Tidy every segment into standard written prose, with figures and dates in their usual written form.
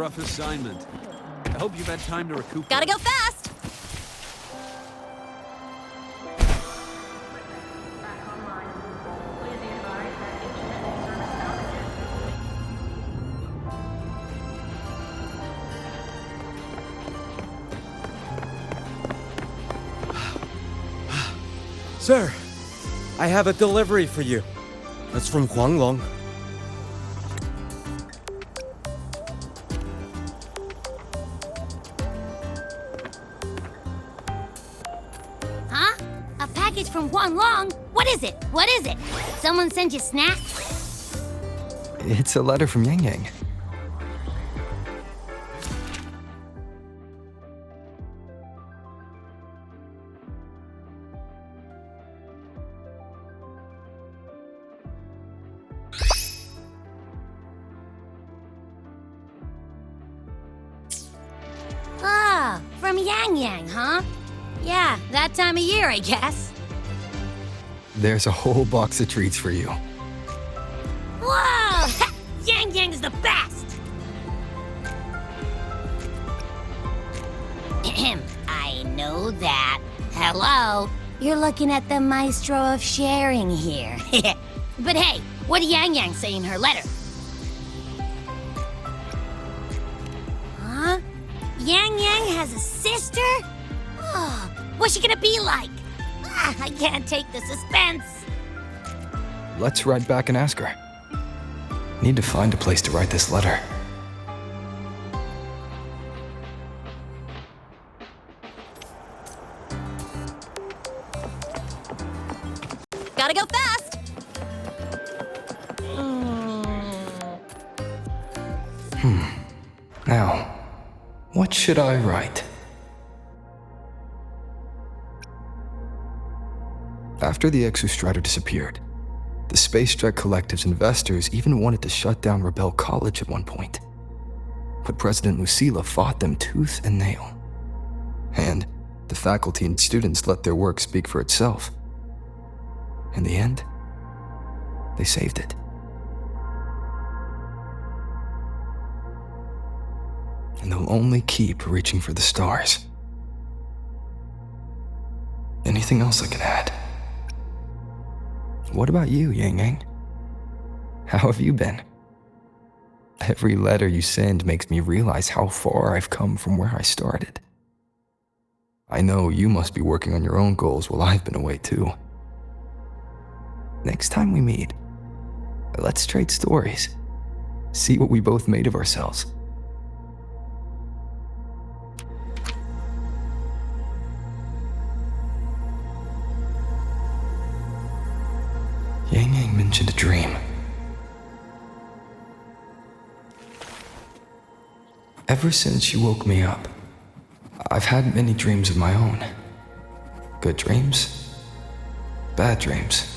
rough assignment. I hope you've had time to recuperate. Gotta go fast! Sir, I have a delivery for you. It's from Huanglong. Huh? A package from Huanglong? What is it? What is it? Someone send you snacks? It's a letter from Yang Yang. Ah, from Yang Yang, huh? Yeah, that time of year, I guess. There's a whole box of treats for you. Whoa! Yang Yang's the best! Ahem, I know that. Hello? You're looking at the maestro of sharing here. But hey, what did Yang Yang say in her letter? Huh? Yang Yang has a sister? Oh, what's she gonna be like? I can't take the suspense. Let's ride back and ask her. Need to find a place to write this letter. Gotta go fast! Now, what should I write? After the Exostrider disappeared, the Space Jet Collective's investors even wanted to shut down Rebel College at one point. But President Lucila fought them tooth and nail. And the faculty and students let their work speak for itself. In the end, they saved it. And they'll only keep reaching for the stars. Anything else I can add? What about you, Yang Yang? How have you been? Every letter you send makes me realize how far I've come from where I started. I know you must be working on your own goals while I've been away too. Next time we meet, let's trade stories. See what we both made of ourselves. Yang Yang mentioned a dream. Ever since she woke me up, I've had many dreams of my own. Good dreams, bad dreams.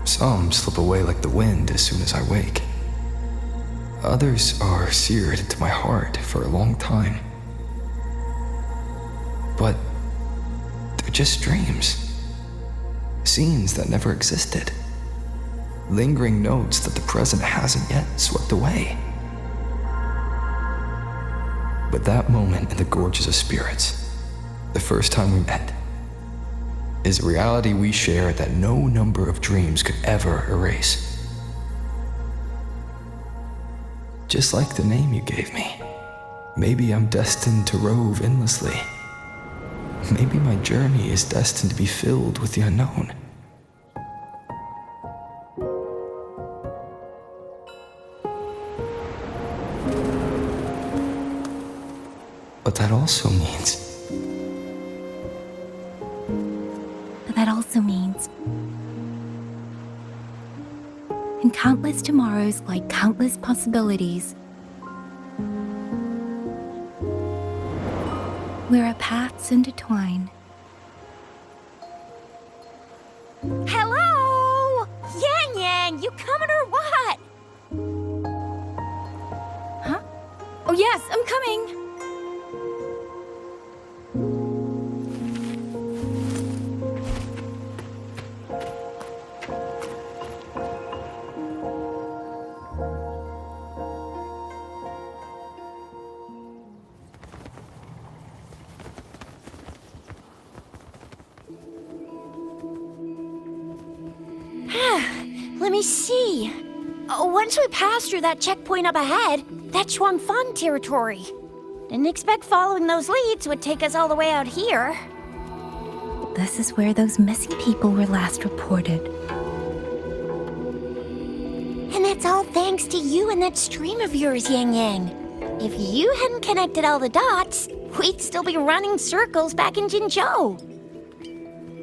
Some slip away like the wind as soon as I wake. Others are seared into my heart for a long time. But they're just dreams. Scenes that never existed. Lingering notes that the present hasn't yet swept away. But that moment in the Gorges of Spirits, the first time we met, is a reality we share that no number of dreams could ever erase. Just like the name you gave me, maybe I'm destined to rove endlessly. Maybe my journey is destined to be filled with the unknown. But that also means... in countless tomorrows like countless possibilities, where our paths intertwine. Hello? Yang Yang, you coming or what? Huh? Oh yes, I'm coming! me see. Once we pass through that checkpoint up ahead, that's Xuanfang territory. Didn't expect following those leads would take us all the way out here. This is where those missing people were last reported. And that's all thanks to you and that stream of yours, Yang Yang. If you hadn't connected all the dots, we'd still be running circles back in Jinzhou.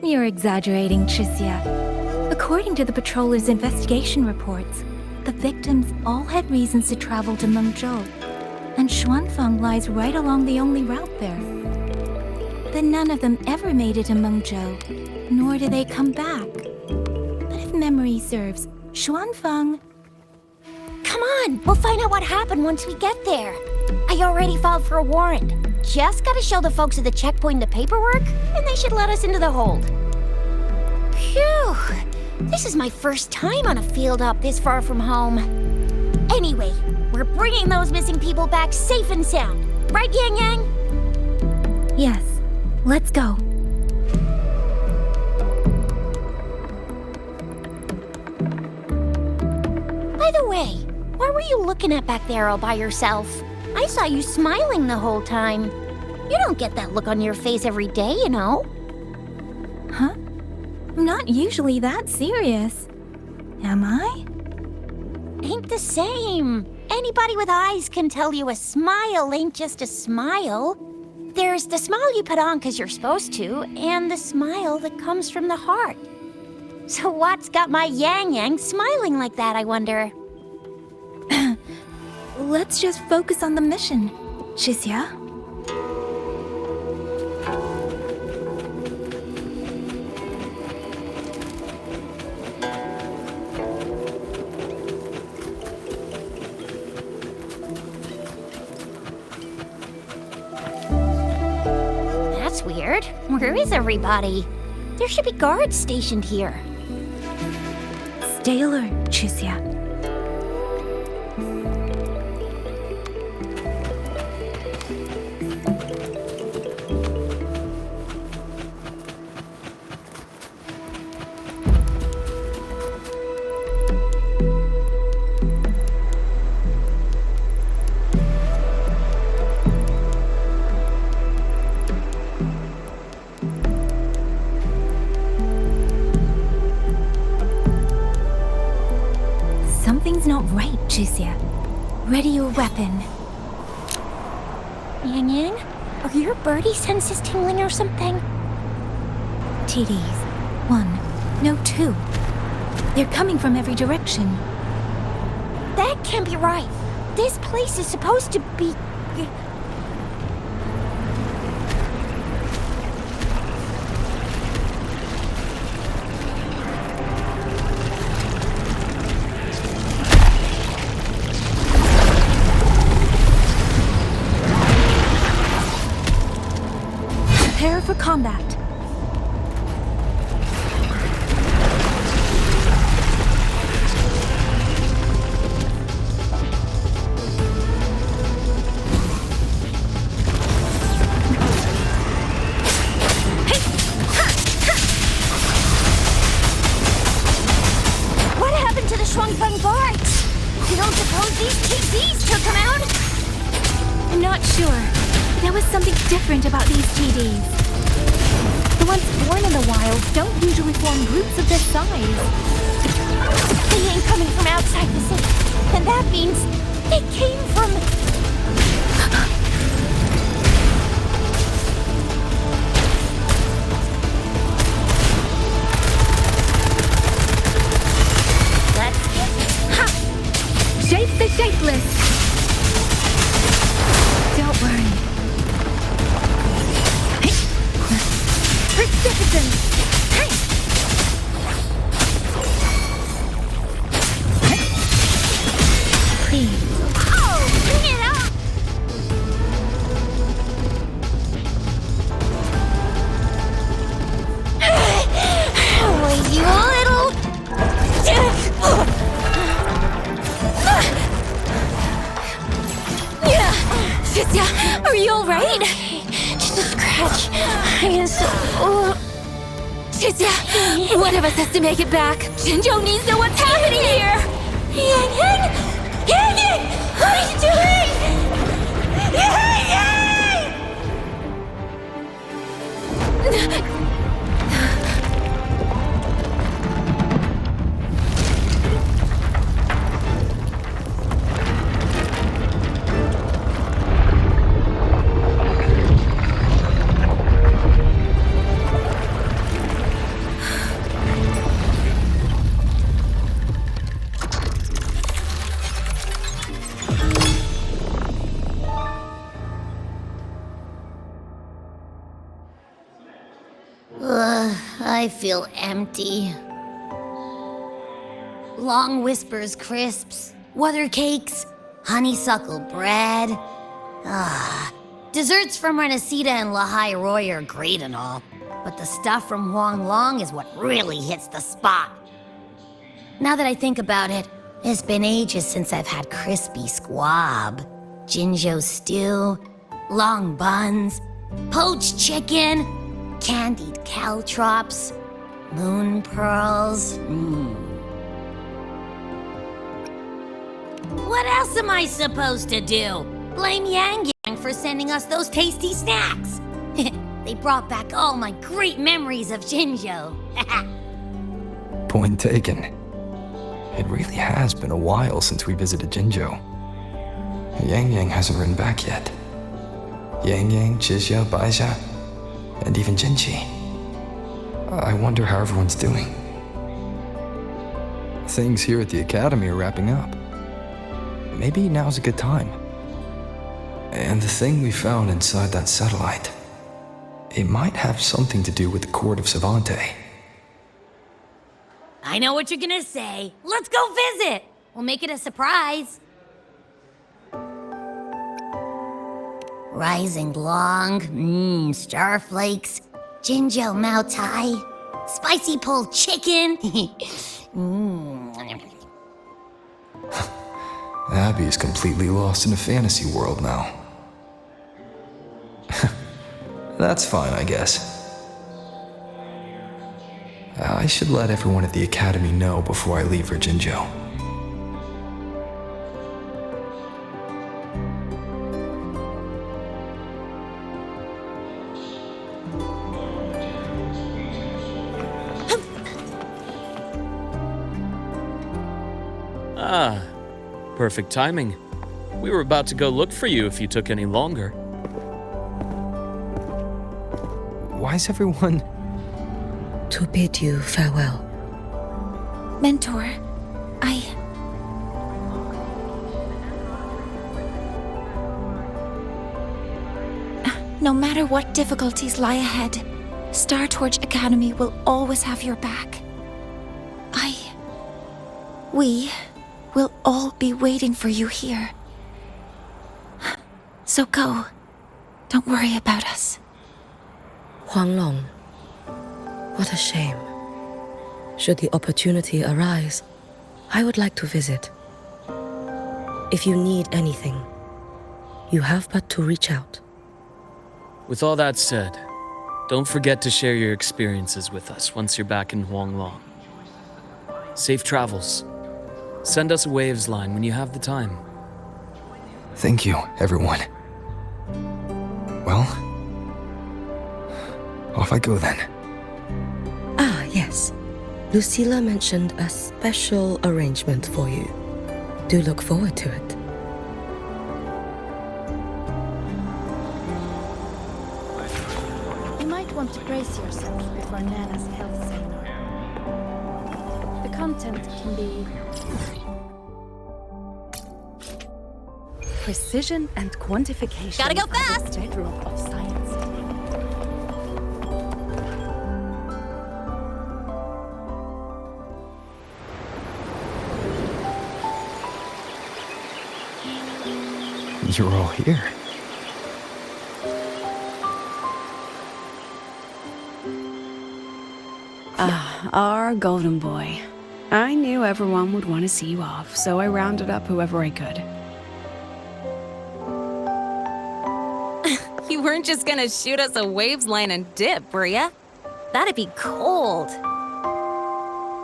You're exaggerating, Chixia. According to the patroller's investigation reports, the victims all had reasons to travel to Mengzhou, and Xuanfang lies right along the only route there. But none of them ever made it to Mengzhou, nor did they come back. But if memory serves, Xuanfang... Come on, we'll find out what happened once we get there. I already filed for a warrant. Just gotta show the folks at the checkpoint the paperwork, and they should let us into the hold. Phew! This is my first time on a field op this far from home. Anyway, we're bringing those missing people back safe and sound. Right, Yang Yang? Yes, let's go. By the way, what were you looking at back there all by yourself? I saw you smiling the whole time. You don't get that look on your face every day, you know. Huh? I'm not usually that serious. Am I? Ain't the same. Anybody with eyes can tell you a smile ain't just a smile. There's the smile you put on 'cause you're supposed to, and the smile that comes from the heart. So what's got my Yang Yang smiling like that, I wonder? Let's just focus on the mission, Chixia. That's weird. Where is everybody? There should be guards stationed here. Stay alert, Chixia. Something's not right, Chixia. Ready your weapon. Yang Yang, are your birdie senses tingling or something? TDs. 1, no 2. They're coming from every direction. That can't be right. This place is supposed to be... Prepare for combat. What happened to the Xuanfang guards? You don't suppose these TDs took them out? I'm not sure. There was something different about these TDs. The ones born in the wild don't usually form groups of this size. They ain't coming from outside the city. And that means they came from... Shape the shapeless! Don't worry. Precipitant! Please. Oh, bring it up! Will you little... Chixia, are you alright? Just a scratch. I am so... Chixia, one of us has to make it back. Jinzhou needs to know what's happening here. Yang Yang! Yang Yang! What are you doing? Yang Yang! I feel empty. Long whispers crisps, weather cakes, honeysuckle bread. Desserts from Renacita and Lahai Roy are great and all, but the stuff from Huang Long is what really hits the spot. Now that I think about it, it's been ages since I've had crispy squab, Jinzhou stew, long buns, poached chicken, candied caltrops, moon pearls. What else am I supposed to do? Blame Yang Yang for sending us those tasty snacks. They brought back all my great memories of Jinzhou. Point taken. It really has been a while since we visited Jinzhou. Yang Yang hasn't written back yet. Yang Yang, Chixia, Baixia, and even Jinchi. I wonder how everyone's doing. Things here at the Academy are wrapping up. Maybe now's a good time. And the thing we found inside that satellite, it might have something to do with the Court of Savante. I know what you're gonna say. Let's go visit. We'll make it a surprise. Rising Long, starflakes, Jinzhou Mao Tai, spicy pulled chicken. Abby is completely lost in a fantasy world now. That's fine, I guess. I should let everyone at the Academy know before I leave for Jinzhou. Ah, perfect timing. We were about to go look for you if you took any longer. Why is everyone... To bid you farewell. Mentor, No matter what difficulties lie ahead, Star Torch Academy will always have your back. We will all be waiting for you here. So go. Don't worry about us. Huang Long. What a shame. Should the opportunity arise, I would like to visit. If you need anything, you have but to reach out. With all that said, don't forget to share your experiences with us once you're back in Huanglong. Safe travels. Send us a waves line when you have the time. Thank you, everyone. Well, off I go then. Ah, yes. Lucilla mentioned a special arrangement for you. Do look forward to it. You might want to brace yourself before Nana's health seminar. The content can be precision and quantification. Gotta go fast! Are the bedrock of science. You're all here. Our golden boy. I knew everyone would want to see you off, so I rounded up whoever I could. You weren't just gonna shoot us a waves line and dip, were ya? That'd be cold.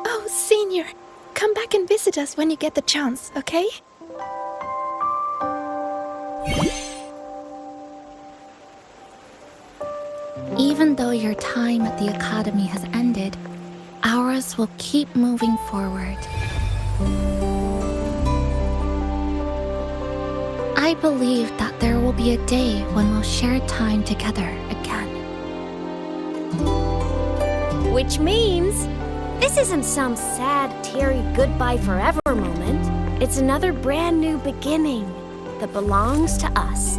Oh, Senior, come back and visit us when you get the chance, okay? Even though your time at the Academy has ended, ours will keep moving forward. I believe that there will be a day when we'll share time together again. Which means this isn't some sad, teary goodbye forever moment. It's another brand new beginning that belongs to us.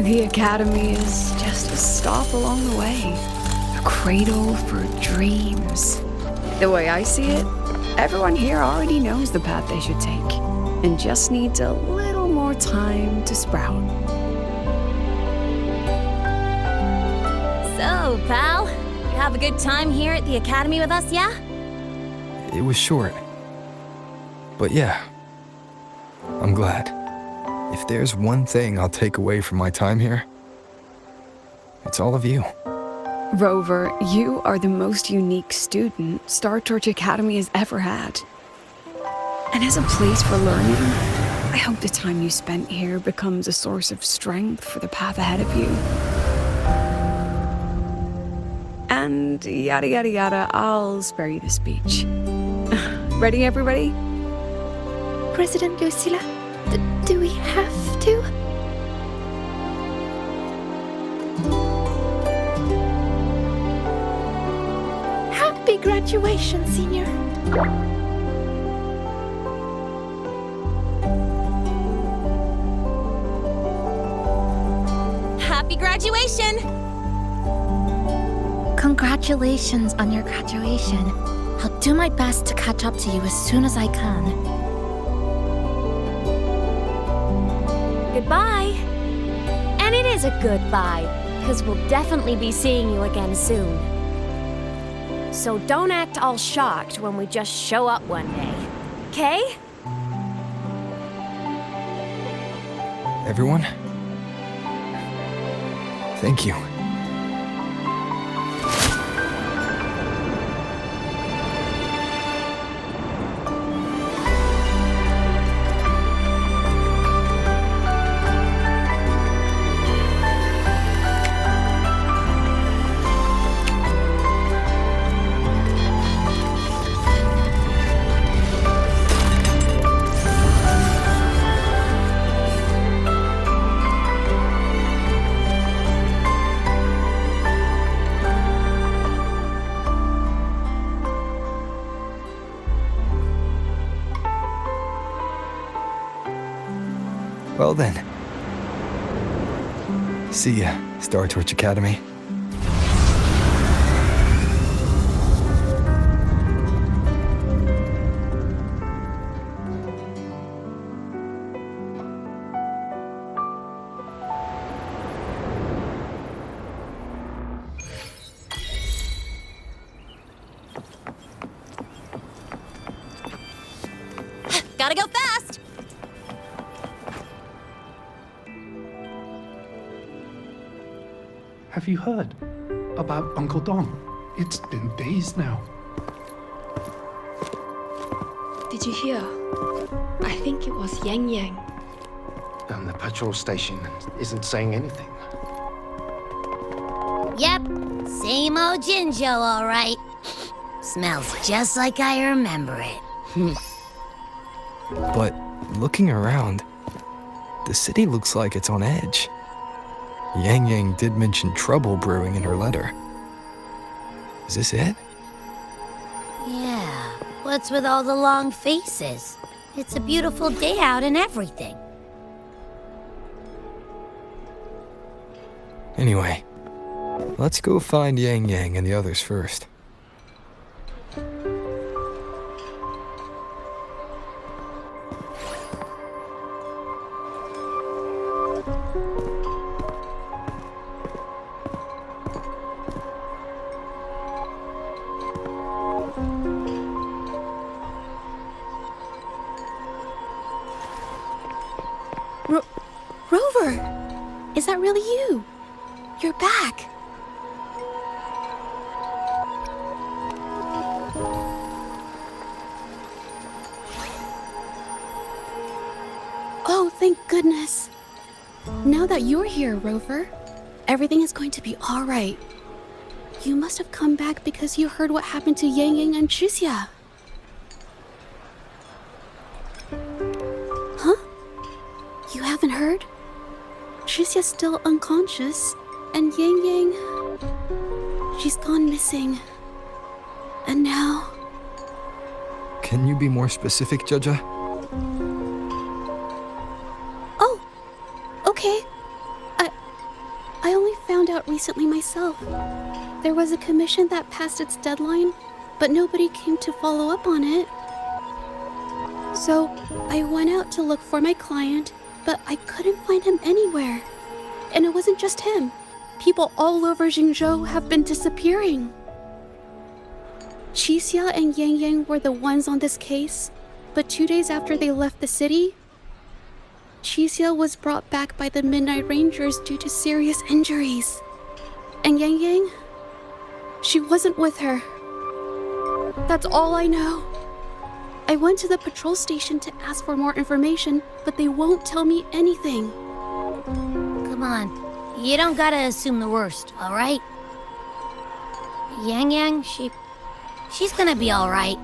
The Academy is just a stop along the way, a cradle for dreams. The way I see it, everyone here already knows the path they should take, and just needs a little more time to sprout. So, pal, you have a good time here at the Academy with us, yeah? It was short. But yeah, I'm glad. If there's one thing I'll take away from my time here, it's all of you. Rover, you are the most unique student Star Torch Academy has ever had. And as a place for learning, I hope the time you spent here becomes a source of strength for the path ahead of you. And yada yada yada, I'll spare you the speech. Ready, everybody? President Lucilla, do we have to? Happy graduation, Senior. Happy graduation! Congratulations on your graduation. I'll do my best to catch up to you as soon as I can. Goodbye. And it is a goodbye, because we'll definitely be seeing you again soon. So don't act all shocked when we just show up one day, okay? Everyone, thank you. Well then. See ya, Star Torch Academy. Gotta go fast! Have you heard about Uncle Dom? It's been days now. Did you hear? I think it was Yang Yang. And the patrol station isn't saying anything. Yep, same old Jinjo, all right. Smells just like I remember it. But looking around, the city looks like it's on edge. Yang Yang did mention trouble brewing in her letter. Is this it? Yeah, what's with all the long faces? It's a beautiful day out and everything. Anyway, let's go find Yang Yang and the others first. Rover! Is that really you? You're back. thank goodness. Now that you're here, Rover, everything is going to be all right. You must have come back because you heard what happened to Yang Yang and Tricia. Huh? You haven't heard? Tricia's still unconscious, and Yang Yang... she's gone missing. And now... Can you be more specific, Jaja? Oh, okay. I only found out recently myself. There was a commission that passed its deadline, but nobody came to follow up on it. So, I went out to look for my client, but I couldn't find him anywhere. And it wasn't just him. People all over Mengzhou have been disappearing. Tricia and Yang Yang were the ones on this case, but 2 days after they left the city, Tricia was brought back by the Midnight Rangers due to serious injuries. And Yang Yang, she wasn't with her. That's all I know. I went to the patrol station to ask for more information, but they won't tell me anything. Come on. You don't gotta assume the worst, alright? Yang Yang, she's gonna be alright.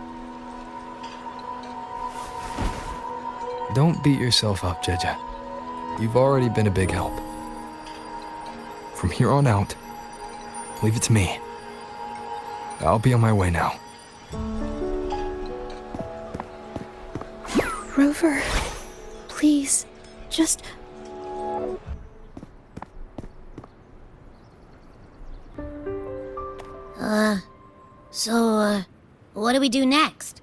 Don't beat yourself up, Jaja. You've already been a big help. From here on out, leave it to me. I'll be on my way now. Rover, please, just... So, what do we do next?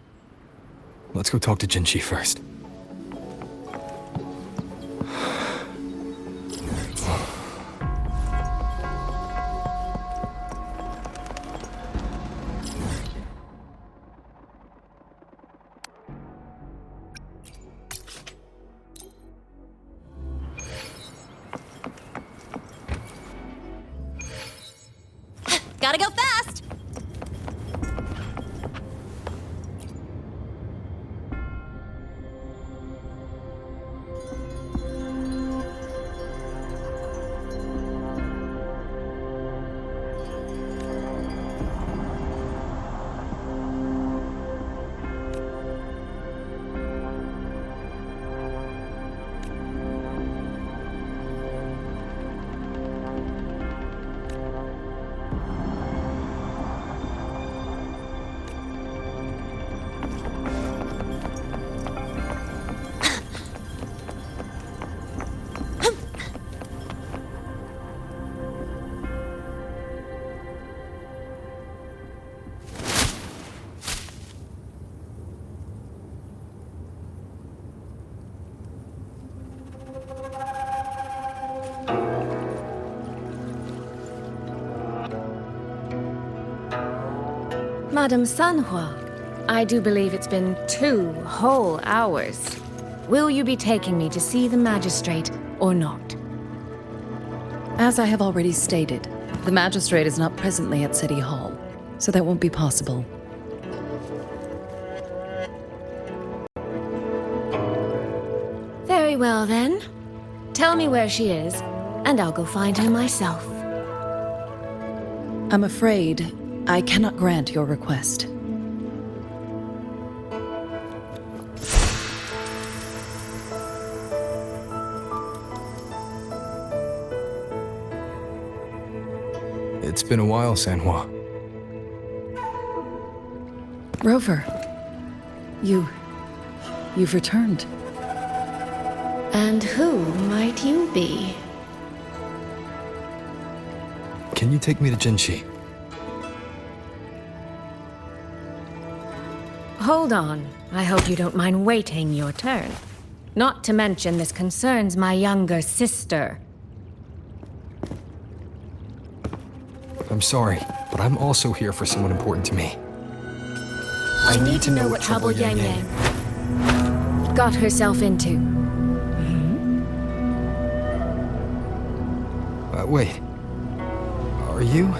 Let's go talk to Jinchi first. Gotta go fast! Madame Sanhua, I do believe it's been 2 whole hours. Will you be taking me to see the magistrate or not? As I have already stated, the magistrate is not presently at City Hall, so that won't be possible. Very well then. Tell me where she is, and I'll go find her myself. I'm afraid I cannot grant your request. It's been a while, Sanhua. Rover, you've returned. And who might you be? Can you take me to Jinchi? Hold on. I hope you don't mind waiting your turn. Not to mention this concerns my younger sister. I'm sorry, but I'm also here for someone important to me. I need to know what trouble Yang Yang got herself into. Wait. Are you?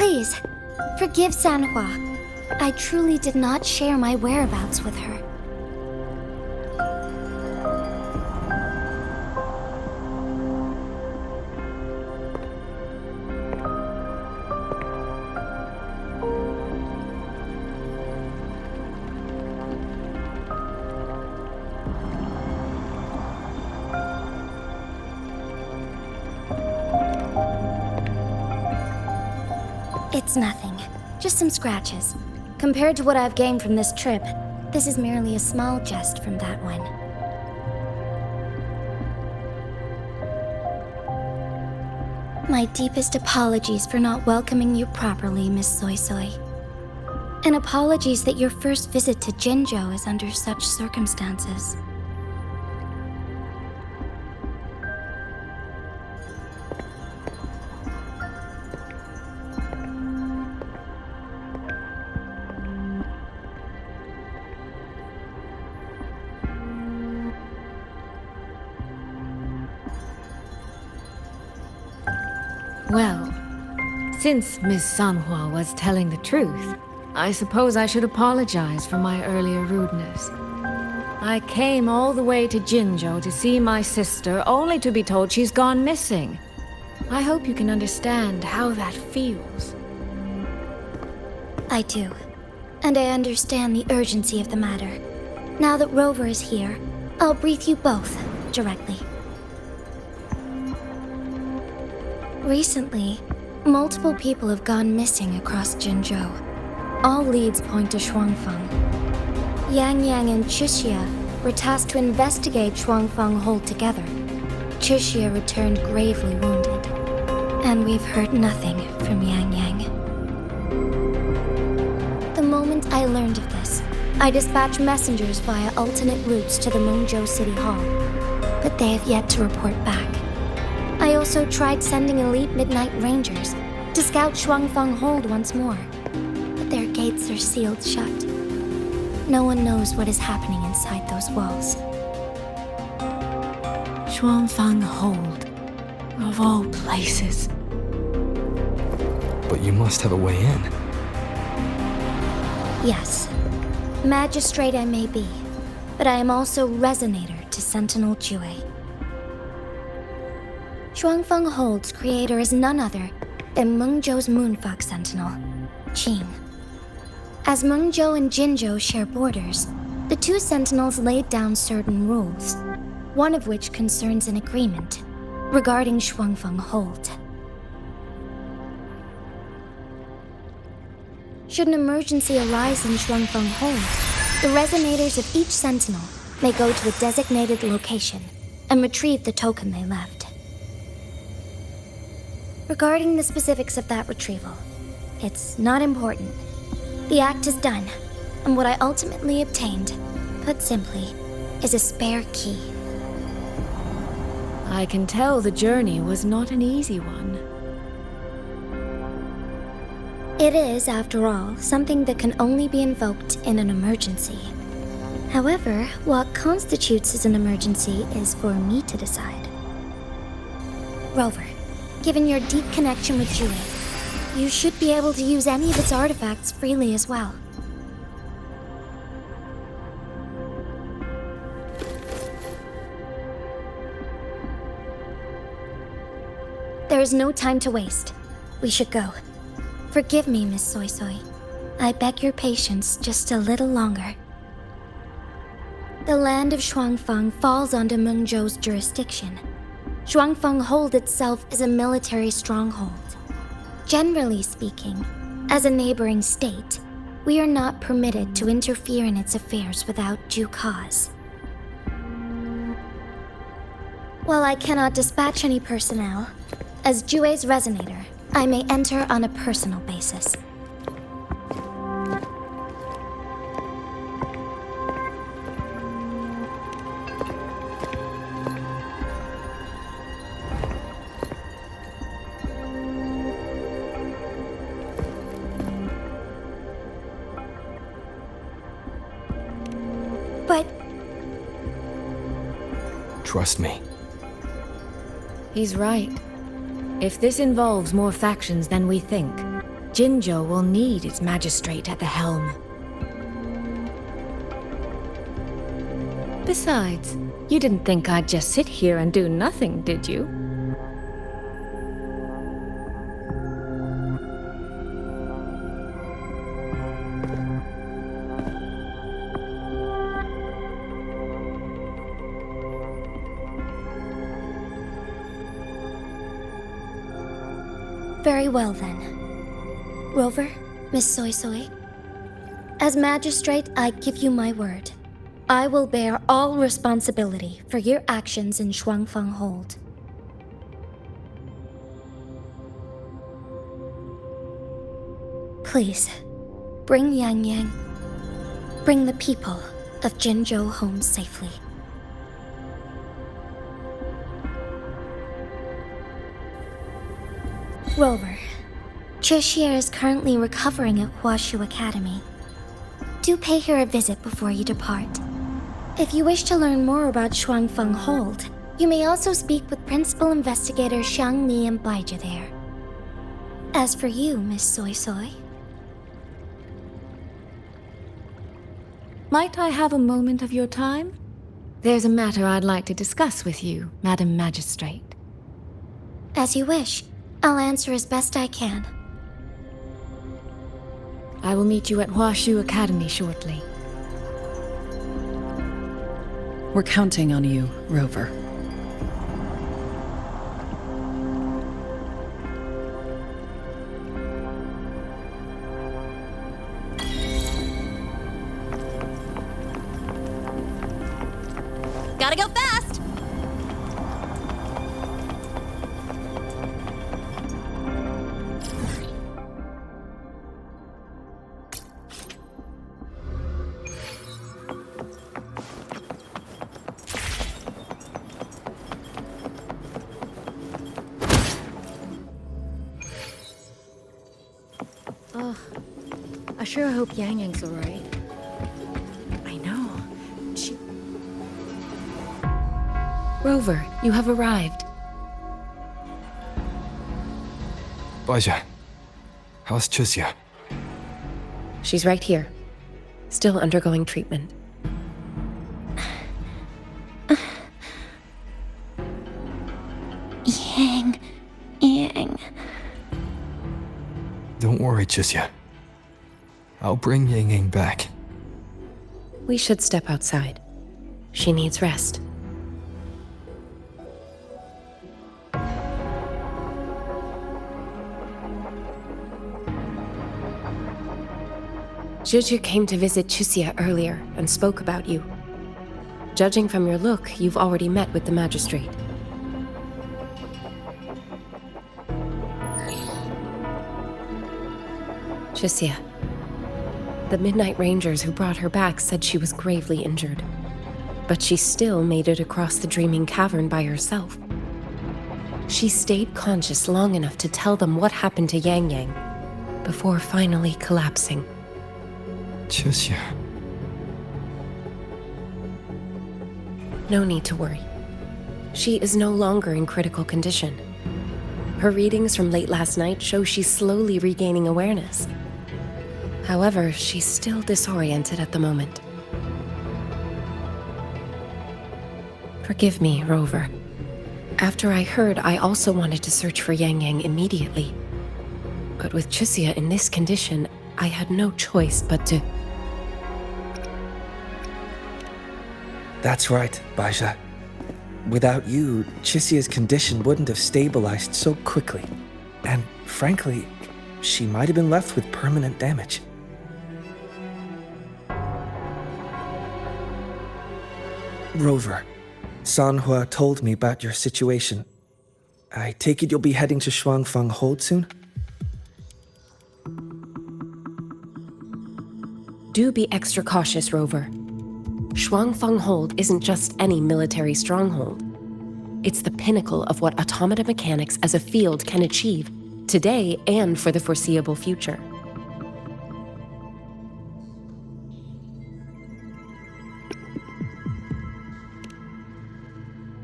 Please, forgive Sanhua. I truly did not share my whereabouts with her. It's nothing. Just some scratches. Compared to what I've gained from this trip, this is merely a small jest from that one. My deepest apologies for not welcoming you properly, Miss Soy Soy. And apologies that your first visit to Jinzhou is under such circumstances. Well, since Miss Sanhua was telling the truth, I suppose I should apologize for my earlier rudeness. I came all the way to Jinzhou to see my sister, only to be told she's gone missing. I hope you can understand how that feels. I do. And I understand the urgency of the matter. Now that Rover is here, I'll brief you both directly. Recently, multiple people have gone missing across Jinzhou. All leads point to Shuangfeng. Yang Yang and Chixia were tasked to investigate Shuangfeng Hold together. Chixia returned gravely wounded, and we've heard nothing from Yang Yang. The moment I learned of this, I dispatched messengers via alternate routes to the Mengzhou City Hall, but they have yet to report back. I also tried sending elite Midnight Rangers to scout Shuangfeng Hold once more, but their gates are sealed shut. No one knows what is happening inside those walls. Shuangfeng Hold, of all places. But you must have a way in. Yes, magistrate I may be, but I am also resonator to Sentinel Jue. Shuangfeng Hold's creator is none other than Mengzhou's Moonfuck Sentinel, Qing. As Mengzhou and Jinzhou share borders, the two Sentinels laid down certain rules, one of which concerns an agreement regarding Shuangfeng Hold. Should an emergency arise in Shuangfeng Hold, the resonators of each Sentinel may go to a designated location and retrieve the token they left. Regarding the specifics of that retrieval, it's not important. The act is done, and what I ultimately obtained, put simply, is a spare key. I can tell the journey was not an easy one. It is, after all, something that can only be invoked in an emergency. However, what constitutes as an emergency is for me to decide. Rover, given your deep connection with Jue, you should be able to use any of its artifacts freely as well. There is no time to waste. We should go. Forgive me, Miss Soy Soy. I beg your patience just a little longer. The land of Shuangfeng falls under Mengzhou's jurisdiction. Shuangfeng Hold itself is a military stronghold. Generally speaking, as a neighboring state, we are not permitted to interfere in its affairs without due cause. While I cannot dispatch any personnel, as Jue's resonator, I may enter on a personal basis. But... Trust me. He's right. If this involves more factions than we think, Mengzhou will need its magistrate at the helm. Besides, you didn't think I'd just sit here and do nothing, did you? Very well then. Rover, Miss Soy Soy. As magistrate, I give you my word. I will bear all responsibility for your actions in Shuangfang Hold. Please, bring Yang Yang. Bring the people of Jinzhou home safely. Rover, Trishia is currently recovering at Huashu Academy. Do pay her a visit before you depart. If you wish to learn more about Shuangfang Hold, you may also speak with Principal Investigator Xiang Li and Baija there. As for you, Miss Soy Soy... Might I have a moment of your time? There's a matter I'd like to discuss with you, Madam Magistrate. As you wish. I'll answer as best I can. I will meet you at Huashu Academy shortly. We're counting on you, Rover. Gotta go fast! I sure hope Yang Yang's alright. I know. Rover, you have arrived. Baija, how's Chixia? She's right here, still undergoing treatment. Yang. Don't worry, Chixia. I'll bring Yang Yang back. We should step outside. She needs rest. Juju came to visit Chixia earlier and spoke about you. Judging from your look, you've already met with the magistrate. Chixia. The Midnight Rangers who brought her back said she was gravely injured. But she still made it across the Dreaming Cavern by herself. She stayed conscious long enough to tell them what happened to Yang Yang, before finally collapsing. Chixia. No need to worry. She is no longer in critical condition. Her readings from late last night show she's slowly regaining awareness. However, she's still disoriented at the moment. Forgive me, Rover. After I heard, I also wanted to search for Yang Yang immediately. But with Chixia in this condition, I had no choice but to... That's right, Baija. Without you, Chixia's condition wouldn't have stabilized so quickly. And frankly, she might have been left with permanent damage. Rover, Sanhua told me about your situation. I take it you'll be heading to Shuangfang Hold soon? Do be extra cautious, Rover. Shuangfang Hold isn't just any military stronghold. It's the pinnacle of what automata mechanics as a field can achieve, today and for the foreseeable future.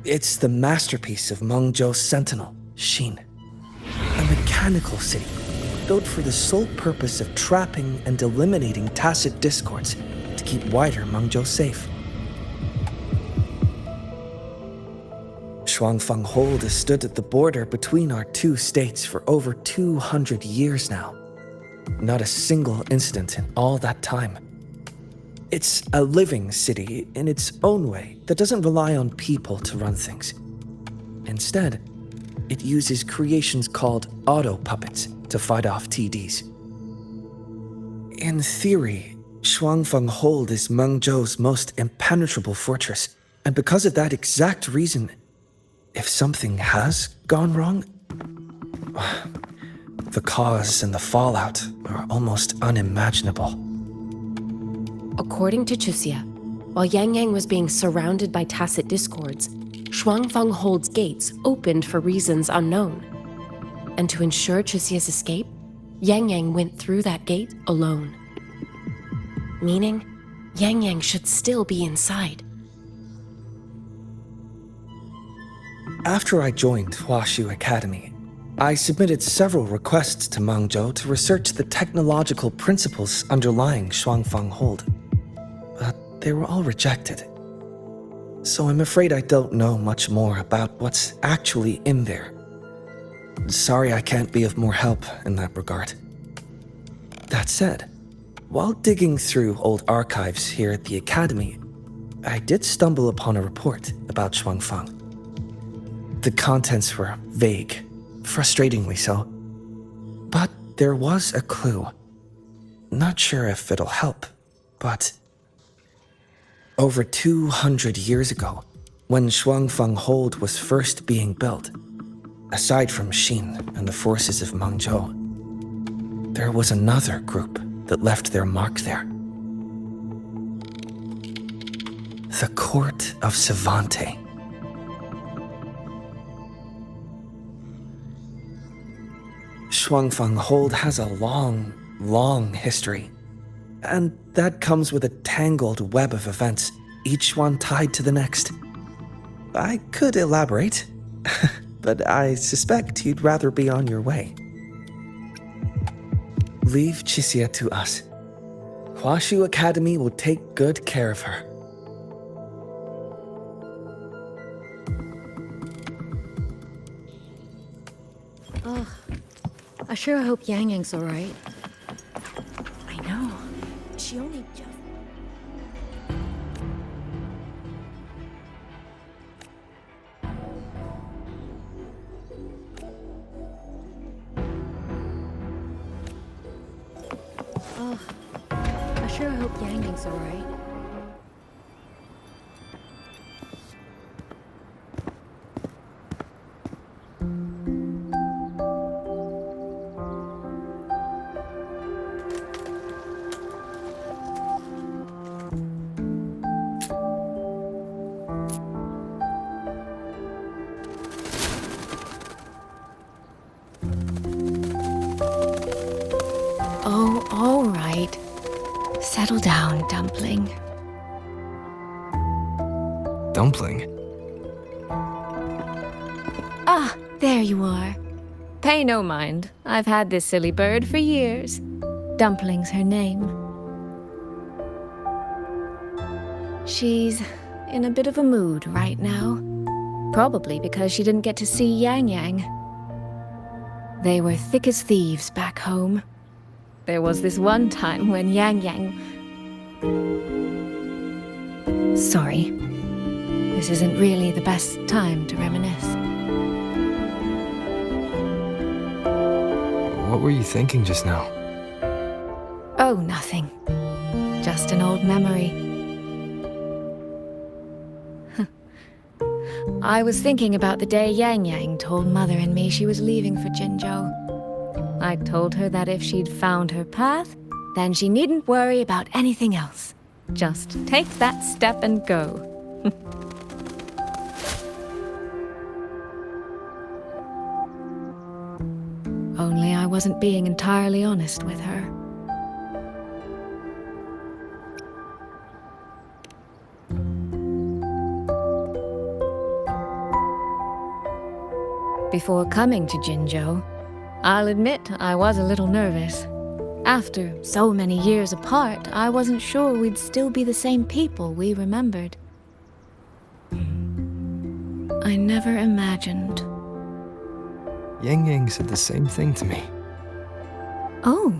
It's the masterpiece of Mengzhou's sentinel, Xin. A mechanical city, built for the sole purpose of trapping and eliminating tacit discords to keep wider Mengzhou safe. Shuangfeng Hold has stood at the border between our two states for over 200 years now. Not a single incident in all that time. It's a living city in its own way that doesn't rely on people to run things. Instead, it uses creations called auto-puppets to fight off TDs. In theory, Shuangfeng Hold is Mengzhou's most impenetrable fortress, and because of that exact reason, if something has gone wrong, the cause and the fallout are almost unimaginable. According to Chuxia, while Yang Yang was being surrounded by tacit discords, Shuangfeng Hold's gates opened for reasons unknown. And to ensure Chuxia's escape, Yang Yang went through that gate alone. Meaning, Yang Yang should still be inside. After I joined Huaxu Academy, I submitted several requests to Mengzhou to research the technological principles underlying Shuangfeng Hold, but they were all rejected. So I'm afraid I don't know much more about what's actually in there. Sorry I can't be of more help in that regard. That said, while digging through old archives here at the Academy, I did stumble upon a report about Shuangfeng. The contents were vague, frustratingly so. But there was a clue. Not sure if it'll help, but over 200 years ago, when Shuangfeng Hold was first being built, aside from Xin and the forces of Mengzhou, there was another group that left their mark there. The Court of Savante. Shuangfeng Hold has a long history. And that comes with a tangled web of events, each one tied to the next. I could elaborate, but I suspect you'd rather be on your way. Leave Chuxia to us. Huaxu Academy will take good care of her. Ugh. I sure hope Yang Yang's alright. I know. She only just... Ugh. I sure hope Yang Yang's alright. Oh, all right. Settle down, Dumpling. Dumpling? Ah, there you are. Pay no mind. I've had this silly bird for years. Dumpling's her name. She's in a bit of a mood right now. Probably because she didn't get to see Yang Yang. They were thick as thieves back home. There was this one time when Yang Yang... Sorry. This isn't really the best time to reminisce. What were you thinking just now? Oh, nothing. Just an old memory. I was thinking about the day Yang Yang told Mother and me she was leaving for Jinzhou. I told her that if she'd found her path, then she needn't worry about anything else. Just take that step and go. Only I wasn't being entirely honest with her. Before coming to Jinzhou, I'll admit I was a little nervous. After so many years apart, I wasn't sure we'd still be the same people we remembered. I never imagined. Yang Yang said the same thing to me. Oh,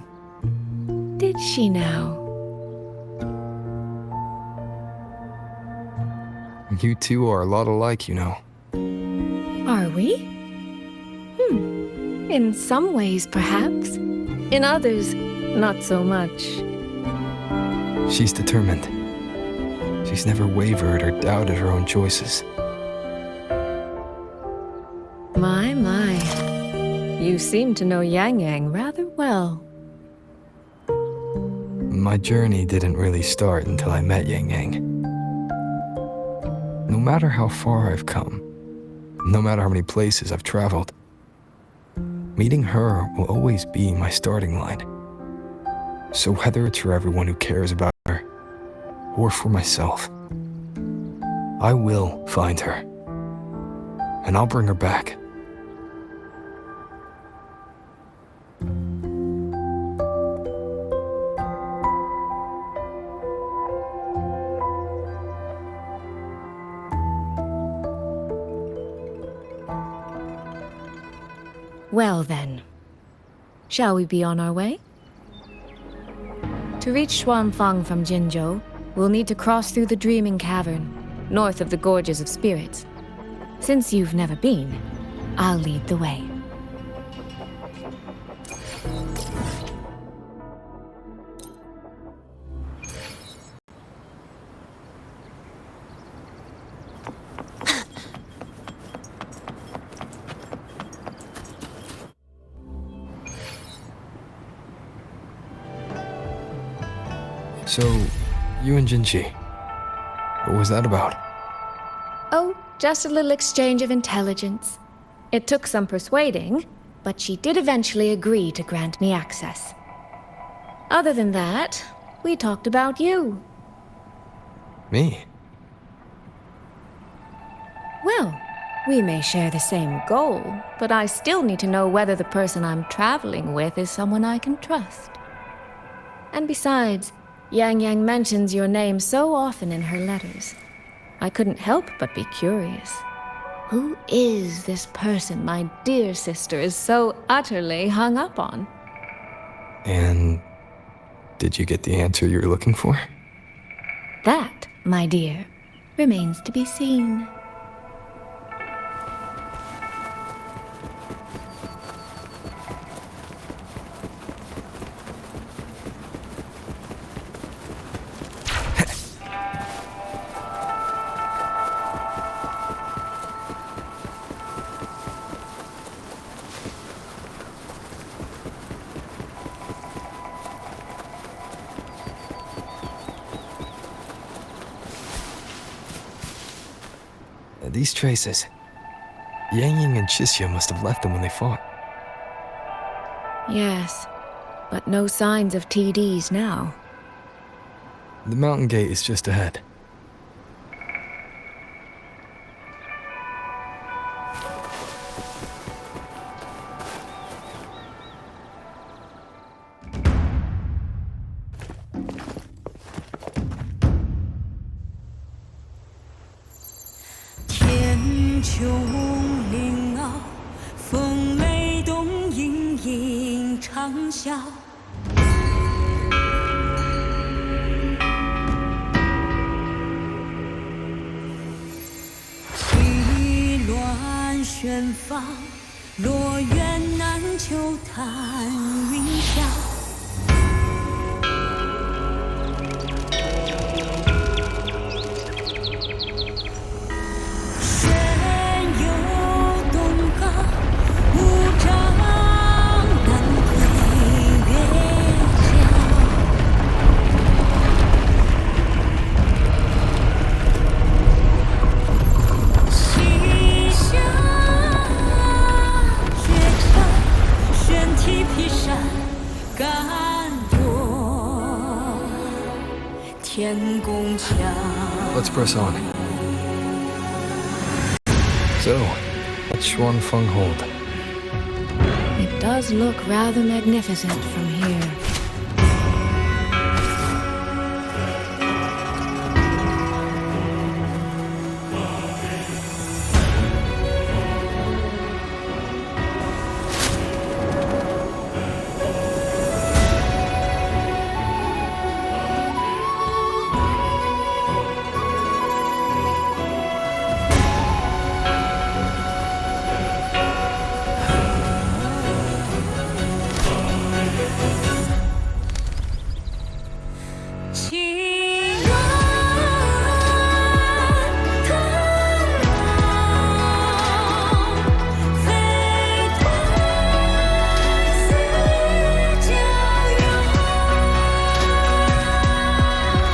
did she now? You two are a lot alike, you know. Are we? In some ways, perhaps. In others, not so much. She's determined. She's never wavered or doubted her own choices. My. You seem to know Yang Yang rather well. My journey didn't really start until I met Yang Yang. No matter how far I've come, no matter how many places I've traveled, meeting her will always be my starting line. So whether it's for everyone who cares about her, or for myself, I will find her. And I'll bring her back. Well then, shall we be on our way? To reach Xuanfang from Jinzhou, we'll need to cross through the Dreaming Cavern, north of the Gorges of Spirits. Since you've never been, I'll lead the way. So, you and Jinchi, what was that about? Oh, just a little exchange of intelligence. It took some persuading, but she did eventually agree to grant me access. Other than that, we talked about you. Me? Well, we may share the same goal, but I still need to know whether the person I'm traveling with is someone I can trust. And besides, Yang Yang mentions your name so often in her letters. I couldn't help but be curious. Who is this person my dear sister is so utterly hung up on? And did you get the answer you were looking for? That, my dear, remains to be seen. These traces. Yang Yang and Chixia must have left them when they fought. Yes, but no signs of TDs now. The mountain gate is just ahead. Let's press on. So, what's Xuanfang hold? It does look rather magnificent from here.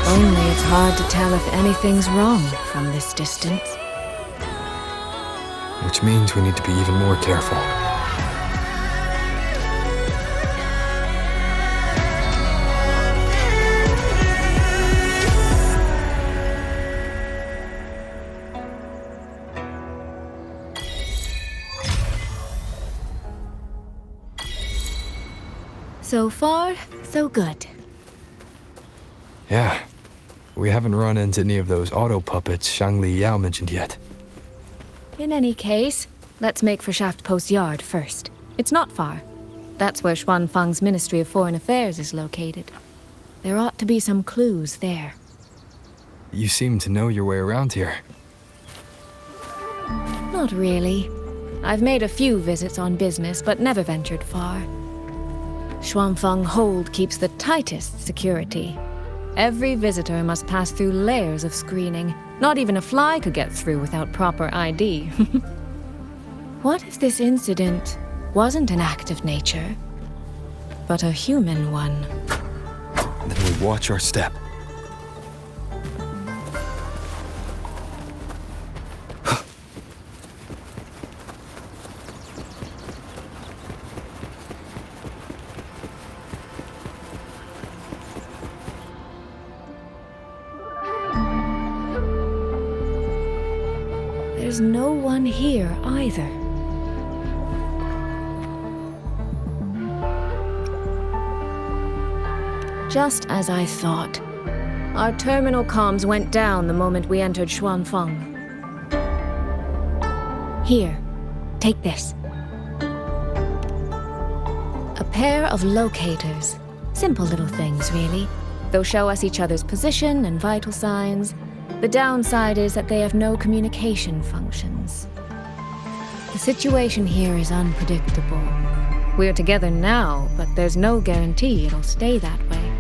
Only it's hard to tell if anything's wrong from this distance. Which means we need to be even more careful. So far, so good. Yeah. We haven't run into any of those auto puppets Shangli Yao mentioned yet. In any case, let's make for Shaft Post Yard first. It's not far. That's where Xuanfang's Ministry of Foreign Affairs is located. There ought to be some clues there. You seem to know your way around here. Not really. I've made a few visits on business, but never ventured far. Xuanfang Hold keeps the tightest security. Every visitor must pass through layers of screening. Not even a fly could get through without proper ID. What if this incident wasn't an act of nature, but a human one? Then we watch our step. There's no one here either. Just as I thought. Our terminal comms went down the moment we entered Xuanfang. Here, take this. A pair of locators. Simple little things, really. They'll show us each other's position and vital signs. The downside is that they have no communication functions. The situation here is unpredictable. We're together now, but there's no guarantee it'll stay that way.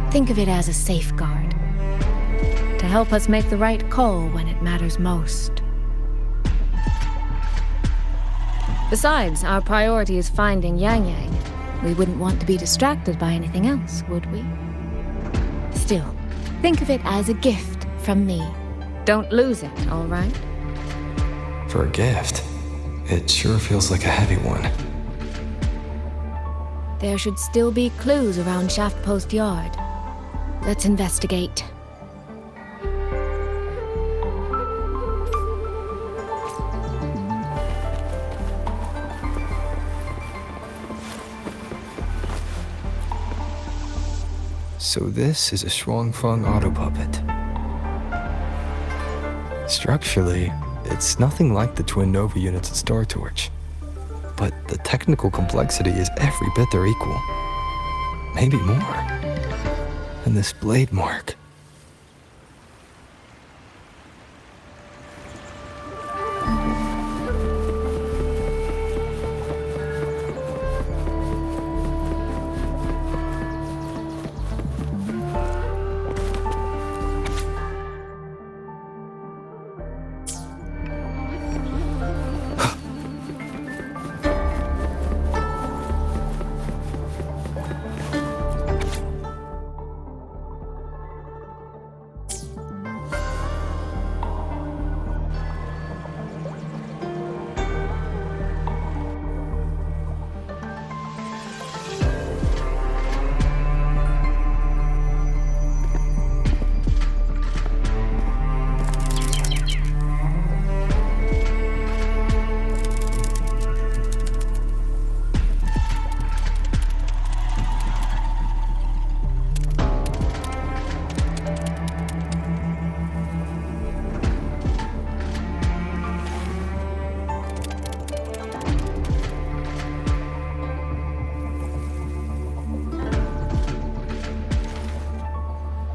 Think of it as a safeguard, to help us make the right call when it matters most. Besides, our priority is finding Yang Yang. We wouldn't want to be distracted by anything else, would we? Still, think of it as a gift from me. Don't lose it, all right? For a gift, it sure feels like a heavy one. There should still be clues around Shaft Post Yard. Let's investigate. So this is a Xuanfang auto puppet. Structurally, it's nothing like the twin Nova units at Star Torch. But the technical complexity is every bit their equal. Maybe more. And this blade mark.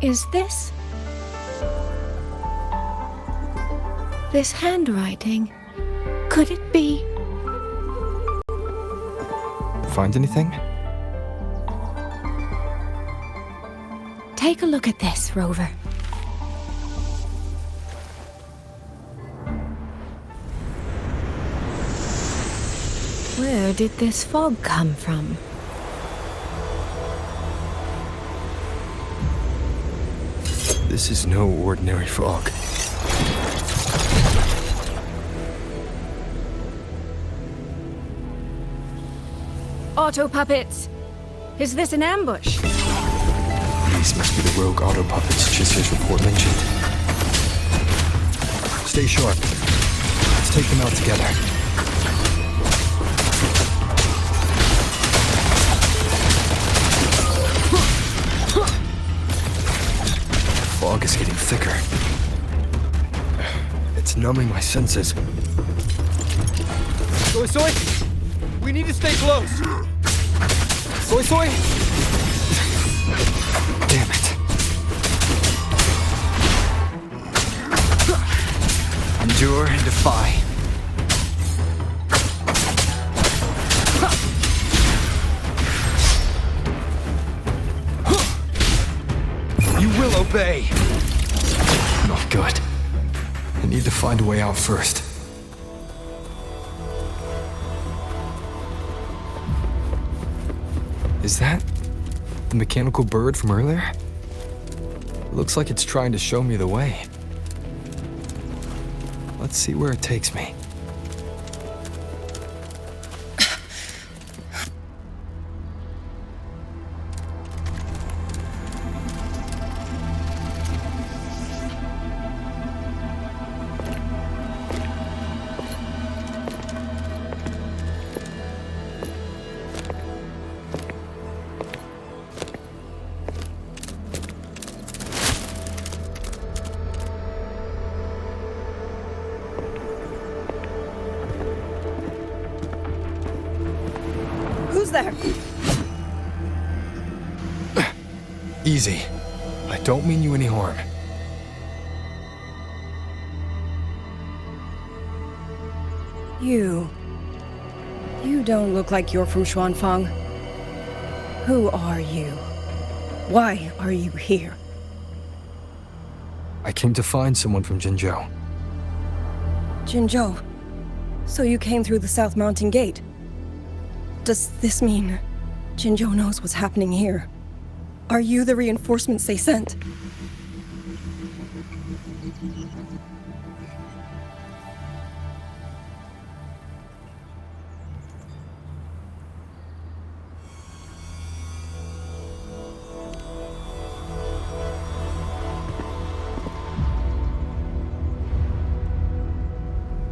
Is this... this handwriting? Could it be... Find anything? Take a look at this, Rover. Where did this fog come from? This is no ordinary fog. Auto puppets! Is this an ambush? These must be the rogue auto puppets Chisia's report mentioned. Stay sharp. Let's take them out together. The fog is getting thicker. It's numbing my senses. Soy Soy! We need to stay close! Soy Soy! Damn it. Endure and defy. You will obey! Not good. I need to find a way out first. Is that the mechanical bird from earlier? It looks like it's trying to show me the way. Let's see where it takes me. Who's there? Easy. I don't mean you any harm. You don't look like you're from Xuanfang. Who are you? Why are you here? I came to find someone from Jinzhou. Jinzhou. So you came through the South Mountain Gate. Does this mean Jinzhou knows what's happening here? Are you the reinforcements they sent?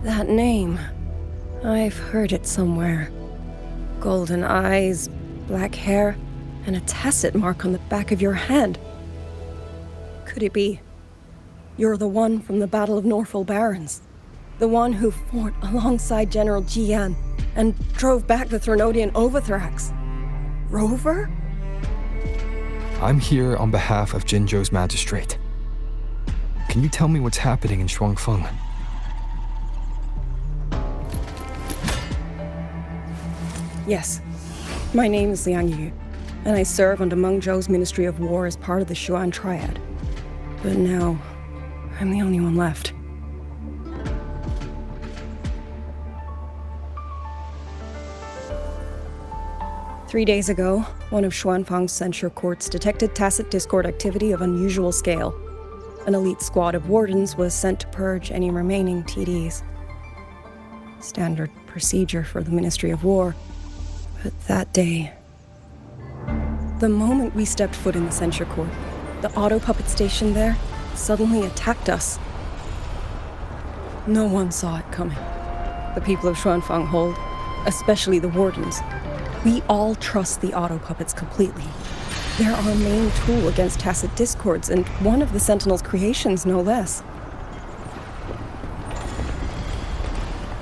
That name. I've heard it somewhere. Golden eyes, black hair, and a tacit mark on the back of your hand. Could it be? You're the one from the Battle of Norfolk Barrens. The one who fought alongside General Jian and drove back the Threnodian Overthrax. Rover? I'm here on behalf of Jinzhou's magistrate. Can you tell me what's happening in Shuangfeng? Yes. My name is Liang Yu, and I serve under Mengzhou's Ministry of War as part of the Xuan Triad. But now, I'm the only one left. Three days ago, one of Xuanfang's censure courts detected tacit discord activity of unusual scale. An elite squad of wardens was sent to purge any remaining TDs. Standard procedure for the Ministry of War. But that day, the moment we stepped foot in the censure court, the auto puppet station there suddenly attacked us. No one saw it coming. The people of Xuanfang hold, especially the wardens. We all trust the auto puppets completely. They're our main tool against tacit discords, and one of the Sentinel's creations, no less.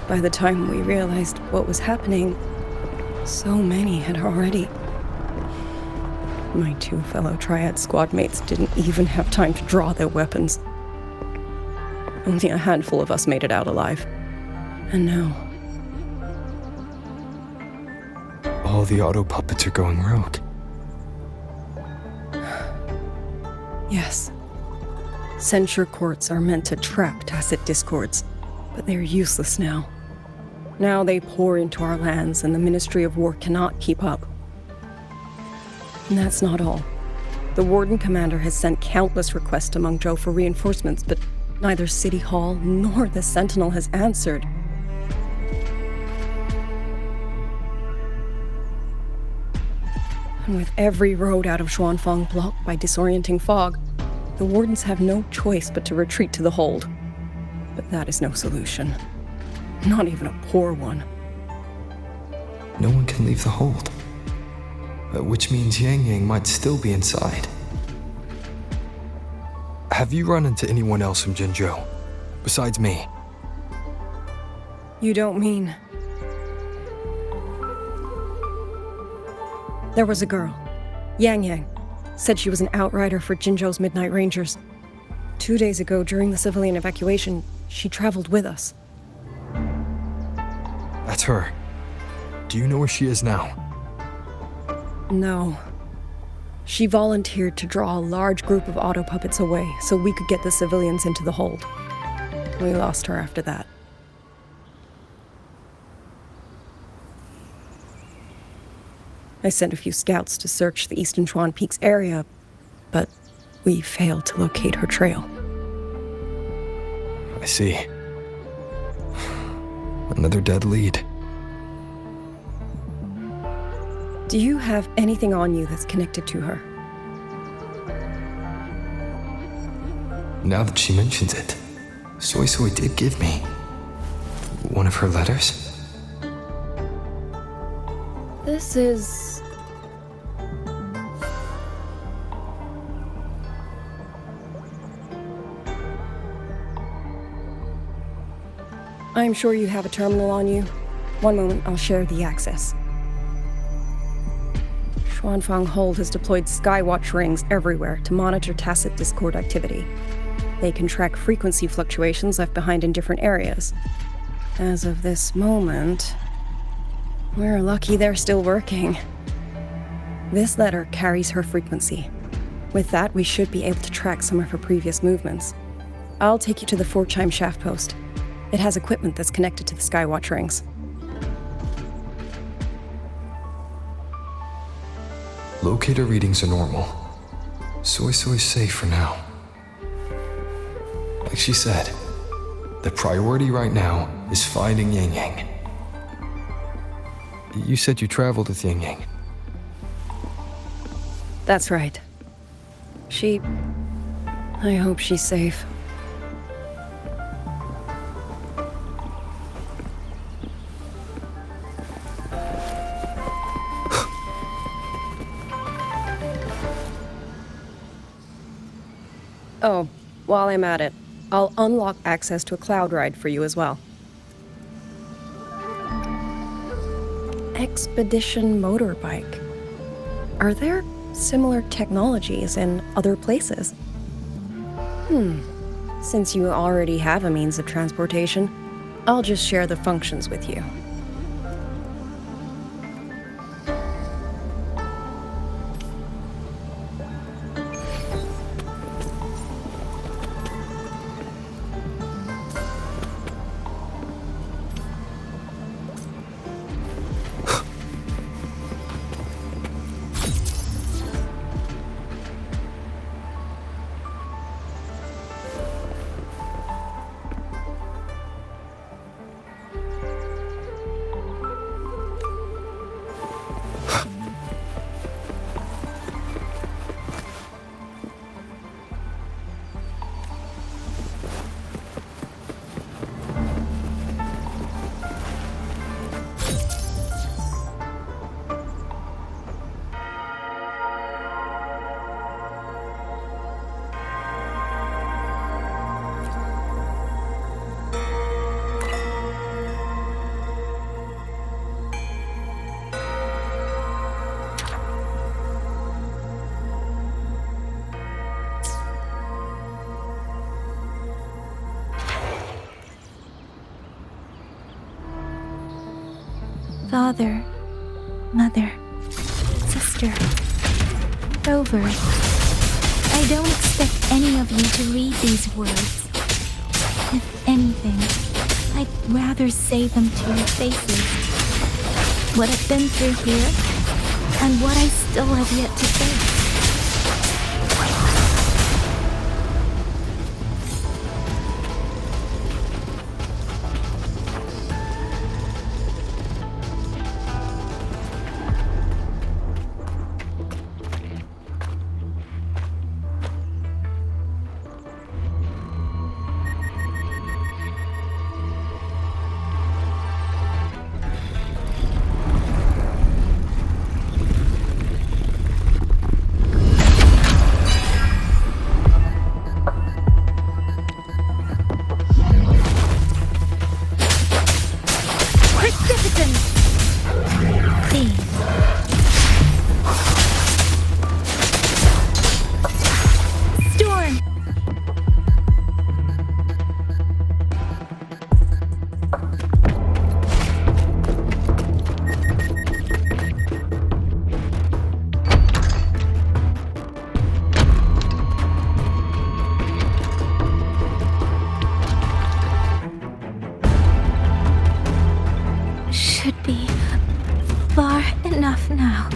By the time we realized what was happening, so many had already... My 2 fellow Triad squad mates didn't even have time to draw their weapons. Only a handful of us made it out alive. And now... all the auto puppets are going rogue. Yes. Censure courts are meant to trap tacit discords, but they're useless now. Now they pour into our lands, and the Ministry of War cannot keep up. And that's not all. The Warden Commander has sent countless requests to Mengzhou for reinforcements, but neither City Hall nor the Sentinel has answered. And with every road out of Xuanfang blocked by disorienting fog, the Wardens have no choice but to retreat to the hold. But that is no solution. Not even a poor one. No one can leave the hold. Which means Yang Yang might still be inside. Have you run into anyone else from Jinzhou, besides me? You don't mean... There was a girl, Yang Yang. Said she was an outrider for Jinzhou's Midnight Rangers. 2 days ago, during the civilian evacuation, she traveled with us. That's her. Do you know where she is now? No. She volunteered to draw a large group of auto puppets away so we could get the civilians into the hold. We lost her after that. I sent a few scouts to search the Eastern Chuan Peaks area, but we failed to locate her trail. I see. Another dead lead. Do you have anything on you that's connected to her? Now that she mentions it, Soy Soy did give me one of her letters. This is... I'm sure you have a terminal on you. One moment, I'll share the access. Xuanfang Hold has deployed Skywatch rings everywhere to monitor tacit Discord activity. They can track frequency fluctuations left behind in different areas. As of this moment, we're lucky they're still working. This letter carries her frequency. With that, we should be able to track some of her previous movements. I'll take you to the 4-chime shaft post. It has equipment that's connected to the Skywatch rings. Locator readings are normal. Soy Soy's safe for now. Like she said, the priority right now is finding Yang Yang. You said you traveled with Yang Yang. That's right. I hope she's safe. Oh, while I'm at it, I'll unlock access to a cloud ride for you as well. Expedition motorbike. Are there similar technologies in other places? Since you already have a means of transportation, I'll just share the functions with you. Father, Mother, Sister, Rover, I don't expect any of you to read these words. If anything, I'd rather say them to your faces. What I've been through here, and what I still have yet to face. Should be far enough now.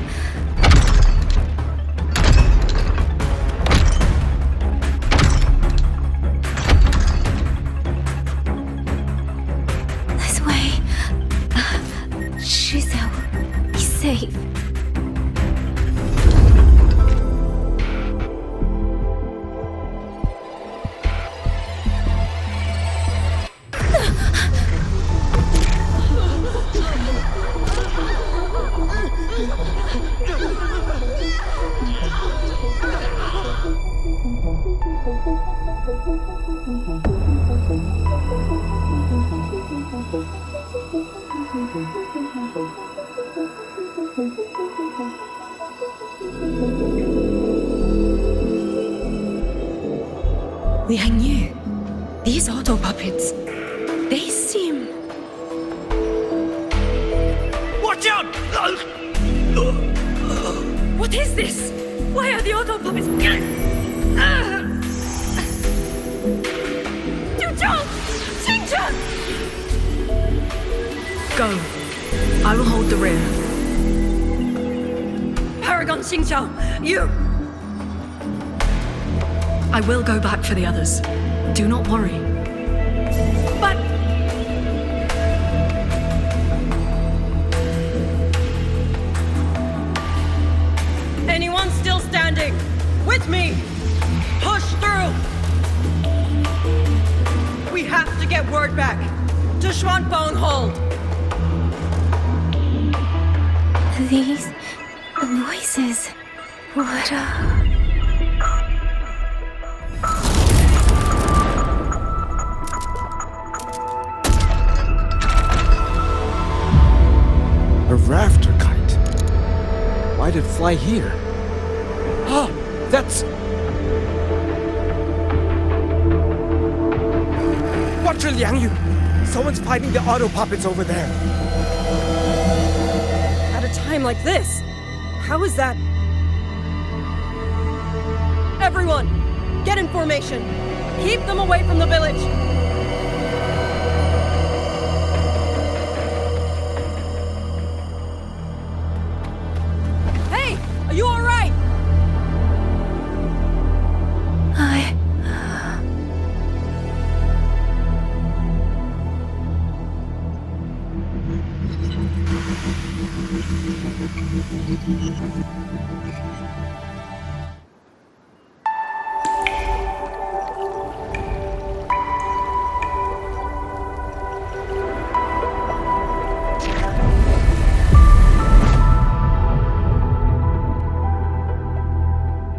This way. Shizou, be safe. Liang Yu, these auto puppets, they seem... Watch out! What is this? Why are the auto puppets... Go. I will hold the rear. Paragon Xingqiao, you... I will go back for the others. Do not worry. But... Anyone still standing? With me! Push through! We have to get word back to Xuanfeng Hold! These voices, what A rafter kite. Why'd it fly here? Ah, that's... Watch it, Liang Yu! Someone's fighting the auto puppets over there. At a time like this, how is that? Everyone, get in formation. Keep them away from the village. Hey, are you all right?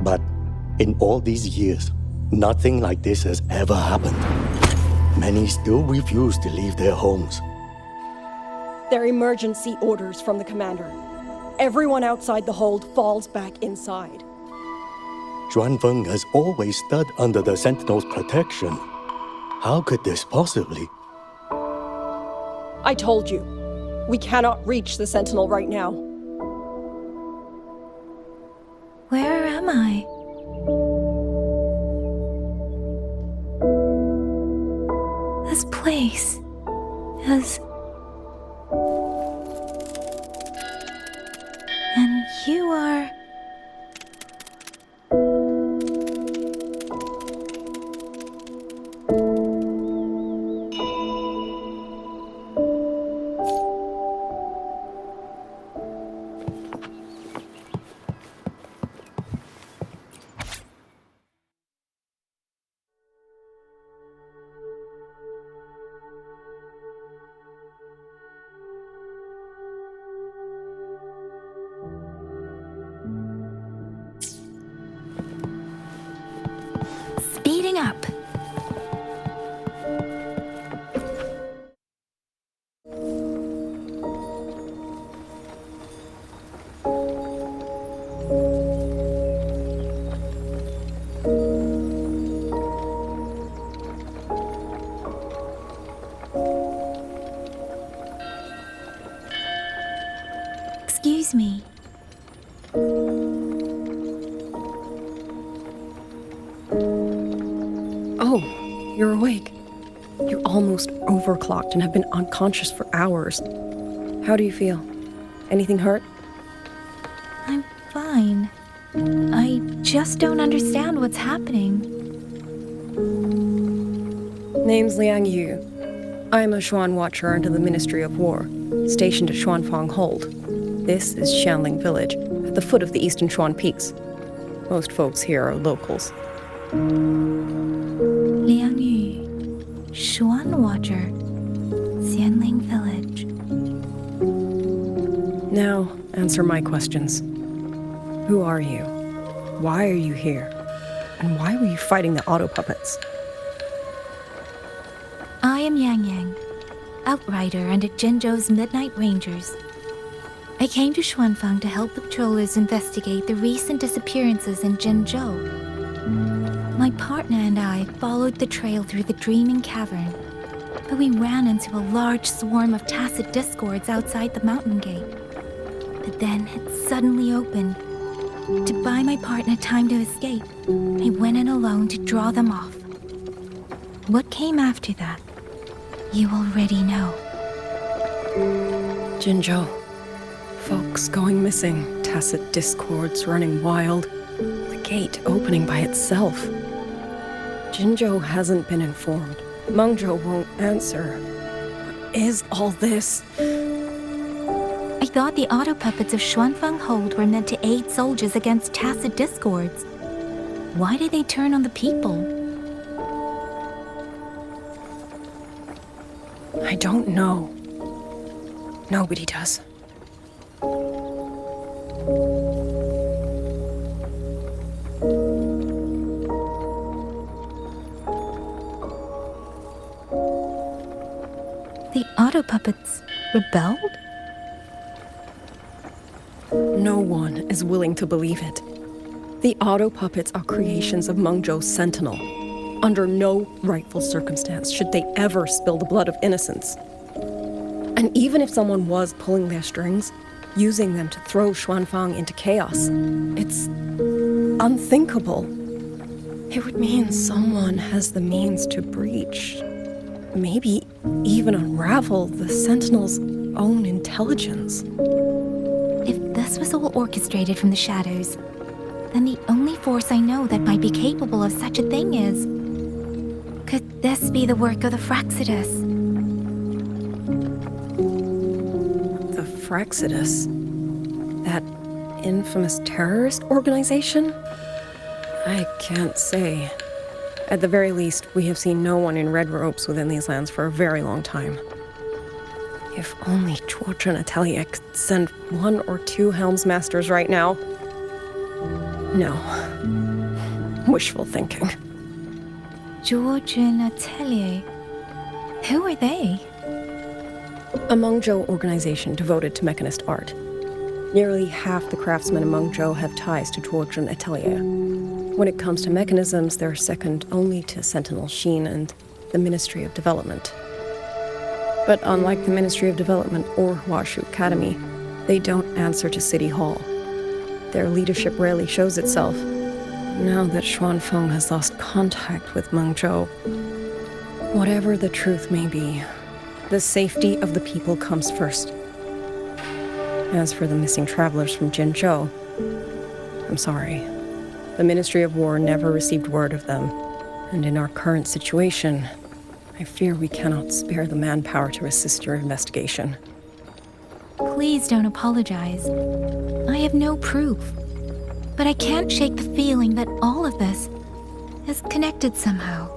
But in all these years, nothing like this has ever happened. Many still refuse to leave their homes. They're emergency orders from the commander. Everyone outside the hold falls back inside. Xuanfeng has always stood under the Sentinel's protection. How could this possibly? I told you, We cannot reach the Sentinel right now. Where am I? This place is... And you are... Speeding up. Excuse me. Oh, you're awake. You're almost overclocked and have been unconscious for hours. How do you feel? Anything hurt? I'm fine. I just don't understand what's happening. Name's Liang Yu. I'm a Xuan Watcher under the Ministry of War, stationed at Xuanfang Hold. This is Xianling Village, at the foot of the Eastern Xuan Peaks. Most folks here are locals. Liang Yu, Xuan Watcher, Xianling Village. Now, answer my questions. Who are you? Why are you here? And why were you fighting the auto puppets? I am Yang Yang, outrider under Zhenzhou's Midnight Rangers. I came to Xuanfang to help the patrollers investigate the recent disappearances in Zhenzhou. My partner and I followed the trail through the Dreaming Cavern, but we ran into a large swarm of tacit discords outside the mountain gate. But then it suddenly opened. To buy my partner time to escape, I went in alone to draw them off. What came after that, you already know. Zhenzhou. Folks going missing, tacit discords running wild, the gate opening by itself. Zhenzhou hasn't been informed. Mengzhou won't answer. What is all this? I thought the auto puppets of Xuanfang Hold were meant to aid soldiers against tacit discords. Why did they turn on the people? I don't know. Nobody does. The auto puppets rebelled? No one is willing to believe it. The auto puppets are creations of Mengzhou's Sentinel. Under no rightful circumstance should they ever spill the blood of innocents. And even if someone was pulling their strings, using them to throw Xuanfang into chaos, it's unthinkable. It would mean someone has the means to breach, maybe even unravel the Sentinel's own intelligence. If this was all orchestrated from the shadows, then the only force I know that might be capable of such a thing is... Could this be the work of the Fraxidus? The Fraxidus? That infamous terrorist organization? I can't say. At the very least, we have seen no one in red robes within these lands for a very long time. If only Chuochen Atelier could send one or two Helms Masters right now. No. Wishful thinking. Chuochen Atelier? Who are they? A Mengzhou organization devoted to mechanist art. Nearly half the craftsmen in Mengzhou have ties to Chuochen Atelier. When it comes to mechanisms, they're second only to Sentinel Sheen and the Ministry of Development. But unlike the Ministry of Development or Huashu Academy, they don't answer to City Hall. Their leadership rarely shows itself. Now that Xuanfeng has lost contact with Mengzhou, whatever the truth may be, the safety of the people comes first. As for the missing travelers from Jinzhou, I'm sorry. The Ministry of War never received word of them, and in our current situation, I fear we cannot spare the manpower to assist your investigation. Please don't apologize. I have no proof. But I can't shake the feeling that all of this is connected somehow.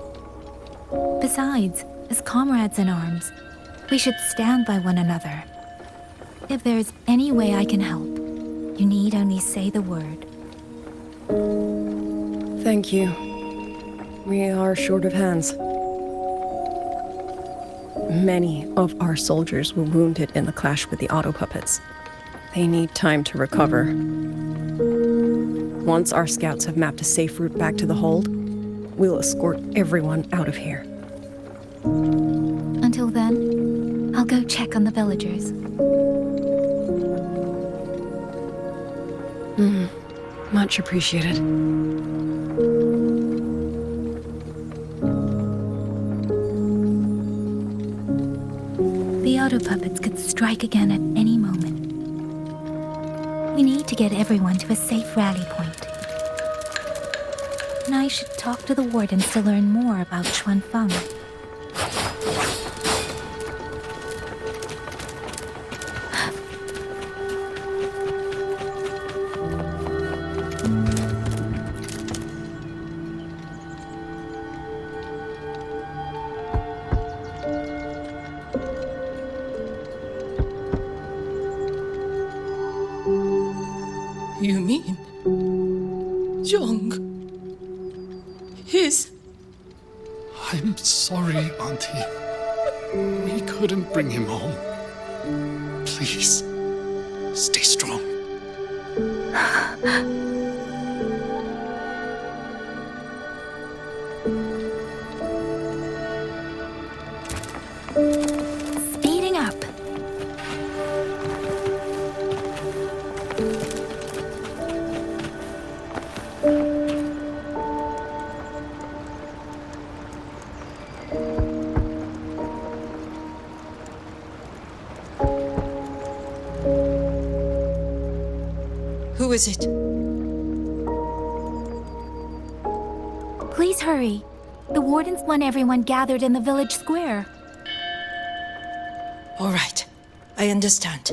Besides, as comrades in arms, we should stand by one another. If there's any way I can help, you need only say the word. Thank you. We are short of hands. Many of our soldiers were wounded in the clash with the auto puppets. They need time to recover. Once our scouts have mapped a safe route back to the hold, we'll escort everyone out of here. Until then, I'll go check on the villagers. Much appreciated. The auto puppets could strike again at any moment. We need to get everyone to a safe rally point. And I should talk to the wardens to learn more about Xuanfeng. You mean Zhong is... I'm sorry, Auntie. We couldn't bring him home. Please, stay strong. Speeding up. Who is it? Please hurry. The wardens want everyone gathered in the village square. All right, I understand.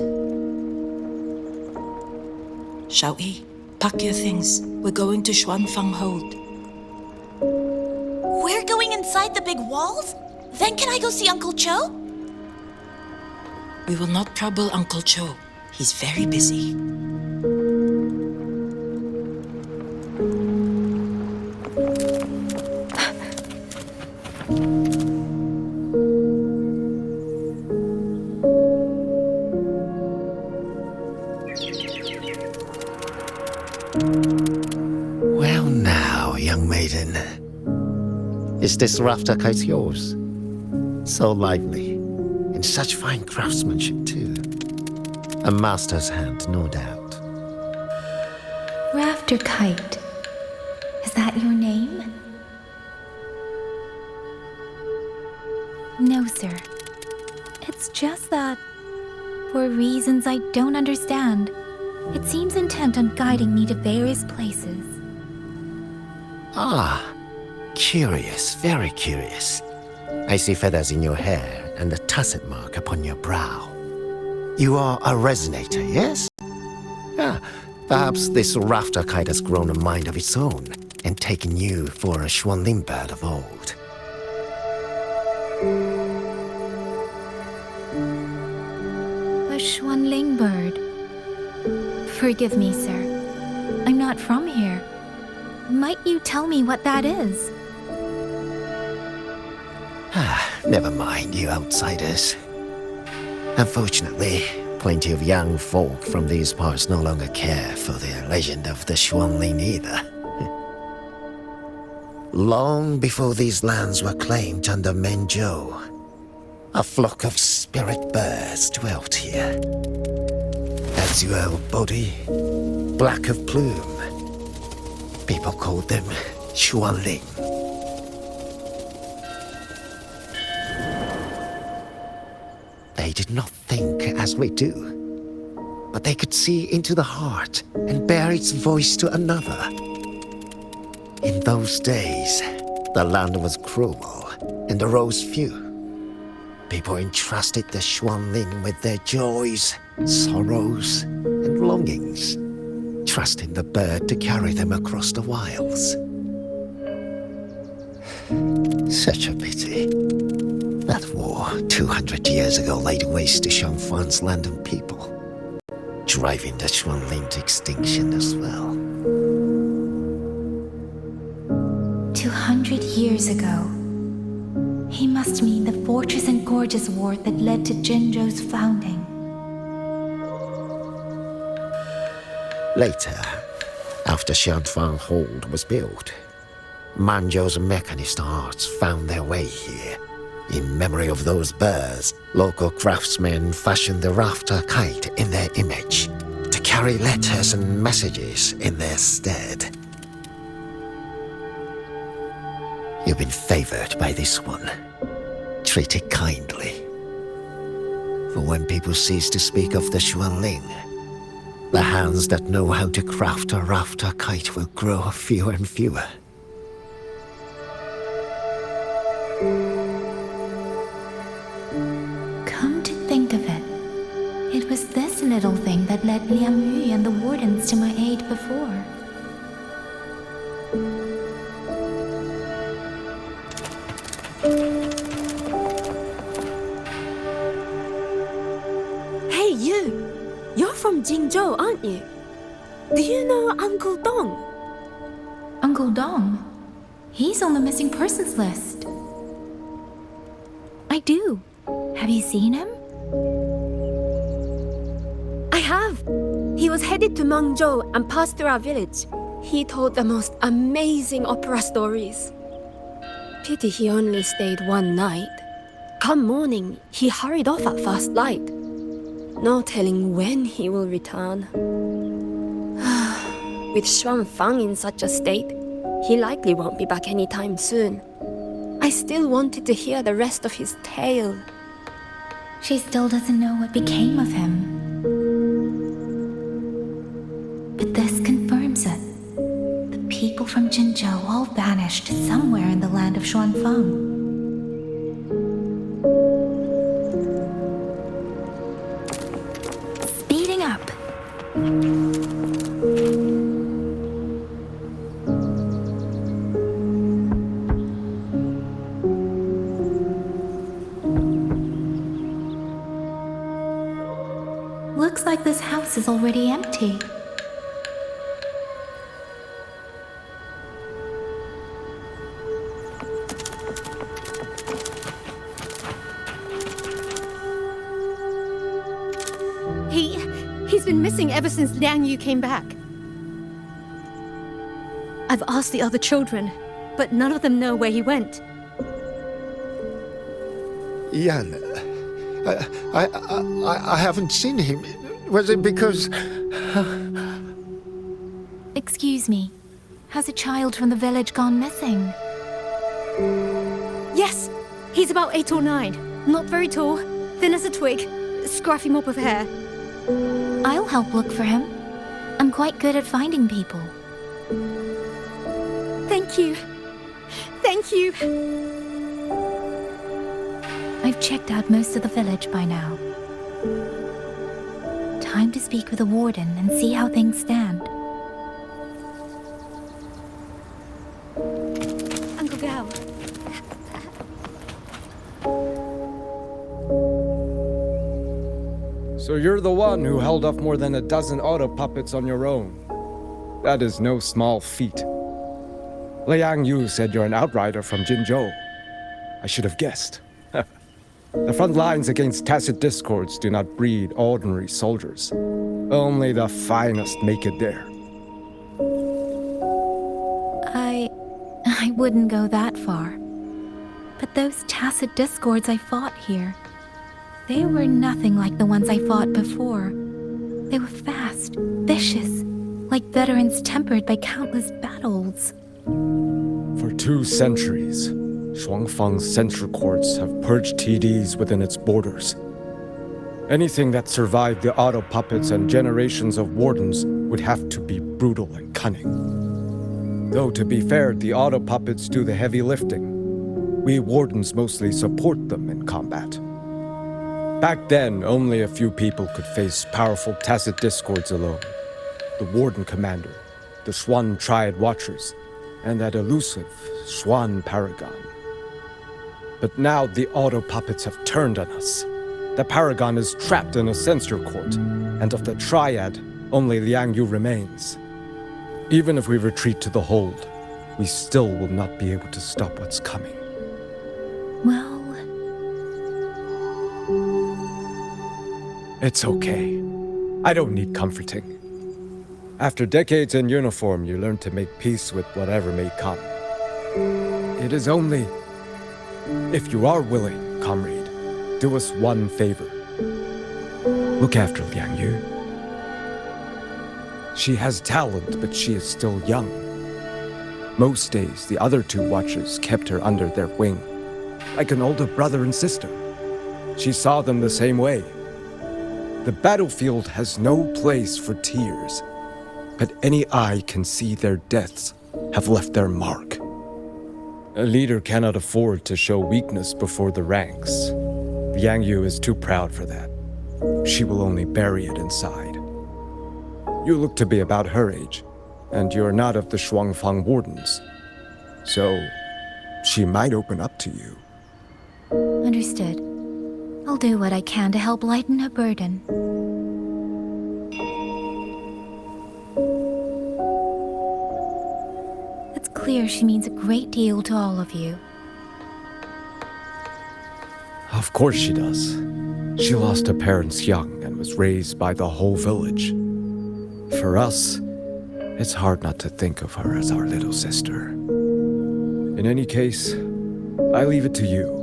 Shall we? Pack your things. We're going to Xuanfeng Hold. We're going inside the big walls? Then can I go see Uncle Cho? We will not trouble Uncle Cho. He's very busy. Well now, young maiden. Is this rafter kite yours? So lively, and such fine craftsmanship too. A master's hand, no doubt. Rafter Kite. Is that your name? No, sir. It's just that, for reasons I don't understand, it seems intent on guiding me to various places. Ah, curious, very curious. I see feathers in your hair and a tacet mark upon your brow. You are a resonator, yes? Ah, perhaps this rafter kite has grown a mind of its own and taken you for a Xuanling bird of old. A Xuanling bird. Forgive me, sir. I'm not from here. Might you tell me what that is? Never mind, you outsiders. Unfortunately, plenty of young folk from these parts no longer care for the legend of the Xuanling either. Long before these lands were claimed under Mengzhou, A flock of spirit birds dwelt here. Azure body, black of plume. People called them Xuanling. They did not think as we do, but they could see into the heart and bear its voice to another. In those days, the land was cruel and the roads few. People entrusted the Xuanling with their joys, sorrows, and longings, trusting the bird to carry them across the wilds. Such a pity. That war 200 years ago laid waste to Xiangfan's land and people, driving the Xuanling to extinction as well. 200 years ago. He must mean the Fortress and Gorges War that led to Jinzhou's founding. Later, after Xiangfang Hold was built, Mengzhou's mechanist arts found their way here. In memory of those birds, local craftsmen fashioned the rafter kite in their image to carry letters and messages in their stead. You've been favored by this one. Treat it kindly. For when people cease to speak of the Xuanling, the hands that know how to craft a rafter kite will grow fewer and fewer. Come to think of it, it was this little thing that led Liang Yu and the wardens to my aid before. Hey, you! You're from Jingzhou, aren't you? Do you know Uncle Dong? Uncle Dong? He's on the missing persons list. I do. Have you seen him? I have. He was headed to Mengzhou and passed through our village. He told the most amazing opera stories. Pity he only stayed one night. Come morning, he hurried off at first light. No telling when he will return. With Xuanfang in such a state, he likely won't be back anytime soon. I still wanted to hear the rest of his tale. She still doesn't know what became of him. But this confirms it. The people from Jingzhou all vanished somewhere in the land of Xuanfang. Speeding up. Looks like this house is already empty. He's been missing ever since Liang Yu came back. I've asked the other children, but none of them know where he went. Yan, I haven't seen him. Was it because... Excuse me. Has a child from the village gone missing? Yes, he's about 8 or 9. Not very tall, thin as a twig, scruffy mop of hair. I'll help look for him. I'm quite good at finding people. Thank you. Thank you. I've checked out most of the village by now. Time to speak with the warden and see how things stand. Uncle Gao. So you're the one who held off more than a dozen auto puppets on your own. That is no small feat. Liang Yu said you're an outrider from Jingzhou. I should have guessed. The front lines against tacit discords do not breed ordinary soldiers. Only the finest make it there. I wouldn't go that far. But those tacit discords I fought here, they were nothing like the ones I fought before. They were fast, vicious, like veterans tempered by countless battles. For 2 centuries, Shuangfang's censure courts have purged TDs within its borders. Anything that survived the auto puppets and generations of wardens would have to be brutal and cunning. Though, to be fair, the auto puppets do the heavy lifting. We wardens mostly support them in combat. Back then, only a few people could face powerful tacit discords alone. The Warden Commander, the Swan Triad Watchers, and that elusive Swan Paragon. But now the auto puppets have turned on us. The Paragon is trapped in a censor court, and of the Triad, only Liang Yu remains. Even if we retreat to the hold, we still will not be able to stop what's coming. Well... It's okay. I don't need comforting. After decades in uniform, you learn to make peace with whatever may come. It is only... If you are willing, comrade, do us one favor. Look after Liang Yu. She has talent, but she is still young. Most days, the other 2 watchers kept her under their wing, like an older brother and sister. She saw them the same way. The battlefield has no place for tears, but any eye can see their deaths have left their mark. A leader cannot afford to show weakness before the ranks. Liang Yu is too proud for that. She will only bury it inside. You look to be about her age, and you're not of the Shuangfang Wardens. So, she might open up to you. Understood. I'll do what I can to help lighten her burden. It's clear she means a great deal to all of you. Of course she does. She lost her parents young and was raised by the whole village. For us, it's hard not to think of her as our little sister. In any case, I leave it to you.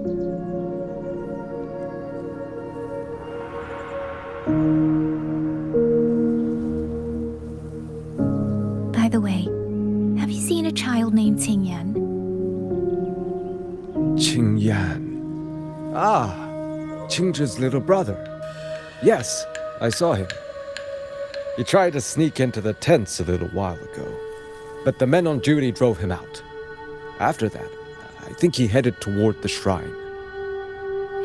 By the way, have you seen a child named Qingyan? Qingyan. Ah, Qingzhi's little brother. Yes, I saw him. He tried to sneak into the tents a little while ago, but the men on duty drove him out. After that, I think he headed toward the shrine.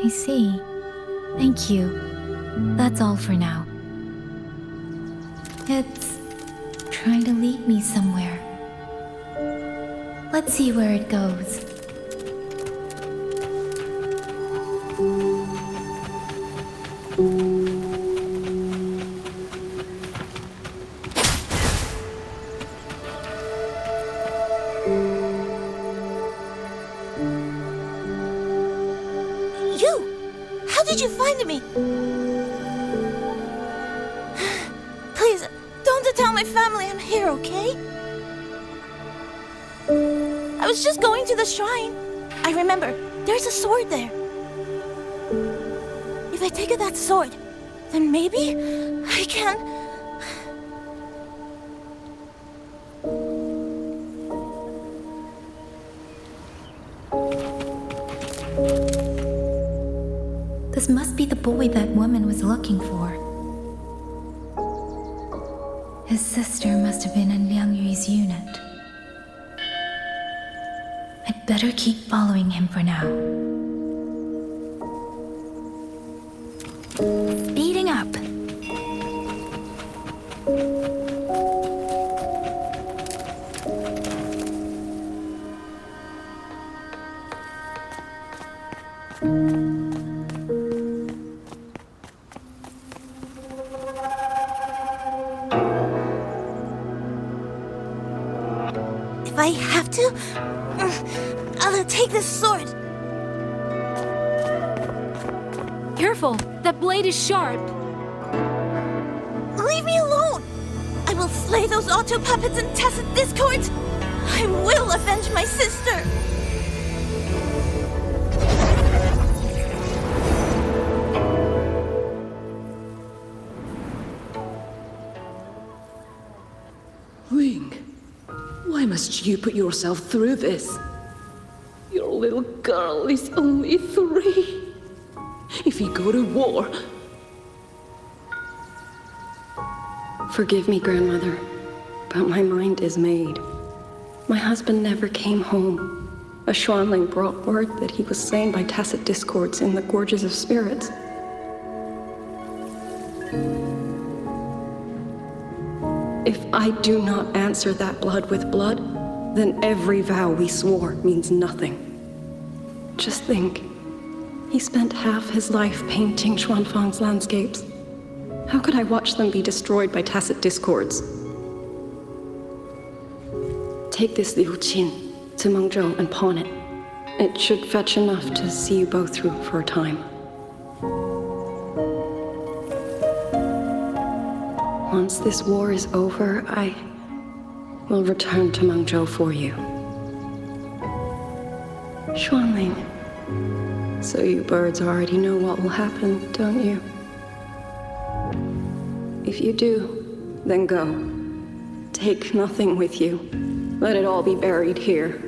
I see. Thank you. That's all for now. It's trying to lead me somewhere. Let's see where it goes. How did you find me? Please, don't tell my family I'm here, okay? I was just going to the shrine. I remember, there's a sword there. If I take that sword, then maybe I can... This must be the boy that woman was looking for. His sister must have been in Liang Yu's unit. I'd better keep following him for now. Speeding up. If I have to, I'll take this sword. Careful! That blade is sharp! Leave me alone! I will slay those auto puppets and tacit discords! I will avenge my sister! Ring, why must you put yourself through this? Your little girl is only 3. If you go to war... Forgive me, Grandmother, but my mind is made. My husband never came home. A Xuanling brought word that he was slain by tacit discords in the Gorges of Spirits. If I do not answer that blood with blood, then every vow we swore means nothing. Just think, he spent half his life painting Xuanfang's landscapes. How could I watch them be destroyed by tacit discords? Take this Liu Qin to Mengzhou and pawn it. It should fetch enough to see you both through for a time. Once this war is over, I will return to Mengzhou for you. Xuanling, so you birds already know what will happen, don't you? If you do, then go. Take nothing with you. Let it all be buried here.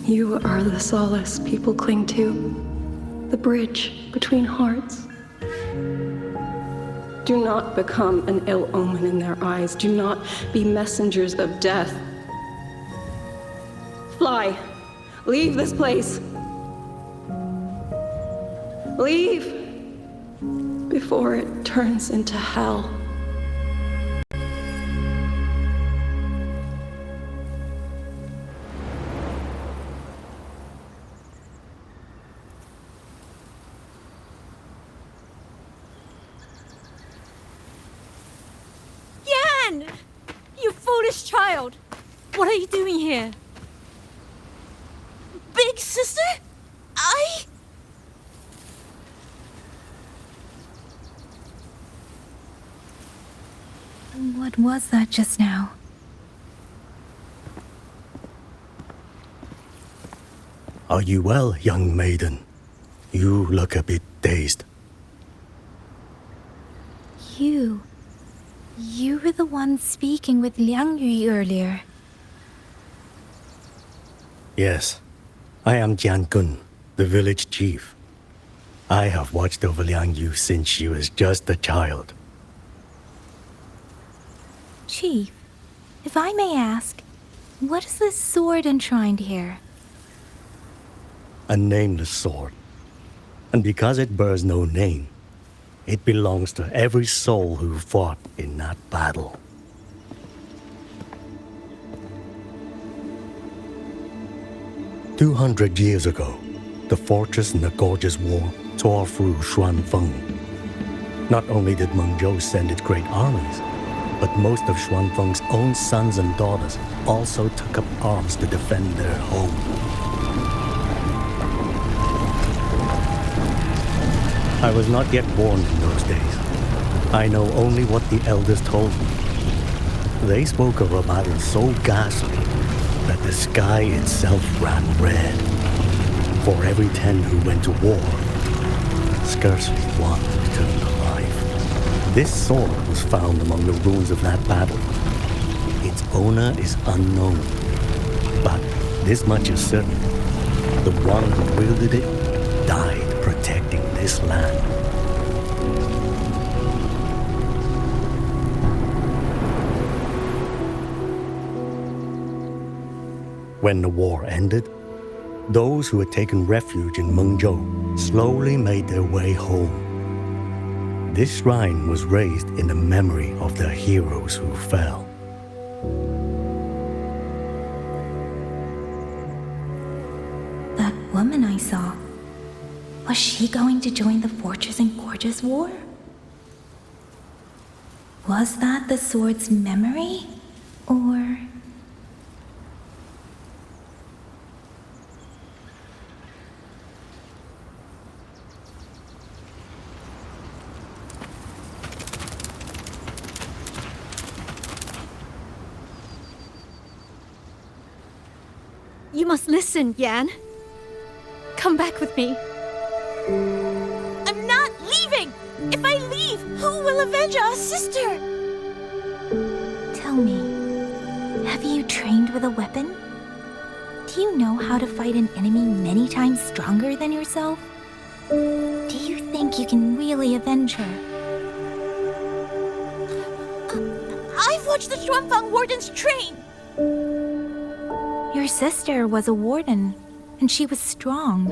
You are the solace people cling to, the bridge between hearts. Do not become an ill omen in their eyes. Do not be messengers of death. Fly. Leave this place. Leave before it turns into hell. Yan! You foolish child! What are you doing here? Big sister? What was that just now? Are you well, young maiden? You look a bit dazed. You were the one speaking with Liang Yui earlier. Yes, I am Jian Gun, the village chief. I have watched over Liang Yu since she was just a child. Chief, if I may ask, what is this sword enshrined here? A nameless sword. And because it bears no name, it belongs to every soul who fought in that battle. "200 years ago, the fortress in the Gorges War tore through Xuanfeng. Not only did Mengzhou send its great armies, but most of Xuanfeng's own sons and daughters also took up arms to defend their home. I was not yet born in those days. I know only what the elders told me. They spoke of a battle so ghastly that the sky itself ran red. For every 10 who went to war, scarcely one returned alive. This sword was found among the ruins of that battle. Its owner is unknown, but this much is certain. The one who wielded it died protecting this land. When the war ended, those who had taken refuge in Mengzhou slowly made their way home. This shrine was raised in the memory of the heroes who fell. That woman I saw, was she going to join the Fortress and Gorges War? Was that the sword's memory? Or... You must listen, Yan. Come back with me. If I leave, who will avenge our sister? Tell me, have you trained with a weapon? Do you know how to fight an enemy many times stronger than yourself? Do you think you can really avenge her? I've watched the Xuanfang wardens train. Your sister was a warden, and she was strong.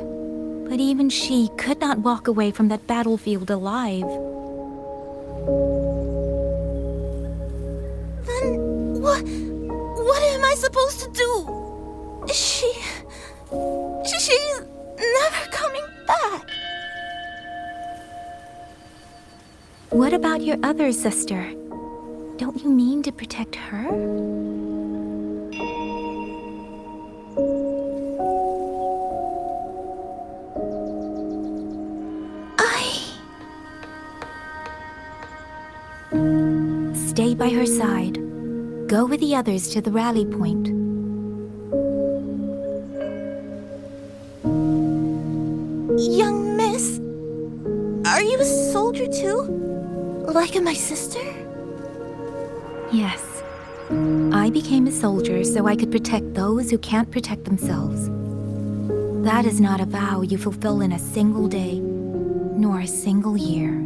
But even she could not walk away from that battlefield alive. Then what am I supposed to do? She's never coming back. What about your other sister? Don't you mean to protect her? Stay by her side. Go with the others to the rally point. Young miss, are you a soldier too? Like my sister? Yes. I became a soldier so I could protect those who can't protect themselves. That is not a vow you fulfill in a single day, nor a single year.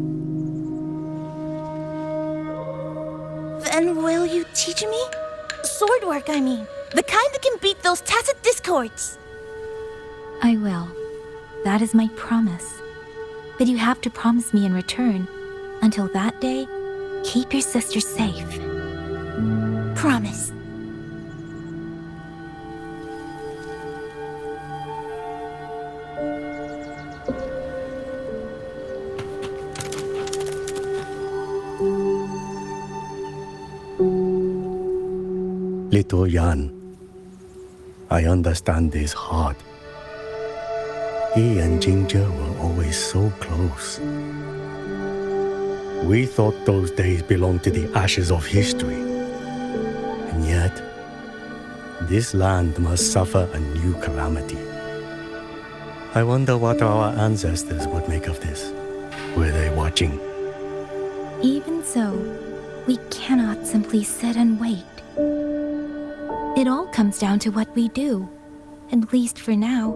Then will you teach me? Sword work, I mean. The kind that can beat those tacit discords. I will. That is my promise. But you have to promise me in return. Until that day, keep your sister safe. Promise. Little Yan, I understand this hard. He and Ginger were always so close. We thought those days belonged to the ashes of history. And yet, this land must suffer a new calamity. I wonder what our ancestors would make of this. Were they watching? Even so, we cannot simply sit and wait. It all comes down to what we do. At least for now,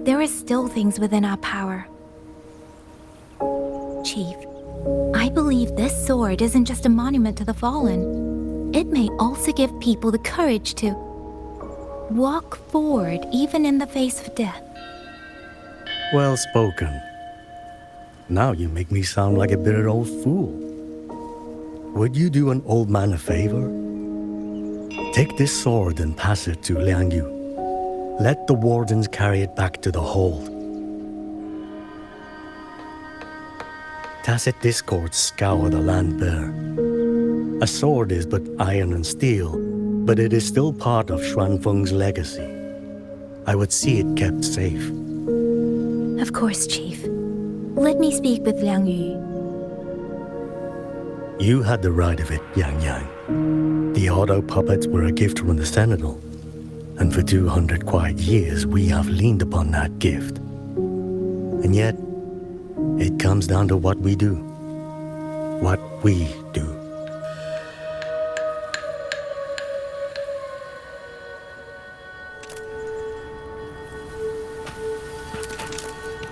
there are still things within our power. Chief, I believe this sword isn't just a monument to the fallen. It may also give people the courage to walk forward even in the face of death. Well spoken. Now you make me sound like a bitter old fool. Would you do an old man a favor? Take this sword and pass it to Liang Yu. Let the wardens carry it back to the hold. Tacit discords scour the land bare. A sword is but iron and steel, but it is still part of Xuanfeng's legacy. I would see it kept safe. Of course, Chief. Let me speak with Liang Yu. You had the right of it, Yang Yang. The auto puppets were a gift from the Sentinel, and for 200 quiet years we have leaned upon that gift. And yet, it comes down to what we do. What we do.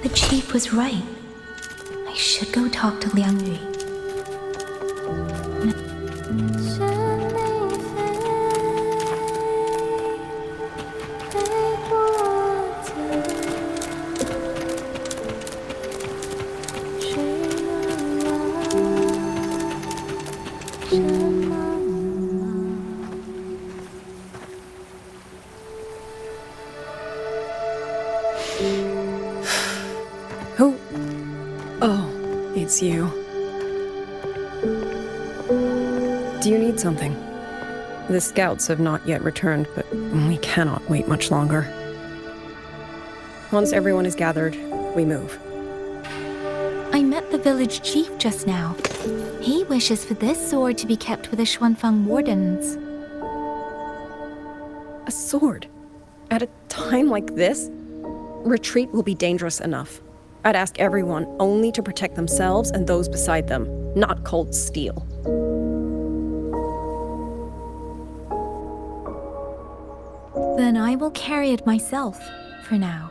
The chief was right. I should go talk to Liang Yu. Who? Oh, it's you. Do you need something? The scouts have not yet returned, but we cannot wait much longer. Once everyone is gathered, we move. I met the village chief just now. He wishes for this sword to be kept with the Xuanfang wardens. A sword? At a time like this? Retreat will be dangerous enough. I'd ask everyone only to protect themselves and those beside them, not cold steel. Then I will carry it myself, for now.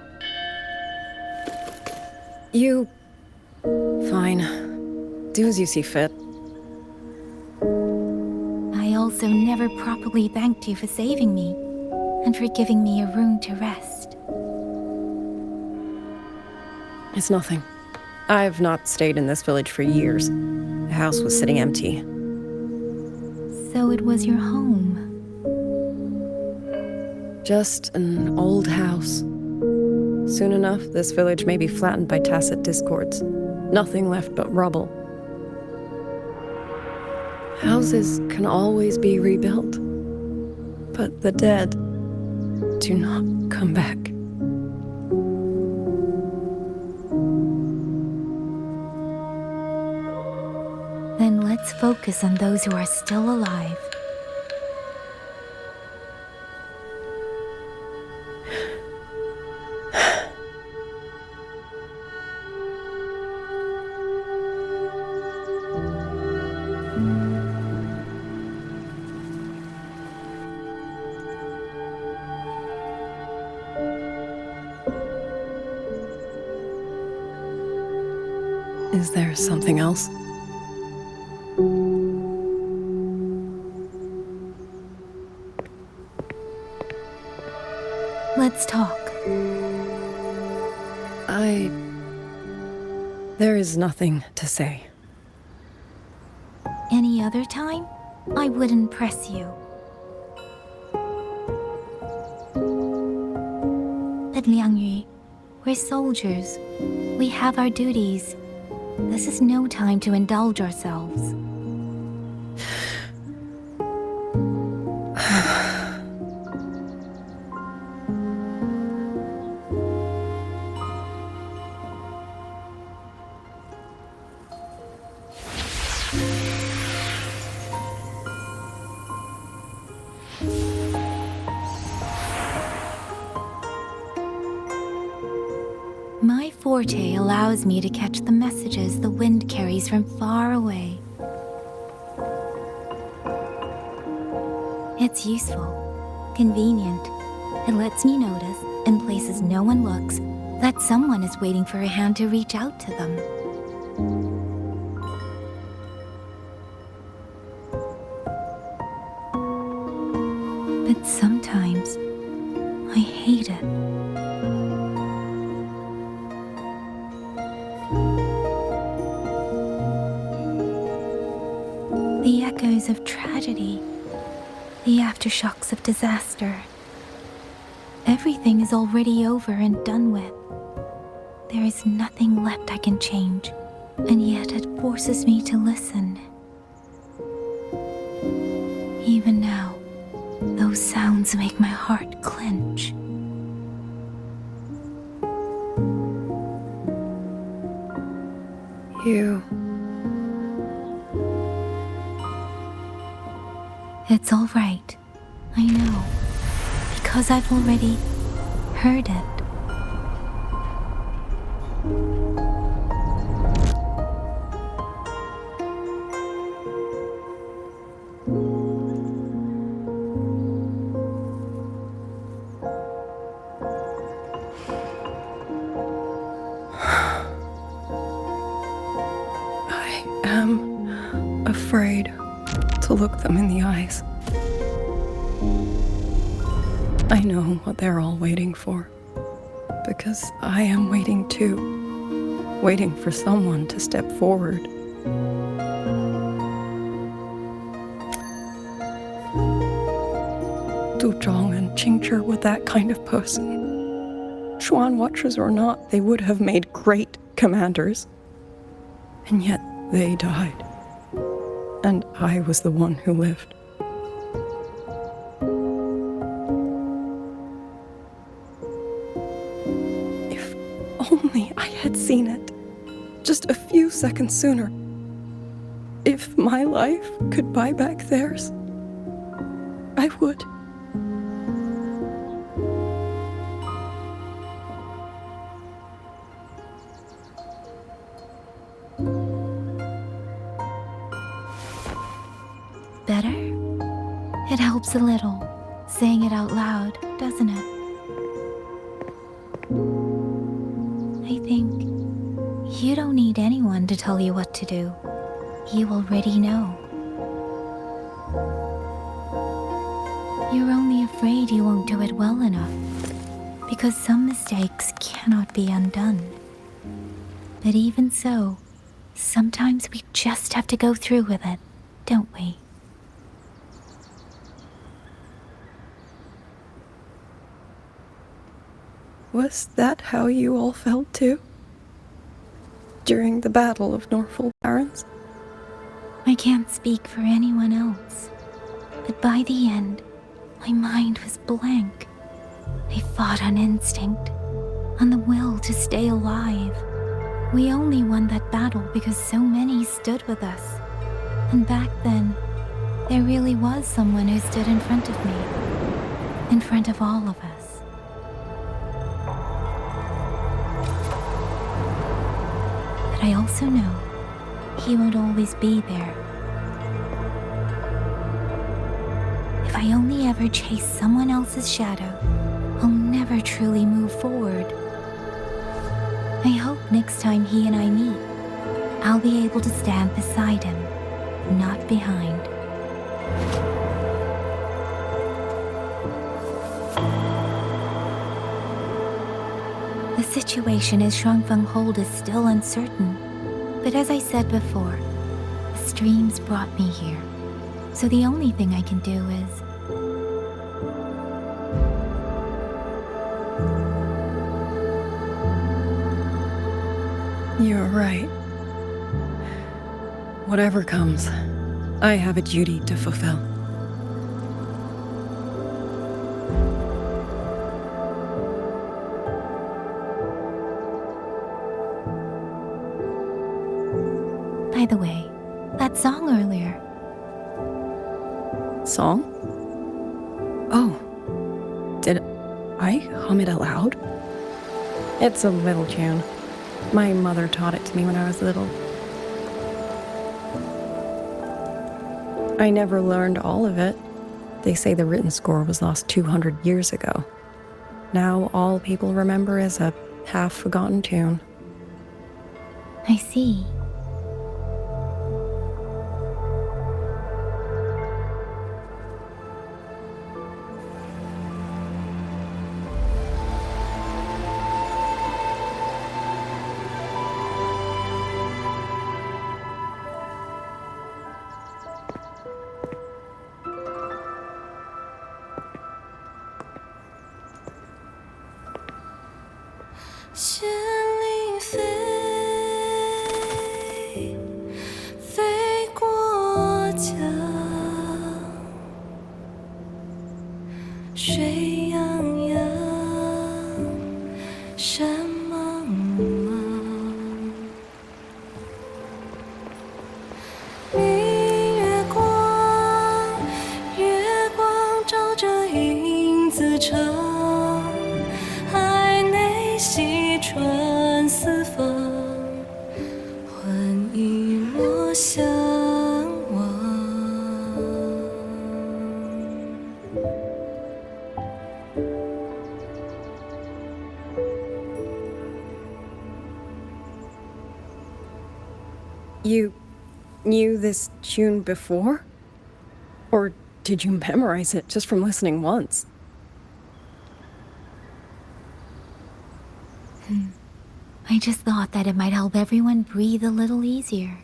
You... Fine. Do as you see fit. I also never properly thanked you for saving me, and for giving me a room to rest. It's nothing. I've not stayed in this village for years. The house was sitting empty. So it was your home. Just an old house. Soon enough, this village may be flattened by tacit discords. Nothing left but rubble. Houses can always be rebuilt. But the dead do not come back. Then let's focus on those who are still alive. Is there something else? Let's talk. There is nothing to say. Any other time, I wouldn't press you. But Liangyu, we're soldiers. We have our duties. This is no time to indulge ourselves. My forte allows me to catch the messages the wind carries from far away. It's useful, convenient. It lets me notice, in places no one looks, that someone is waiting for a hand to reach out to them. But sometimes, I hate it. The echoes of tragedy, the aftershocks of disaster. Everything is already over and done with. There is nothing left I can change, and yet it forces me to listen. Even now, those sounds make my heart clench. It's all right. I know. Because I've already heard it. I am afraid to look them in the eyes. I know what they're all waiting for, because I am waiting too, waiting for someone to step forward. Du Zhong and Qingzhi were that kind of person. Xuan Watchers or not, they would have made great commanders. And yet they died. And I was the one who lived. If only I had seen it, just a few seconds sooner. If my life could buy back theirs, I would. Better? It helps a little, saying it out loud, doesn't it? I think you don't need anyone to tell you what to do. You already know. You're only afraid you won't do it well enough, because some mistakes cannot be undone. But even so, sometimes we just have to go through with it, don't we? Was that how you all felt too? During the Battle of Norfolk Barrens? I can't speak for anyone else, but by the end, my mind was blank. I fought on instinct, on the will to stay alive. We only won that battle because so many stood with us. And back then, there really was someone who stood in front of me, in front of all of us. But I also know he won't always be there. If I only ever chase someone else's shadow, I'll never truly move forward. I hope next time he and I meet, I'll be able to stand beside him, not behind. The situation as Shuangfeng Hold is still uncertain, but as I said before, the streams brought me here. So the only thing I can do is... You're right. Whatever comes, I have a duty to fulfill. By the way, that song earlier. Song? Oh. Did I hum it aloud? It's a little tune. My mother taught it to me when I was little. I never learned all of it. They say the written score was lost 200 years ago. Now all people remember is a half-forgotten tune. I see. You knew this tune before? Or did you memorize it just from listening once? I just thought that it might help everyone breathe a little easier.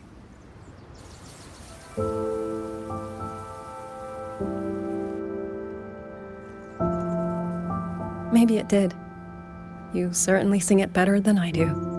Maybe it did. You certainly sing it better than I do.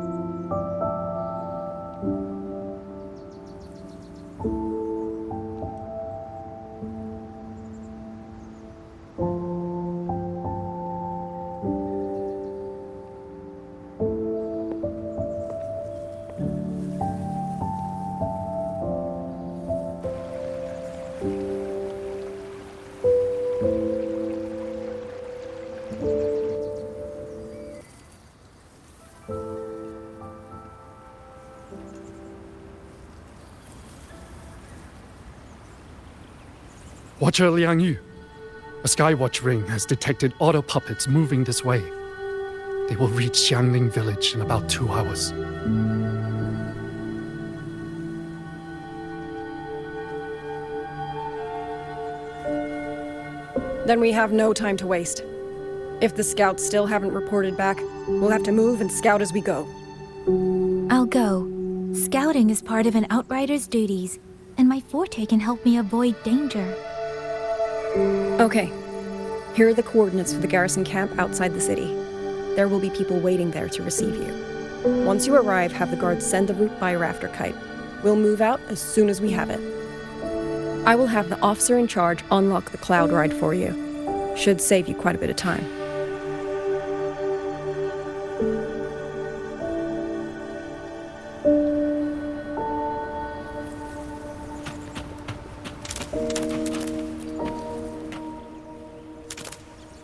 Watcher Liang Yu, a Skywatch ring has detected auto puppets moving this way. They will reach Xiangling village in about 2 hours. Then we have no time to waste. If the scouts still haven't reported back, we'll have to move and scout as we go. I'll go. Scouting is part of an outrider's duties, and my forte can help me avoid danger. Okay. Here are the coordinates for the garrison camp outside the city. There will be people waiting there to receive you. Once you arrive, have the guards send the route by rafter kite. We'll move out as soon as we have it. I will have the officer in charge unlock the cloud ride for you. Should save you quite a bit of time.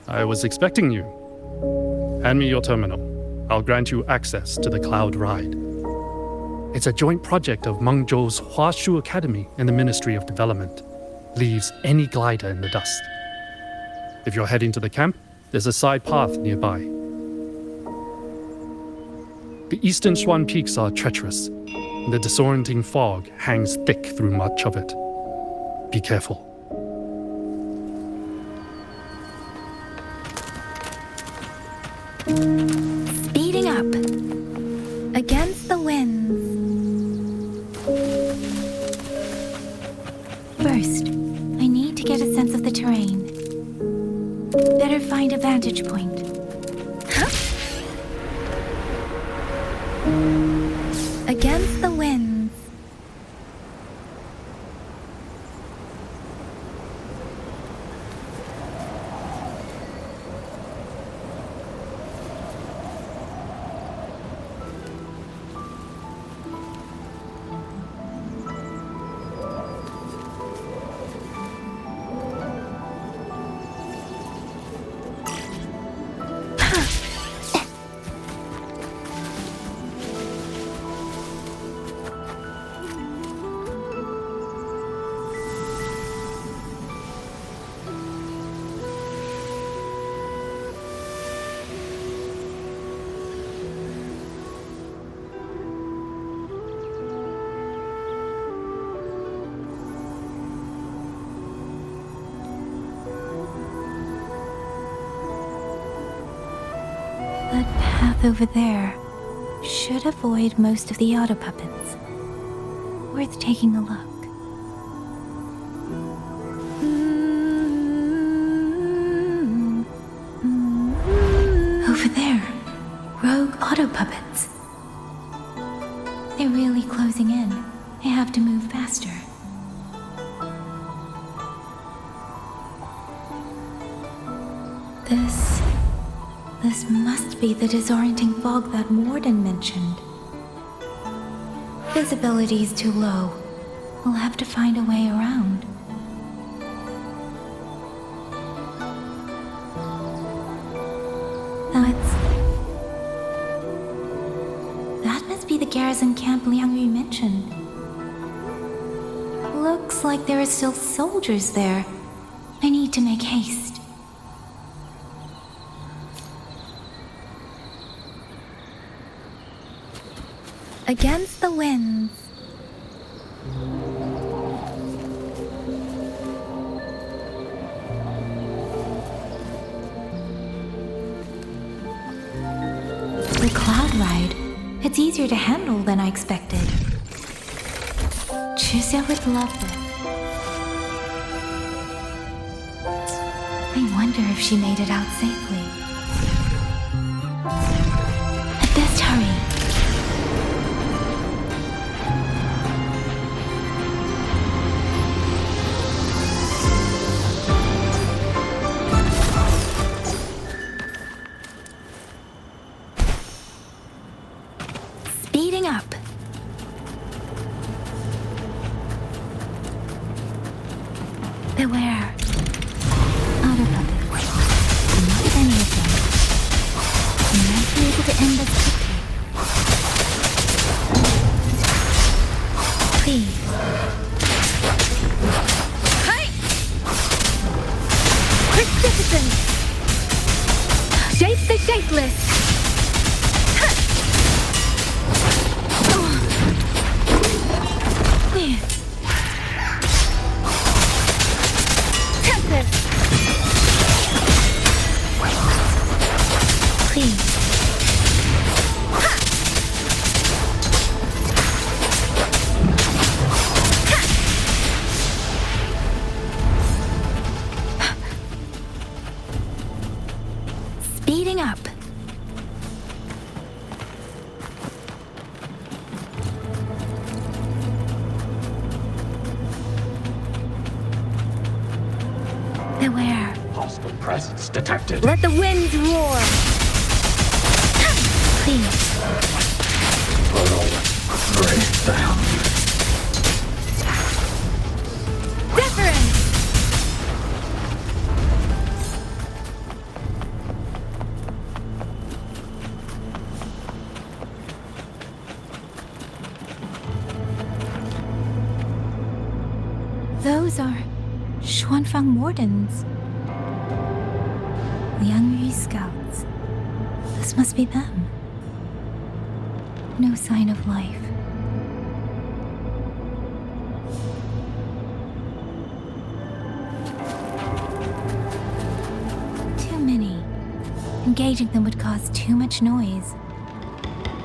I was expecting you. Hand me your terminal. I'll grant you access to the cloud ride. It's a joint project of Mengzhou's Huashu Academy and the Ministry of Development. Leaves any glider in the dust. If you're heading to the camp, there's a side path nearby. The eastern Xuan peaks are treacherous, and the disorienting fog hangs thick through much of it. Be careful. Speeding up. Against the winds. First, I need to get a sense of the terrain. Better find a vantage point. Huh? Against the winds. That path over there should avoid most of the auto puppets. Worth taking a look. Over there, rogue auto puppets. They're really closing in. I have to move faster. This must be the disorienting fog that Warden mentioned. Visibility's too low. We'll have to find a way around. That must be the garrison camp Liang Yu mentioned. Looks like there are still soldiers there. I need to make haste. Against the winds. The cloud ride. It's easier to handle than I expected. Chuzia would love this. I wonder if she made it out safely. I best hurry. Speeding up. Beware. Auto puppets. Not any of them. You might be able to end this quickly. Please. Hey! shapeless. Tempest. Please. Speeding up. Beware. Hostile presence detected. Let the winds roar. Please. Break down. Deference. Those are Xuanfang wardens. Liang Yu scouts. This must be them. No sign of life. Too many. Engaging them would cause too much noise.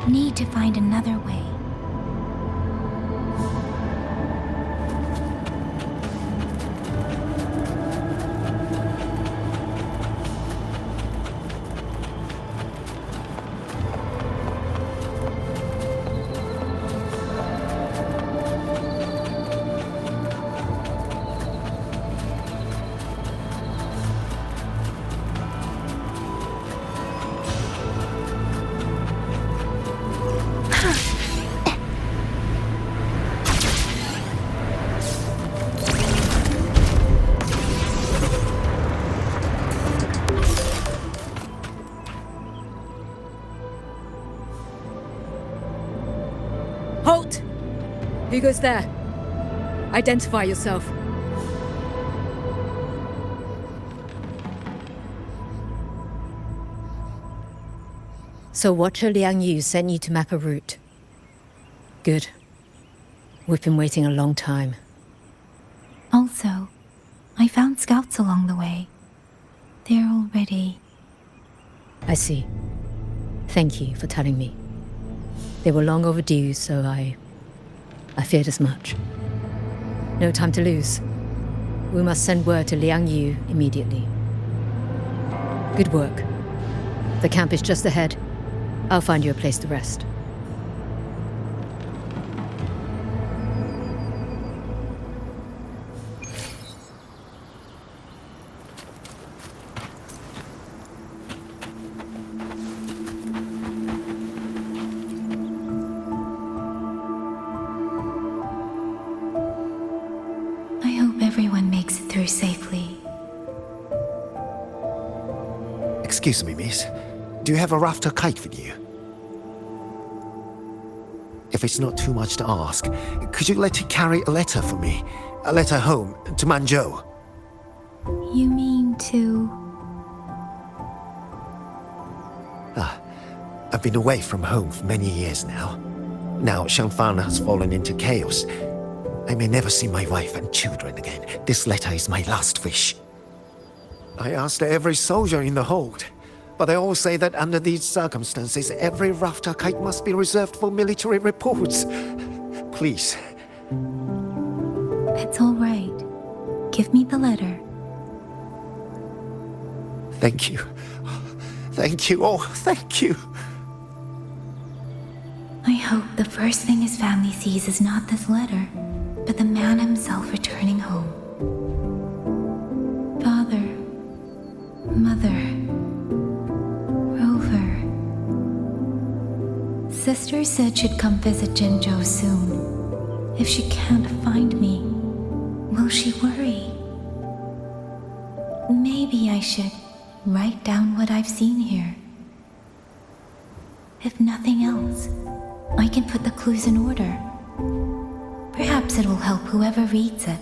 Need to find another way. Halt! Who goes there? Identify yourself. So Watcher Liang Yu sent you to map a route. Good. We've been waiting a long time. Also, I found scouts along the way. They're all ready. I see. Thank you for telling me. They were long overdue, so I feared as much. No time to lose. We must send word to Liang Yu immediately. Good work. The camp is just ahead. I'll find you a place to rest. I hope everyone makes it through safely. Excuse me, miss. Do you have a rafter kite with you? If it's not too much to ask, could you let it carry a letter for me? A letter home, to Mengzhou. You mean to... I've been away from home for many years now. Now Shangfan has fallen into chaos. I may never see my wife and children again. This letter is my last wish. I asked every soldier in the hold, but they all say that under these circumstances, every rafter kite must be reserved for military reports. Please. It's all right. Give me the letter. Thank you. Thank you. Oh, thank you. I hope the first thing his family sees is not this letter, but the man himself returning home. Father, Mother, Rover. Sister said she'd come visit Jinzhou soon. If she can't find me, will she worry? Maybe I should write down what I've seen here. If nothing else, I can put the clues in order. Perhaps it will help whoever reads it.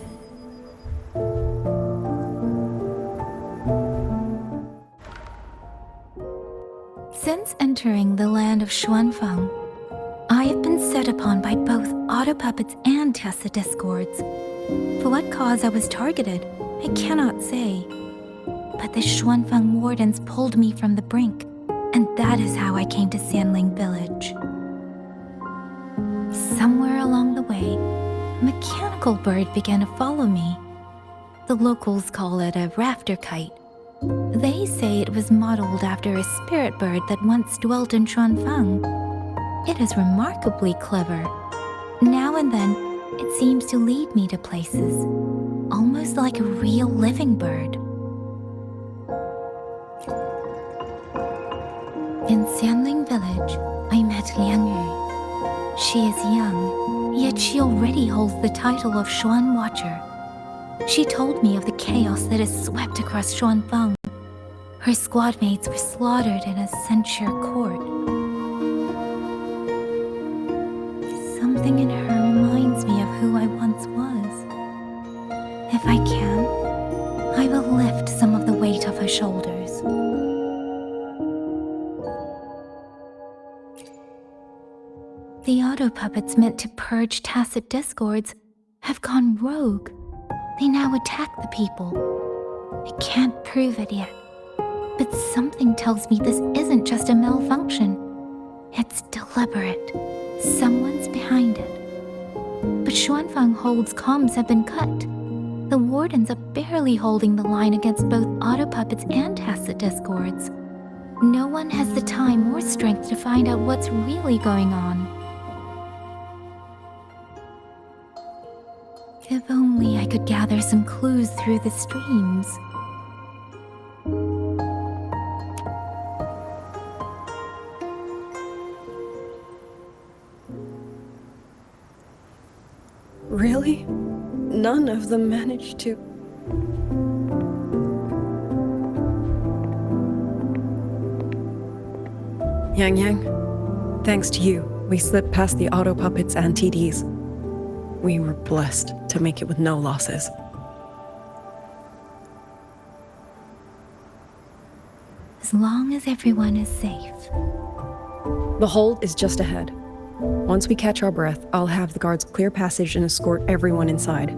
entering the land of Xuanfang, I have been set upon by both auto puppets and Tessa discords. For what cause I was targeted, I cannot say. But the Xuanfang wardens pulled me from the brink, and that is how I came to Sanling Village. Somewhere along the way, a mechanical bird began to follow me. The locals call it a rafter kite. They say it was modeled after a spirit bird that once dwelt in Xuanfang. It is remarkably clever. Now and then, it seems to lead me to places, almost like a real living bird. In Sanling Village, I met Liang Yu. She is young, yet she already holds the title of Xuan Watcher. She told me of the chaos that has swept across Xuanfang. Her squad mates were slaughtered in a censure court. Something in her reminds me of who I once was. If I can, I will lift some of the weight of her shoulders. The auto puppets meant to purge tacit discords have gone rogue. They now attack the people. I can't prove it yet, but something tells me this isn't just a malfunction. It's deliberate. Someone's behind it. But Xuanfang Hold's comms have been cut. The wardens are barely holding the line against both auto puppets and tacit discords. No one has the time or strength to find out what's really going on. If only I could gather some clues through the streams. Really? None of them managed to... Yang, thanks to you, we slipped past the auto puppets and TDs. We were blessed to make it with no losses. As long as everyone is safe. The hold is just ahead. Once we catch our breath, I'll have the guards clear passage and escort everyone inside.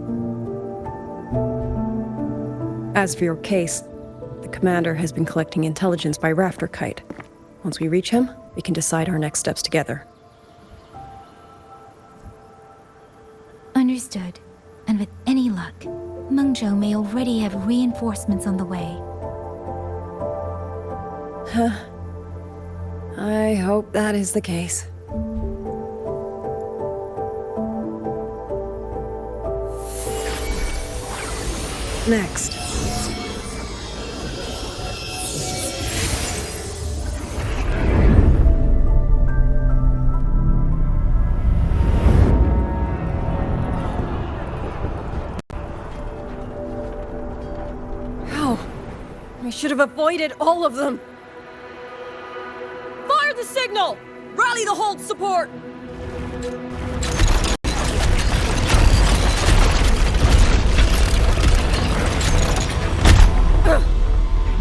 As for your case, the commander has been collecting intelligence by rafter kite. Once we reach him, we can decide our next steps together. Understood. And with any luck, Mengzhou may already have reinforcements on the way. I hope that is the case. Next. I should have avoided all of them. Fire the signal! Rally the hold support!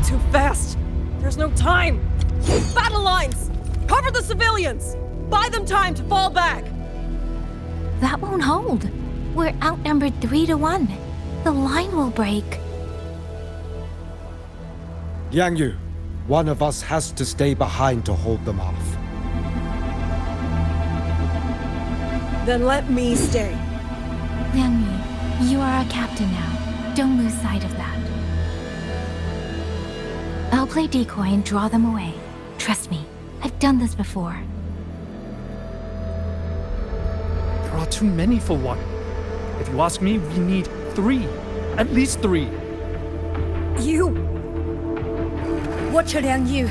Too fast! There's no time! Battle lines! Cover the civilians! Buy them time to fall back! That won't hold. We're outnumbered 3-1. The line will break. Yang Yu, one of us has to stay behind to hold them off. Then let me stay. Liang Yu, you are our captain now. Don't lose sight of that. I'll play decoy and draw them away. Trust me, I've done this before. There are too many for one. If you ask me, we need 3. At least 3. You! Watch Liang Yu.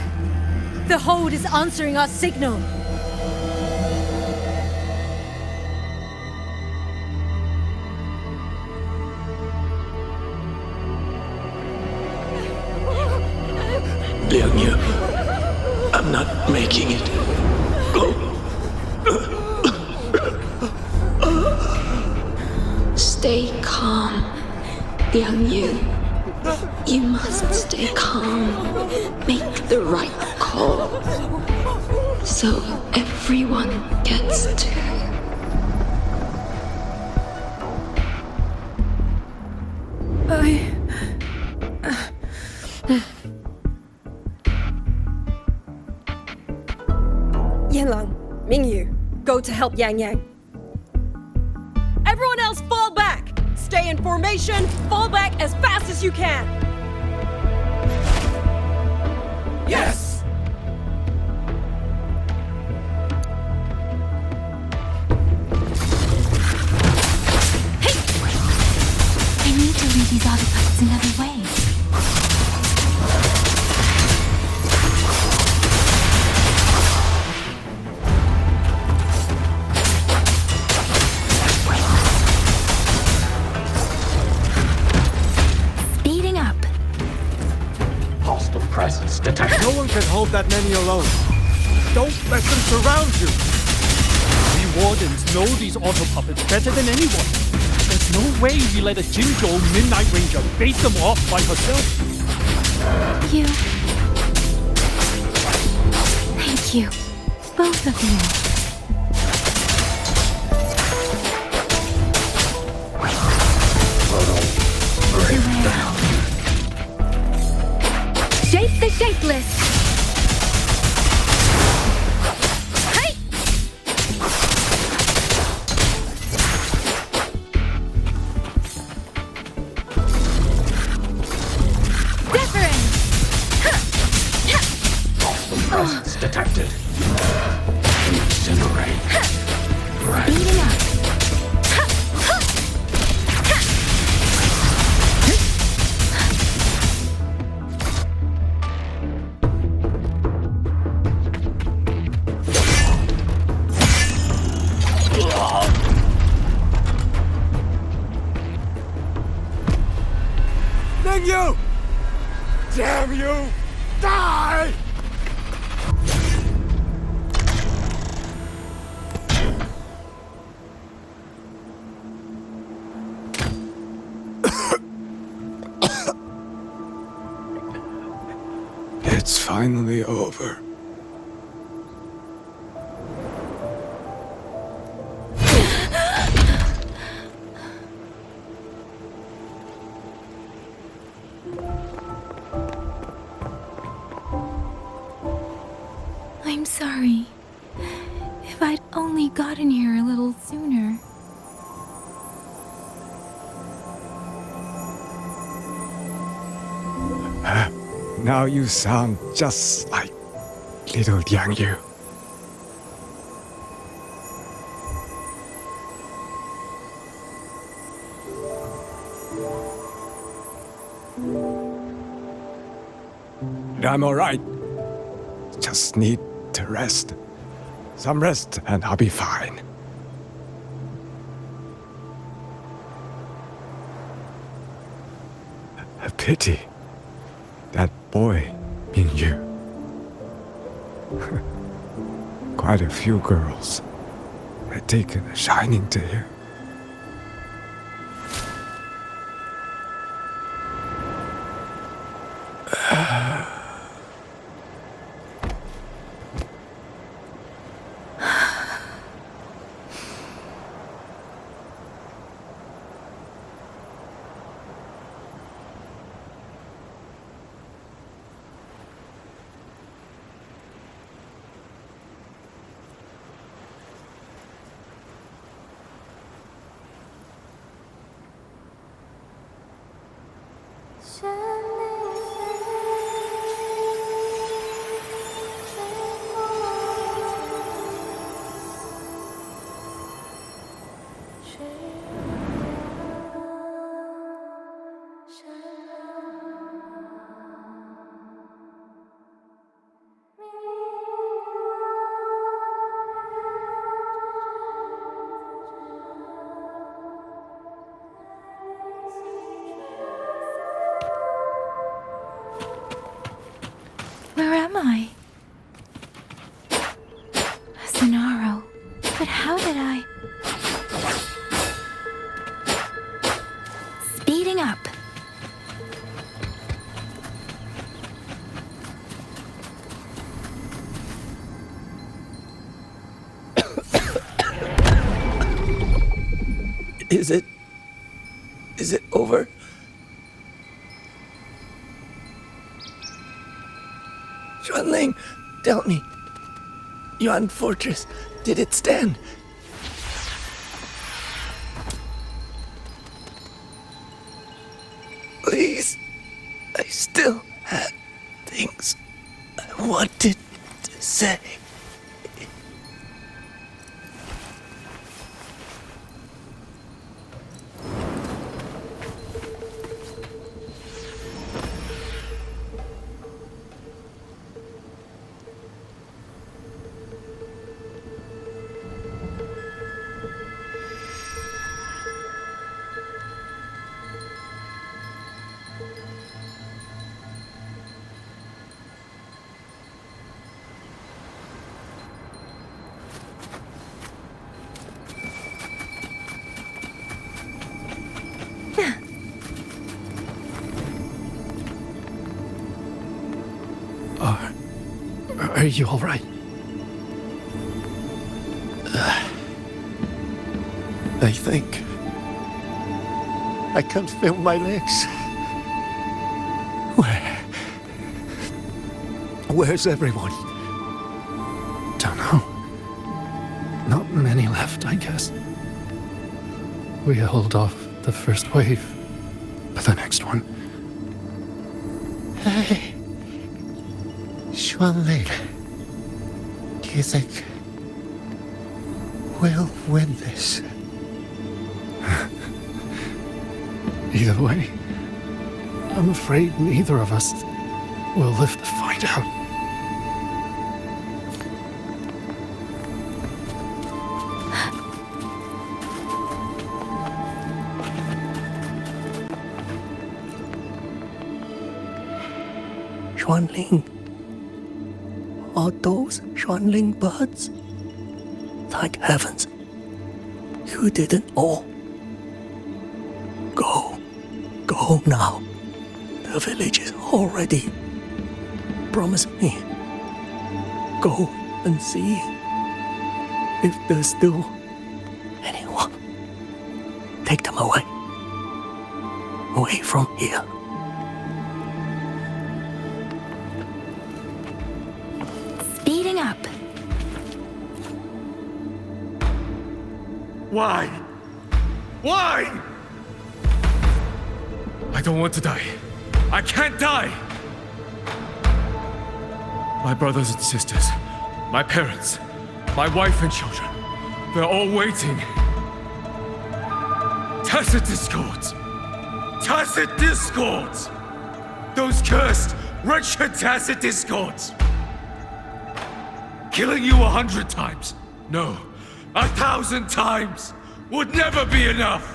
The hold is answering our signal. Liang Yu, I'm not making it. Stay calm, Liang Yu. You must stay calm. Make the right call. So everyone gets to. Yanlang, Mingyu, go to help Yang Yang. Everyone else fall back! Stay in formation, fall back as fast as you can! Yes! I need to lead these autopuppets another way. Speeding up. Hostile presence detected. No one can hold that many alone. Don't let them surround you. We wardens know these auto puppets better than anyone. There's no way we let a Jinzhou Midnight Ranger bait them off by herself. You. Thank you. Both of you. Shape the shapeless! Hey! Different! Hostile presence detected. Incinerate. Speeding up. Mengzhou! Damn you! Die! It's finally over. I'm sorry. If I'd only gotten here a little sooner. Now you sound just like little Yang Yu. I'm alright. Just need to rest. Some rest and I'll be fine. A pity. That boy, Mingyu. Quite a few girls had taken a shining to him. Is it over? Xuanling, tell me. Yuan Fortress, did it stand? Please, I still had things I wanted to say. Are you all right? I think I can't feel my legs. Where's everyone? Don't know. Not many left, I guess. We held off the first wave, but the next one. Hey, Xuanling, do you think we'll win this? Either way, I'm afraid neither of us will live to find out. Xuanling. Are those Xuanling birds? Thank heavens. You didn't all. Go now. The village is all ready. Promise me. Go and see if there's still anyone. Take them away. Away from here. Speeding up. Why? Why? I don't want to die. I can't die! My brothers and sisters, my parents, my wife and children, they're all waiting. Tacit discords! Tacit discords! Those cursed, wretched tacit discords! Killing you 100 times, no, 1,000 times, would never be enough!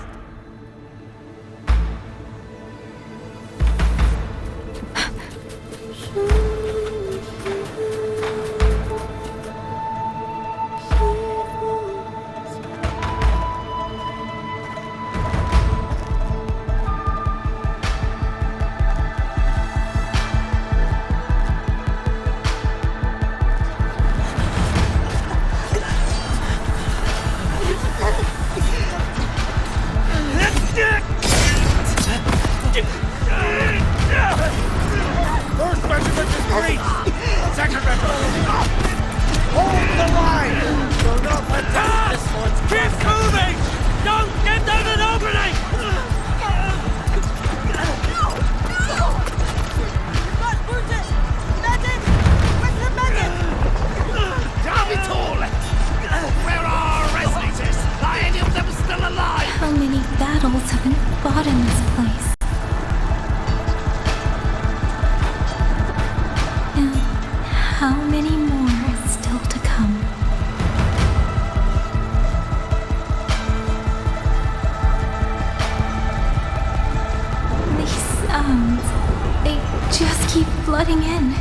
First regiment is breached! Second regiment! Hold the line! Do not let this one... Keep moving! Don't get them an opening! Where are resonators? Are any of them still alive? How many battles have been fought in this place? And how many more are still to come? These sounds, they just keep flooding in.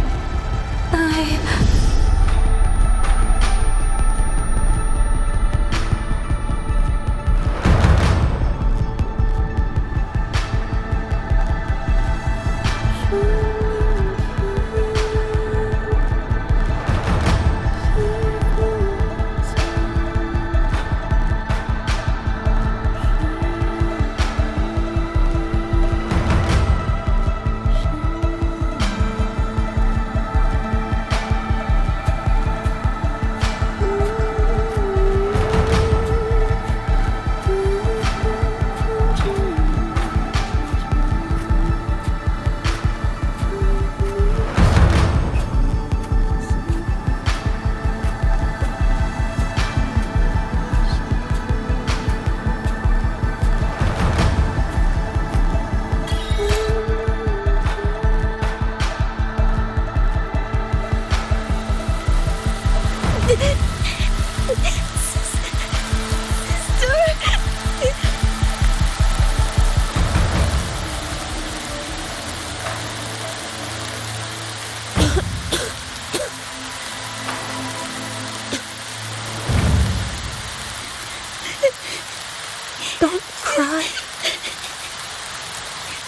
Don't cry.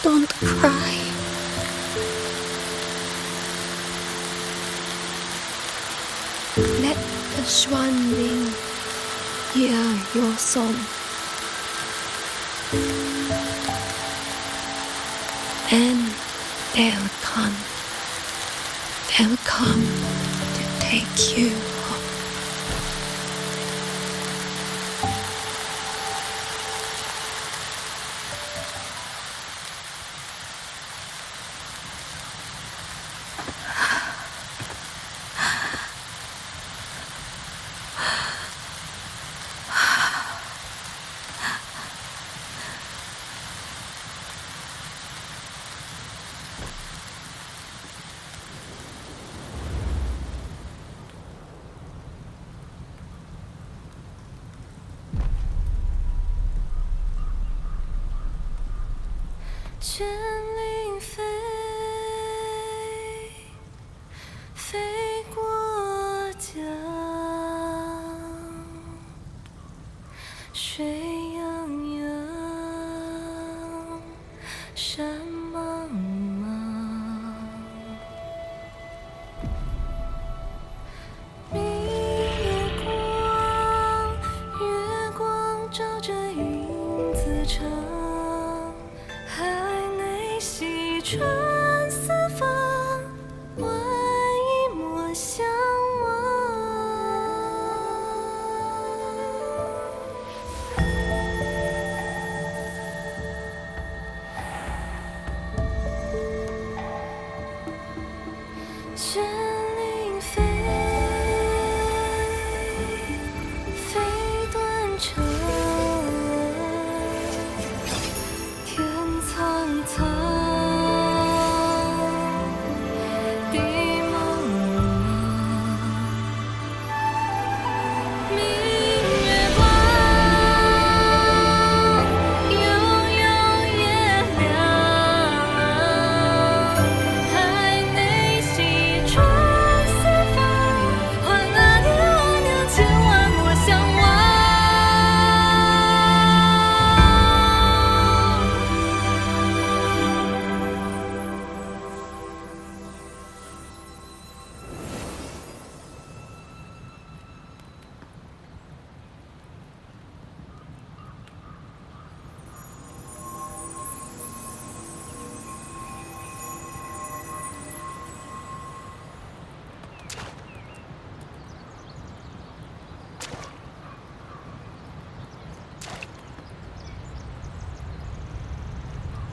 Don't cry. Let the swan ring hear your song. And they'll come. They'll come to take you home.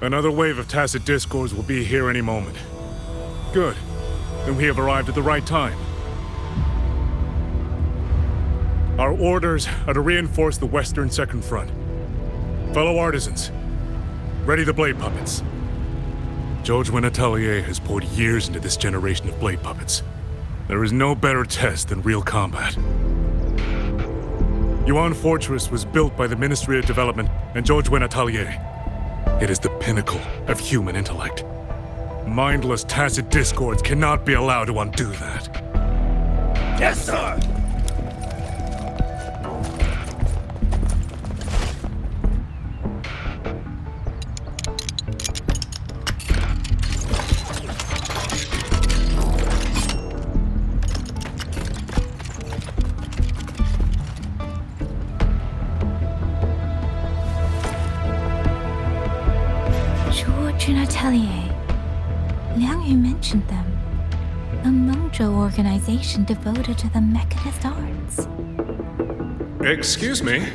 Another wave of tacit discords will be here any moment. Good. Then we have arrived at the right time. Our orders are to reinforce the western second front. Fellow artisans, ready the blade puppets. Zhou Atelier has poured years into this generation of blade puppets. There is no better test than real combat. Yuan Fortress was built by the Ministry of Development and Zhou Atelier. It is the pinnacle of human intellect. Mindless tacit discords cannot be allowed to undo that. Yes, sir! Atelier. Liang Yu mentioned them. A Mengzhou organization devoted to the mechanist arts. Excuse me?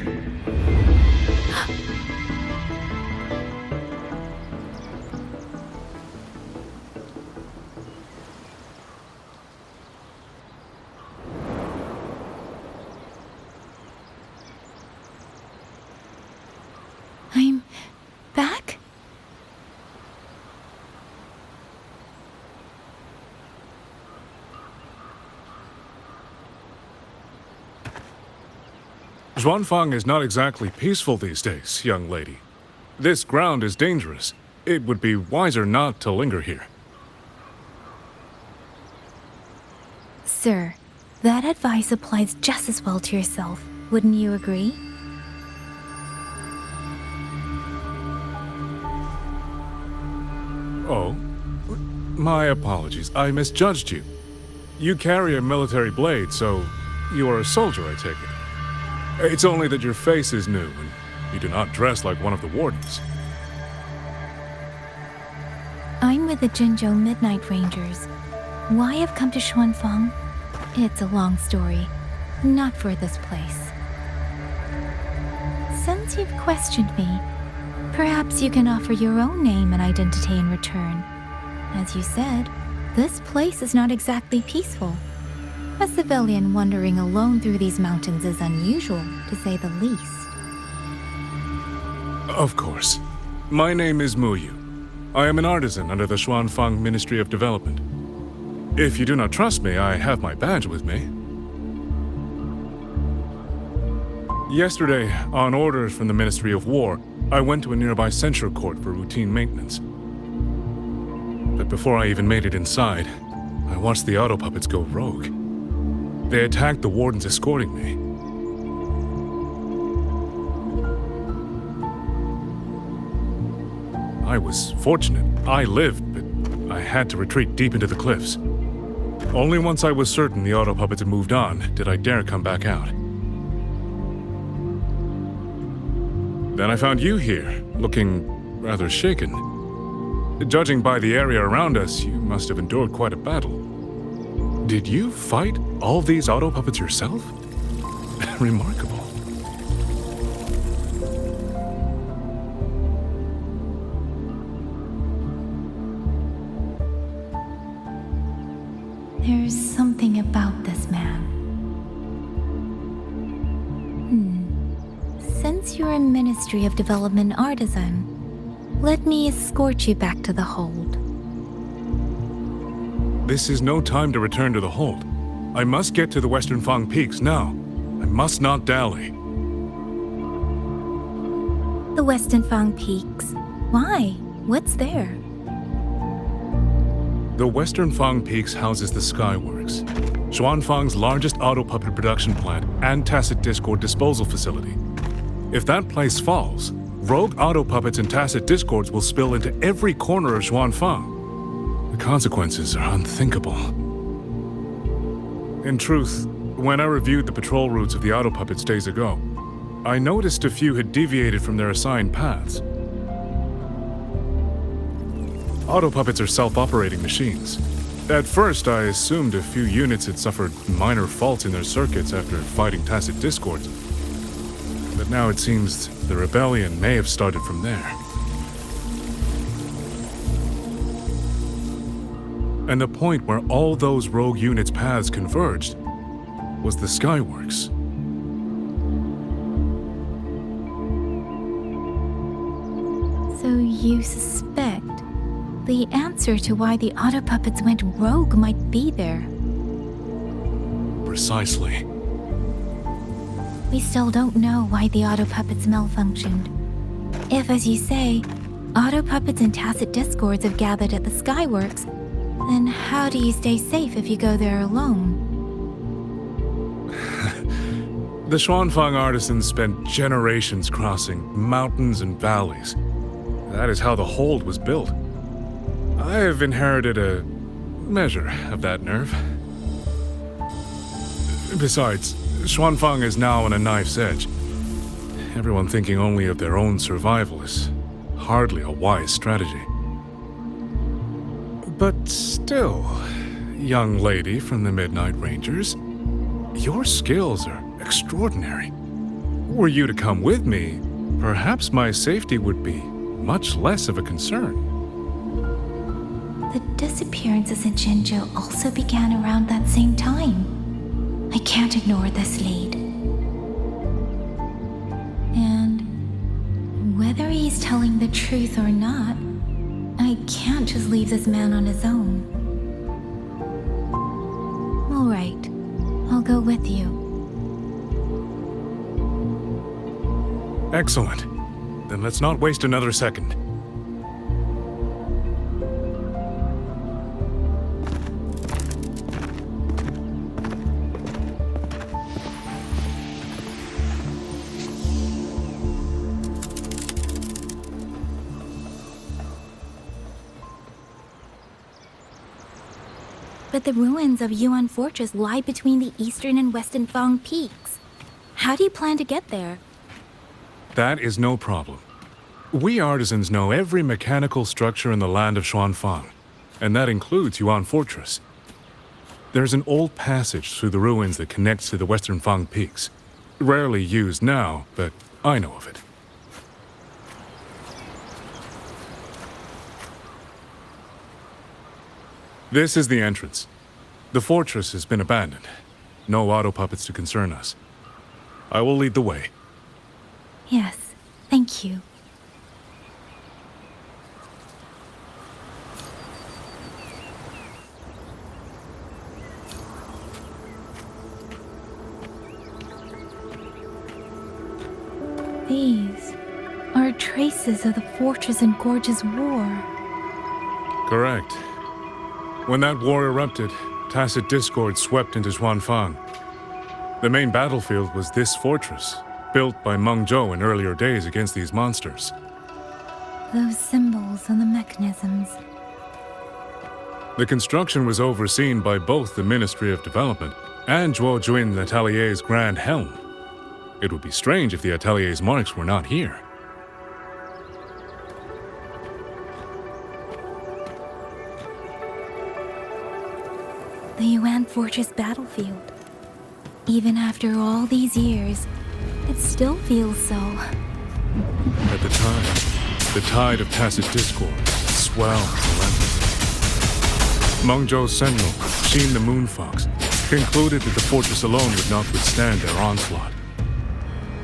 I'm back? Xuanfang is not exactly peaceful these days, young lady. This ground is dangerous. It would be wiser not to linger here. Sir, that advice applies just as well to yourself. Wouldn't you agree? Oh, my apologies. I misjudged you. You carry a military blade, so you are a soldier, I take it. It's only that your face is new, and you do not dress like one of the wardens. I'm with the Jinzhou Midnight Rangers. Why I've come to Xuanfang? It's a long story. Not for this place. Since you've questioned me, perhaps you can offer your own name and identity in return. As you said, this place is not exactly peaceful. A civilian wandering alone through these mountains is unusual, to say the least. Of course. My name is Muyu. I am an artisan under the Xuanfang Ministry of Development. If you do not trust me, I have my badge with me. Yesterday, on orders from the Ministry of War, I went to a nearby censure court for routine maintenance. But before I even made it inside, I watched the auto puppets go rogue. They attacked the wardens escorting me. I was fortunate. I lived, but I had to retreat deep into the cliffs. Only once I was certain the auto puppets had moved on did I dare come back out. Then I found you here, looking rather shaken. Judging by the area around us, you must have endured quite a battle. Did you fight all these auto puppets yourself? Remarkable. There's something about this man. Since you're a Ministry of Development artisan, let me escort you back to the hold. This is no time to return to the hold. I must get to the Western Fang Peaks now. I must not dally. The Western Fang Peaks? Why? What's there? The Western Fang Peaks houses the Skyworks, Xuanfang's largest auto puppet production plant and tacit discord disposal facility. If that place falls, rogue auto puppets and tacit discords will spill into every corner of Xuanfang. The consequences are unthinkable. In truth, when I reviewed the patrol routes of the auto puppets days ago, I noticed a few had deviated from their assigned paths. Auto puppets are self-operating machines. At first, I assumed a few units had suffered minor faults in their circuits after fighting tacit discords. But now it seems the rebellion may have started from there. And the point where all those rogue units' paths converged was the Skyworks. So you suspect the answer to why the auto puppets went rogue might be there. Precisely. We still don't know why the auto puppets malfunctioned. If, as you say, auto puppets and tacit discords have gathered at the Skyworks, then how do you stay safe if you go there alone? The Xuanfang artisans spent generations crossing mountains and valleys. That is how the hold was built. I have inherited a measure of that nerve. Besides, Xuanfang is now on a knife's edge. Everyone thinking only of their own survival is hardly a wise strategy. But still, young lady from the Midnight Rangers, your skills are extraordinary. Were you to come with me, perhaps my safety would be much less of a concern. The disappearances in Jinzhou also began around that same time. I can't ignore this lead. And whether he's telling the truth or not, I can't just leave this man on his own. All right, I'll go with you. Excellent. Then let's not waste another second. But the ruins of Yuan Fortress lie between the eastern and western Fang peaks. How do you plan to get there? That is no problem. We artisans know every mechanical structure in the land of Xuanfang, and that includes Yuan Fortress. There's an old passage through the ruins that connects to the western Fang peaks. Rarely used now, but I know of it. This is the entrance. The fortress has been abandoned. No auto puppets to concern us. I will lead the way. Yes, thank you. These are traces of the Fortress and Gorge's war. Correct. When that war erupted, tacit discord swept into Xuanfang. The main battlefield was this fortress, built by Mengzhou in earlier days against these monsters. Those symbols on the mechanisms. The construction was overseen by both the Ministry of Development and Zhuojuin Atelier's Grand Helm. It would be strange if the Atelier's marks were not here. The Yuan Fortress battlefield. Even after all these years, it still feels so. At the time, the tide of tacit discord swelled relentlessly. Mengzhou's sentinel, Xin the Moonfox, concluded that the fortress alone would not withstand their onslaught.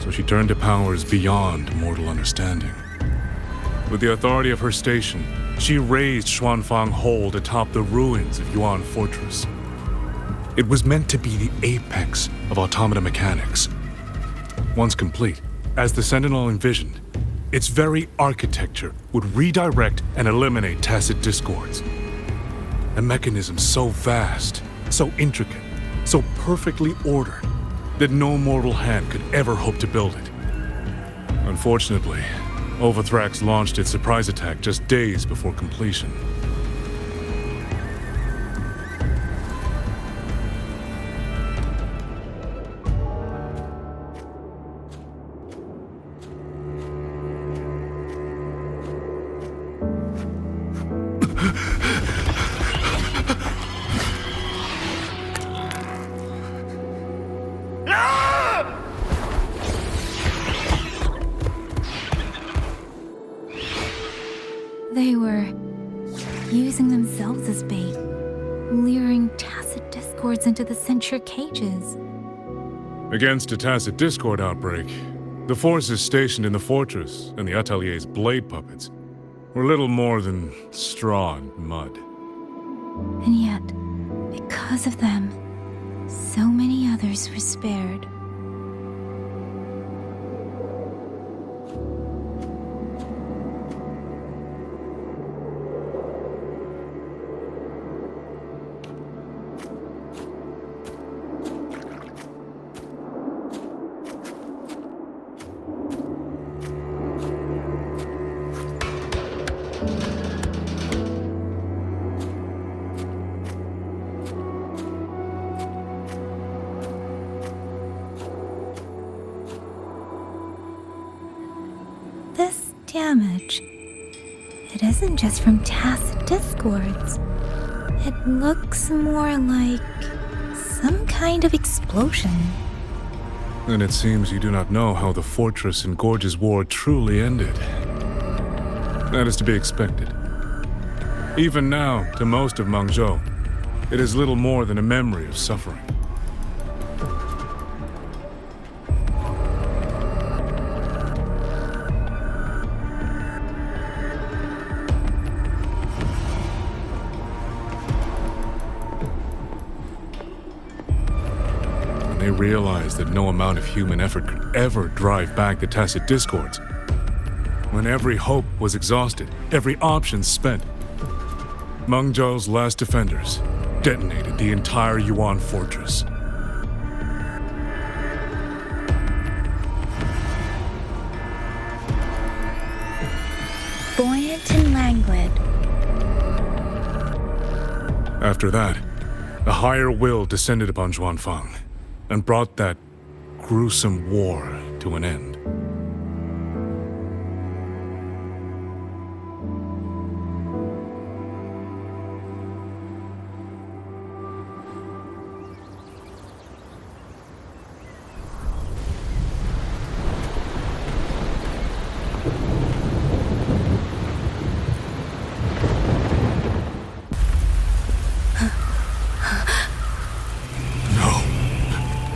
So she turned to powers beyond mortal understanding. With the authority of her station, she raised Xuanfang Hold atop the ruins of Yuan Fortress. It was meant to be the apex of automata mechanics. Once complete, as the Sentinel envisioned, its very architecture would redirect and eliminate tacit discords. A mechanism so vast, so intricate, so perfectly ordered, that no mortal hand could ever hope to build it. Unfortunately, Overthrax launched its surprise attack just days before completion. They were using themselves as bait, luring tacit discords into the censure cages. Against a tacit discord outbreak, the forces stationed in the fortress and the Atelier's blade puppets were little more than straw and mud. And yet, because of them, so many others were spared. This damage, it isn't just from tacit discords. It looks more like some kind of explosion. And it seems you do not know how the Fortress and Gorge's war truly ended. That is to be expected. Even now, to most of Mengzhou, it is little more than a memory of suffering. They realized that no amount of human effort could ever drive back the tacit discords. When every hope was exhausted, every option spent, Mengzhou's last defenders detonated the entire Yuan Fortress. Buoyant and languid. After that, A higher will descended upon Xuanfang and brought that gruesome war to an end.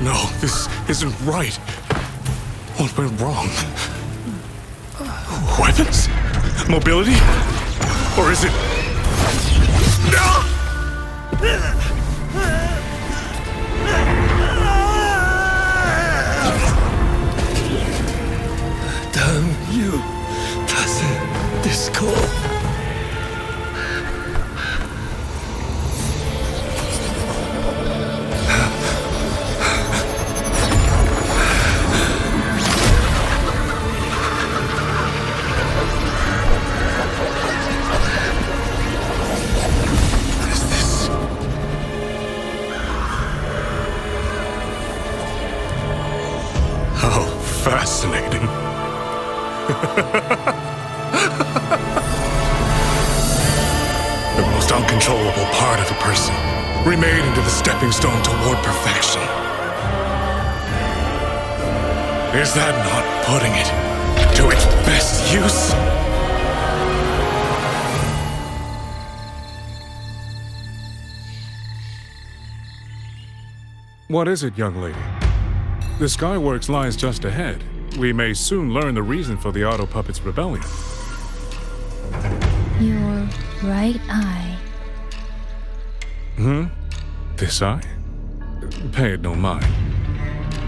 No, this isn't right. What went wrong? Weapons? Mobility? Or is it... Damn you, tacit discord. Fascinating. The most uncontrollable part of a person, remade into the stepping stone toward perfection. Is that not putting it to its best use? What is it, young lady? The Skyworks lies just ahead. We may soon learn the reason for the Auto Puppet's rebellion. Your right eye. This eye? Pay it no mind.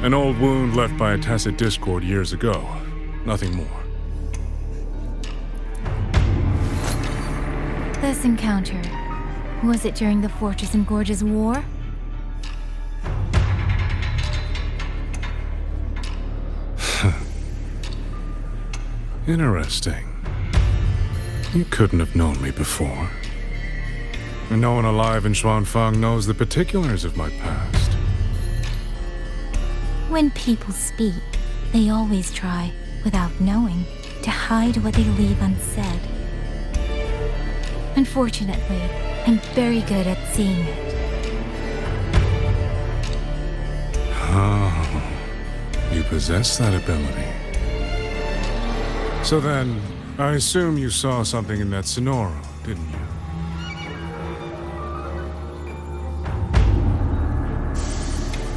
An old wound left by a tacit discord years ago. Nothing more. This encounter, was it during the Fortress and Gorges War? Interesting. You couldn't have known me before. And no one alive in Xuanfang knows the particulars of my past. When people speak, they always try, without knowing, to hide what they leave unsaid. Unfortunately, I'm very good at seeing it. Oh, you possess that ability. So then, I assume you saw something in that Sonoro, didn't you?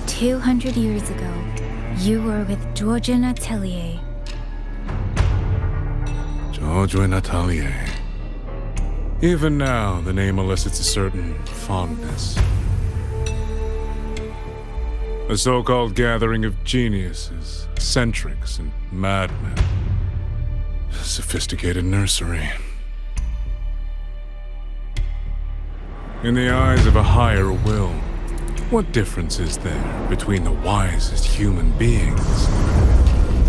200 years ago, you were with Georgian Atelier. Georgian Atelier. Even now, the name elicits a certain fondness. A so-called gathering of geniuses, eccentrics, and madmen. A sophisticated nursery. In the eyes of a higher will, what difference is there between the wisest human beings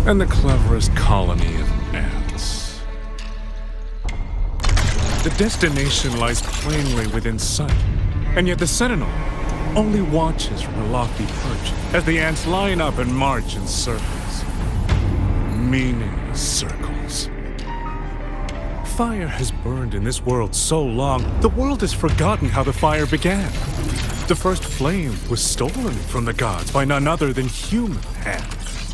and the cleverest colony of ants? The destination lies plainly within sight, and yet the Sentinel only watches from a lofty perch as the ants line up and march in circles. Meaningless circles. Fire has burned in this world so long, the world has forgotten how the fire began. The first flame was stolen from the gods by none other than human hands.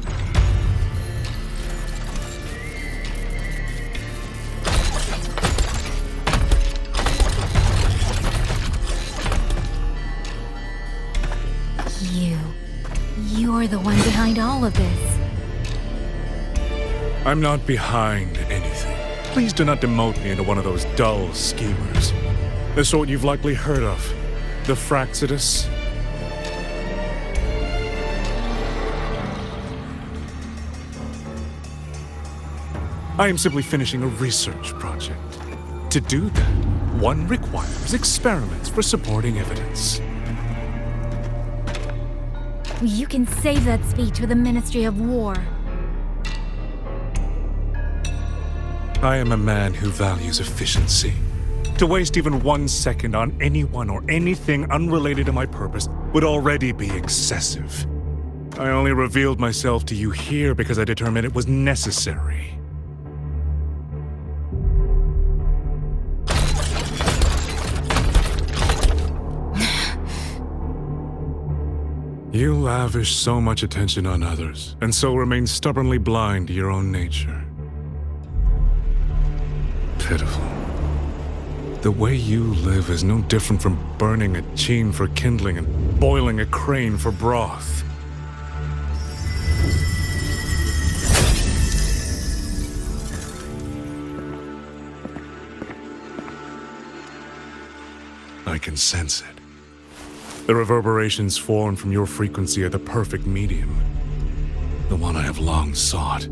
You're the one behind all of this. I'm not behind anything. Please do not demote me into one of those dull schemers. The sort you've likely heard of. The Fraxidus. I am simply finishing a research project. To do that, one requires experiments for supporting evidence. You can save that speech for the Ministry of War. I am a man who values efficiency. To waste even 1 second on anyone or anything unrelated to my purpose would already be excessive. I only revealed myself to you here because I determined it was necessary. You lavish so much attention on others, and so remain stubbornly blind to your own nature. Pitiful. The way you live is no different from burning a chin for kindling and boiling a crane for broth. I can sense it. The reverberations formed from your frequency are the perfect medium. The one I have long sought.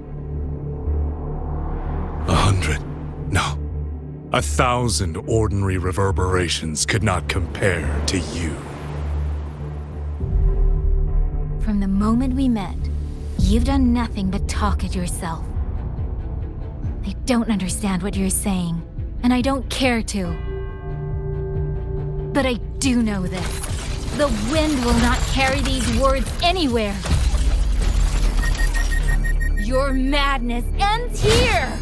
100, no, 1,000 ordinary reverberations could not compare to you. From the moment we met, you've done nothing but talk at yourself. I don't understand what you're saying, and I don't care to. But I do know this. The wind will not carry these words anywhere. Your madness ends here!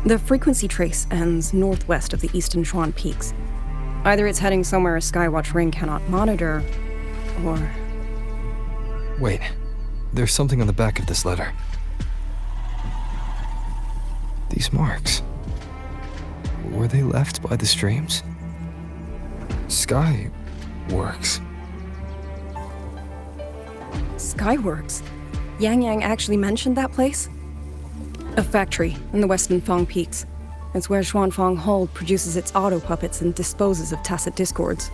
The frequency trace ends northwest of the eastern Shuan Peaks. Either it's heading somewhere a Skywatch ring cannot monitor, or... Wait, there's something on the back of this letter. These marks. Were they left by the streams? Skyworks. Skyworks? Yang Yang actually mentioned that place? A factory in the western Fang Peaks. It's where Xuanfang Hold produces its auto puppets and disposes of tacit discords.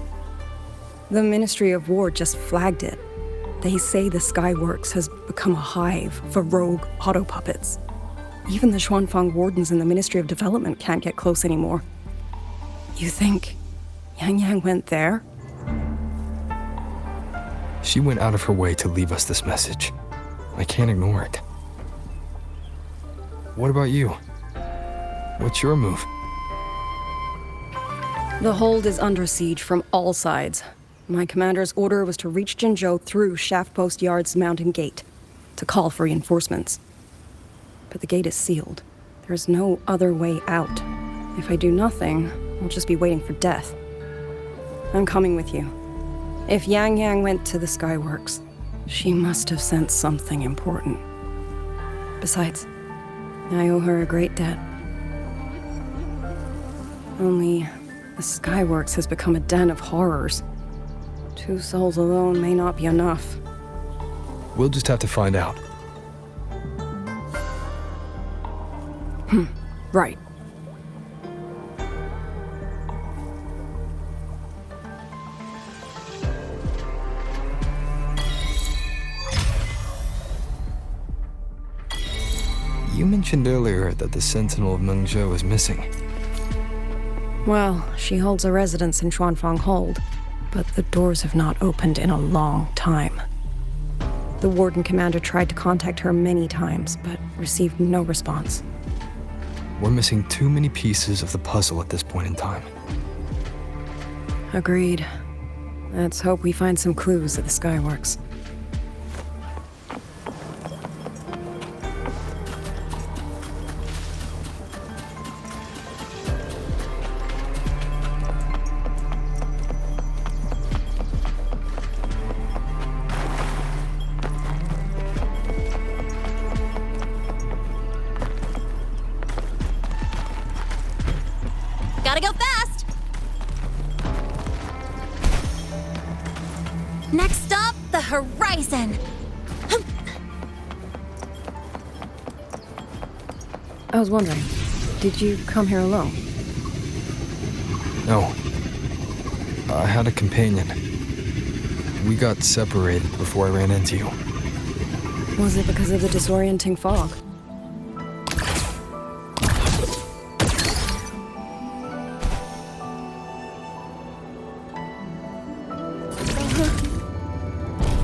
The Ministry of War just flagged it. They say the Skyworks has become a hive for rogue auto puppets. Even the Xuanfang wardens in the Ministry of Development can't get close anymore. You think Yang Yang went there? She went out of her way to leave us this message. I can't ignore it. What about you? What's your move? The hold is under siege from all sides. My commander's order was to reach Jinzhou through Shaft Post Yard's mountain gate, to call for reinforcements. But the gate is sealed. There's no other way out. If I do nothing, I'll just be waiting for death. I'm coming with you. If Yang Yang went to the Skyworks, she must have sensed something important. Besides, I owe her a great debt. Only, the Skyworks has become a den of horrors. 2 souls alone may not be enough. We'll just have to find out. Right. You mentioned earlier that the Sentinel of Mengzhou is missing. Well, she holds a residence in Xuanfang Hold, but the doors have not opened in a long time. The Warden Commander tried to contact her many times, but received no response. We're missing too many pieces of the puzzle at this point in time. Agreed. Let's hope we find some clues at the Skyworks. Gotta go fast! Next stop, the horizon! I was wondering, did you come here alone? No. I had a companion. We got separated before I ran into you. Was it because of the disorienting fog?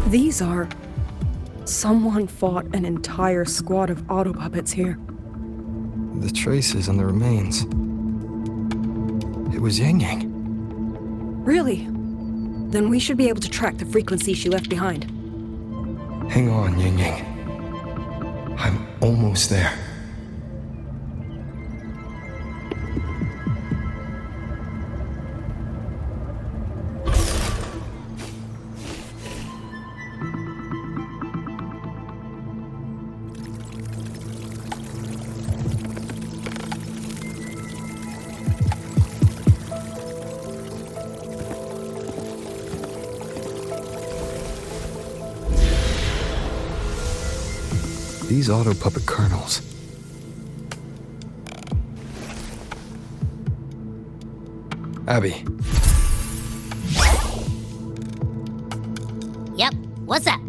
These are... Someone fought an entire squad of auto puppets here. The traces on the remains. It was Yang Yang. Really? Then we should be able to track the frequency she left behind. Hang on, Yang Yang. I'm almost there. These auto puppet kernels. Abby. Yep, what's up?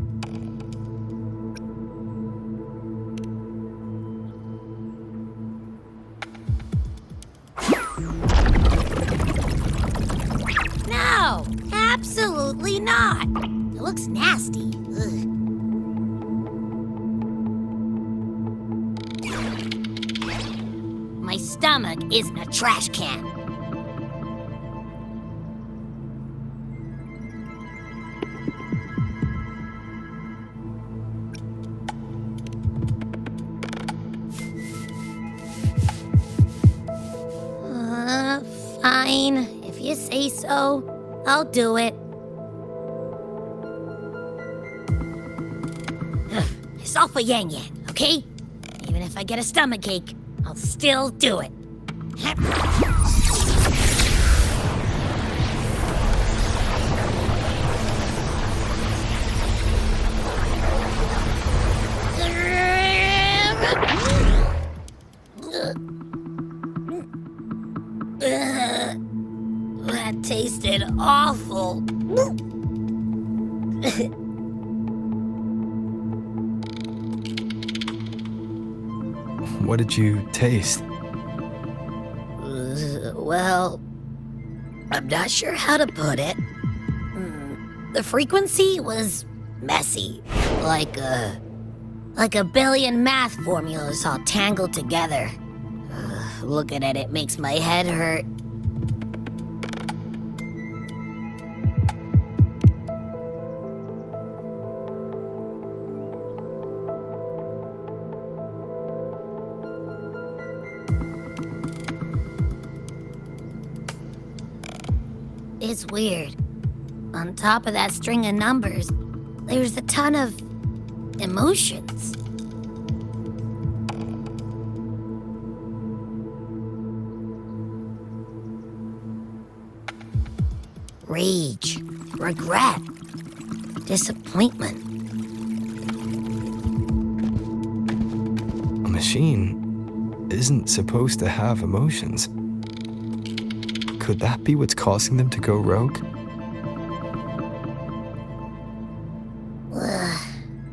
No, absolutely not. It looks nasty. Ugh. My stomach isn't a trash can. Fine. If you say so, I'll do it. It's all for Yang Yang, okay? Even if I get a stomachache, I'll still do it. That tasted awful. What did you taste? Well, I'm not sure how to put it. The frequency was messy, like a billion math formulas all tangled together. Looking at it makes my head hurt. It's weird. On top of that string of numbers, there's a ton of emotions. Rage, regret, disappointment. A machine isn't supposed to have emotions. Could that be what's causing them to go rogue?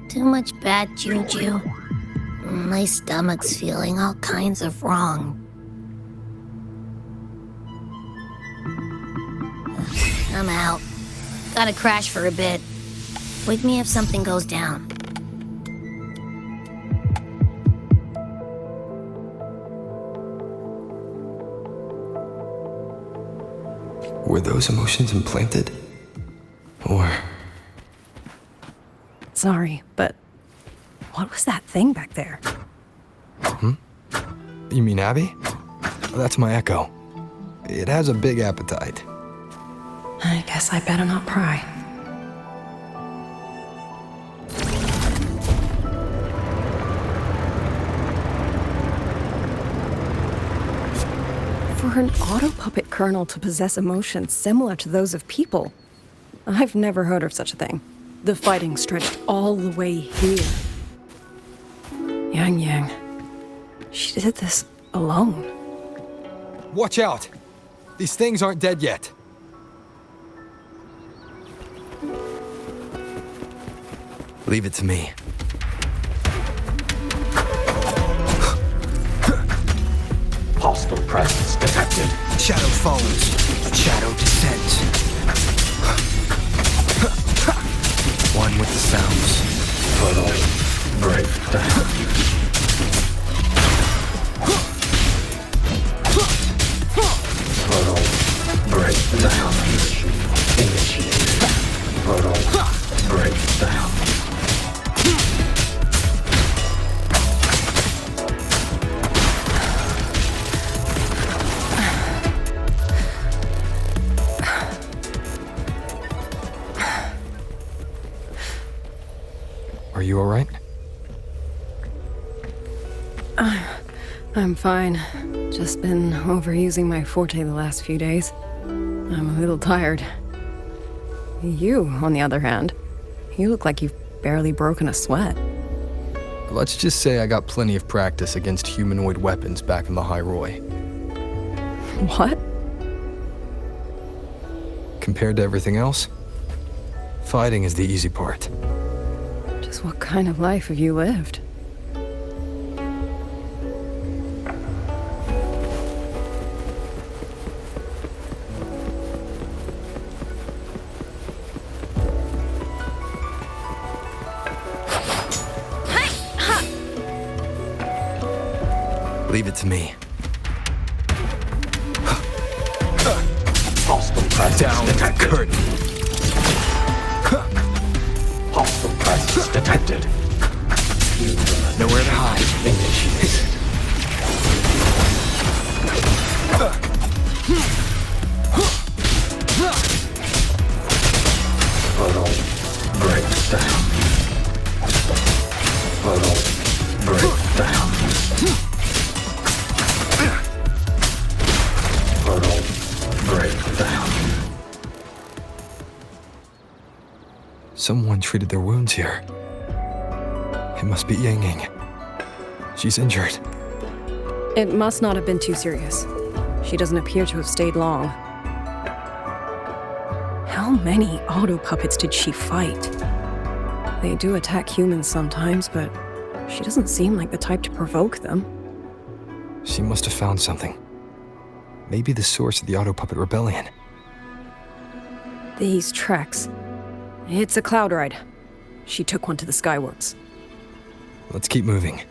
Too much bad juju. My stomach's feeling all kinds of wrong. I'm out. Gotta crash for a bit. Wake me if something goes down. Were those emotions implanted? Or... Sorry, but what was that thing back there? You mean Abby? That's my echo. It has a big appetite. I guess I better not pry. For For an auto puppet colonel to possess emotions similar to those of people, I've never heard of such a thing. The fighting stretched all the way here. Yang, she did this alone. Watch out! These things aren't dead yet. Leave it to me. Hostile presence detected. Shadow follows. Shadow descends. One with the sounds. Portal breakdown. Portal breakdown. Initiated. Portal breakdown. Are you alright? I'm fine. Just been overusing my forte the last few days. I'm a little tired. You, on the other hand, you look like you've barely broken a sweat. Let's just say I got plenty of practice against humanoid weapons back in the High Roy. What? Compared to everything else, fighting is the easy part. Just what kind of life have you lived? Leave it to me. Hostile presence Down detected. curtain. Hostile presence detected. Nowhere to hide. Initiated. Portal breakdown. Portal breakdown. Portal breakdown. Someone treated their wounds here. It must be Yang Yang. She's injured. It must not have been too serious. She doesn't appear to have stayed long. How many auto puppets did she fight? They do attack humans sometimes, but she doesn't seem like the type to provoke them. She must have found something. Maybe the source of the auto puppet rebellion. These tracks. It's a cloud ride. She took one to the Skyworks. Let's keep moving.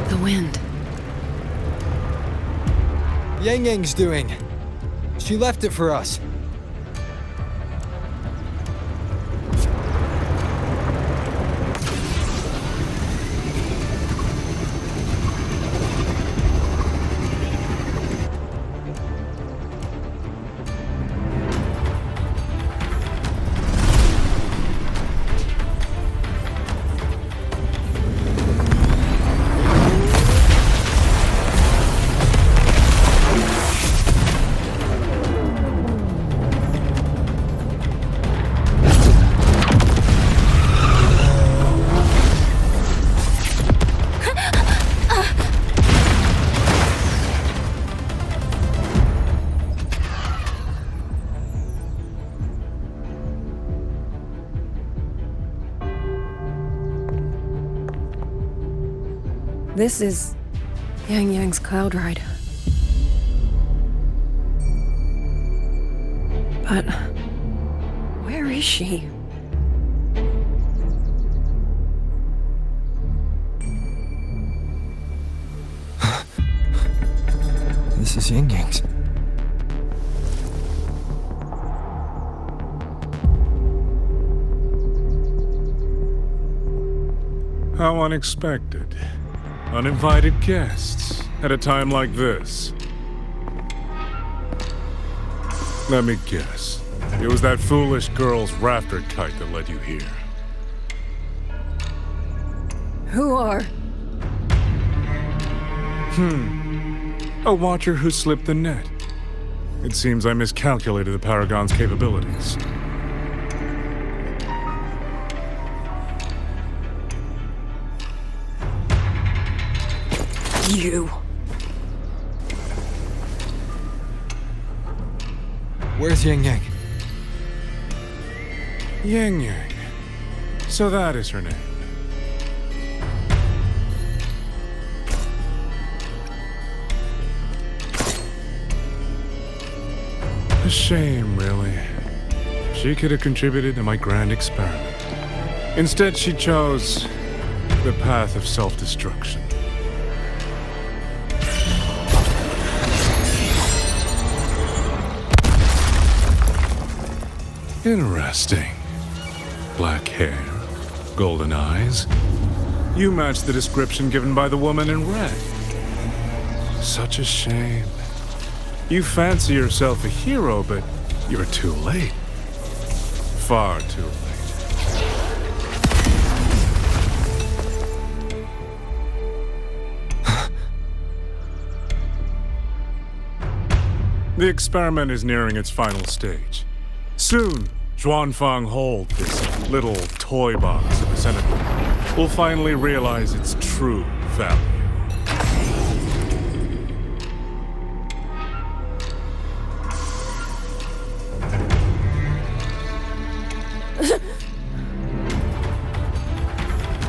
The wind. Yang Yang's doing. She left it for us. This is Yang Yang's cloud ride. But where is she? This is Yang Yang's. How unexpected. Uninvited guests at a time like this. Let me guess. It was that foolish girl's rafter kite that led you here. Who are? A watcher who slipped the net. It seems I miscalculated the Paragon's capabilities. You. Where's Yang Yang? Yang Yang. So that is her name. A shame, really. She could have contributed to my grand experiment. Instead, she chose the path of self-destruction. Interesting. Black hair, golden eyes. You match the description given by the woman in red. Such a shame. You fancy yourself a hero, but you're too late. Far too late. The experiment is nearing its final stage. Soon, Xuanfang Hold, this little toy box in the center, will finally realize its true value.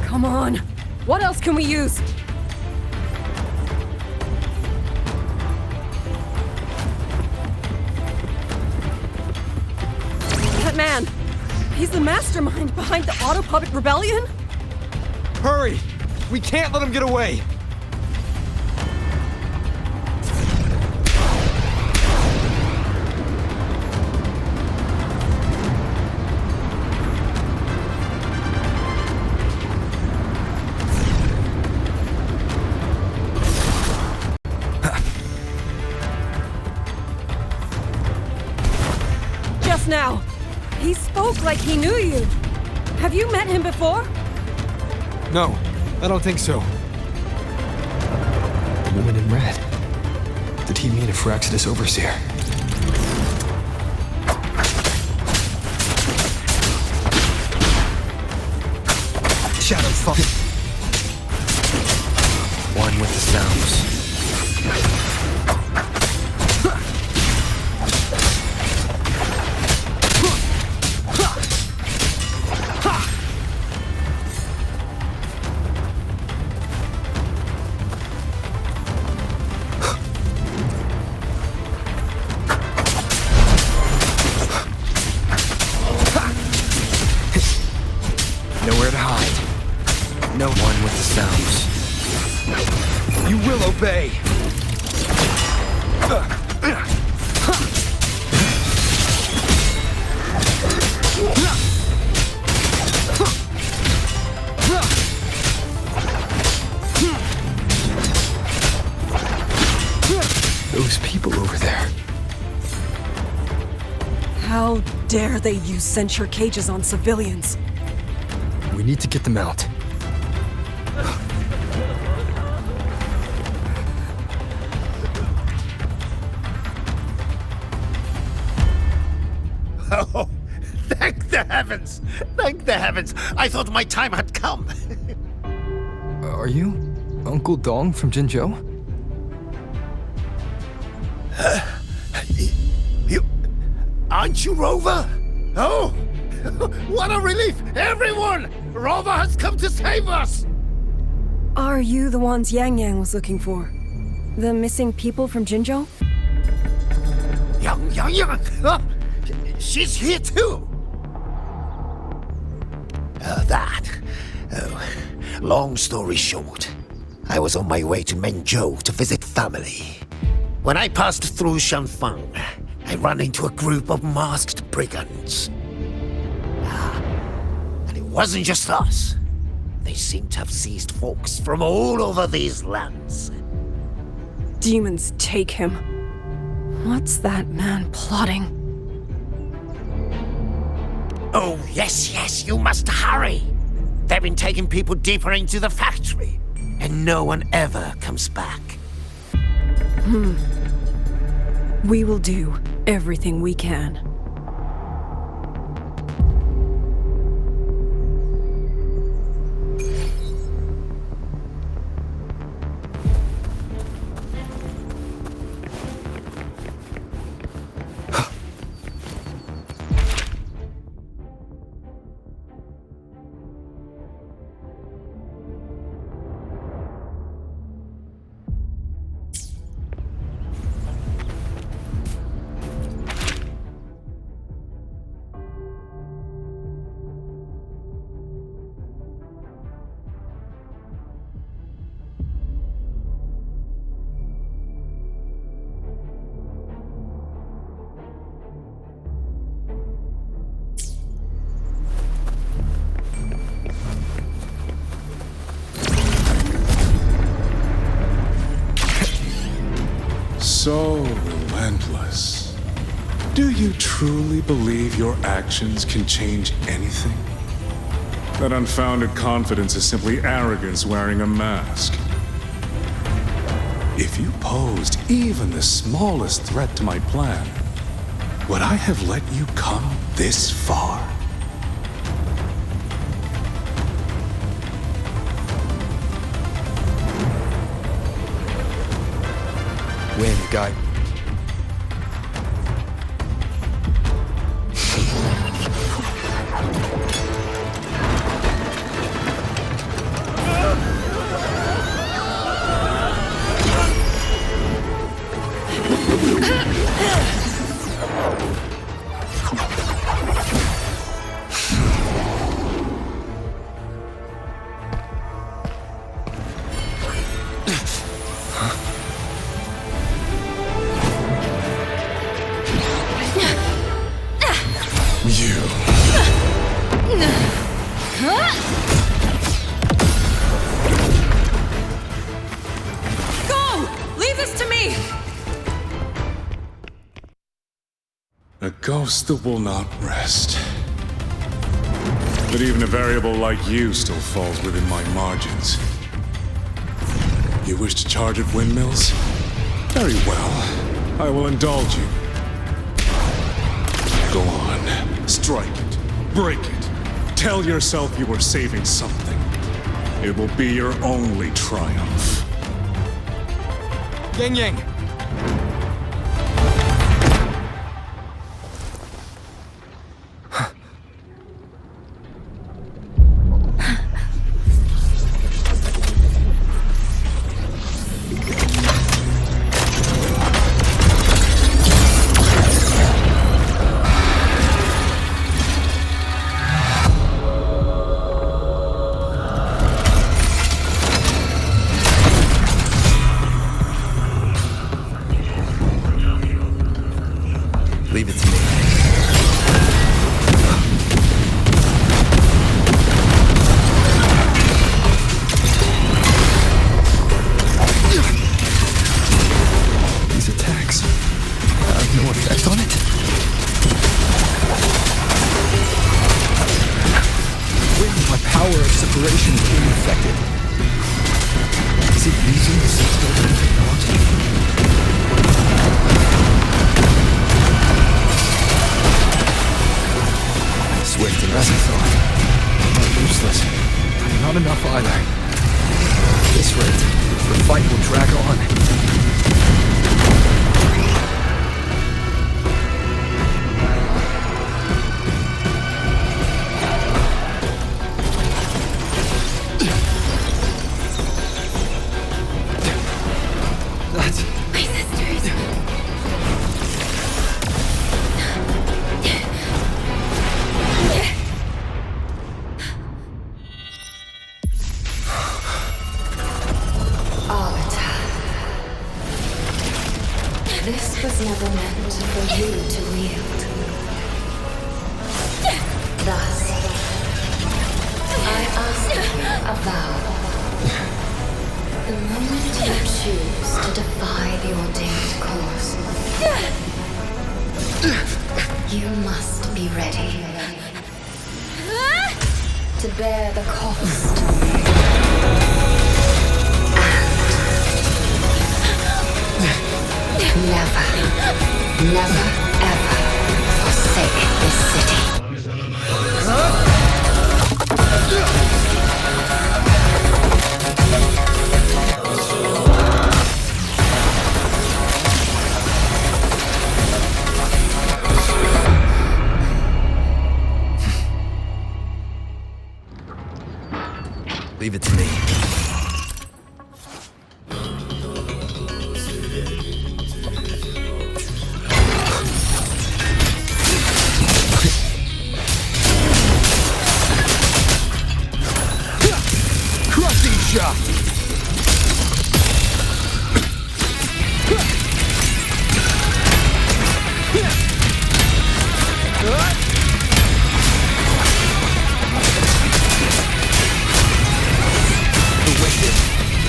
Come on. What else can we use? That man. He's the mastermind behind the Auto Puppet Rebellion? Hurry! We can't let him get away! Just now. He spoke like he knew you. Have you met him before? No, I don't think so. The woman in red. Did he mean a Phyrexidus overseer? Shadow fuck. One with the sounds. Nowhere to hide. No one with the sounds. You will obey! Those people over there. How dare they use censure cages on civilians? We need to get them out. Oh, thank the heavens! Thank the heavens! I thought my time had come. Are you Uncle Dong from Jinzhou? You... Aren't you Rover? Oh! What a relief! Everyone! Rover has come to save us! Are you the ones Yang Yang was looking for? The missing people from Jinzhou? Yang! She's here too! Long story short, I was on my way to Mengzhou to visit family. When I passed through Shanfang, I ran into a group of masked brigands. And it wasn't just us. They seem to have seized folks from all over these lands. Demons take him. What's that man plotting? Oh, yes, you must hurry. They've been taking people deeper into the factory, and no one ever comes back. We will do everything we can. So relentless. Do you truly believe your actions can change anything? That unfounded confidence is simply arrogance wearing a mask. If you posed even the smallest threat to my plan, would I have let you come this far? Win, guy. A ghost that will not rest. But even a variable like you still falls within my margins. You wish to charge at windmills? Very well. I will indulge you. Go on. Strike it. Break it. Tell yourself you were saving something. It will be your only triumph. Yang Yang! Leave it to me. These attacks have no effect on it. When my power of separation is being affected, is it using the six-building technology? Swift and Resounds. Not useless. Not enough either. At this rate, the fight will drag on. That's... My sisters. This was never meant for you to wield. Thus, I ask you a vow. The moment you choose to defy the ordained course, you must be ready. to bear the cost. And never, ever forsake this city. Leave it to me. Crushing shot!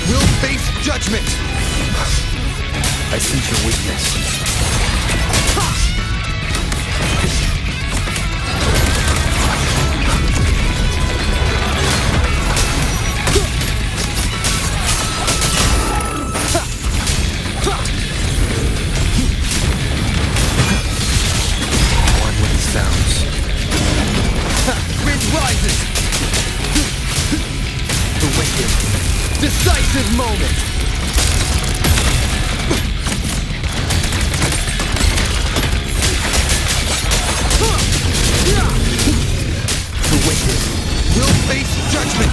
Will face judgment! I sense your weakness. One with the sounds. Wind rises! The wicked. Decisive moment! The wicked. Will face judgment!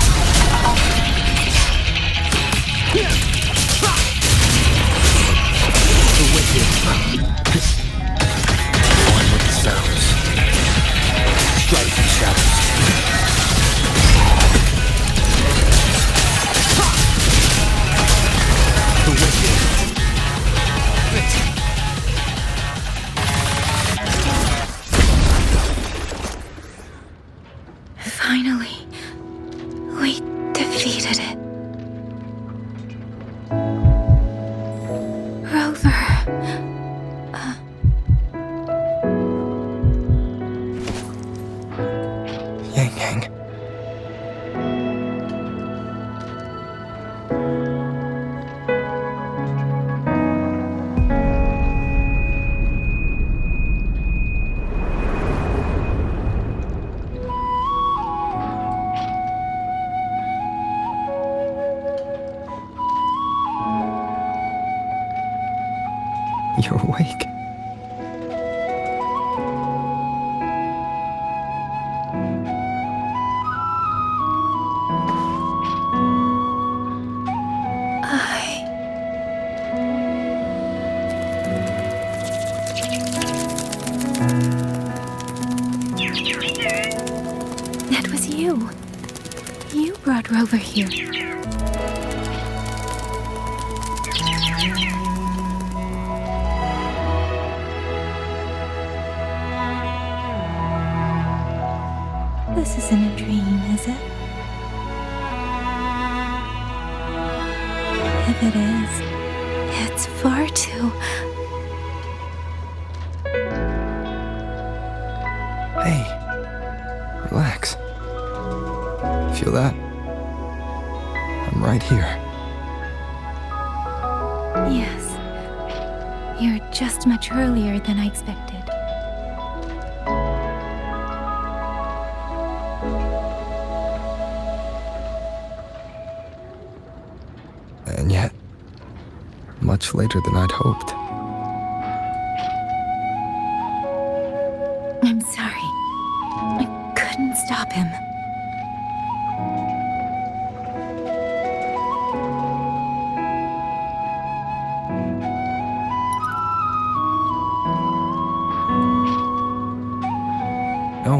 The wicked. One with the sounds. Strike the shadows. The wicked. Finally, we defeated it. Rover. Yang Yang. You're awake. That was you. You brought Rover here. This isn't a dream, is it? If it is, it's far too... Hey, relax. Feel that? I'm right here. Yes. You're just much earlier than I expected. And yet, much later than I'd hoped. I'm sorry. I couldn't stop him. No,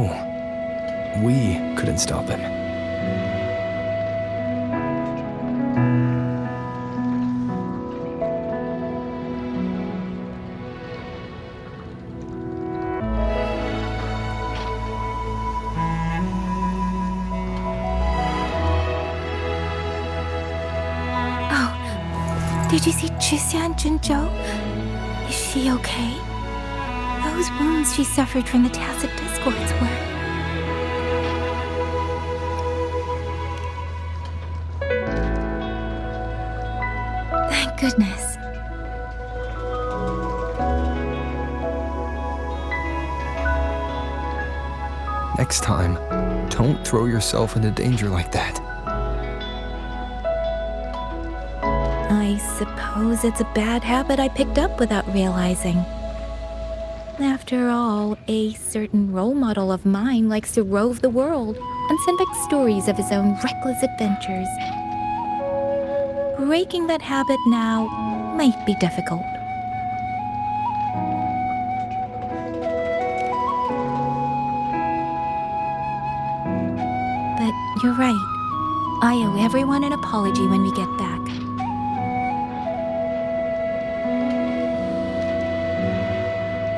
we couldn't stop him. Did you see Chixia and Jinzhou? Is she okay? Those wounds she suffered from the tacit discords were... goodness. Next time, don't throw yourself into danger like that. I suppose it's a bad habit I picked up without realizing. After all, a certain role model of mine likes to rove the world and send back stories of his own reckless adventures. Breaking that habit now might be difficult. But you're right. I owe everyone an apology when we get back.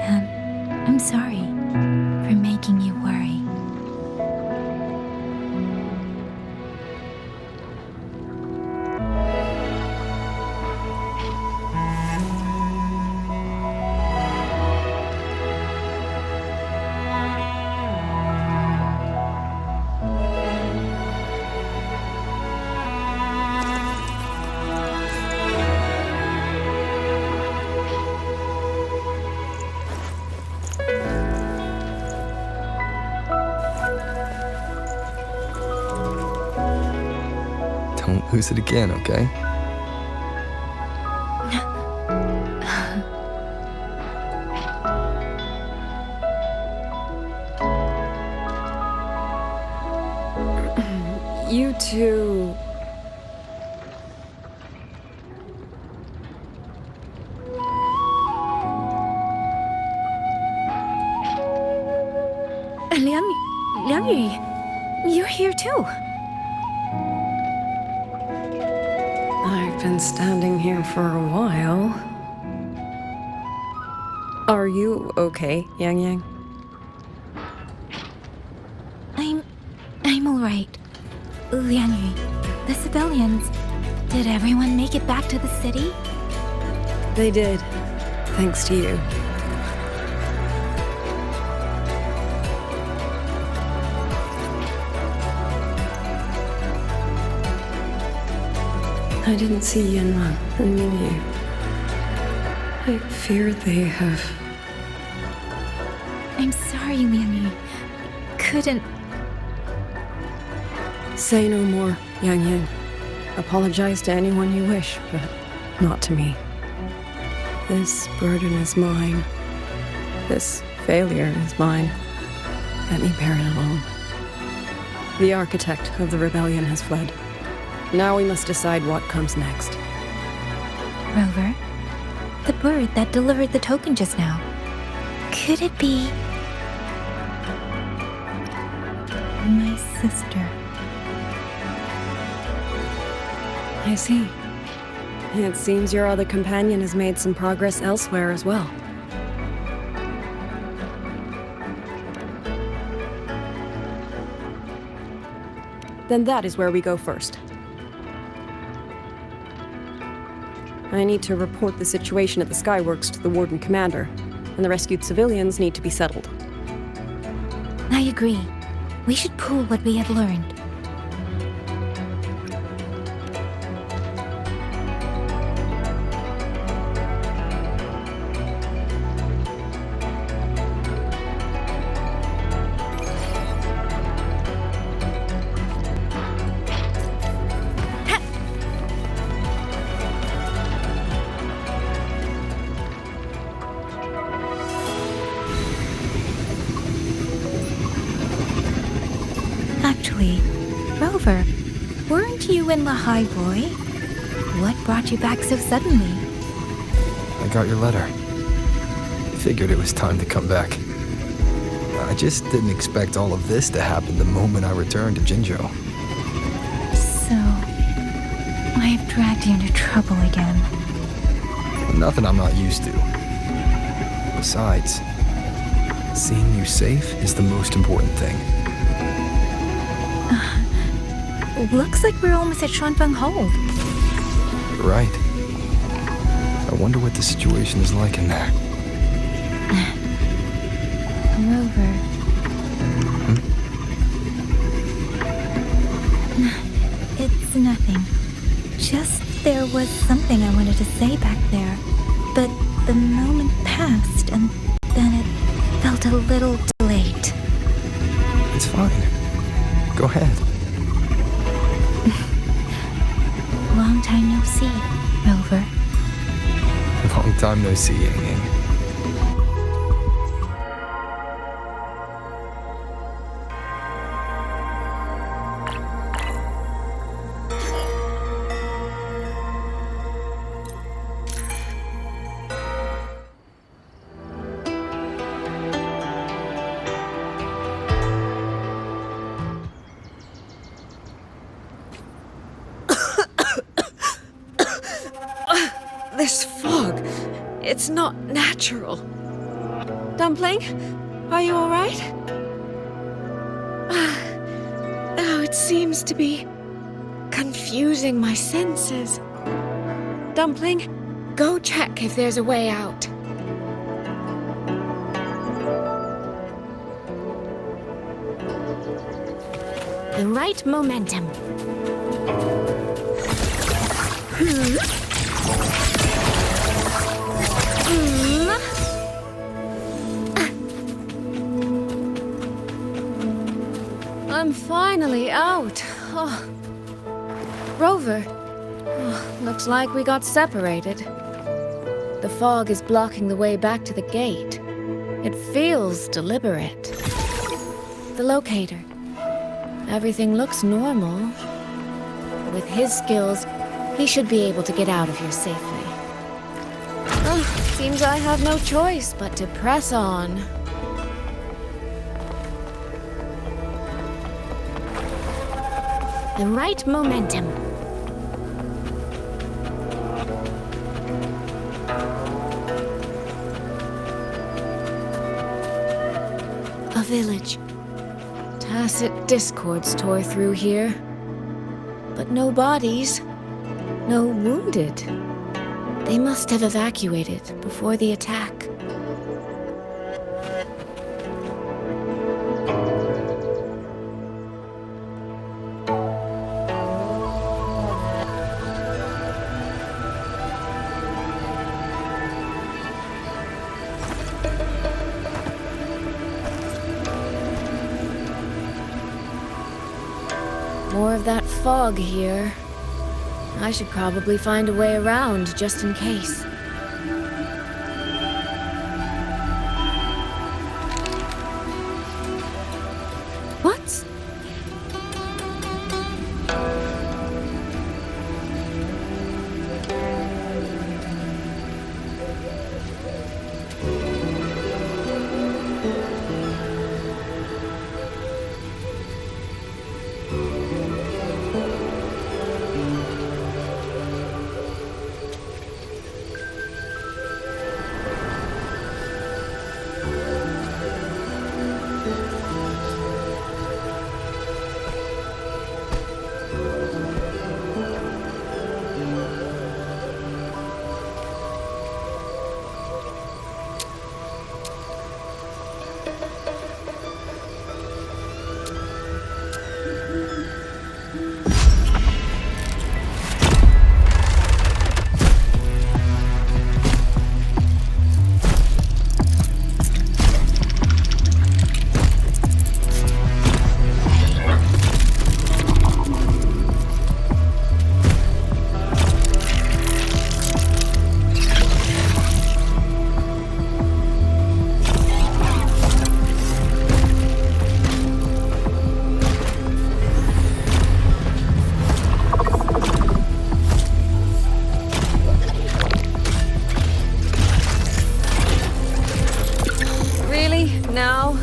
And I'm sorry for making you worry. Don't lose it again, okay? You two... Liang Yu, you're here too. I've been standing here for a while. Are you okay, Yang Yang? I'm alright. Liang Yu, the civilians, did everyone make it back to the city? They did, thanks to you. I didn't see Yanma and Mingyu. I fear they have... I'm sorry, Liang Yu. Couldn't... Say no more, Yang Yang. Apologize to anyone you wish, but not to me. This burden is mine. This failure is mine. Let me bear it alone. The architect of the rebellion has fled. Now we must decide what comes next. Rover, the bird that delivered the token just now. Could it be... my sister? I see. It seems your other companion has made some progress elsewhere as well. Then that is where we go first. I need to report the situation at the Skyworks to the Warden Commander, and the rescued civilians need to be settled. I agree. We should pool what we have learned. Actually, Rover, weren't you in Lahai Boy? What brought you back so suddenly? I got your letter. Figured it was time to come back. I just didn't expect all of this to happen the moment I returned to Jinzhou. So, I have dragged you into trouble again. Nothing I'm not used to. Besides, seeing you safe is the most important thing. Looks like we're almost at Xuanfeng Hold. You're right. I wonder what the situation is like in there. Rover. It's nothing. Just There was something I wanted to say back there, but the moment passed and then it felt a little delayed. It's fine. Go ahead. Long time no see, Rover. Long time no see, Ying Ying. This fog, it's not natural. Dumpling, are you alright? Oh, it seems to be confusing my senses. Dumpling, go check if there's a way out. The right momentum. I'm finally out. Oh. Rover. Oh, looks like we got separated. The fog is blocking the way back to the gate. It feels deliberate. The locator. Everything looks normal. With his skills, he should be able to get out of here safely. Oh, seems I have no choice but to press on. The right momentum. A village. Tacit discords tore through here. But no bodies. No wounded. They must have evacuated before the attack. More of that fog here. I should probably find a way around just in case. What? Now?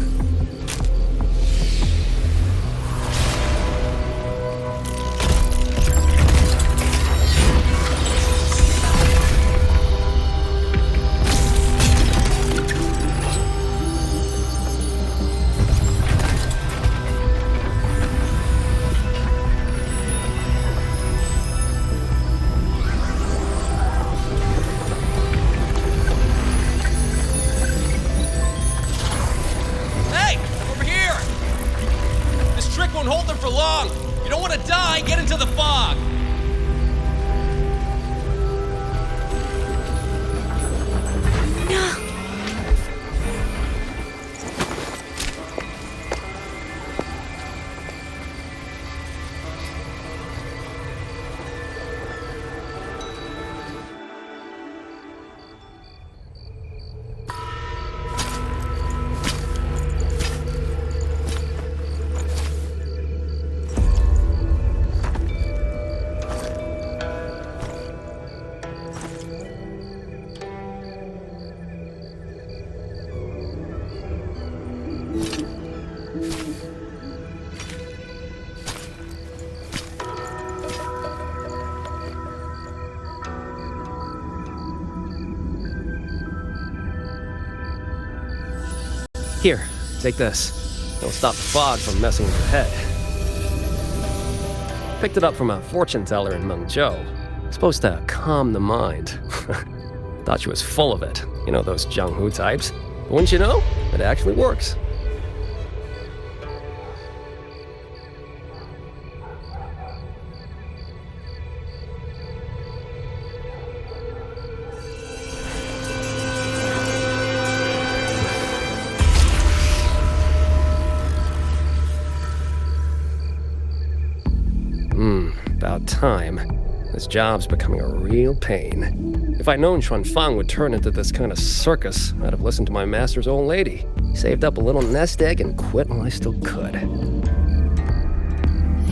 Here, take this. It'll stop the fog from messing with your head. Picked it up from a fortune teller in Mengzhou. It's supposed to calm the mind. Thought she was full of it. You know, those Jianghu types. But wouldn't you know? It actually works. About time. This job's becoming a real pain. If I'd known Xuanfang would turn into this kind of circus, I'd have listened to my master's old lady. Saved up a little nest egg and quit while I still could.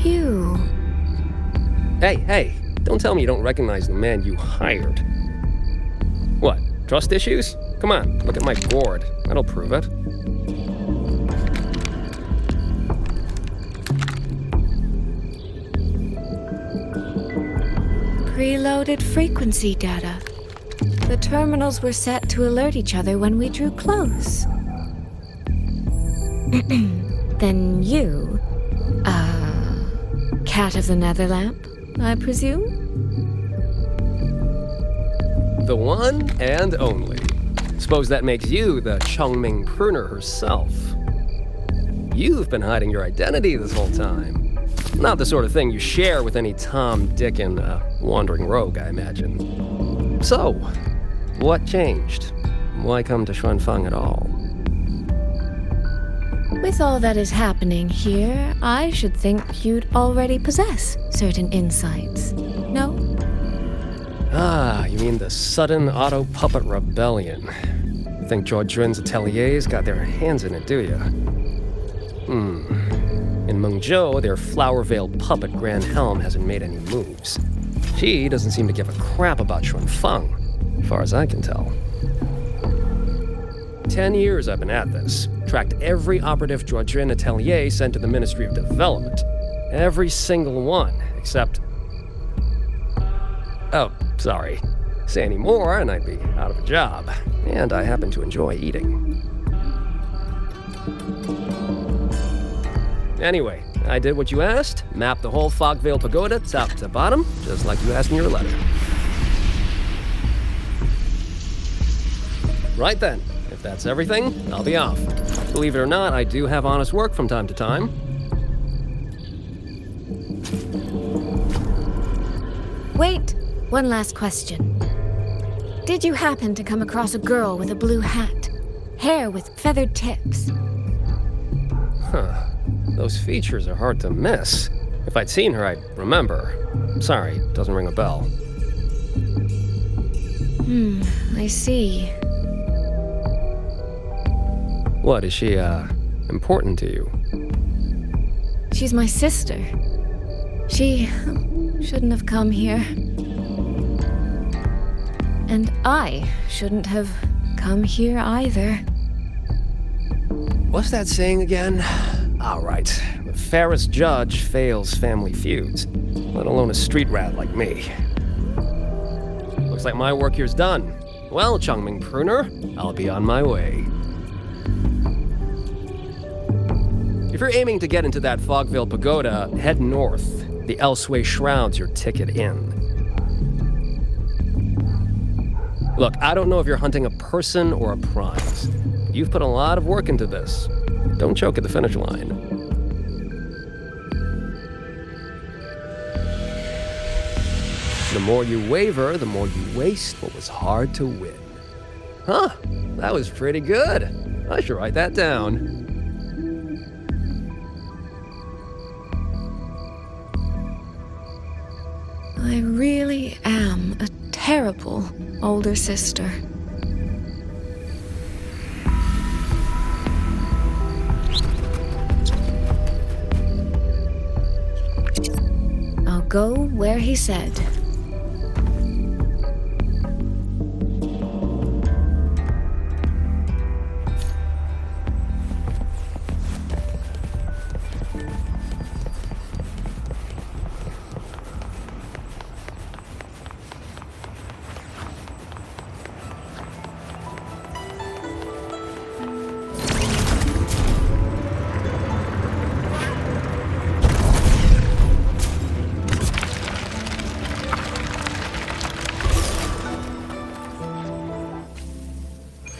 You... Hey, don't tell me you don't recognize the man you hired. What, trust issues? Come on, look at my gourd. That'll prove it. Preloaded frequency data. The terminals were set to alert each other when we drew close. Then you, cat of the Netherlamp, I presume? The one and only. Suppose that makes you the Chongming pruner herself. You've been hiding your identity this whole time. Not the sort of thing you share with any Tom, Dick, and wandering rogue, I imagine. So, what changed? Why come to Xuanfang at all? With all that is happening here, I should think you'd already possess certain insights. No? Ah, you mean the sudden auto-puppet rebellion. You think Zhuojuan's ateliers got their hands in it, do you? In Mengzhou, their flower-veiled puppet Grand Helm hasn't made any moves. She doesn't seem to give a crap about Xuanfang, as far as I can tell. 10 years I've been at this. Tracked every operative Zhuojuan atelier sent to the Ministry of Development. Every single one, except... Oh, sorry. Say any more and I'd be out of a job. And I happen to enjoy eating. Anyway, I did what you asked, mapped the whole Fogvale Pagoda top to bottom, just like you asked in your letter. Right then, if that's everything, I'll be off. Believe it or not, I do have honest work from time to time. Wait, one last question. Did you happen to come across a girl with a blue hat? Hair with feathered tips? Huh. Those features are hard to miss. If I'd seen her, I'd remember. Sorry, doesn't ring a bell. I see. What, is she, important to you? She's my sister. She shouldn't have come here. And I shouldn't have come here either. What's that saying again? All right. The fairest judge fails family feuds, let alone a street rat like me. Looks like my work here's done. Well, Chongming Pruner, I'll be on my way. If you're aiming to get into that Fogvale Pagoda, head north. The Elseway Shroud's your ticket in. Look, I don't know if you're hunting a person or a prize. You've put a lot of work into this. Don't choke at the finish line. The more you waver, the more you waste what was hard to win. Huh, that was pretty good. I should write that down. I really am a terrible older sister. I'll go where he said.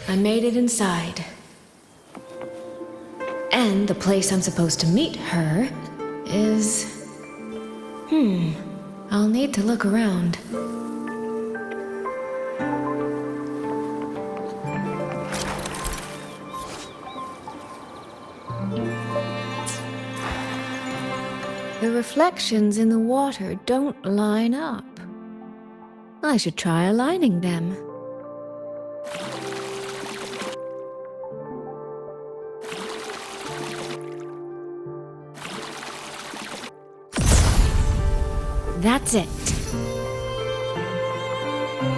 I made it inside. And the place I'm supposed to meet her is... I'll need to look around. The reflections in the water don't line up. I should try aligning them. That's it.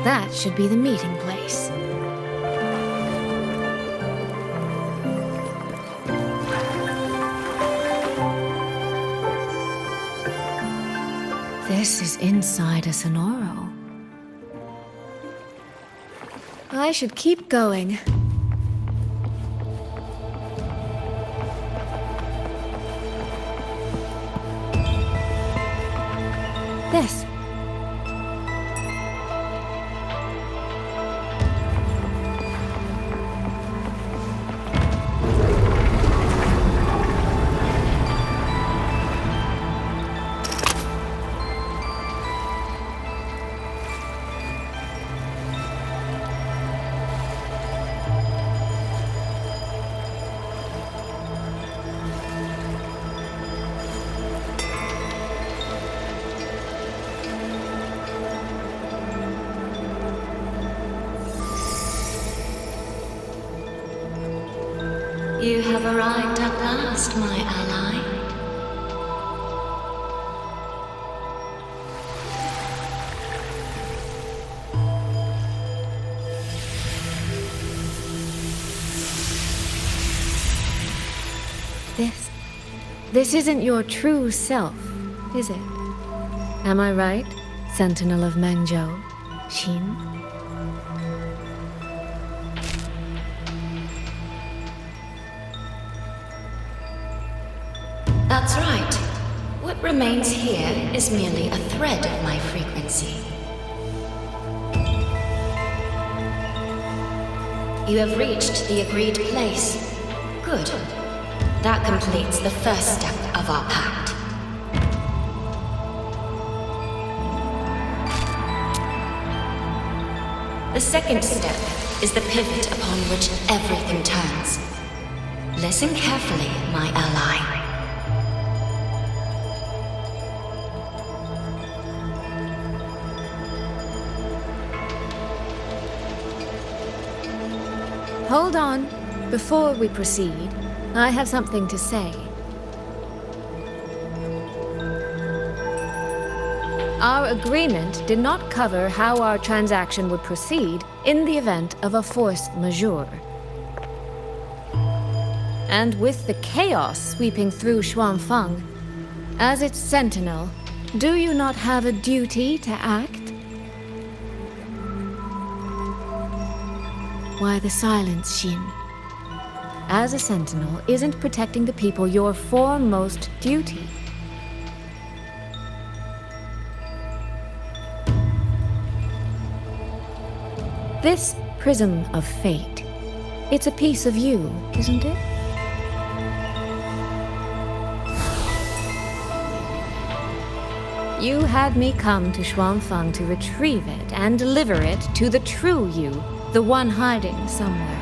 That should be the meeting place. This is inside a Sonoro. I should keep going. This. You have arrived at last, my ally. This isn't your true self, is it? Am I right, Sentinel of Mengzhou, Xin? That's right. What remains here is merely a thread of my frequency. You have reached the agreed place. Good. That completes the first step of our pact. The second step is the pivot upon which everything turns. Listen carefully, my ally. Hold on. Before we proceed, I have something to say. Our agreement did not cover how our transaction would proceed in the event of a force majeure. And with the chaos sweeping through Xuanfang, as its sentinel, do you not have a duty to act? Why the silence, Xin? As a sentinel, isn't protecting the people your foremost duty? This prism of fate, it's a piece of you, isn't it? You had me come to Xuanfang to retrieve it and deliver it to the true you, the one hiding somewhere.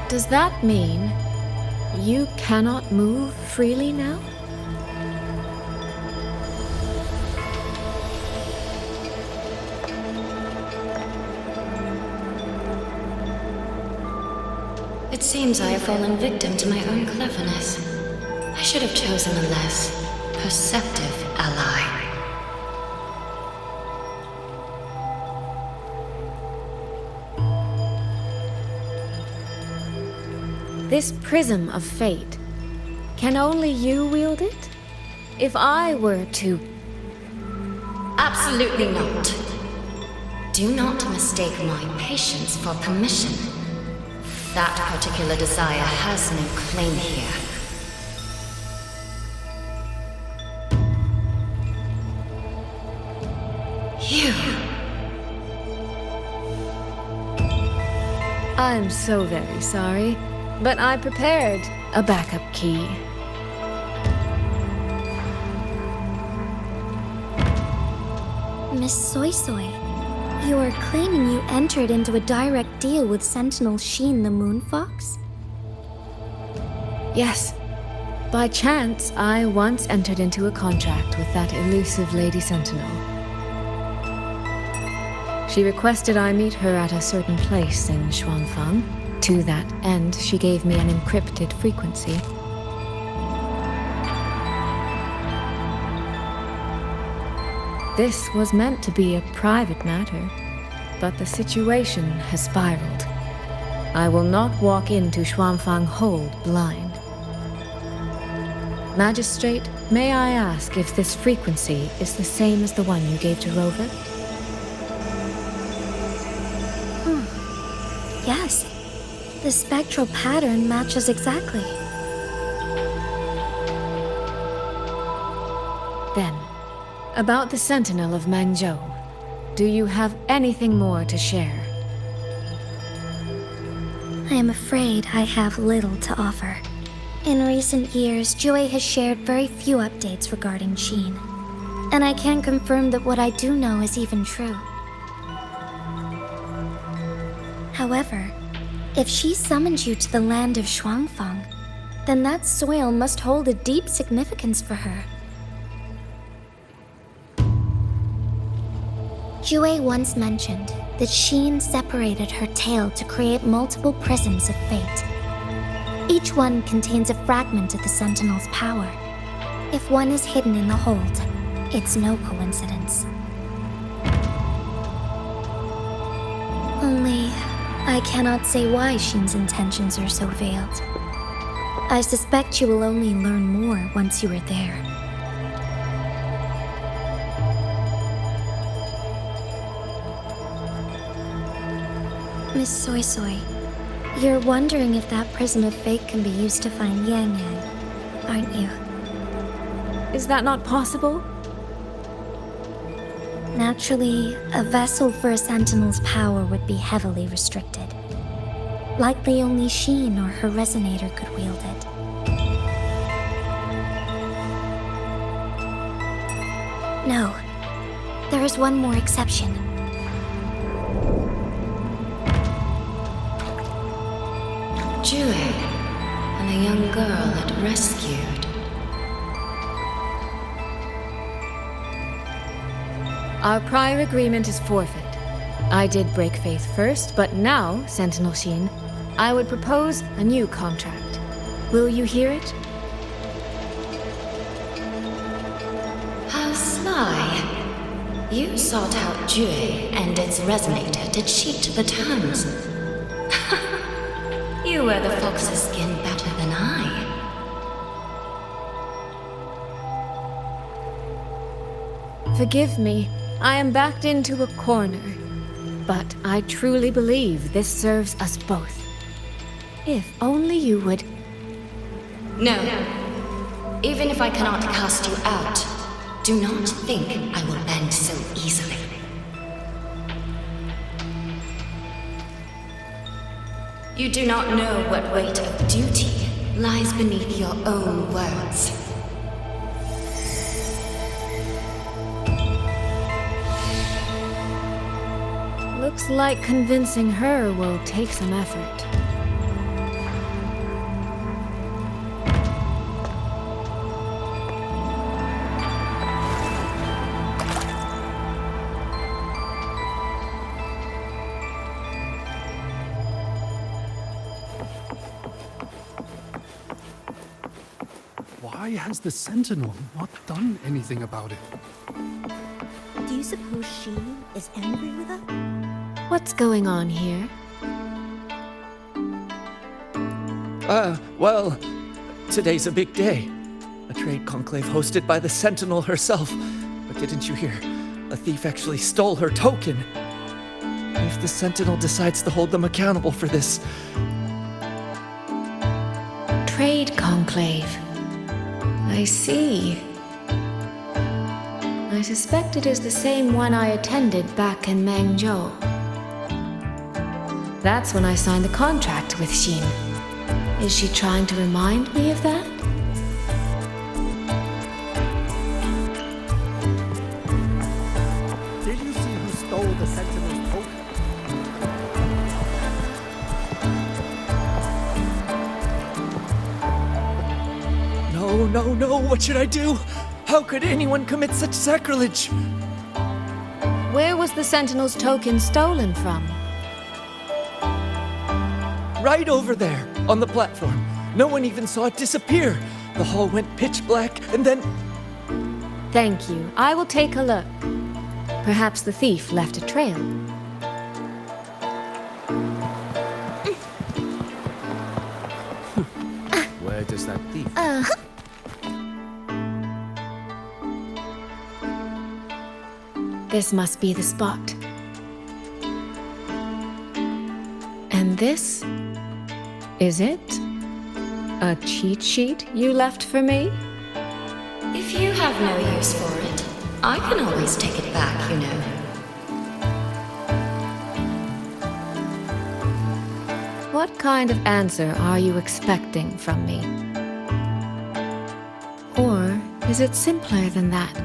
Does that mean you cannot move freely now? It seems I have fallen victim to my own cleverness. I should have chosen a less perceptive ally. This prism of fate, can only you wield it? If I were to... Absolutely not. Do not mistake my patience for permission. That particular desire has no claim here. You. I'm so very sorry, but I prepared a backup key. Miss Soy Soy, you are claiming you entered into a direct deal with Sentinel Sheen the Moon Fox? Yes. By chance, I once entered into a contract with that elusive Lady Sentinel. She requested I meet her at a certain place in Xuanfang. To that end, she gave me an encrypted frequency. This was meant to be a private matter, but the situation has spiraled. I will not walk into Xuanfang Hold blind. Magistrate, may I ask if this frequency is the same as the one you gave to Rover? Yes. The spectral pattern matches exactly. Then, about the Sentinel of Mengzhou, do you have anything more to share? I am afraid I have little to offer. In recent years, Joy has shared very few updates regarding Sheen, and I can't confirm that what I do know is even true. However, if she summoned you to the land of Xuanfang, then that soil must hold a deep significance for her. Jue once mentioned that Sheen separated her tail to create multiple prisms of fate. Each one contains a fragment of the Sentinel's power. If one is hidden in the hold, it's no coincidence. Only, I cannot say why Sheen's intentions are so veiled. I suspect you will only learn more once you are there. Miss Soy Soy, you're wondering if that prism of fate can be used to find Yang Yang, aren't you? Is that not possible? Naturally, a vessel for a Sentinel's power would be heavily restricted. Likely only Sheen or her resonator could wield it. No, there is one more exception. Jue, and a young girl it rescued. Our prior agreement is forfeit. I did break faith first, but now, Sentinel Sheen, I would propose a new contract. Will you hear it? How sly. You sought out Jue and its resonator to cheat the towns. You wear the fox's skin better than I. Forgive me, I am backed into a corner. But I truly believe this serves us both. If only you would... No. Even if I cannot cast you out, do not think I will bend so easily. You do not know what weight of duty lies beneath your own words. Looks like convincing her will take some effort. Why has the Sentinel not done anything about it? Do you suppose she is angry with us? What's going on here? Well, today's a big day. A trade conclave hosted by the Sentinel herself. But didn't you hear? A thief actually stole her token. If the Sentinel decides to hold them accountable for this... Trade conclave. I see. I suspect it is the same one I attended back in Mengzhou. That's when I signed the contract with Xin. Is she trying to remind me of that? Did you see who stole the Sentinel's token? No, what should I do? How could anyone commit such sacrilege? Where was the Sentinel's token stolen from? Right over there, on the platform. No one even saw it disappear. The hall went pitch black, and then... Thank you. I will take a look. Perhaps the thief left a trail. Where does that thief? This must be the spot. And this is it? A cheat sheet you left for me? If you have no use for it, I can always take it back, you know. What kind of answer are you expecting from me? Or is it simpler than that?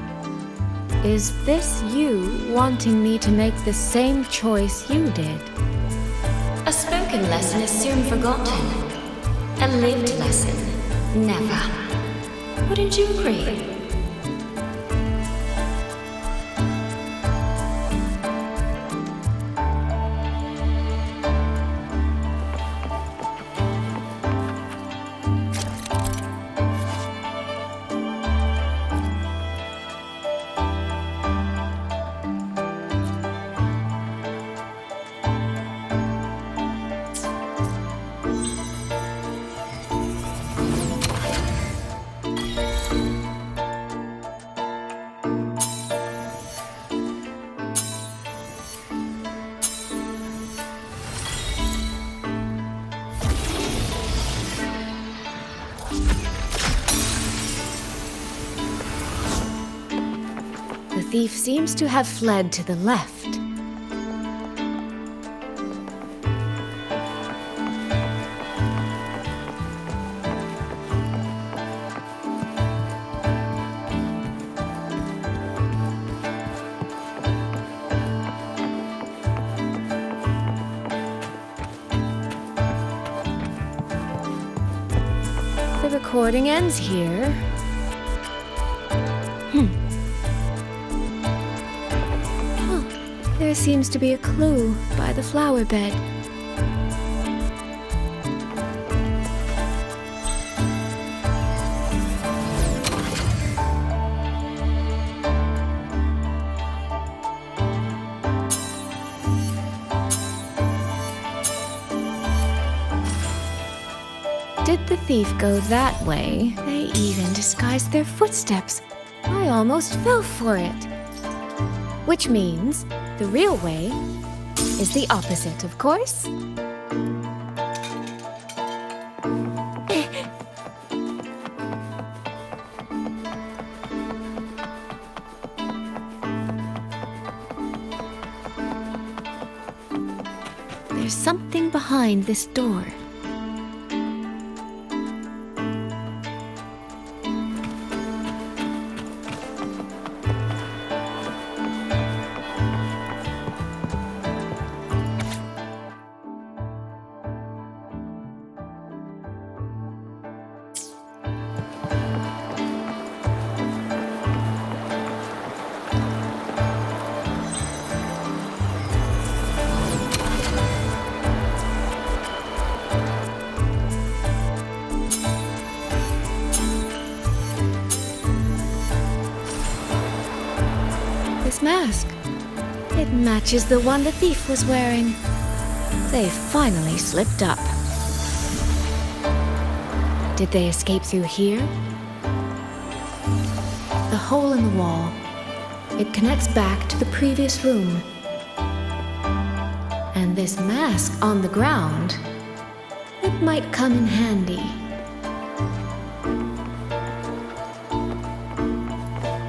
Is this you wanting me to make the same choice you did? A spoken lesson is soon forgotten. A lived lesson, never. Wouldn't you agree? The thief seems to have fled to the left. The recording ends here. There seems to be a clue by the flower bed. Did the thief go that way? They even disguised their footsteps. I almost fell for it. Which means the real way is the opposite, of course. There's something behind this door. This mask. It matches the one the thief was wearing. They finally slipped up. Did they escape through here? The hole in the wall. It connects back to the previous room. And this mask on the ground, it might come in handy.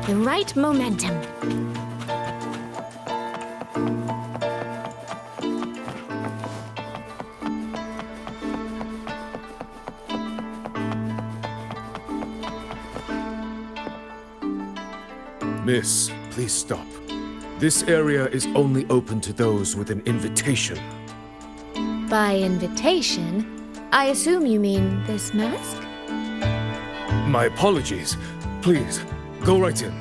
the right momentum. Miss, please stop. This area is only open to those with an invitation. By invitation, I assume you mean this mask? My apologies. Please, go right in.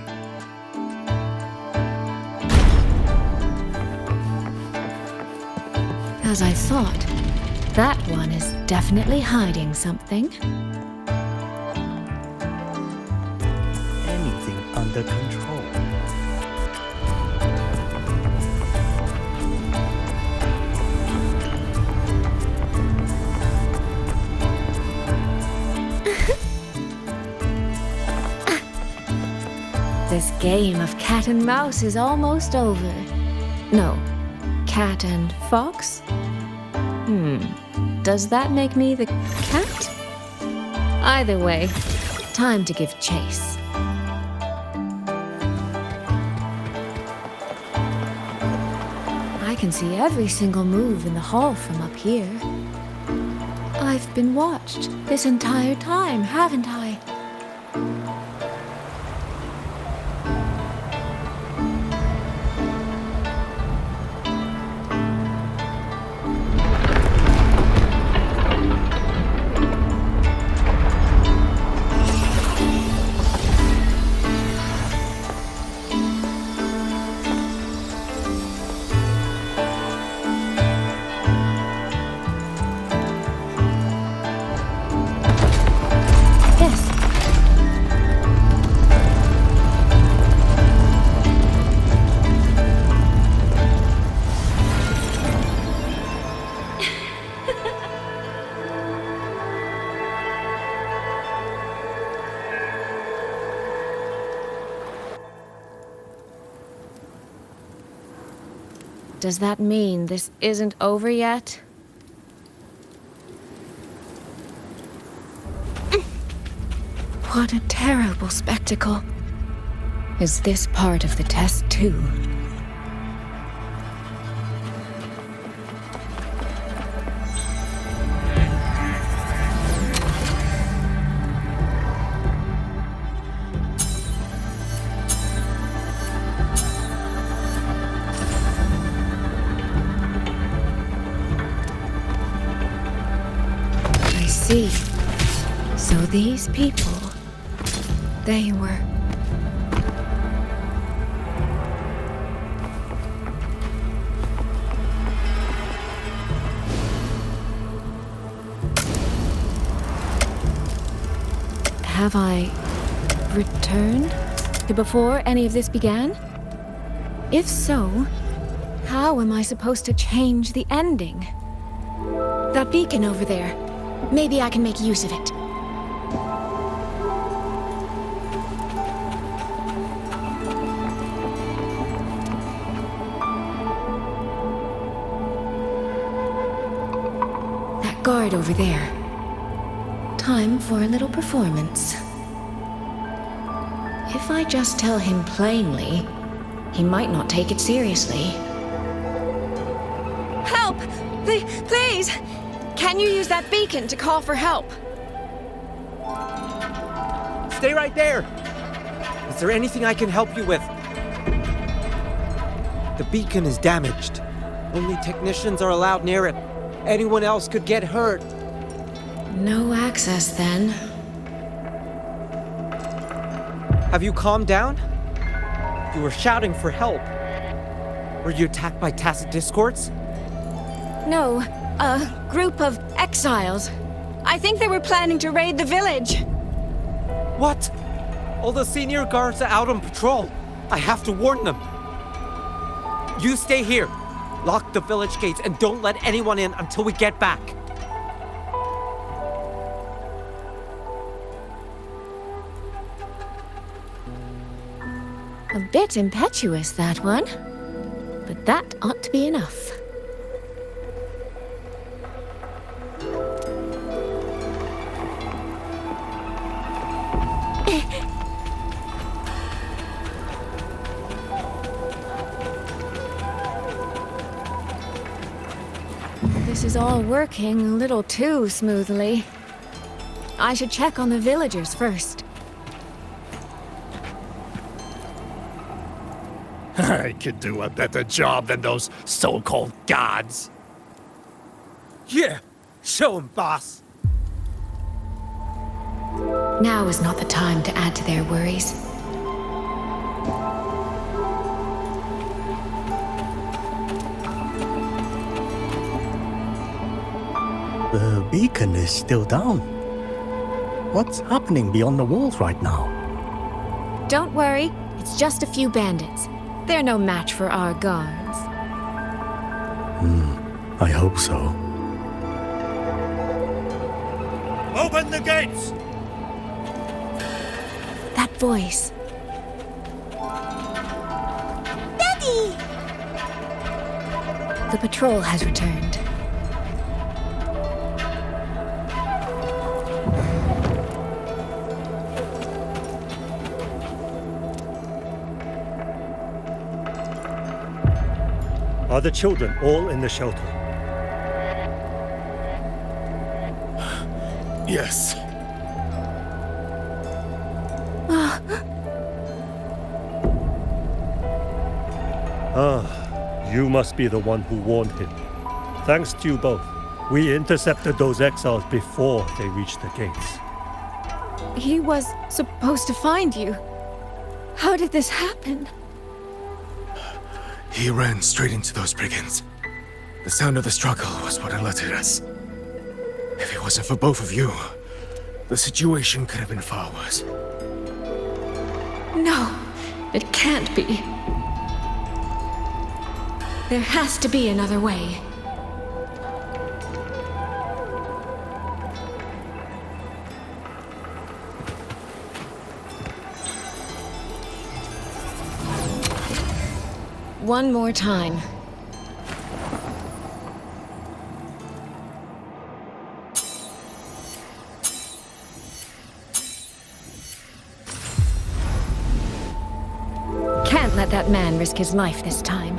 As I thought, that one is definitely hiding something. Anything under control. This game of cat and mouse is almost over. No, cat and fox? Does that make me the cat? Either way, time to give chase. I can see every single move in the hall from up here. I've been watched this entire time, haven't I? Does that mean this isn't over yet? What a terrible spectacle. Is this part of the test too? See. So these people, they were... Have I returned to before any of this began? If so, how am I supposed to change the ending? That beacon over there. Maybe I can make use of it. That guard over there. Time for a little performance. If I just tell him plainly, he might not take it seriously. Help! Please! Can you use that beacon to call for help? Stay right there! Is there anything I can help you with? The beacon is damaged. Only technicians are allowed near it. Anyone else could get hurt. No access, then. Have you calmed down? You were shouting for help. Were you attacked by tacit discords? No, a group of exiles. I think they were planning to raid the village. What? All the senior guards are out on patrol. I have to warn them. You stay here. Lock the village gates and don't let anyone in until we get back. A bit impetuous, that one. But that ought to be enough. this is all working a little too smoothly. I should check on the villagers first. I could do a better job than those so-called gods. Yeah, show 'em, boss. Now is not the time to add to their worries. The beacon is still down. What's happening beyond the walls right now? Don't worry, it's just a few bandits. They're no match for our guards. I hope so. Open the gates! That voice. Daddy! The patrol has returned. Are the children all in the shelter? Yes. You must be the one who warned him. Thanks to you both. We intercepted those exiles before they reached the gates. He was supposed to find you. How did this happen? He ran straight into those brigands. The sound of the struggle was what alerted us. If it wasn't for both of you, the situation could have been far worse. No, it can't be. There has to be another way. One more time. Can't let that man risk his life this time.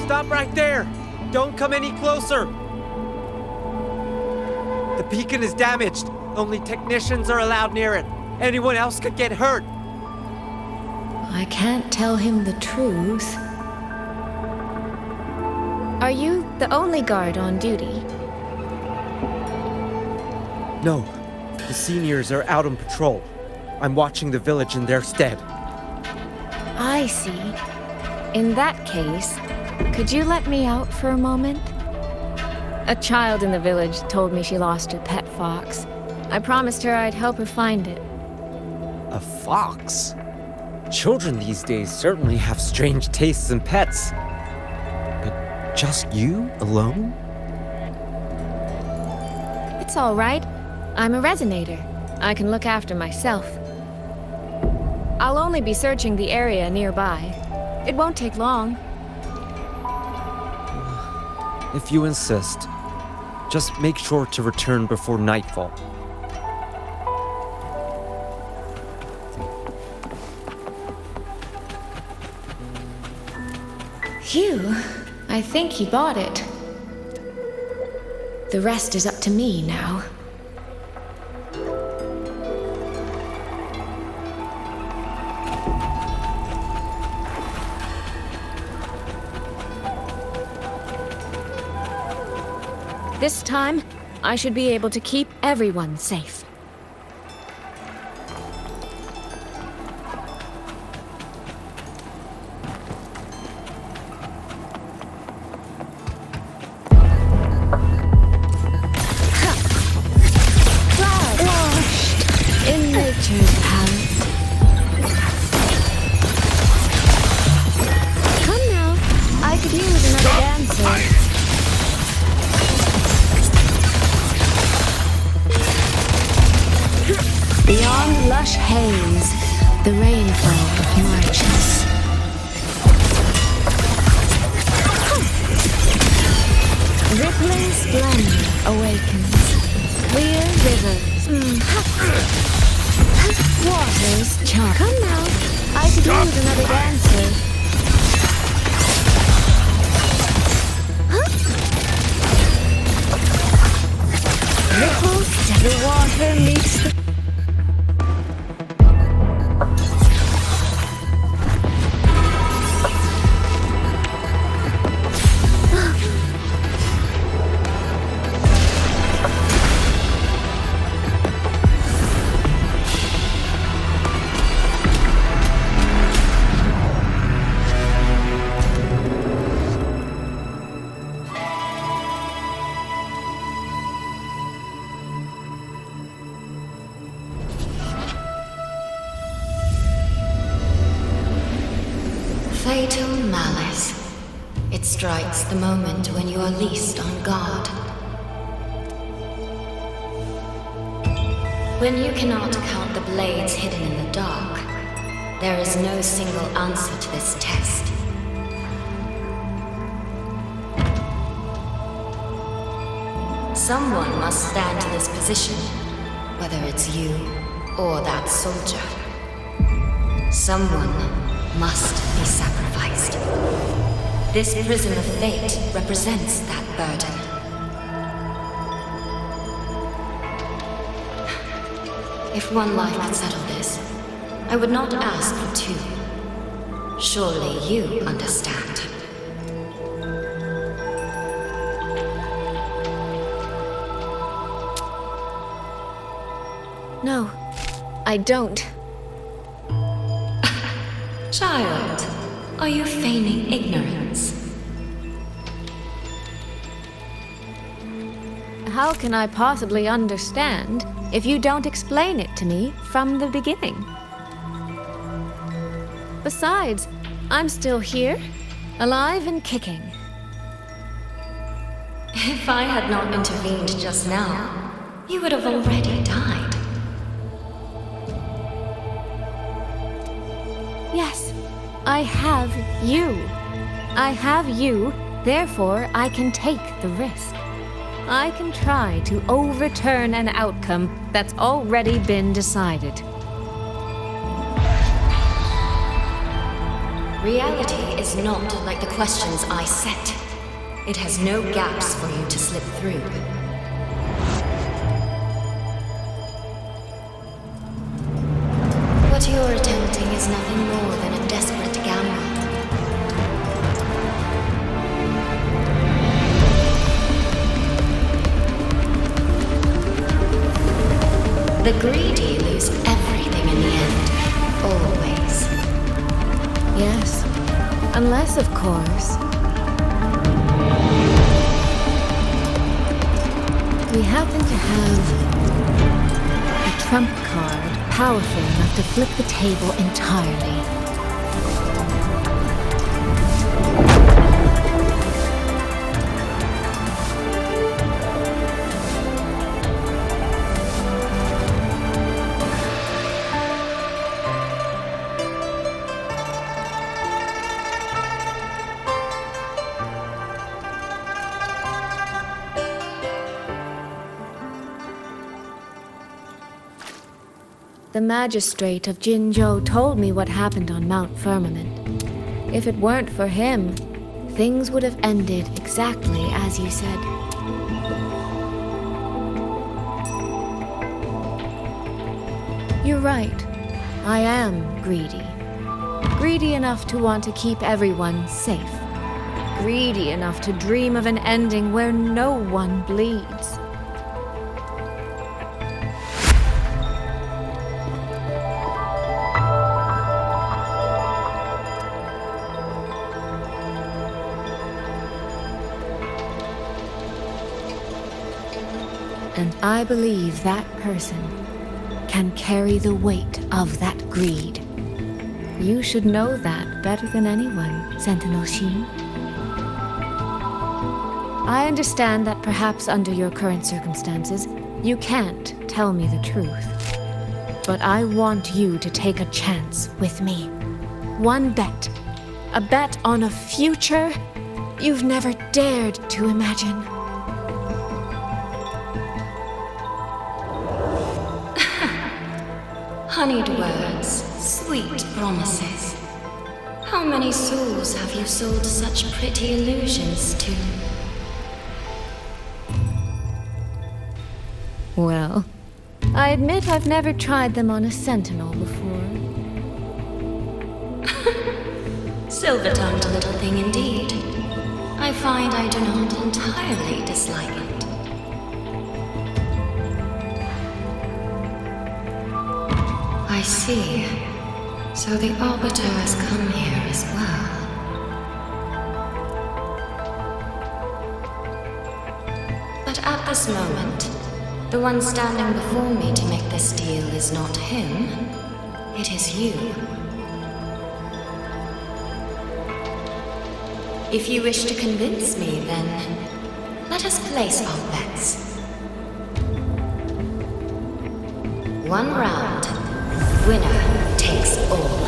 Stop right there! Don't come any closer! The beacon is damaged. Only technicians are allowed near it. Anyone else could get hurt. I can't tell him the truth. Are you the only guard on duty? No. The seniors are out on patrol. I'm watching the village in their stead. I see. In that case, could you let me out for a moment? A child in the village told me she lost her pet fox. I promised her I'd help her find it. A fox? Children these days certainly have strange tastes in pets. But just you alone? It's all right. I'm a resonator. I can look after myself. I'll only be searching the area nearby. It won't take long. If you insist, just make sure to return before nightfall. Phew, I think he bought it. The rest is up to me now. This time, I should be able to keep everyone safe. In nature's palette. Come now, I could use another dancer. Beyond lush haze, the rainfall marches. Rippling splendor awakens. Clear rivers. Waters charm. Come now, I could use another dancer. Little steady water meets the... Fatal malice. It strikes the moment when you are least on guard. When you cannot count the blades hidden in the dark, there is no single answer to this test. Someone must stand in this position, whether it's you or that soldier. Someone must be sacrificed. This prison of fate represents that burden. If one life could settle this, I would not ask for two. Surely you understand. No, I don't. Child, are you feigning ignorance? How can I possibly understand if you don't explain it to me from the beginning? Besides, I'm still here, alive and kicking. If I had not intervened just now, you would have already died. Yes, I have you. I have you, therefore I can take the risk. I can try to overturn an outcome that's already been decided. Reality is not like the questions I set. It has no gaps for you to slip through. What you're attempting is nothing more than a desperate gamble. The greedy lose everything in the end, always. Yes, unless, of course, we happen to have a trump card powerful enough to flip the table entirely. The magistrate of Mengzhou told me what happened on Mount Firmament. If it weren't for him, things would have ended exactly as you said. You're right. I am greedy. Greedy enough to want to keep everyone safe. Greedy enough to dream of an ending where no one bleeds. And I believe that person can carry the weight of that greed. You should know that better than anyone, Sentinel Xin. I understand that perhaps under your current circumstances, you can't tell me the truth. But I want you to take a chance with me. One bet. A bet on a future you've never dared to imagine. Honeyed words, Sweet promises. How many souls have you sold such pretty illusions to? Well, I admit I've never tried them on a sentinel before. Silver-tongued little thing indeed. I find I do not entirely dislike it. I see. So the Arbiter has come here as well. But at this moment, the one standing before me to make this deal is not him. It is you. If you wish to convince me, then let us place our bets. One round. Winner takes all.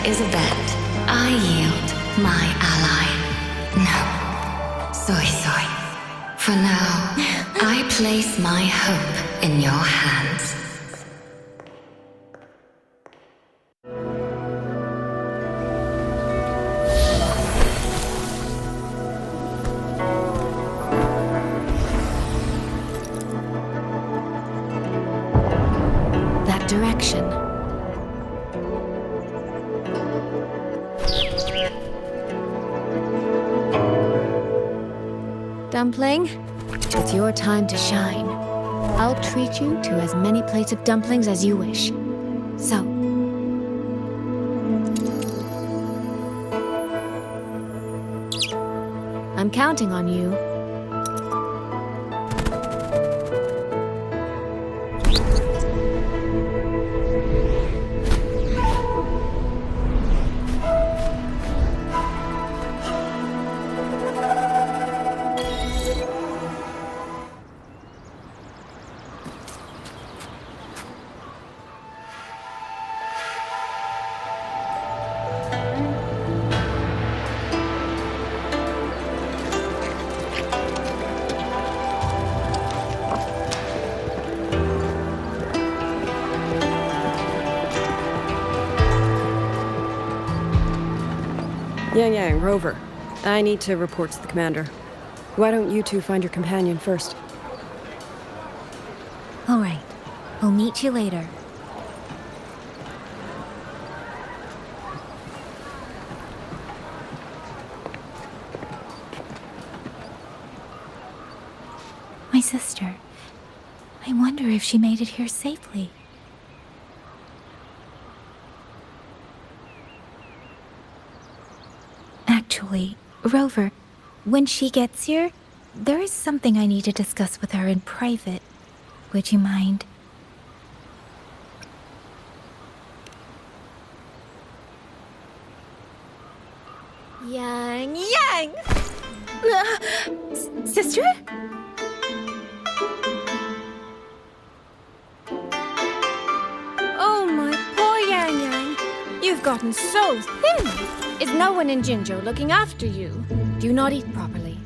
Is a bet. I yield my ally. No. Soy. For now, I place my hope in your hands. That direction. Dumpling, it's your time to shine. I'll treat you to as many plates of dumplings as you wish. So, I'm counting on you. Yang, Rover. I need to report to the commander. Why don't you two find your companion first? All right. We'll meet you later. My sister. I wonder if she made it here safely. Actually, Rover, when she gets here, there is something I need to discuss with her in private. Would you mind? Yang! Sister? Oh, my poor Yang. You've gotten so thin. Is no one in Jinzhou looking after you? Do you not eat properly?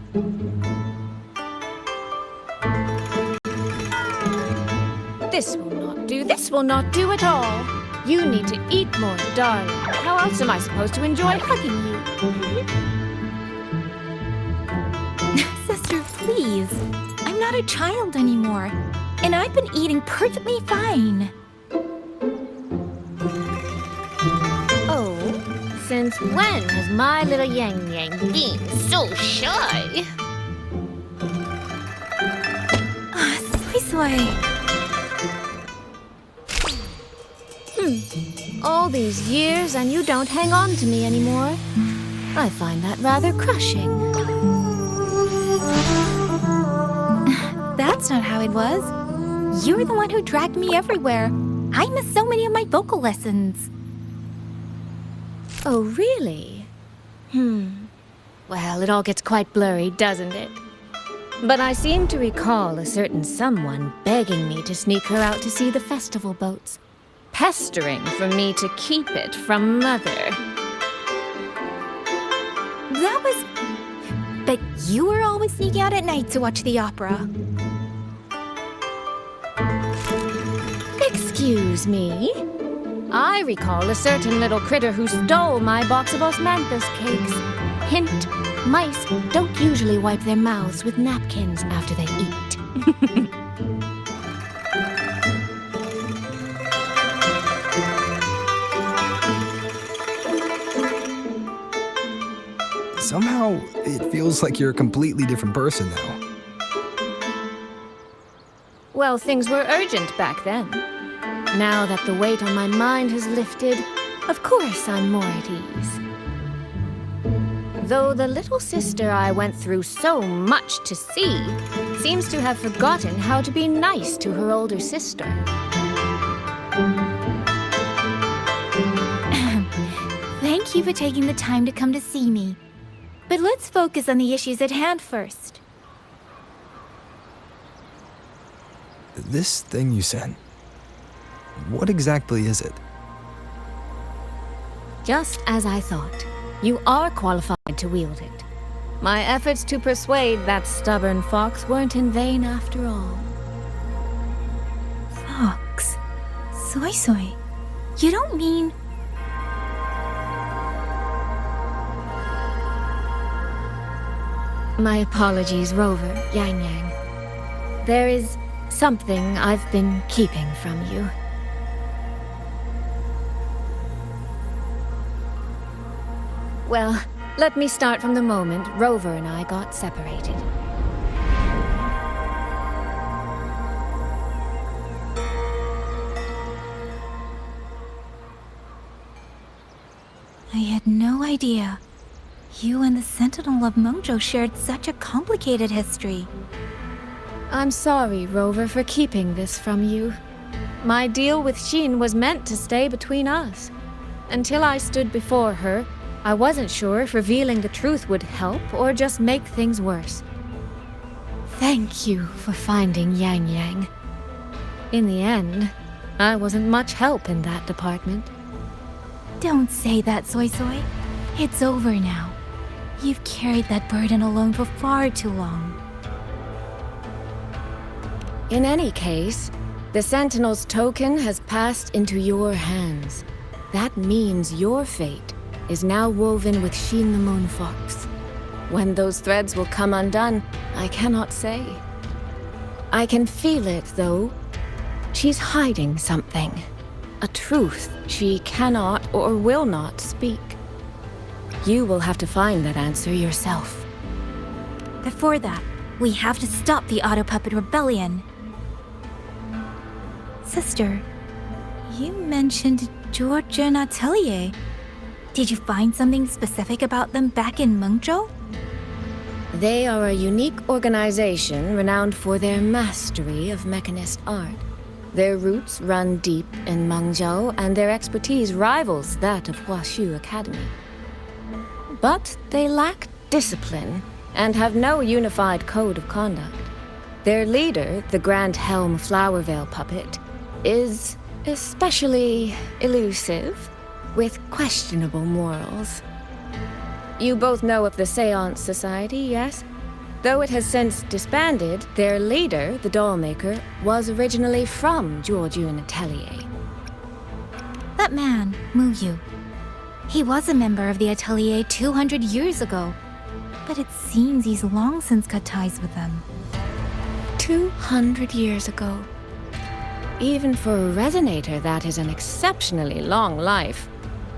This will not This will not do at all. You need to eat more, darling. How else am I supposed to enjoy hugging you? Sister, please. I'm not a child anymore. And I've been eating perfectly fine. Oh, since when has my little Yang Yang been so shy? Soy. All these years and you don't hang on to me anymore. I find that rather crushing. That's not how it was. You're the one who dragged me everywhere. I missed so many of my vocal lessons. Oh, really? Well, it all gets quite blurry, doesn't it? But I seem to recall a certain someone begging me to sneak her out to see the festival boats, pestering for me to keep it from Mother. That was... But you were always sneaking out at night to watch the opera. Excuse me? I recall a certain little critter who stole my box of osmanthus cakes. Hint, mice don't usually wipe their mouths with napkins after they eat. Somehow, it feels like you're a completely different person now. Well, things were urgent back then. Now that the weight on my mind has lifted, of course I'm more at ease. Though the little sister I went through so much to see seems to have forgotten how to be nice to her older sister. Thank you for taking the time to come to see me. But let's focus on the issues at hand first. This thing you sent, what exactly is it? Just as I thought. You are qualified to wield it. My efforts to persuade that stubborn fox weren't in vain after all. Fox? Soy. You don't mean... My apologies, Rover, Yang Yang. There is something I've been keeping from you. Well, let me start from the moment Rover and I got separated. I had no idea. You and the Sentinel of Mengzhou shared such a complicated history. I'm sorry, Rover, for keeping this from you. My deal with Xin was meant to stay between us. Until I stood before her, I wasn't sure if revealing the truth would help or just make things worse. Thank you for finding Yang Yang. In the end, I wasn't much help in that department. Don't say that, Soy. It's over now. You've carried that burden alone for far too long. In any case, the Sentinel's token has passed into your hands. That means your fate is now woven with Xin the Moon Fox. When those threads will come undone, I cannot say. I can feel it, though. She's hiding something. A truth she cannot or will not speak. You will have to find that answer yourself. Before that, we have to stop the Auto Puppet Rebellion. Sister, you mentioned George and Atelier. Did you find something specific about them back in Mengzhou? They are a unique organization renowned for their mastery of mechanist art. Their roots run deep in Mengzhou, and their expertise rivals that of Huashu Academy. But they lack discipline and have no unified code of conduct. Their leader, the Grand Helm Flowervale puppet, is especially elusive, with questionable morals. You both know of the Seance Society, yes? Though it has since disbanded, their leader, the dollmaker, was originally from Jiujun Atelier. That man, Muyu. He was a member of the Atelier 200 years ago, but it seems he's long since cut ties with them. 200 years ago. Even for a resonator, that is an exceptionally long life.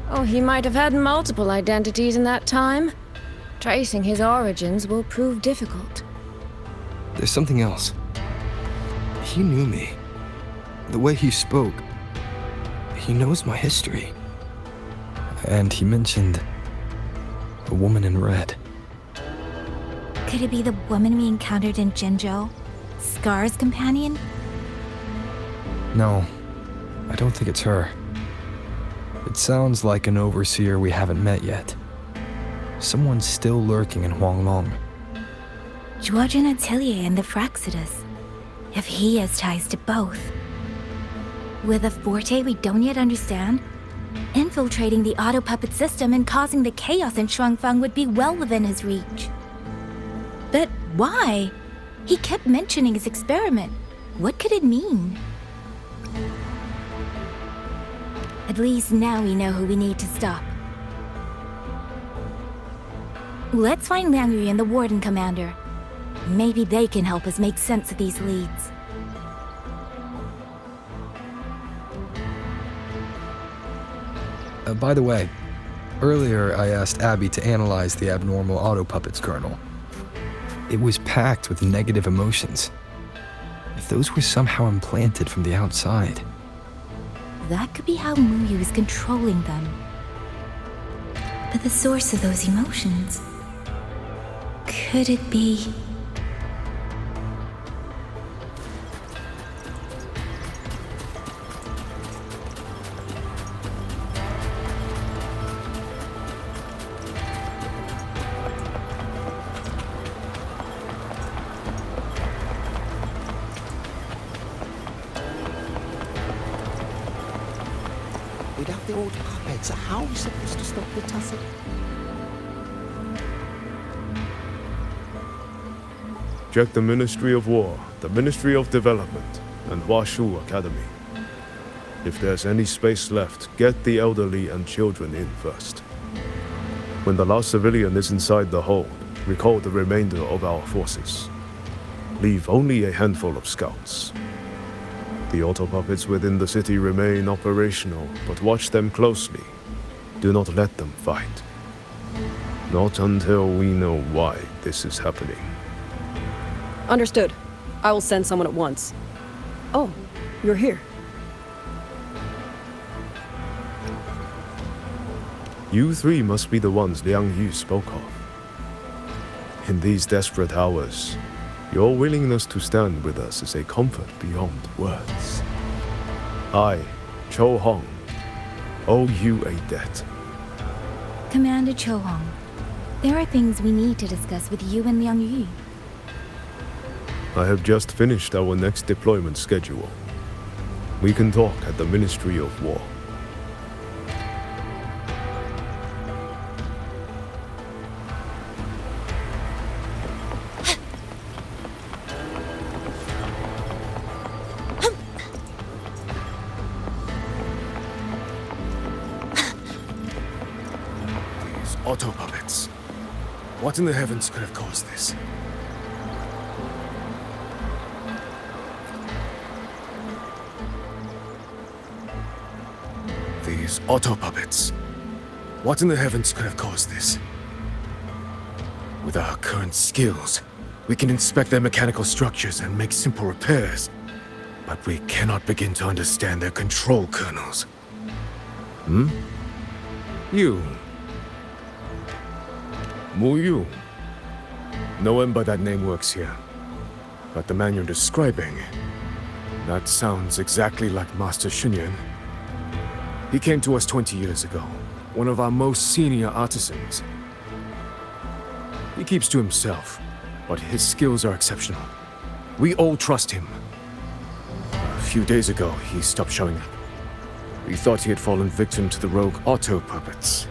Oh, he might have had multiple identities in that time. Tracing his origins will prove difficult. There's something else. He knew me. The way he spoke. He knows my history. And he mentioned a woman in red. Could it be the woman we encountered in Mengzhou? Scar's companion? No, I don't think it's her. It sounds like an overseer we haven't met yet. Someone still lurking in Huanglong. Jiujun Atelier and the Fraxidus. If he has ties to both. With a forte we don't yet understand, infiltrating the auto-puppet system and causing the chaos in Shuangfang would be well within his reach. But why? He kept mentioning his experiment. What could it mean? At least now we know who we need to stop. Let's find Liang Yu and the Warden Commander. Maybe they can help us make sense of these leads. By the way, earlier I asked Abby to analyze the abnormal auto-puppets kernel. It was packed with negative emotions. If those were somehow implanted from the outside. That could be how Muyu is controlling them. But the source of those emotions... could it be... Without the old puppets, how are we supposed to stop the tussle? Check the Ministry of War, the Ministry of Development, and Huashu Academy. If there's any space left, get the elderly and children in first. When the last civilian is inside the hold, recall the remainder of our forces. Leave only a handful of scouts. The auto-puppets within the city remain operational, but watch them closely. Do not let them fight. Not until we know why this is happening. Understood. I will send someone at once. Oh, you're here. You three must be the ones Liang Yu spoke of. In these desperate hours, your willingness to stand with us is a comfort beyond words. I, Cho Hong, owe you a debt. Commander Cho Hong, there are things we need to discuss with you and Liang Yu. I have just finished our next deployment schedule. We can talk at the Ministry of War. These auto-puppets. What in the heavens could have caused this? These auto-puppets. What in the heavens could have caused this? With our current skills, we can inspect their mechanical structures and make simple repairs. But we cannot begin to understand their control kernels. Hmm? You. Muyu. No one by that name works here. But the man you're describing... that sounds exactly like Master Xunyan. He came to us 20 years ago, one of our most senior artisans. He keeps to himself, but his skills are exceptional. We all trust him. A few days ago, he stopped showing up. We thought he had fallen victim to the rogue auto-puppets.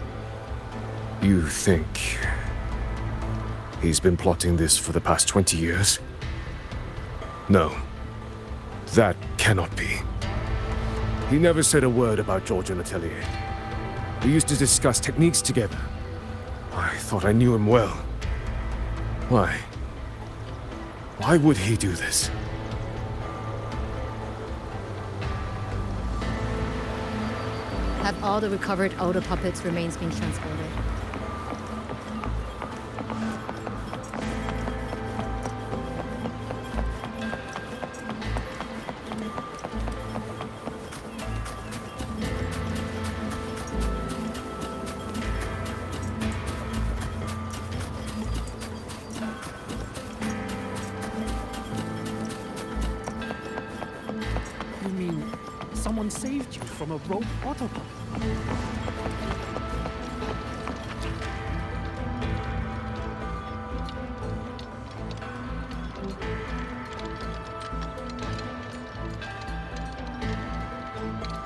You think... He's been plotting this for the past 20 years? No. That cannot be. He never said a word about George and Atelier. We used to discuss techniques together. I thought I knew him well. Why? Why would he do this? Have all the recovered Odo puppets' remains been transported? You mean someone saved you from a rogue autopilot?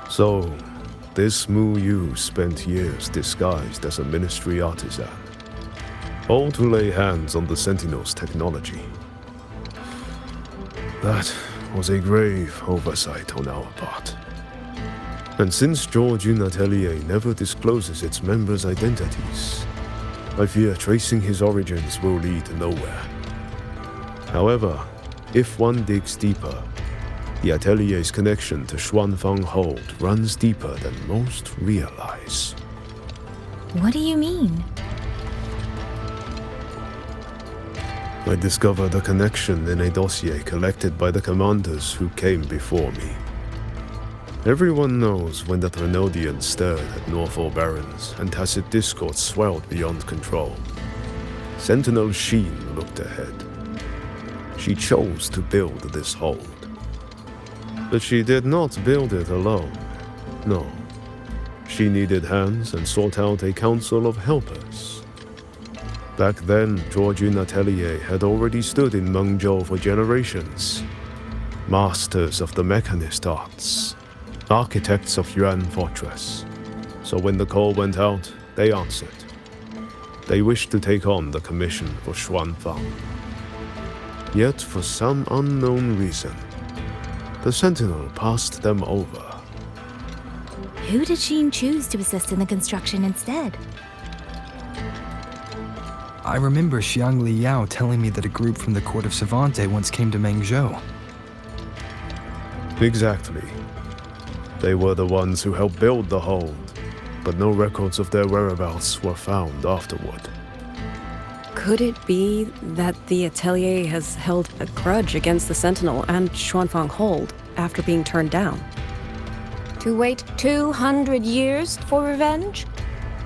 So, this Yu spent years disguised as a ministry artisan, all to lay hands on the Sentinel's technology. That was a grave oversight on our part. And since George Atelier never discloses its members' identities, I fear tracing his origins will lead nowhere. However, if one digs deeper, the Atelier's connection to Xuanfang Hold runs deeper than most realize. What do you mean? I discovered a connection in a dossier collected by the commanders who came before me. Everyone knows when the Trinodians stirred at Northall Barrens and tacit discord swelled beyond control. Sentinel Sheen looked ahead. She chose to build this hold. But she did not build it alone. No. She needed hands and sought out a council of helpers. Back then, George Atelier had already stood in Mengzhou for generations. Masters of the mechanist arts. Architects of Yuan Fortress. So when the call went out, they answered. They wished to take on the commission for Xuanfang. Yet, for some unknown reason, the Sentinel passed them over. Who did Sheen choose to assist in the construction instead? I remember Xiang Liao telling me that a group from the court of Savante once came to Mengzhou. Exactly. They were the ones who helped build the hold, but no records of their whereabouts were found afterward. Could it be that the Atelier has held a grudge against the Sentinel and Xuanfang Hold after being turned down? To wait 200 years for revenge?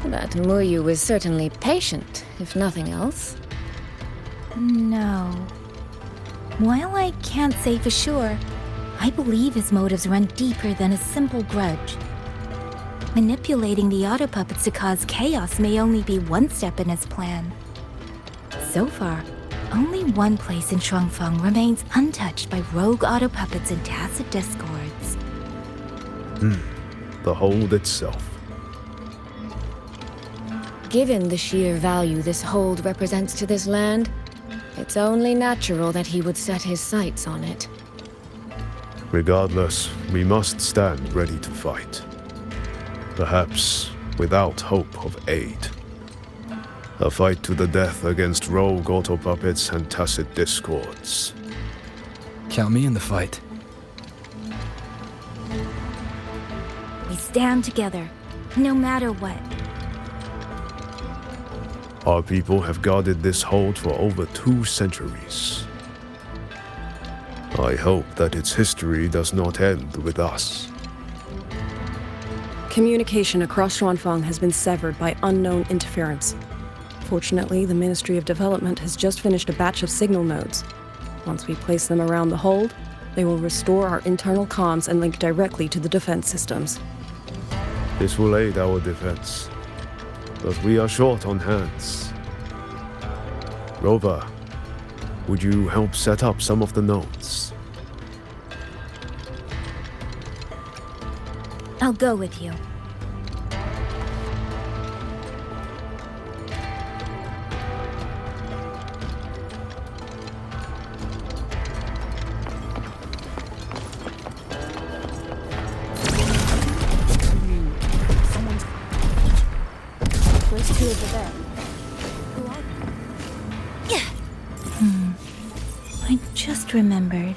That Yu is certainly patient, if nothing else. No. While I can't say for sure, I believe his motives run deeper than a simple grudge. Manipulating the auto puppets to cause chaos may only be one step in his plan. So far, only one place in Xuanfang remains untouched by rogue auto puppets and tacit discords. The hold itself. Given the sheer value this hold represents to this land, it's only natural that he would set his sights on it. Regardless, we must stand ready to fight. Perhaps without hope of aid. A fight to the death against rogue auto puppets and tacit discords. Count me in the fight. We stand together, no matter what. Our people have guarded this hold for over 2 centuries. I hope that its history does not end with us. Communication across Xuanfang has been severed by unknown interference. Fortunately, the Ministry of Development has just finished a batch of signal nodes. Once we place them around the hold, they will restore our internal comms and link directly to the defense systems. This will aid our defense, but we are short on hands. Rover, would you help set up some of the nodes? I'll go with you. I just remembered.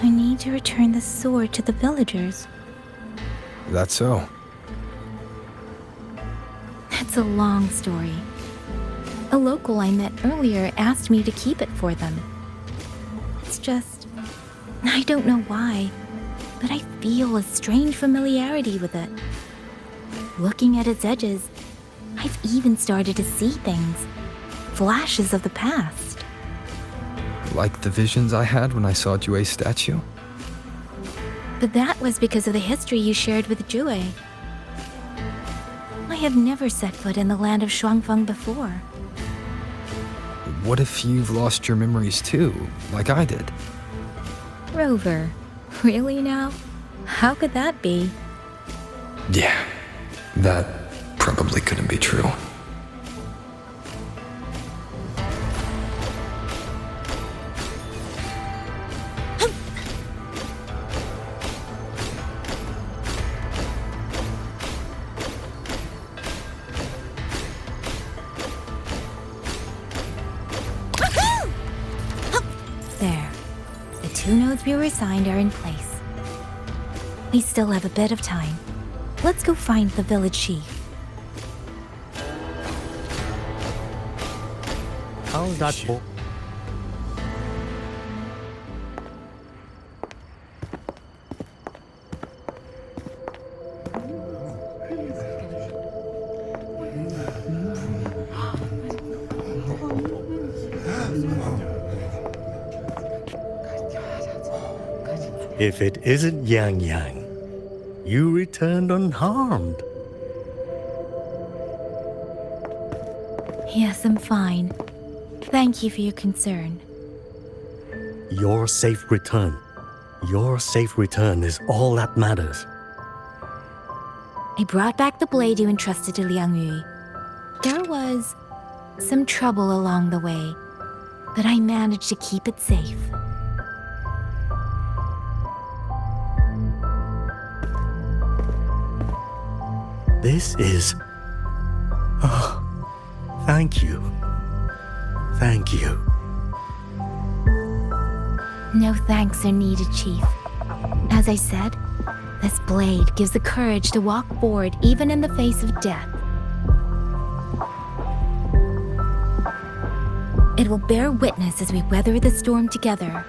I need to return the sword to the villagers. That's so. It's a long story. A local I met earlier asked me to keep it for them. It's just... I don't know why, but I feel a strange familiarity with it. Looking at its edges, I've even started to see things. Flashes of the past. Like the visions I had when I saw Jue's statue? But that was because of the history you shared with Jue. I have never set foot in the land of Shuangfeng before. What if you've lost your memories too, like I did? Rover, really now? How could that be? Yeah, that probably couldn't be true. There. The 2 nodes we were assigned are in place. We still have a bit of time. Let's go find the village chief. How's that for? If it isn't Yang Yang, you returned unharmed. Yes, I'm fine. Thank you for your concern. Your safe return. Your safe return is all that matters. I brought back the blade you entrusted to Liang Yu. There was some trouble along the way, but I managed to keep it safe. This is... Oh, thank you. Thank you. No thanks are needed, Chief. As I said, this blade gives the courage to walk forward even in the face of death. It will bear witness as we weather the storm together.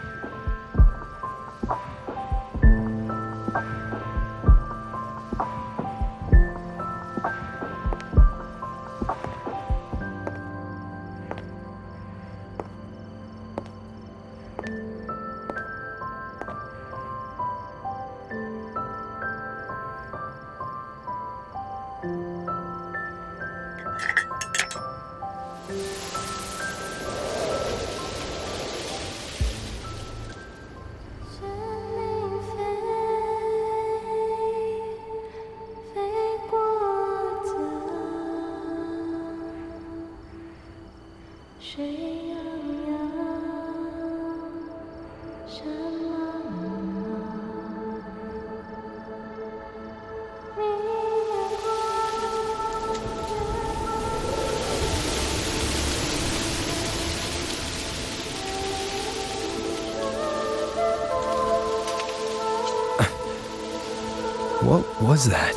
What was that?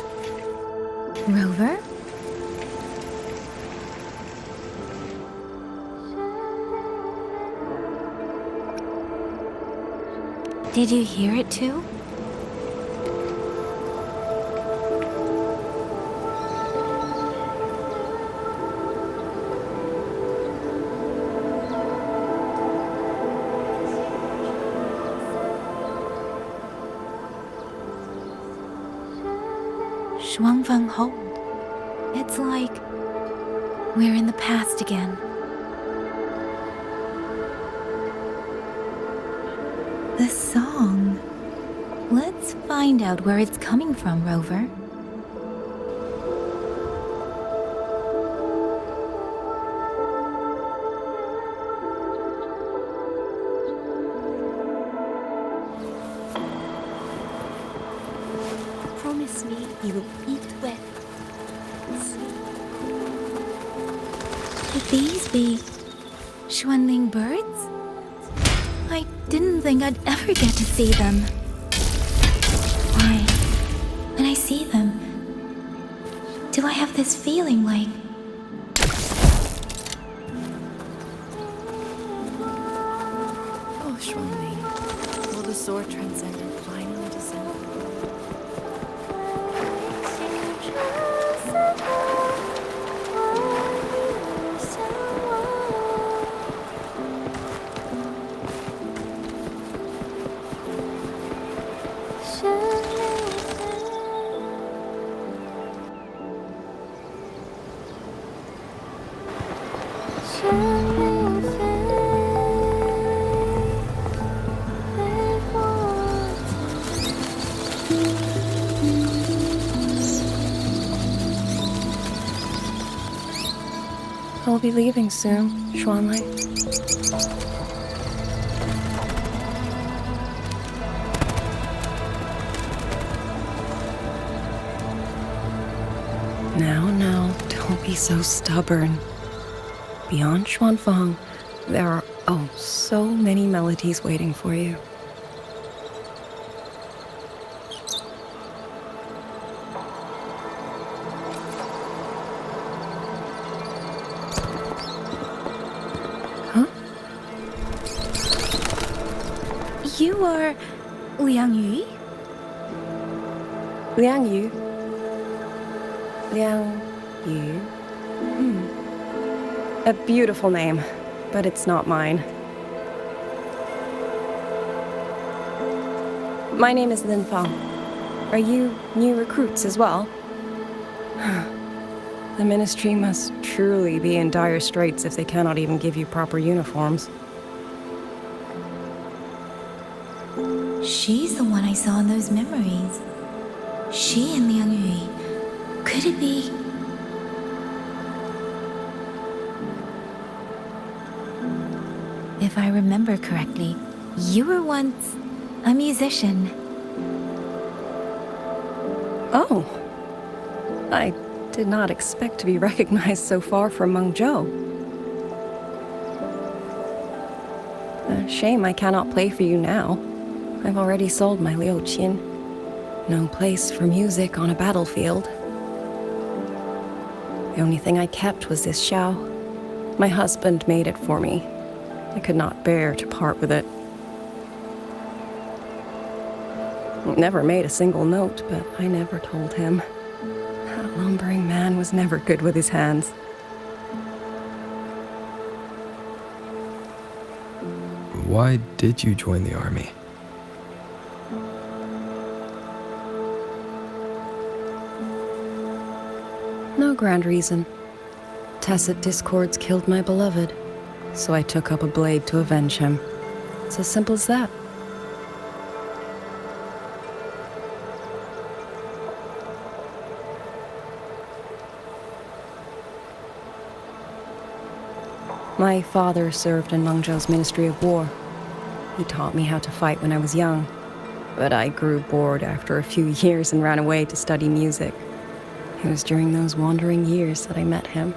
Rover? Did you hear it too? Shuangfeng Hold. It's like we're in the past again. The song. Let's find out where it's coming from, Rover. Promise me you will eat well. Could these be Xuanling birds? I didn't think I'd ever get to see them. Why, when I see them, do I have this feeling like... Oh, Xuanling, will the sword transcendent finally descend? I'll be leaving soon, Xuanling. Now, don't be so stubborn. Beyond Xuanfang, there are, so many melodies waiting for you. You are Liang Yu? Liang Yu? Liang Yu? A beautiful name, but it's not mine. My name is Lin Fang. Are you new recruits as well? The Ministry must truly be in dire straits if they cannot even give you proper uniforms. She's the one I saw in those memories. She and Liang Yu. Could it be... If I remember correctly, you were once a musician. Oh. I did not expect to be recognized so far from Mengzhou. A shame I cannot play for you now. I've already sold my liuqin. No place for music on a battlefield. The only thing I kept was this xiao. My husband made it for me. I could not bear to part with it. It never made a single note, but I never told him. That lumbering man was never good with his hands. Why did you join the army? No grand reason. Tacit discords killed my beloved, so I took up a blade to avenge him. It's as simple as that. My father served in Mengzhou's Ministry of War. He taught me how to fight when I was young, but I grew bored after a few years and ran away to study music. It was during those wandering years that I met him.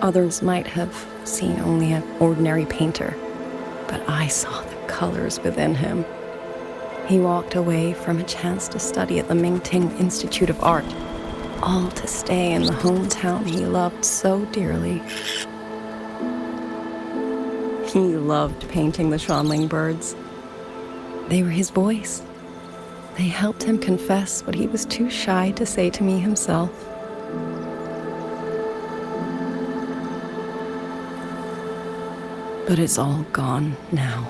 Others might have seen only an ordinary painter, but I saw the colors within him. He walked away from a chance to study at the Mingting Institute of Art, all to stay in the hometown he loved so dearly. He loved painting the Xuanling birds. They were his voice. They helped him confess what he was too shy to say to me himself. But it's all gone now.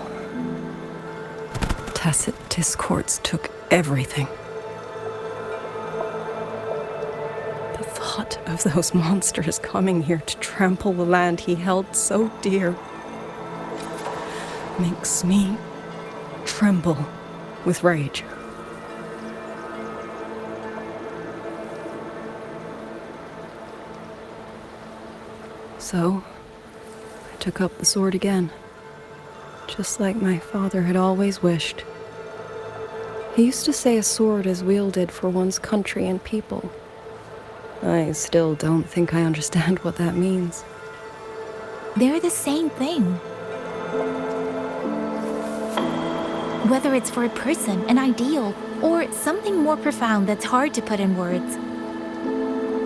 Tacit discords took everything. The thought of those monsters coming here to trample the land he held so dear makes me tremble with rage. So, I took up the sword again, just like my father had always wished. He used to say a sword is wielded for one's country and people. I still don't think I understand what that means. They're the same thing. Whether it's for a person, an ideal, or something more profound that's hard to put in words.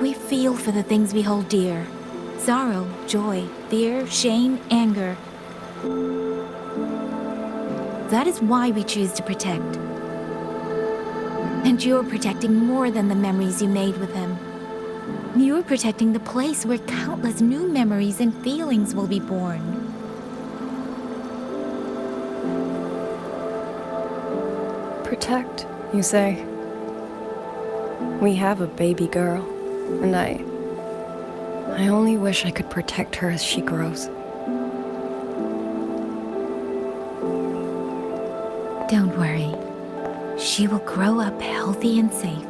We feel for the things we hold dear. Sorrow, joy, fear, shame, anger. That is why we choose to protect. And you're protecting more than the memories you made with him. You're protecting the place where countless new memories and feelings will be born. Protect, you say? We have a baby girl, and I only wish I could protect her as she grows. Don't worry. She will grow up healthy and safe.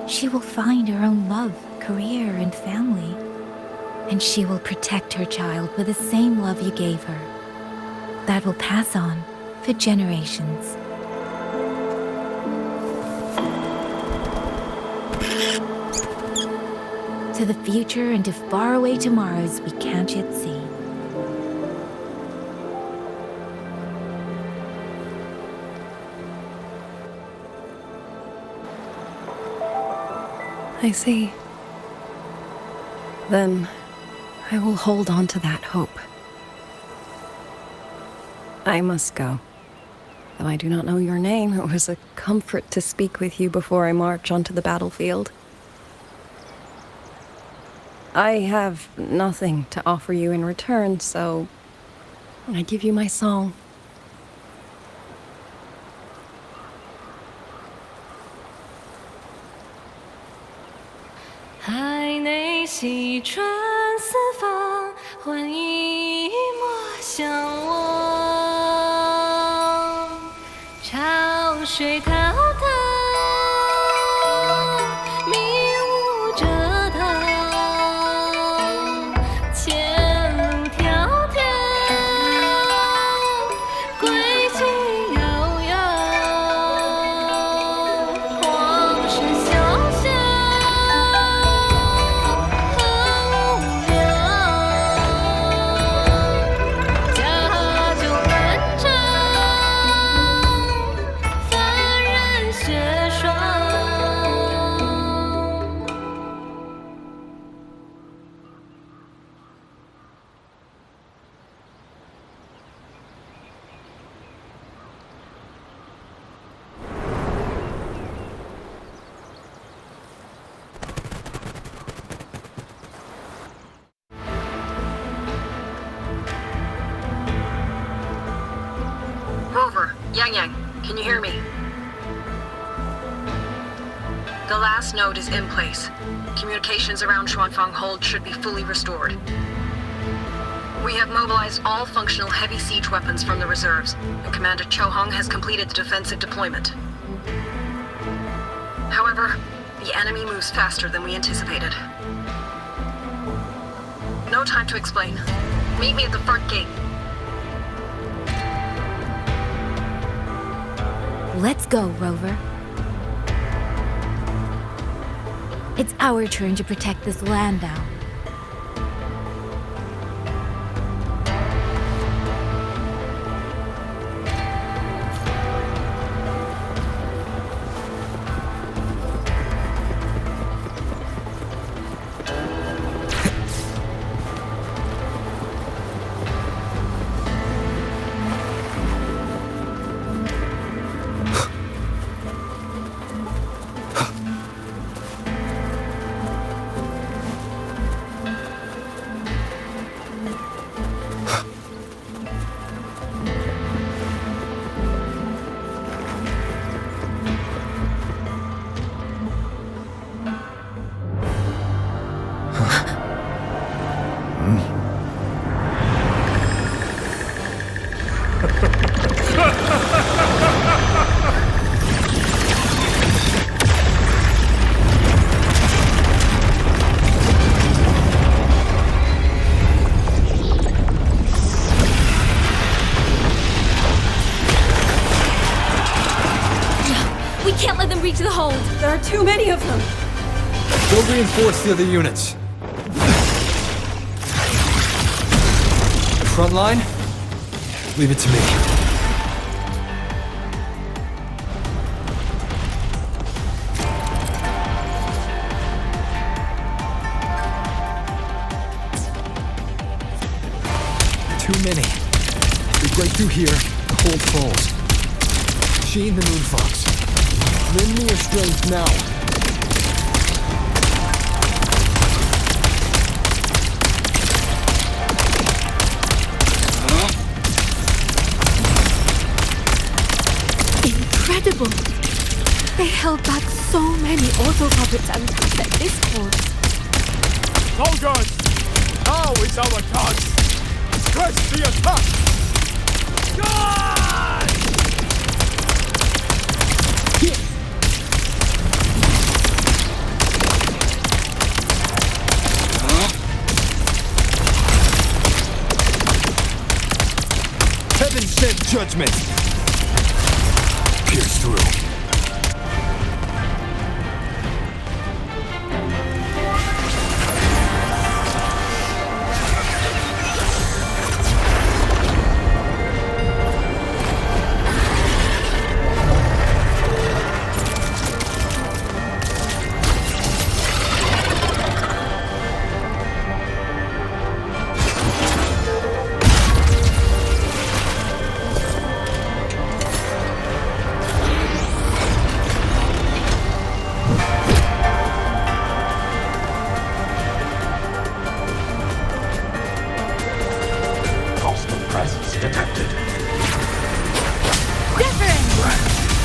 She will find her own love, career, and family. And she will protect her child with the same love you gave her. That will pass on for generations. To the future and to faraway tomorrows we can't yet see. I see. Then I will hold on to that hope. I must go. Though I do not know your name, it was a comfort to speak with you before I march onto the battlefield. I have nothing to offer you in return, so I give you my song. Rover, Yang, can you hear me? The last node is in place. Communications around Xuanfang Hold should be fully restored. We have mobilized all functional heavy siege weapons from the reserves, and Commander Cho Hong has completed the defensive deployment. However, the enemy moves faster than we anticipated. No time to explain. Meet me at the front gate. Let's go, Rover. It's our turn to protect this land now. hold! There are too many of them! Go reinforce the other units. Front line? Leave it to me. Too many. We break through here, the hold falls. Sheen the Moonfox. Lend me your strength now. Incredible! They held back so many auto puppets and tacit discords. Soldiers! Now is our chance! Press the attack! God! Heaven sent judgment! Pierce through.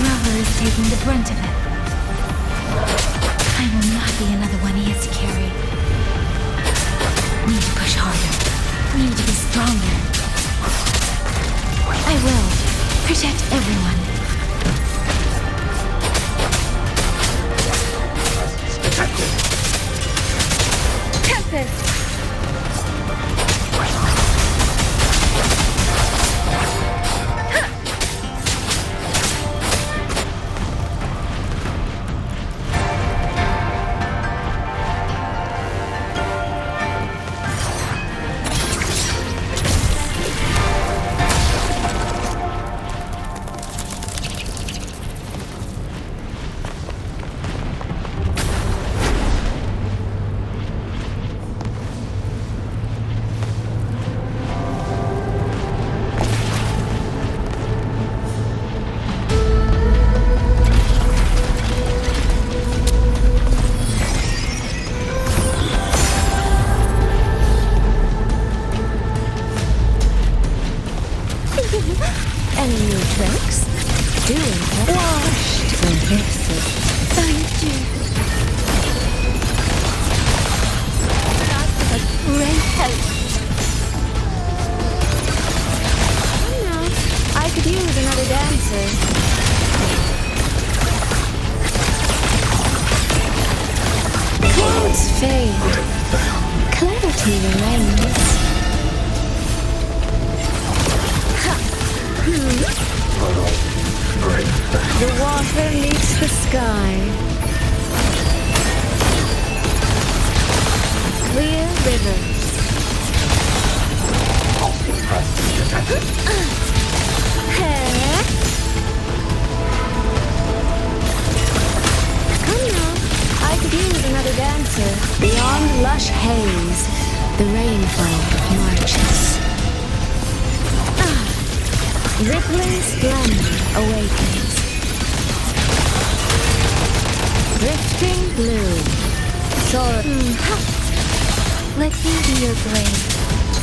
Rover is taking the brunt of it. I will not be another one he has to carry. Need to push harder. Need to be stronger. I will protect everyone. Tempest! Any new tricks? Doing it. Washed. So this is... Thank you. That's a great help. Oh no, I could use another dancer. Clouds fade. Clarity remains. The water meets the sky. Clear rivers. Come now, I could use another dancer. Beyond lush haze, the rainfall marches. Rippling splendor awakens. Drifting blue. Soar. Let me be your blade.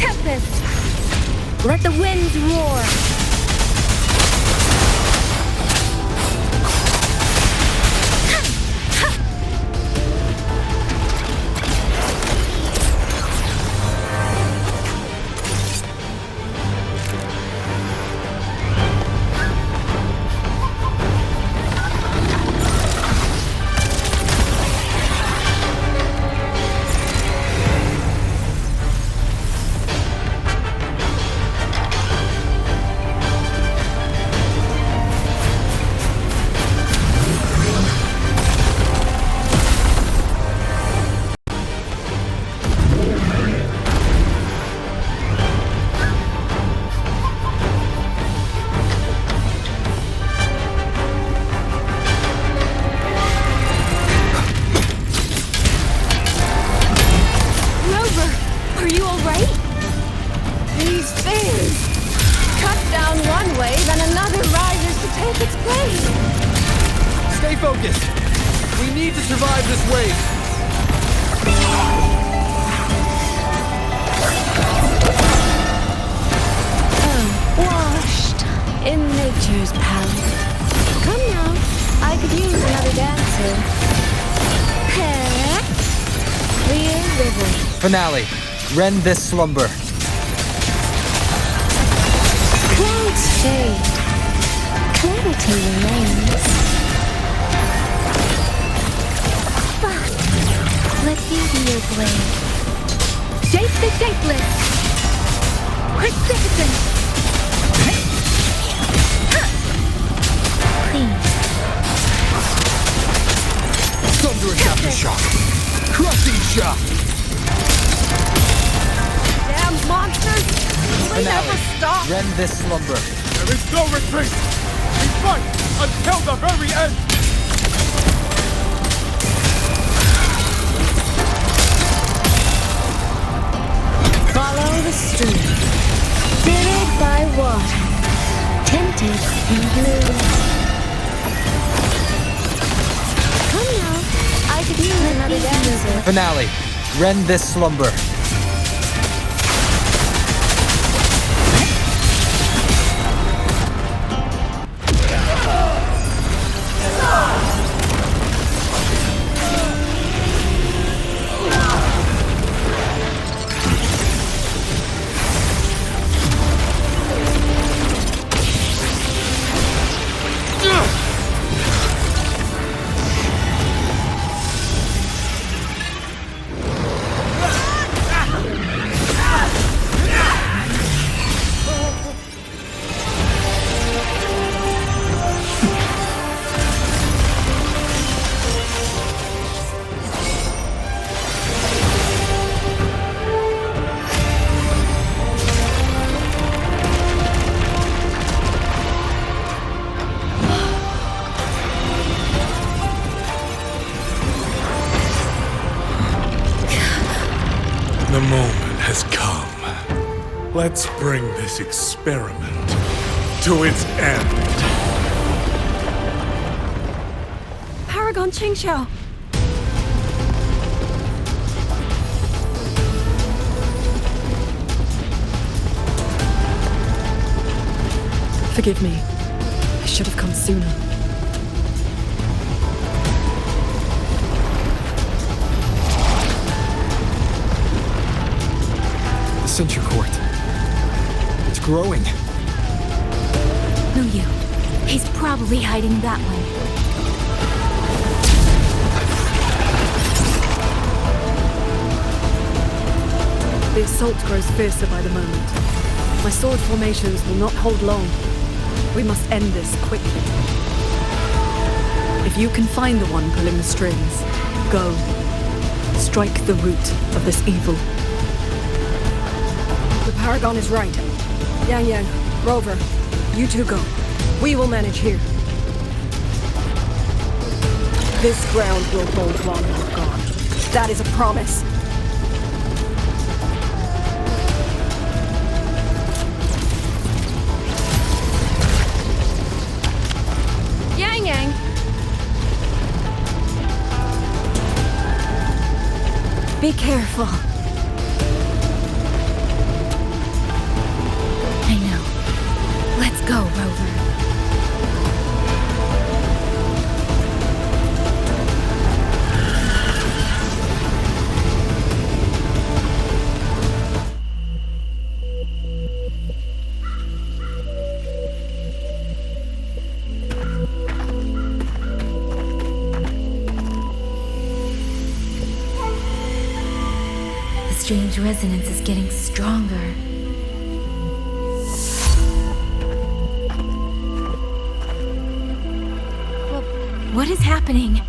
Tempest! Let the winds roar! need to survive this wave! Washed in nature's palette. Come now, I could use another dancer. Clear river. Finale. Rend this slumber. Clouds fade. Clarity remains. But let me be your blade. Shape the shapeless. Precipitant. Clean. Thunderous aftershock! Crushing shock! Damn monsters! Will they never stop? Rend this slumber. There is no retreat! We fight until the very end! Follow the stream. Filled by water. Tinted in blue. Come now, I could use another dancer. Finale. Rend this slumber. The moment has come. Let's bring this experiment to its end. Paragon Qingxiao! Forgive me. I should have come sooner. The censure court. It's growing. No, you. He's probably hiding that way. The assault grows fiercer by the moment. My sword formations will not hold long. We must end this quickly. If you can find the one pulling the strings, go. Strike the root of this evil. The Paragon is right. Yang, Rover, you two go. We will manage here. This ground will hold while you're gone. That is a promise. Yang! Be careful. I know. Let's go, Rover. The strange resonance is getting stronger. What is happening?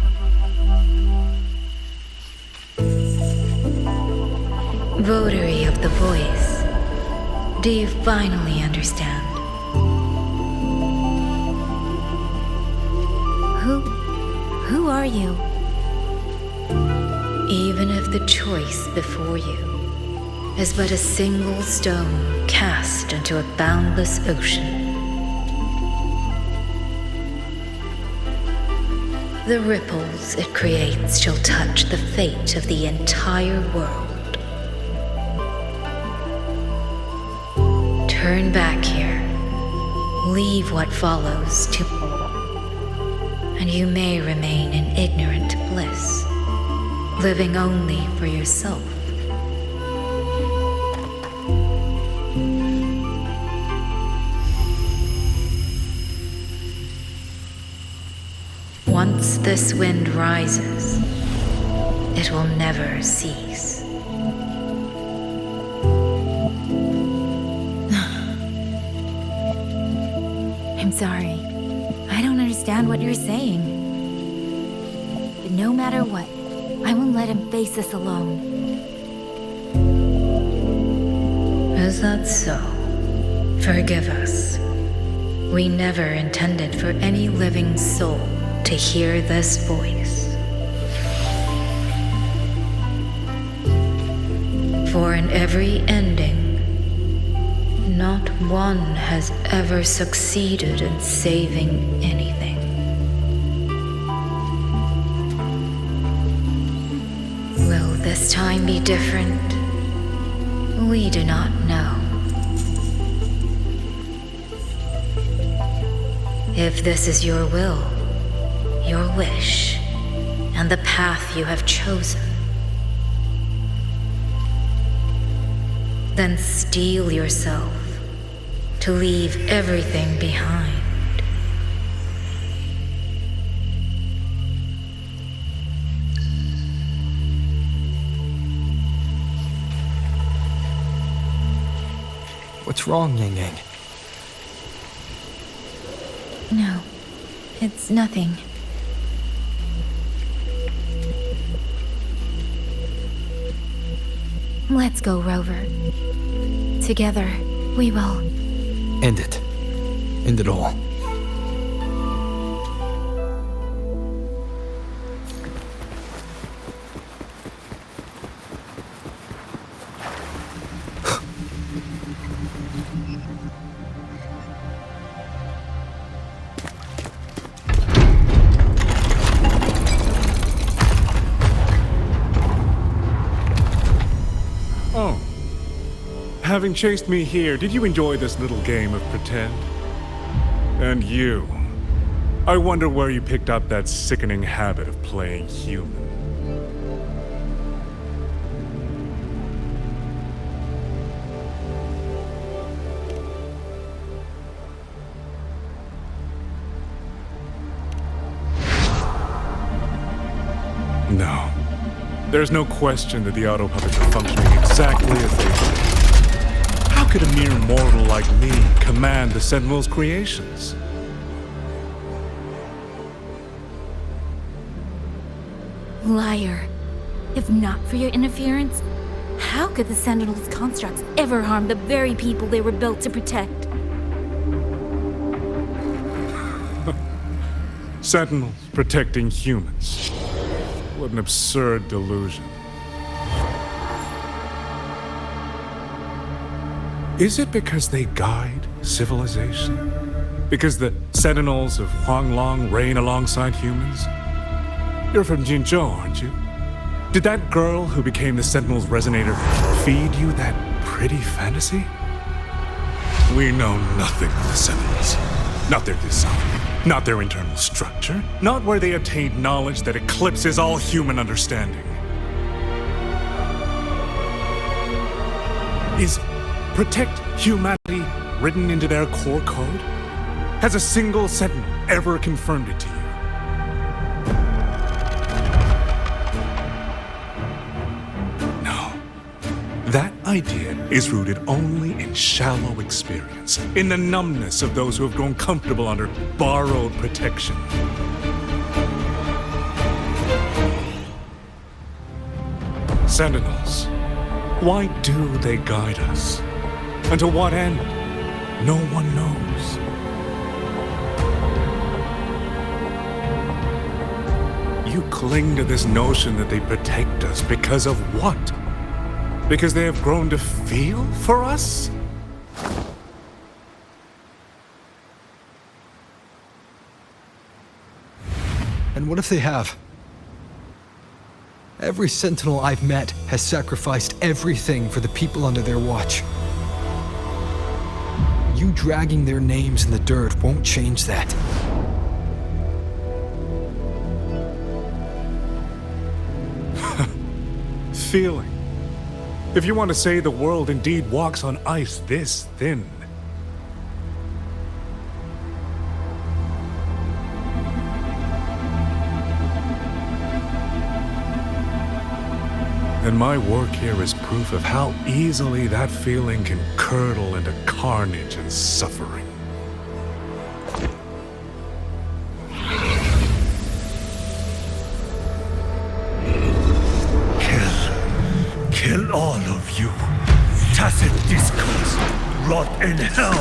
Votary of the voice, do you finally understand? Who are you? Even if the choice before you is but a single stone cast into a boundless ocean, The ripples it creates shall touch the fate of the entire world. Turn back here. Leave what follows to... and you may remain in ignorant bliss, living only for yourself. Once this wind rises, it will never cease. I'm sorry. I don't understand what you're saying. But no matter what, I won't let him face this alone. Is that so? Forgive us. We never intended for any living soul to hear this voice. For in every ending, not one has ever succeeded in saving anything. Will this time be different? We do not know. If this is your will, your wish, and the path you have chosen, then steel yourself to leave everything behind. What's wrong, Yang Yang? No, it's nothing. Let's go, Rover. Together, we will. End it. End it all. Oh. Having chased me here, did you enjoy this little game of pretend? And you. I wonder where you picked up that sickening habit of playing human. No. There's no question that the auto puppets are functioning exactly as they should. How could a mere mortal like me command the Sentinel's creations? Liar. If not for your interference, how could the Sentinel's constructs ever harm the very people they were built to protect? Sentinels protecting humans. What an absurd delusion. Is it because they guide civilization? Because the Sentinels of Huanglong reign alongside humans? You're from Jinzhou, aren't you? Did that girl who became the Sentinel's resonator feed you that pretty fantasy? We know nothing of the Sentinels. Not their design, not their internal structure, not where they obtained knowledge that eclipses all human understanding. Is protect humanity written into their core code? Has a single Sentinel ever confirmed it to you? That idea is rooted only in shallow experience, in the numbness of those who have grown comfortable under borrowed protection. Sentinels, why do they guide us? And to what end? No one knows. You cling to this notion that they protect us because of what? Because they have grown to feel for us? And what if they have? Every Sentinel I've met has sacrificed everything for the people under their watch. You dragging their names in the dirt won't change that. Feeling. If you want to say the world indeed walks on ice this thin. And my work here is proof of how easily that feeling can curdle into carnage and suffering. Kill all of you. Tacit discords, rot in hell.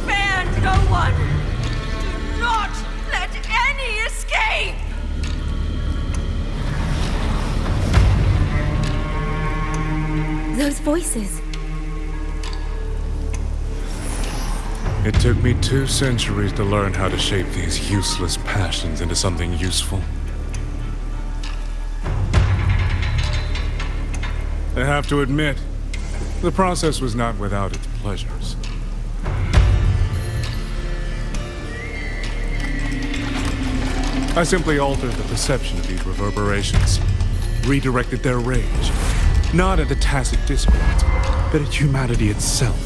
Spare no one! Do not let any escape! Those voices. It took me 2 centuries to learn how to shape these useless passions into something useful. I have to admit, the process was not without its pleasures. I simply altered the perception of these reverberations, redirected their rage, not at the tacit discords, but at humanity itself.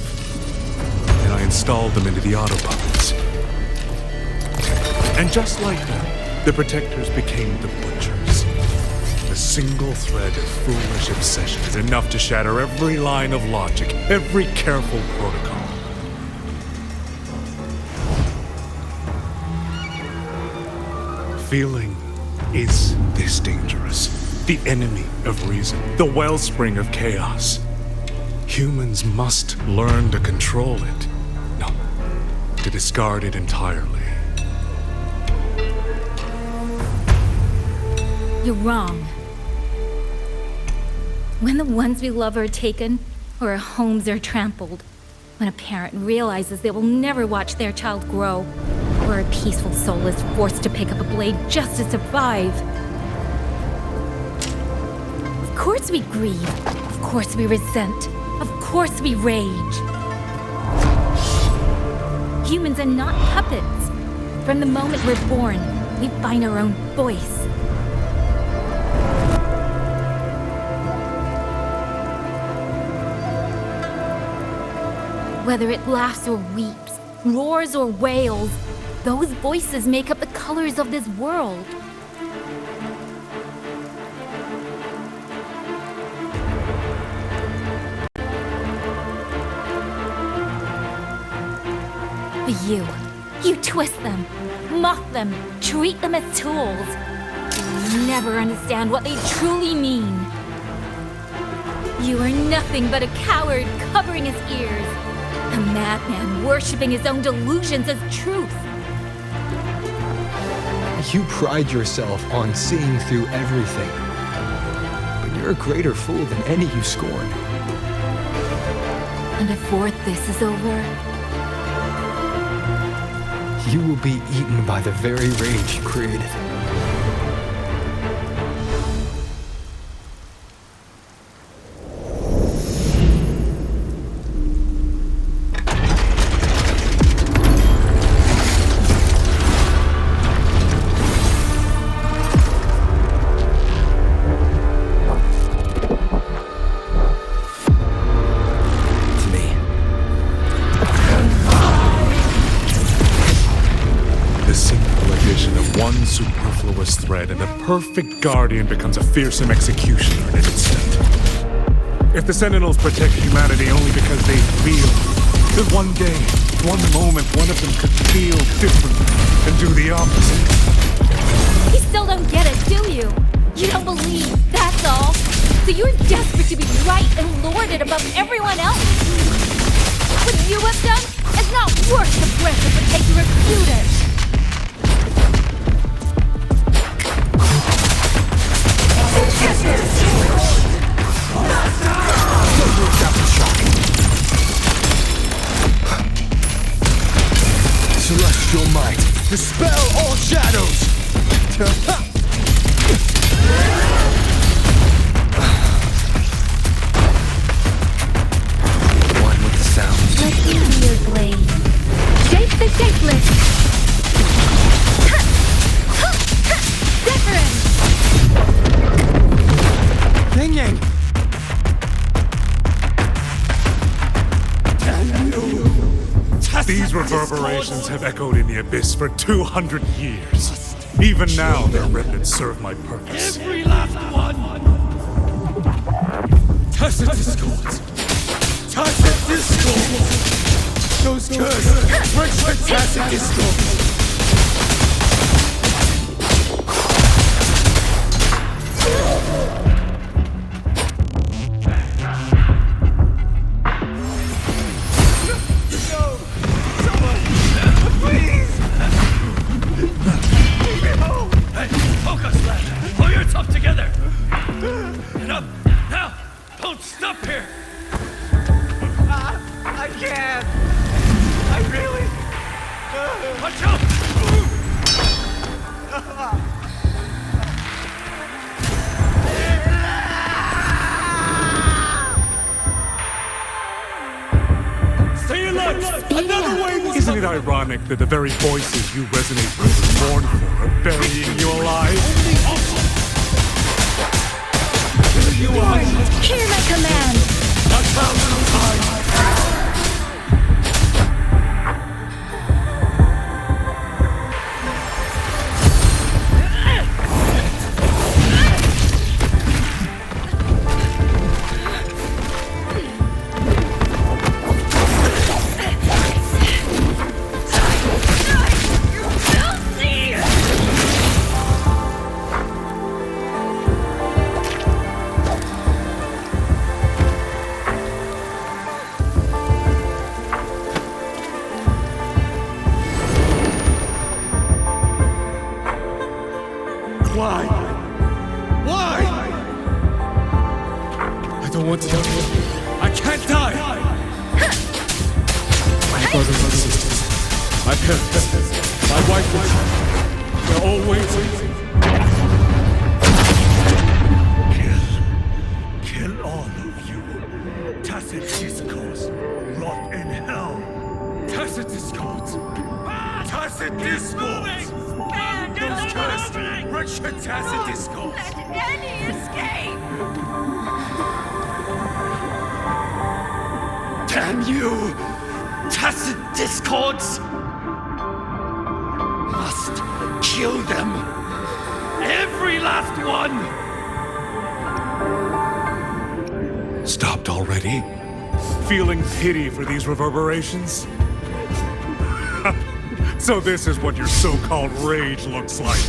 And I installed them into the autopuppets. And just like that, the protectors became the butchers. A single thread of foolish obsession is enough to shatter every line of logic, every careful protocol. Feeling is this dangerous. The enemy of reason, the wellspring of chaos. Humans must learn to control it. No, to discard it entirely. You're wrong. When the ones we love are taken, or our homes are trampled, when a parent realizes they will never watch their child grow, or a peaceful soul is forced to pick up a blade just to survive. Of course we grieve, of course we resent, of course we rage. Humans are not puppets. From the moment we're born, we find our own voice. Whether it laughs or weeps, roars or wails, those voices make up the colors of this world. But you twist them, mock them, treat them as tools. You never understand what they truly mean. You are nothing but a coward covering his ears. A madman worshipping his own delusions as truth. You pride yourself on seeing through everything. But you're a greater fool than any you scorn. And before this is over, you will be eaten by the very rage you created. Superfluous thread, and the perfect guardian becomes a fearsome executioner in an instant. If the Sentinels protect humanity only because they feel, then one day, one moment, one of them could feel differently and do the opposite. You still don't get it, do you? You don't believe, that's all. So you're desperate to be right and lorded above everyone else? What you have done is not worth the breath it would take to refute it. Celestial might, the One with the sound. Let's see your blade. Shape the shapeless. Different. Minging! These reverberations have echoed in the abyss for 200 years. Even now, their remnants serve my purpose. Every last one! Tacit discords! Tacit discords! Those cursed, wretched tacit discords! Isn't it ironic that the very voices you resonate with and mourn for are burying you alive? Hear my command. 1,000 times! Why? Why? I don't want to die. I can't die! My brothers and sisters, my parents, my wife and child, they're all waiting. Kill all of you. Tacit discords, rot in hell. Tacit discords. Tacit discords. Those cursed, wretched tacit discords. Let any escape! Damn you! Tacit discords! Must kill them! Every last one! Stopped already? Feeling pity for these reverberations? So this is what your so-called rage looks like.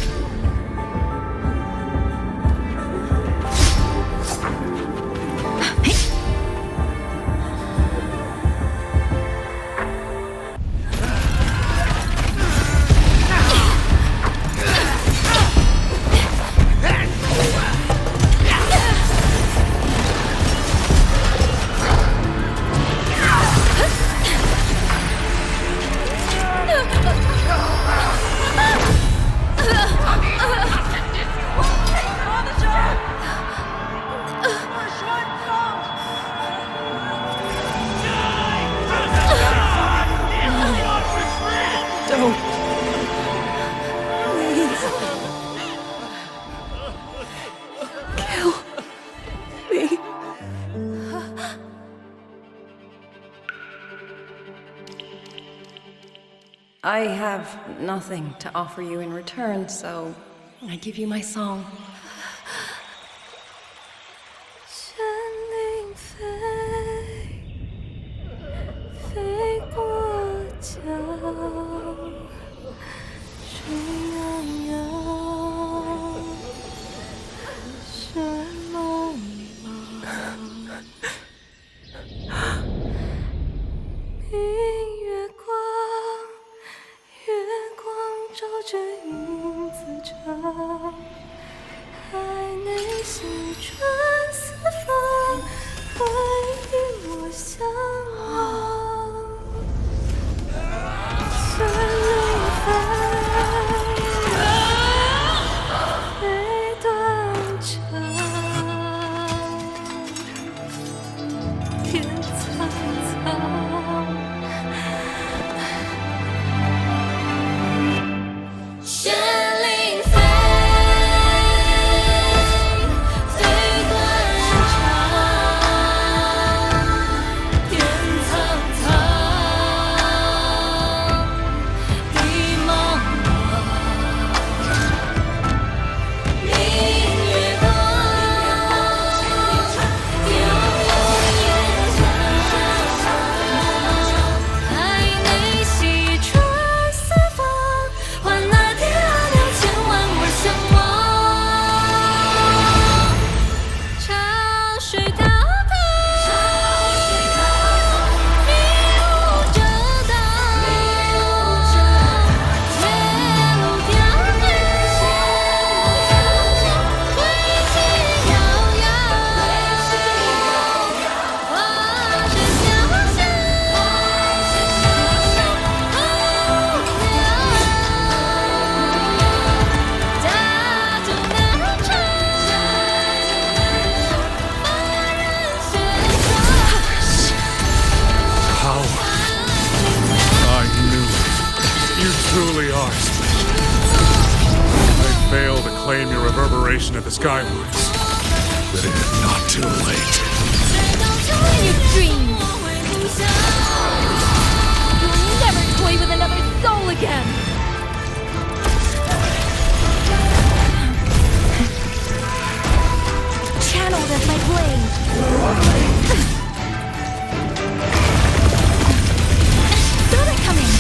I have nothing to offer you in return, so I give you my song. aim your reverberation at the skywards. But it is not too late. In your dreams! You'll never toy with another soul again! Channeled as my blade! Saw that coming!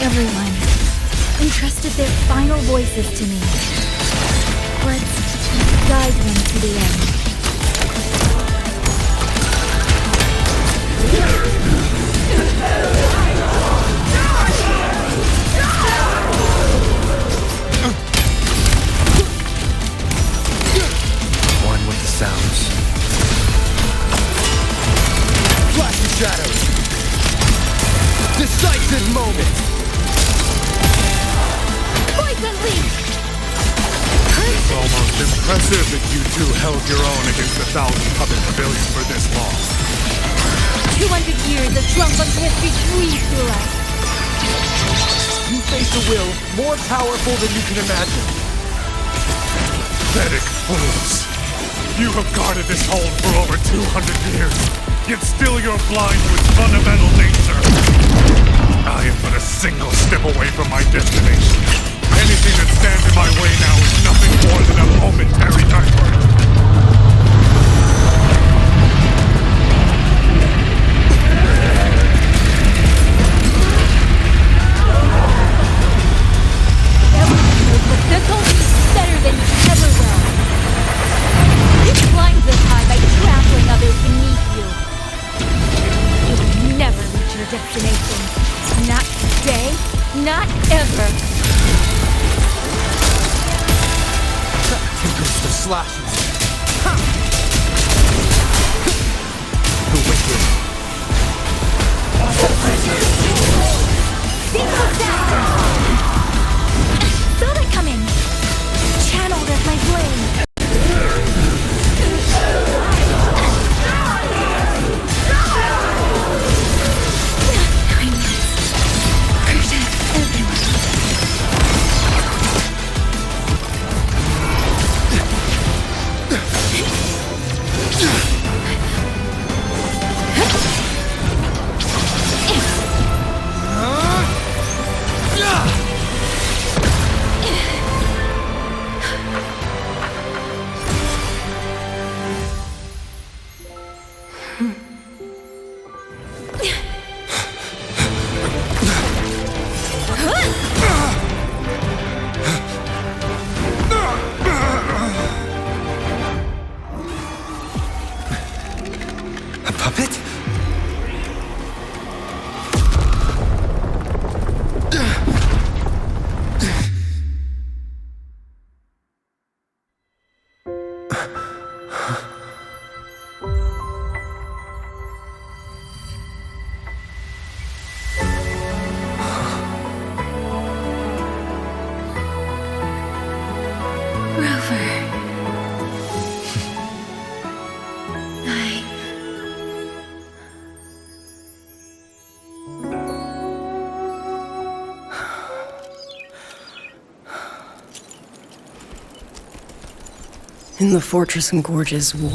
Everyone entrusted their final voices to me. Let's guide them to the end. One with the sounds. Flash of shadows. Decisive moment. Poison leaf! It's almost impressive that you two held your own against 1,000 puppet pavilions for this long. 200 years of Shuangfeng's history breathed through us. You face a will more powerful than you can imagine. Pathetic fools. You have guarded this hold for over 200 years, yet still you're blind to its fundamental nature. I am but a single step away from my destination. Anything that stands in my way now is nothing more than a momentary diversion. But this hold is better than you ever will. You climbed this high by trampling others beneath you. You will never reach your destination. Not today, not ever. The slashes. The wicked. Saw that coming. Channeled as my blade. I must protect everyone. A puppet? In the Fortress and Gorges War,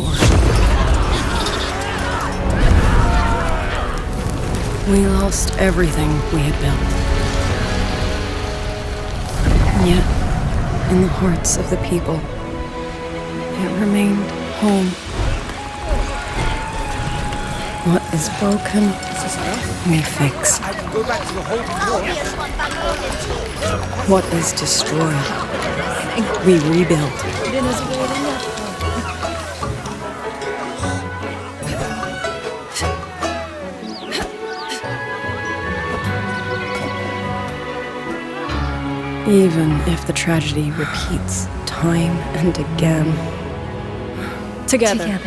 we lost everything we had built. And yet, in the hearts of the people, it remained home. What is broken, we fix. What is destroyed, we rebuild. Even if the tragedy repeats time and again. Together.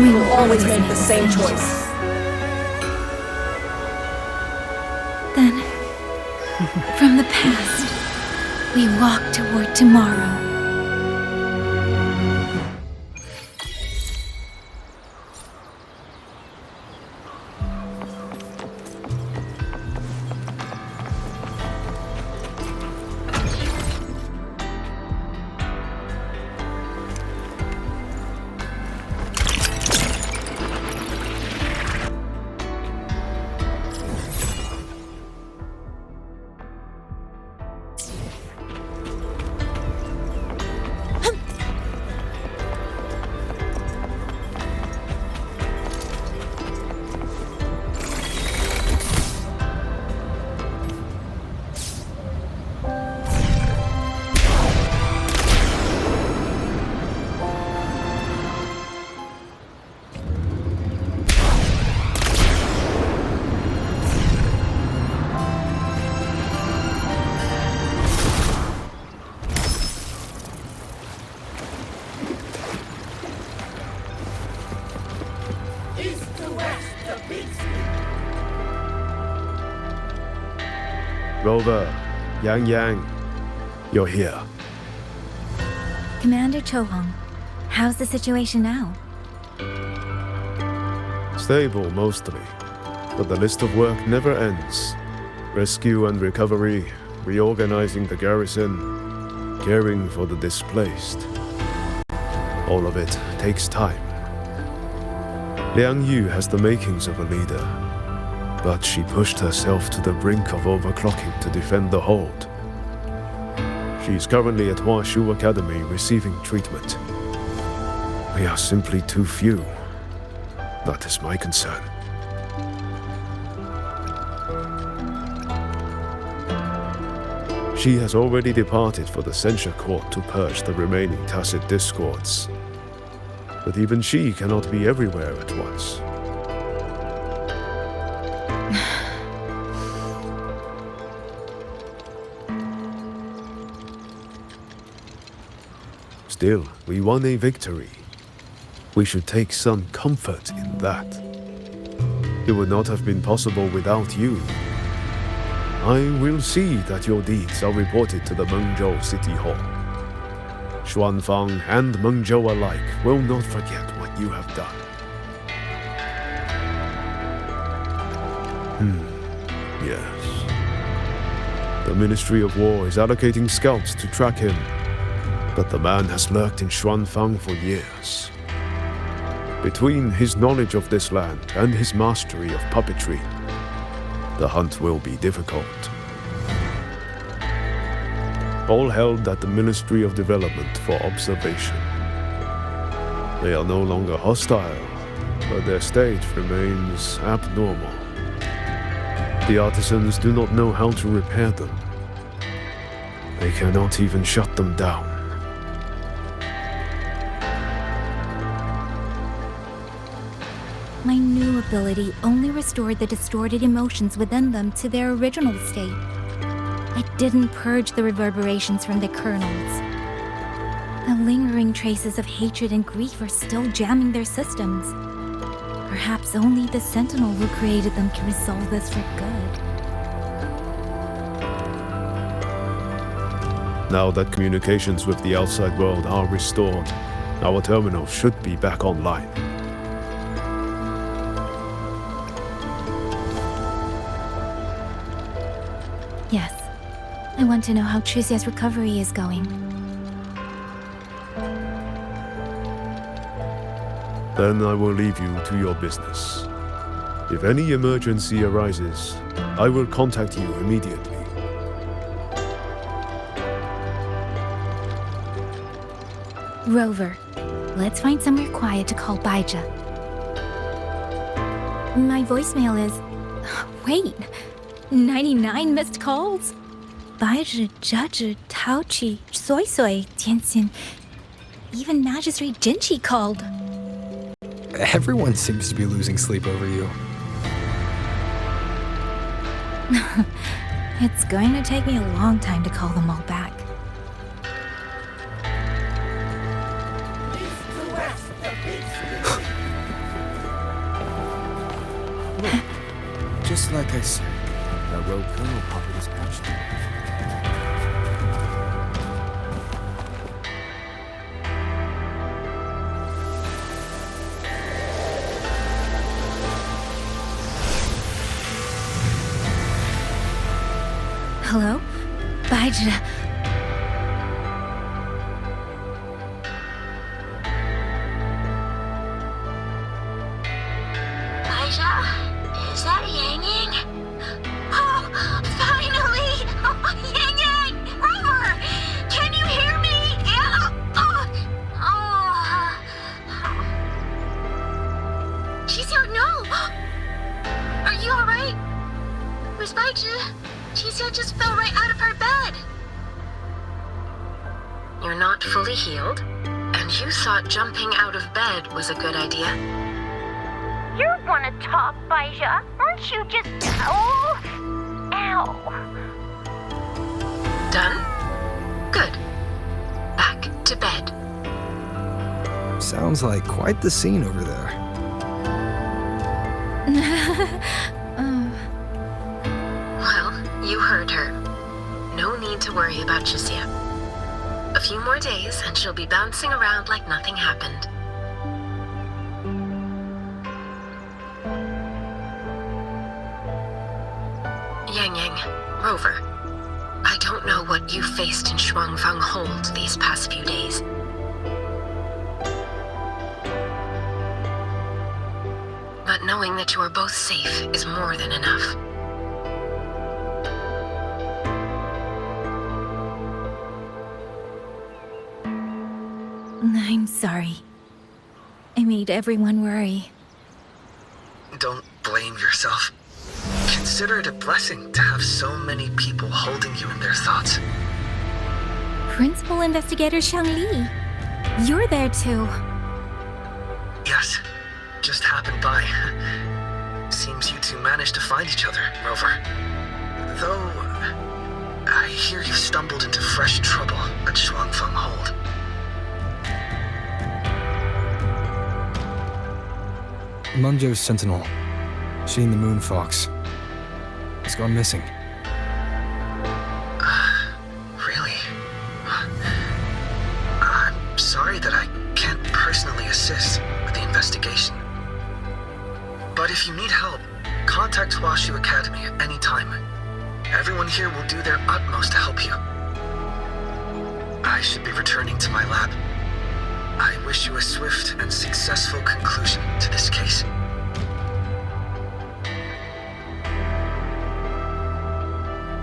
We will always make the same choice. Then, from the past, we walk toward tomorrow. Rover, Yang, you're here. Commander Chohong, how's the situation now? Stable, mostly. But the list of work never ends. Rescue and recovery, reorganizing the garrison, caring for the displaced. All of it takes time. Liang Yu has the makings of a leader, but she pushed herself to the brink of overclocking to defend the hold. She's currently at Huashu Academy receiving treatment. We are simply too few. That is my concern. She has already departed for the censure court to purge the remaining tacit discords. But even she cannot be everywhere at once. Still, we won a victory. We should take some comfort in that. It would not have been possible without you. I will see that your deeds are reported to the Mengzhou City Hall. Xuanfang and Mengzhou alike will not forget what you have done. Yes. The Ministry of War is allocating scouts to track him, but the man has lurked in Xuanfang for years. Between his knowledge of this land and his mastery of puppetry, the hunt will be difficult. All held at the Ministry of Development for observation. They are no longer hostile, but their state remains abnormal. The artisans do not know how to repair them. They cannot even shut them down. My new ability only restored the distorted emotions within them to their original state. It didn't purge the reverberations from their kernels. The lingering traces of hatred and grief are still jamming their systems. Perhaps only the Sentinel who created them can resolve this for good. Now that communications with the outside world are restored, our terminal should be back online. Yes. I want to know how Trixia's recovery is going. Then I will leave you to your business. If any emergency arises, I will contact you immediately. Rover, let's find somewhere quiet to call Baija. My voicemail is... Wait, 99 missed calls? Baija, Judge, Taochi, Soy Soy, Tianxin. Even Magistrate Jinchi called. Everyone seems to be losing sleep over you. It's going to take me a long time to call them all back. Just like I said, that rogue colonel puppet is patched. Hello? Baija. Baija? Is that Yang Yang? Oh, finally! Oh, Yang Yang! Rover! Can you hear me? Qixia, no! Are you alright? Where's Baija? Qixia just fell right out of her bed. You're not fully healed, and you thought jumping out of bed was a good idea. You want to talk, Baija? Aren't you just... Oh! Ow. Done? Good. Back to bed. Sounds like quite the scene over there. Well, you heard her. No need to worry about Qixia. A few more days and she'll be bouncing around like nothing happened. Yang Yang, Rover, I don't know what you faced in Shuangfang Hold these past few days. But knowing that you are both safe is more than enough. I'm sorry. I made everyone worry. Don't blame yourself. Consider it a blessing to have so many people holding you in their thoughts. Principal Investigator Shangli, you're there too. Yes, just happened by. Seems you two managed to find each other, Rover. Though, I hear you stumbled into fresh trouble at Shuangfeng Hold. Mengzhou's sentinel, Sheen the Moon Fox, has gone missing. Really? I'm sorry that I can't personally assist with the investigation. But if you need help, contact Huashu Academy at any time. Everyone here will do their utmost to help you. I should be returning to my lab. I wish you a swift and successful conclusion to this case.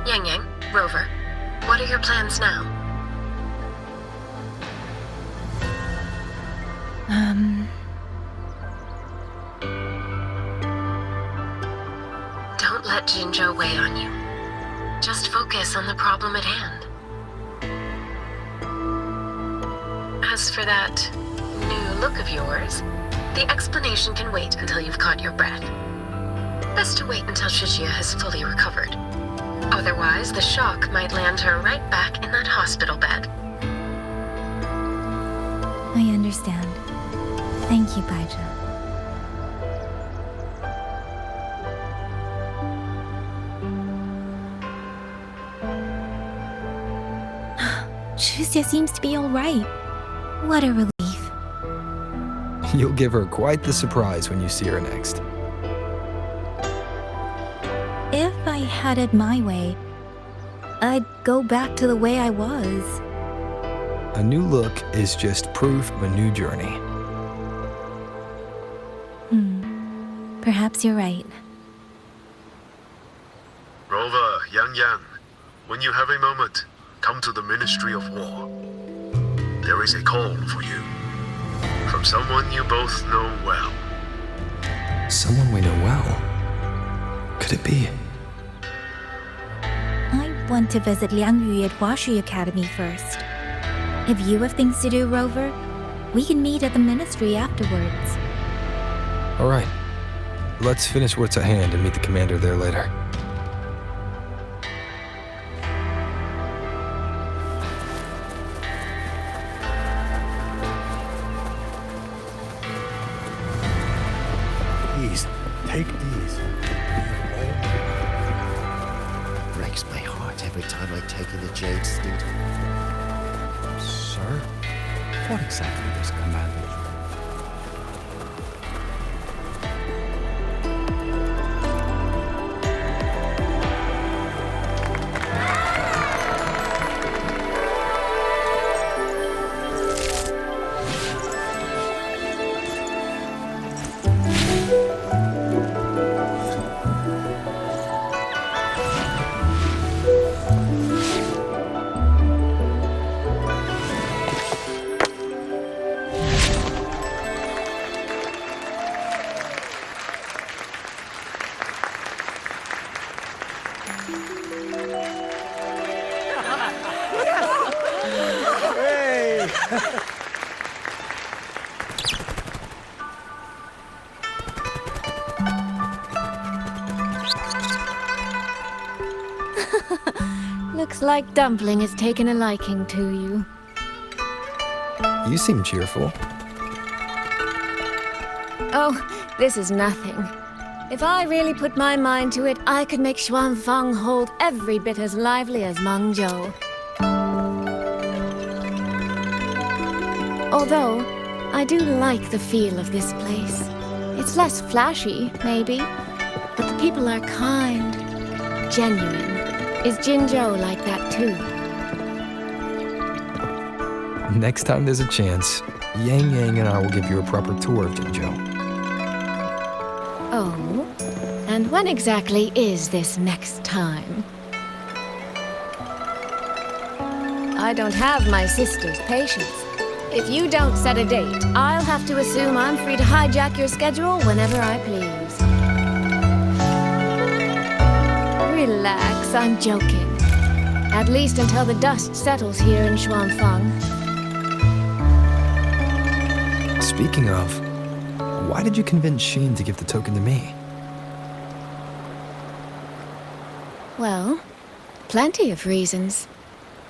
Yang Yang, Rover, what are your plans now? Don't let Jinzhou weigh on you. Just focus on the problem at hand. As for that new look of yours, The explanation can wait until you've caught your breath. Best to wait until Shishia has fully recovered. Otherwise, the shock might land her right back in that hospital bed. I understand. Thank you, Baija. Shuzia seems to be all right. What a relief. You'll give her quite the surprise when you see her next. If I had it my way, I'd go back to the way I was. A new look is just proof of a new journey. Perhaps you're right. Rover, Yang, when you have a moment, come to the Ministry of War. There is a call for you. From someone you both know well. Someone we know well? Could it be? I want to visit Liang Yu at Huashui Academy first. If you have things to do, Rover, we can meet at the ministry afterwards. All right. Let's finish what's at hand and meet the commander there later. Please, take these. Breaks my heart every time I take in the jade steed. Sir, what exactly does Commander do? Looks like Dumpling has taken a liking to you. You seem cheerful. Oh, this is nothing. If I really put my mind to it, I could make Xuanfang hold every bit as lively as Mengzhou. Although, I do like the feel of this place. It's less flashy, maybe, but the people are kind, genuine. Is Jinzhou like that too? Next time there's a chance, Yang and I will give you a proper tour of Mengzhou. Oh? And when exactly is this next time? I don't have my sister's patience. If you don't set a date, I'll have to assume I'm free to hijack your schedule whenever I please. Relax, I'm joking. At least until the dust settles here in Xuanfang. Speaking of, why did you convince Xin to give the token to me? Well, plenty of reasons.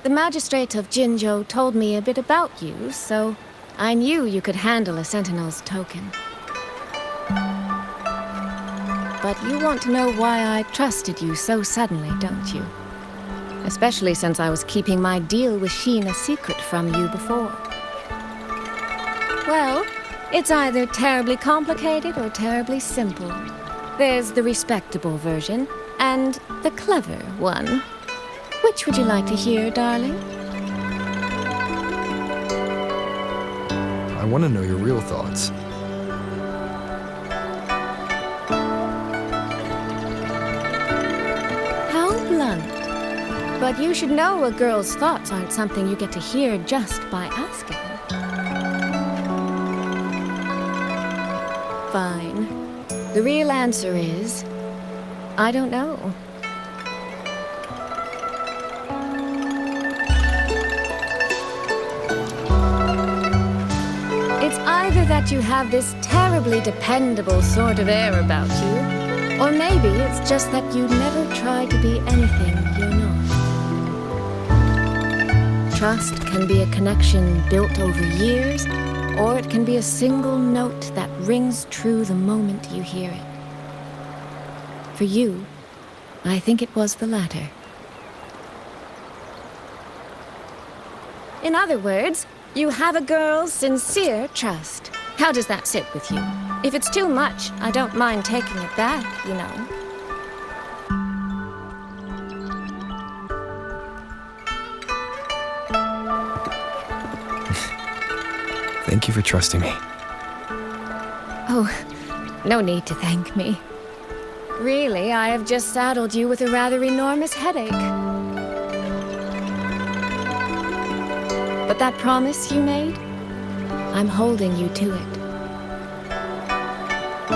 The magistrate of Jinzhou told me a bit about you, so I knew you could handle a Sentinel's token. But you want to know why I trusted you so suddenly, don't you? Especially since I was keeping my deal with Xin a secret from you before. Well, it's either terribly complicated or terribly simple. There's the respectable version, and the clever one. Which would you like to hear, darling? I want to know your real thoughts. How blunt. But you should know a girl's thoughts aren't something you get to hear just by asking. Fine. The real answer is, I don't know. It's either that you have this terribly dependable sort of air about you, or maybe it's just that you never try to be anything you're not. Trust can be a connection built over years, or it can be a single note that rings true the moment you hear it. For you, I think it was the latter. In other words, you have a girl's sincere trust. How does that sit with you? If it's too much, I don't mind taking it back, you know. Thank you for trusting me. Oh, no need to thank me. Really, I have just saddled you with a rather enormous headache. But that promise you made, I'm holding you to it.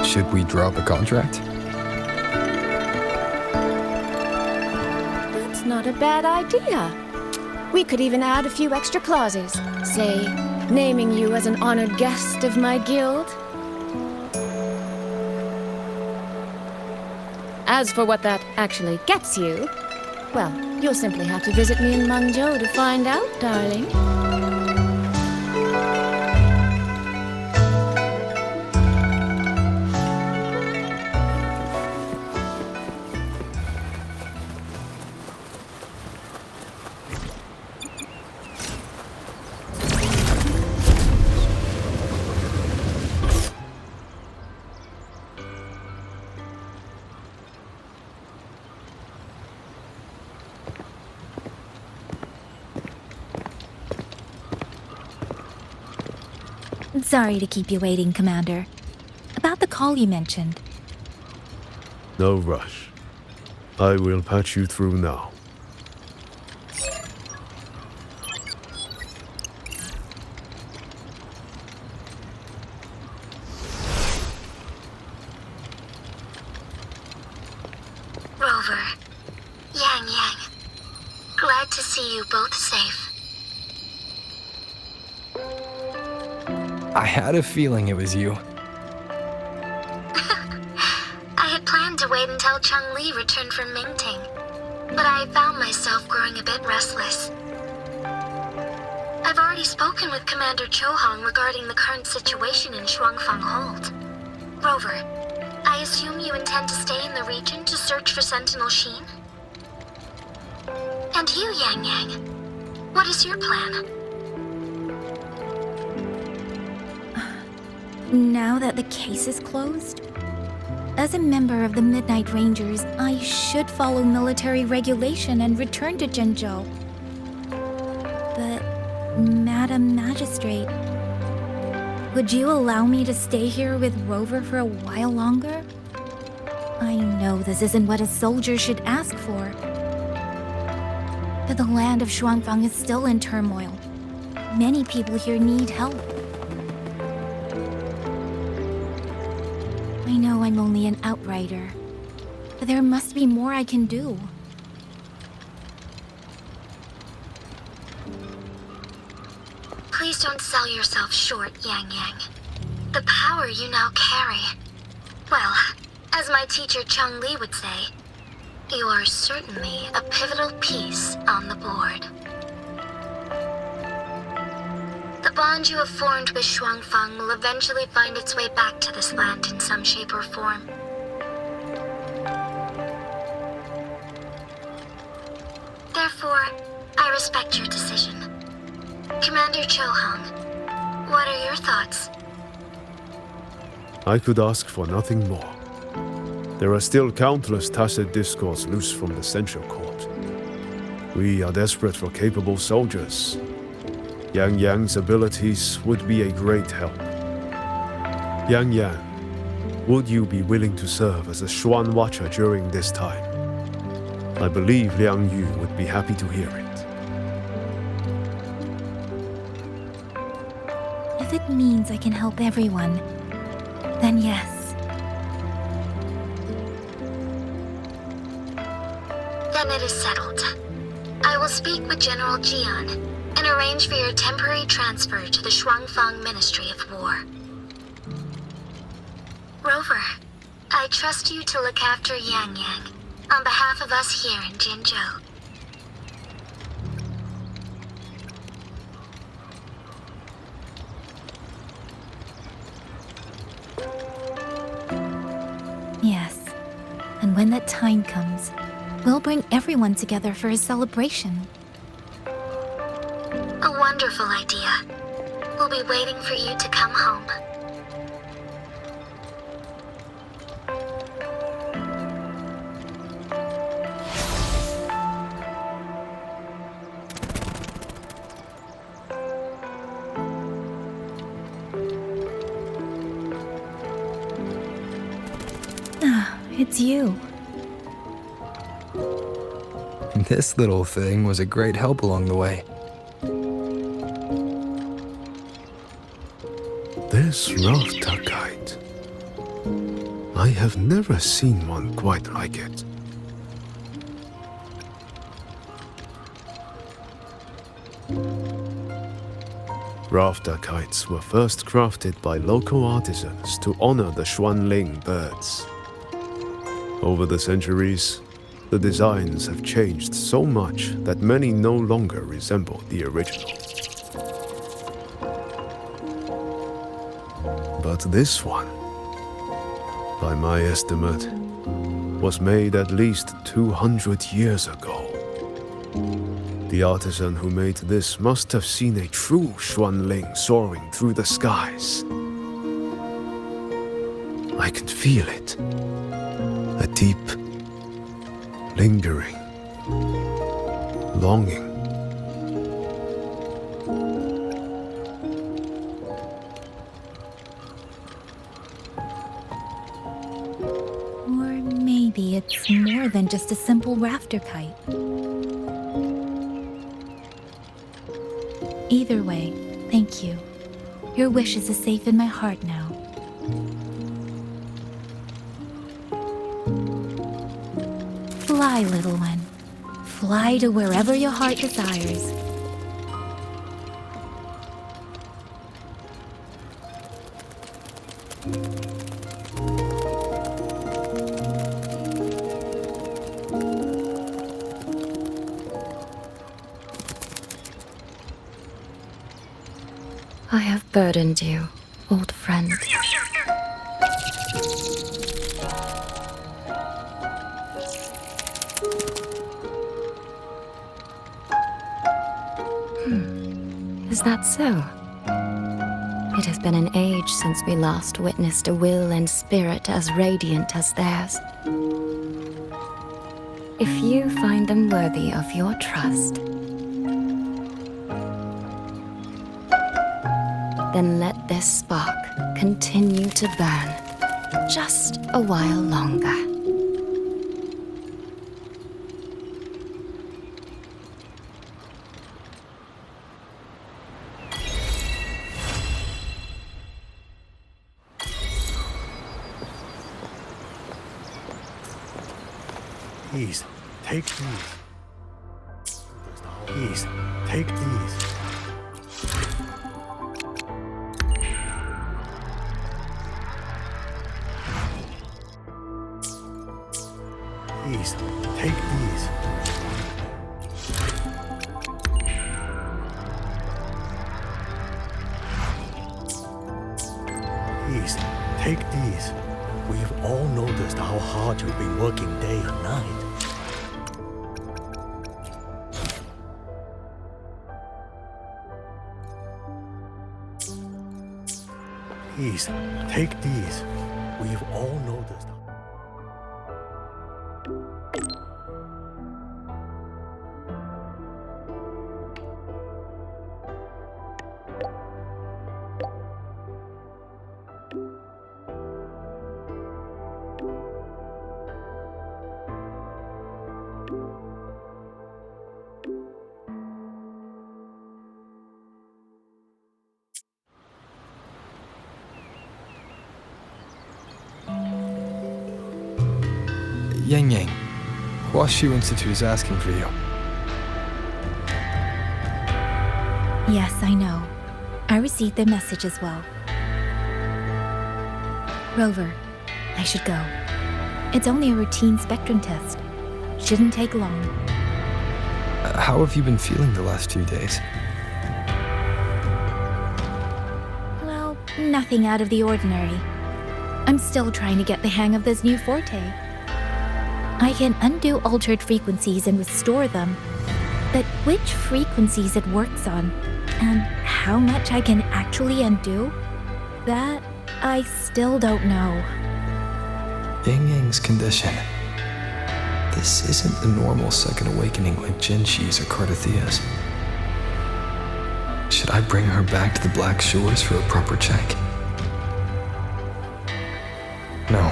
Should we drop a contract? That's not a bad idea. We could even add a few extra clauses. Say, naming you as an honored guest of my guild. As for what that actually gets you, well, you'll simply have to visit me in Mengzhou to find out, darling. Sorry to keep you waiting, Commander. About the call you mentioned. No rush. I will patch you through now. Rover, Yang Yang, glad to see you both safe. I had a feeling it was you. I had planned to wait until Changli returned from Mingting, but I found myself growing a bit restless. I've already spoken with Commander Chohong regarding the current situation in Shuangfang Hold. Rover, I assume you intend to stay in the region to search for Sentinel Sheen? And you, Yang Yang, what is your plan? Now that the case is closed, as a member of the Midnight Rangers, I should follow military regulation and return to Zhengzhou. But, Madam Magistrate, would you allow me to stay here with Rover for a while longer? I know this isn't what a soldier should ask for, but the land of Shuangfang is still in turmoil. Many people here need help. I know I'm only an outrider, but there must be more I can do. Please don't sell yourself short, Yang Yang. The power you now carry. Well, as my teacher Changli would say, you are certainly a pivotal piece on the board. The bond you have formed with Shuangfang will eventually find its way back to this land in some shape or form. Therefore, I respect your decision. Commander Chohong, what are your thoughts? I could ask for nothing more. There are still countless tacit discords loose from the Central Court. We are desperate for capable soldiers. Yang Yang's abilities would be a great help. Yang Yang, would you be willing to serve as a Xuan Watcher during this time? I believe Liang Yu would be happy to hear it. If it means I can help everyone, then yes. Then it is settled. I will speak with General Jian, and can arrange for your temporary transfer to the Shuangfang Ministry of War. Rover, I trust you to look after Yang Yang on behalf of us here in Jinzhou. Yes. And when that time comes, we'll bring everyone together for a celebration. A wonderful idea. We'll be waiting for you to come home. It's you. This little thing was a great help along the way. This rafter kite. I have never seen one quite like it. Rafter kites were first crafted by local artisans to honor the Xuanling birds. Over the centuries, the designs have changed so much that many no longer resemble the original. But this one, by my estimate, was made at least 200 years ago. The artisan who made this must have seen a true Xuanling soaring through the skies. I can feel it. A deep, lingering longing. Or maybe it's more than just a simple rafter kite. Either way, thank you. Your wishes are safe in my heart now. Fly, little one. Fly to wherever your heart desires. I have burdened you, old friend. Is that so? It has been an age since we last witnessed a will and spirit as radiant as theirs. If you find them worthy of your trust, then let this spark continue to burn just a while longer. Please, take these. Please, take these. Please, take these. Please, take these. We've all noticed how hard you've been working day and night. Please, take these. We've all noticed. Yang Yang, Huashu Institute is asking for you. Yes, I know. I received their message as well. Rover, I should go. It's only a routine spectrum test. Shouldn't take long. How have you been feeling the last few days? Well, nothing out of the ordinary. I'm still trying to get the hang of this new forte. I can undo altered frequencies and restore them, but which frequencies it works on, and how much I can actually undo, that I still don't know. Yang Yang's condition. This isn't the normal second awakening like Jinshi's or Cardathia's. Should I bring her back to the Black Shores for a proper check? No.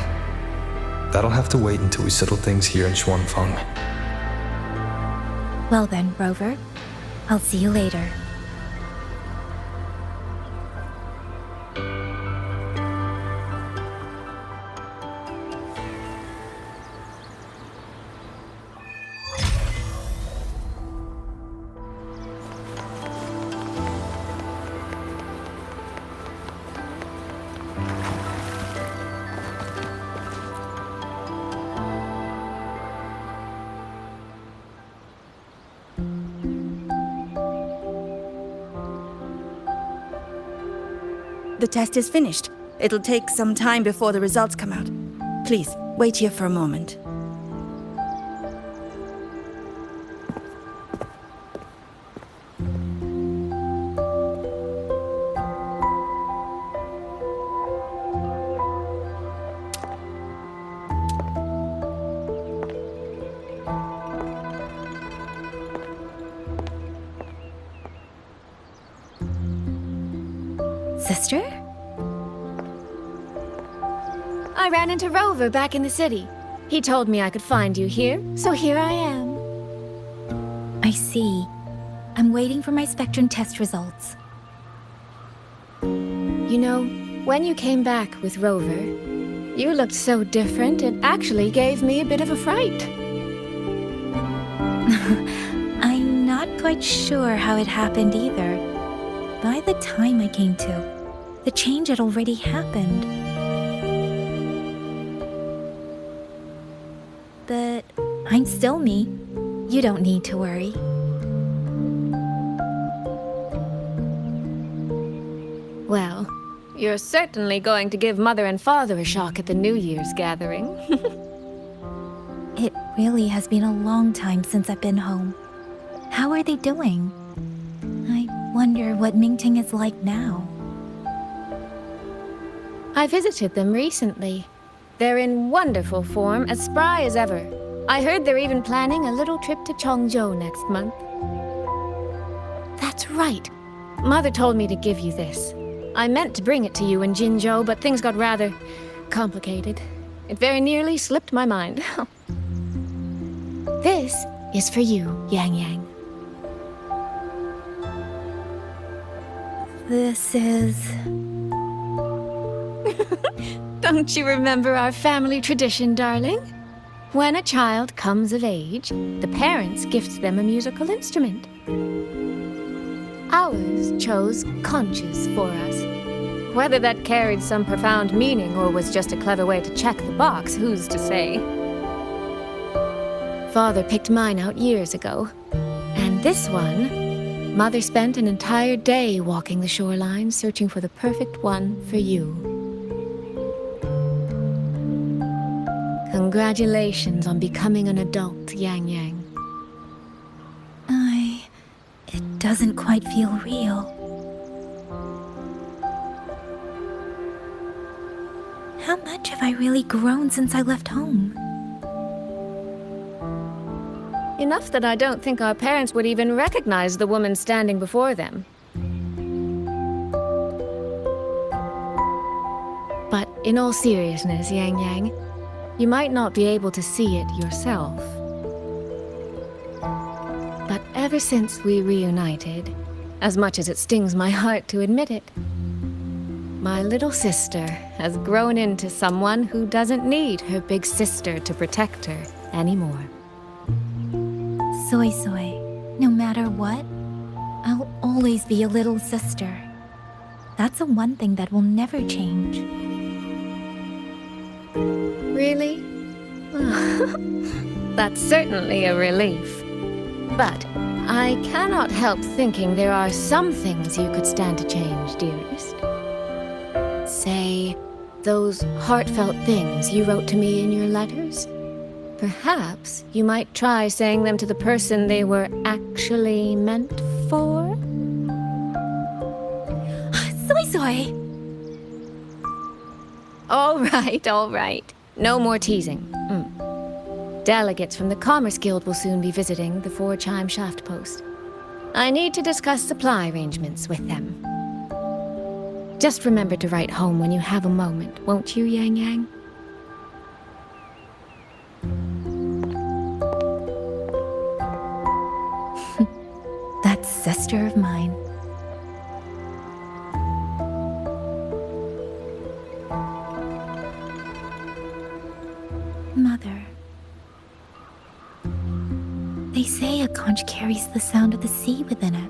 That'll have to wait until we settle things here in Xuanfeng. Well then, Rover, I'll see you later. The test is finished. It'll take some time before the results come out. Please, wait here for a moment. Sister? I ran into Rover back in the city. He told me I could find you here, so here I am. I see. I'm waiting for my spectrum test results. You know, when you came back with Rover, you looked so different, it actually gave me a bit of a fright. I'm not quite sure how it happened either. By the time I came to, the change had already happened. But I'm still me. You don't need to worry. Well, you're certainly going to give Mother and Father a shock at the New Year's gathering. It really has been a long time since I've been home. How are they doing? I wonder what Mingting is like now. I visited them recently. They're in wonderful form, as spry as ever. I heard they're even planning a little trip to Chongzhou next month. That's right. Mother told me to give you this. I meant to bring it to you in Jinzhou, but things got rather complicated. It very nearly slipped my mind. This is for you, Yang Yang. This is... Don't you remember our family tradition, darling? When a child comes of age, the parents gift them a musical instrument. Ours chose conches for us. Whether that carried some profound meaning or was just a clever way to check the box, who's to say? Father picked mine out years ago. And this one, Mother spent an entire day walking the shoreline searching for the perfect one for you. Congratulations on becoming an adult, Yang Yang. It doesn't quite feel real. How much have I really grown since I left home? Enough that I don't think our parents would even recognize the woman standing before them. But in all seriousness, Yang Yang, you might not be able to see it yourself. But ever since we reunited, as much as it stings my heart to admit it, my little sister has grown into someone who doesn't need her big sister to protect her anymore. Soy, no matter what, I'll always be a little sister. That's the one thing that will never change. Really? That's certainly a relief. But I cannot help thinking there are some things you could stand to change, dearest. Say, those heartfelt things you wrote to me in your letters? Perhaps you might try saying them to the person they were actually meant for? Soy! All right. No more teasing. Delegates from the Commerce Guild will soon be visiting the Four-Chime Shaft Post. I need to discuss supply arrangements with them. Just remember to write home when you have a moment, won't you, Yang Yang? That sister of mine. Mother. They say a conch carries the sound of the sea within it.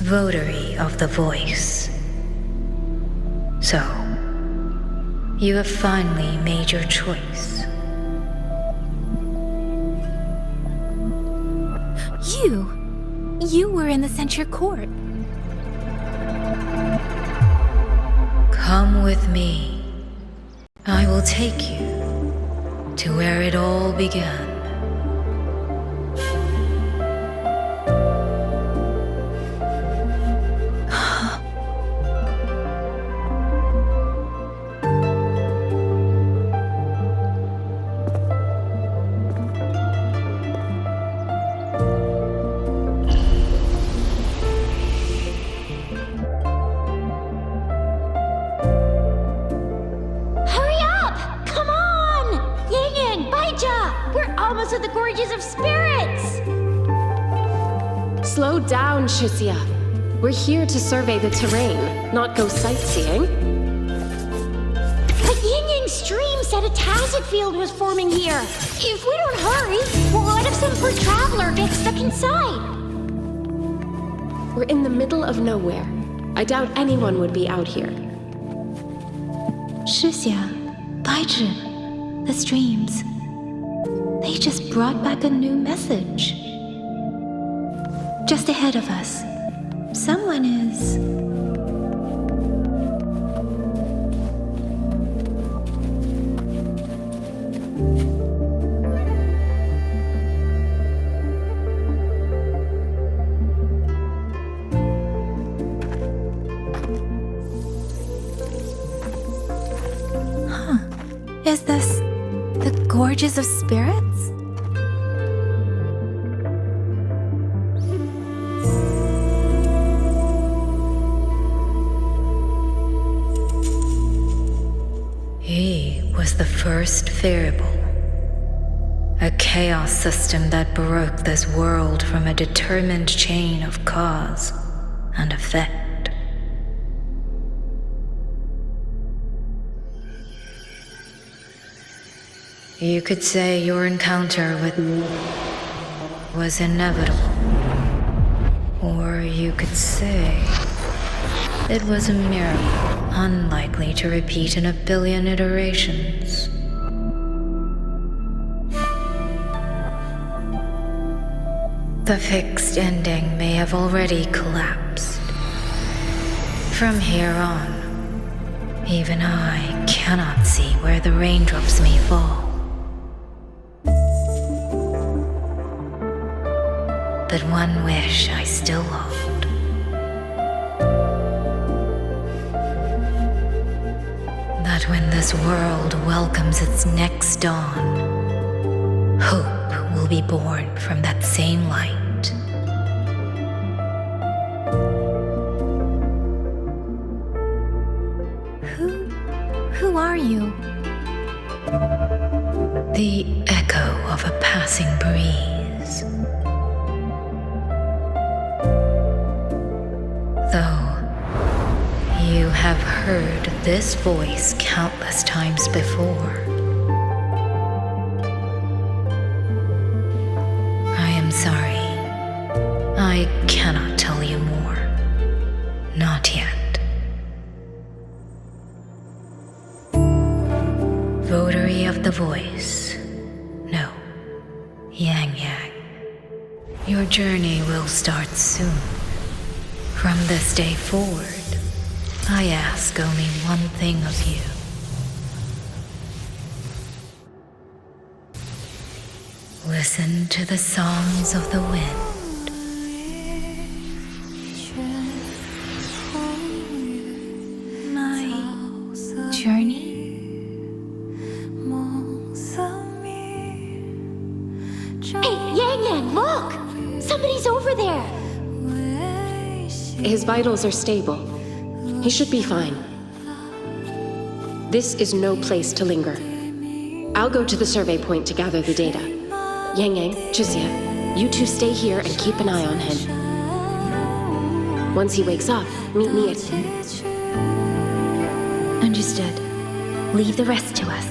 Votary of the voice. So, you have finally made your choice. You were in the censure court. Come with me. I will take you to where it all began. Slow down, Shisia. We're here to survey the terrain, not go sightseeing. But Yin Yang Stream said a tacit field was forming here. If we don't hurry, what if some poor traveler gets stuck inside? We're in the middle of nowhere. I doubt anyone would be out here. Shixia, Baizhi, the streams. They just brought back a new message. Just ahead of us, someone is... Is this the Gorges of Spirits? He was the first variable. A chaos system that broke this world from a determined chain of cause and effect. You could say your encounter with me was inevitable. Or you could say it was a miracle unlikely to repeat in 1 billion iterations. The fixed ending may have already collapsed. From here on, even I cannot see where the raindrops may fall. But one wish I still hold. That when this world welcomes its next dawn, hope will be born from that same light. Who are you? The echo of a passing breeze. have heard this voice countless times before. I am sorry. I cannot tell you more. Not yet. Votary of the voice. No. Yang Yang. Your journey will start soon. From this day forward, I ask only one thing of you. Listen to the songs of the wind. My journey? Hey, Yang Yang, look! Somebody's over there! His vitals are stable. He should be fine. This is no place to linger. I'll go to the survey point to gather the data. Yang Yang, Chixia, you two stay here and keep an eye on him. Once he wakes up, meet me at... Understood. Leave the rest to us.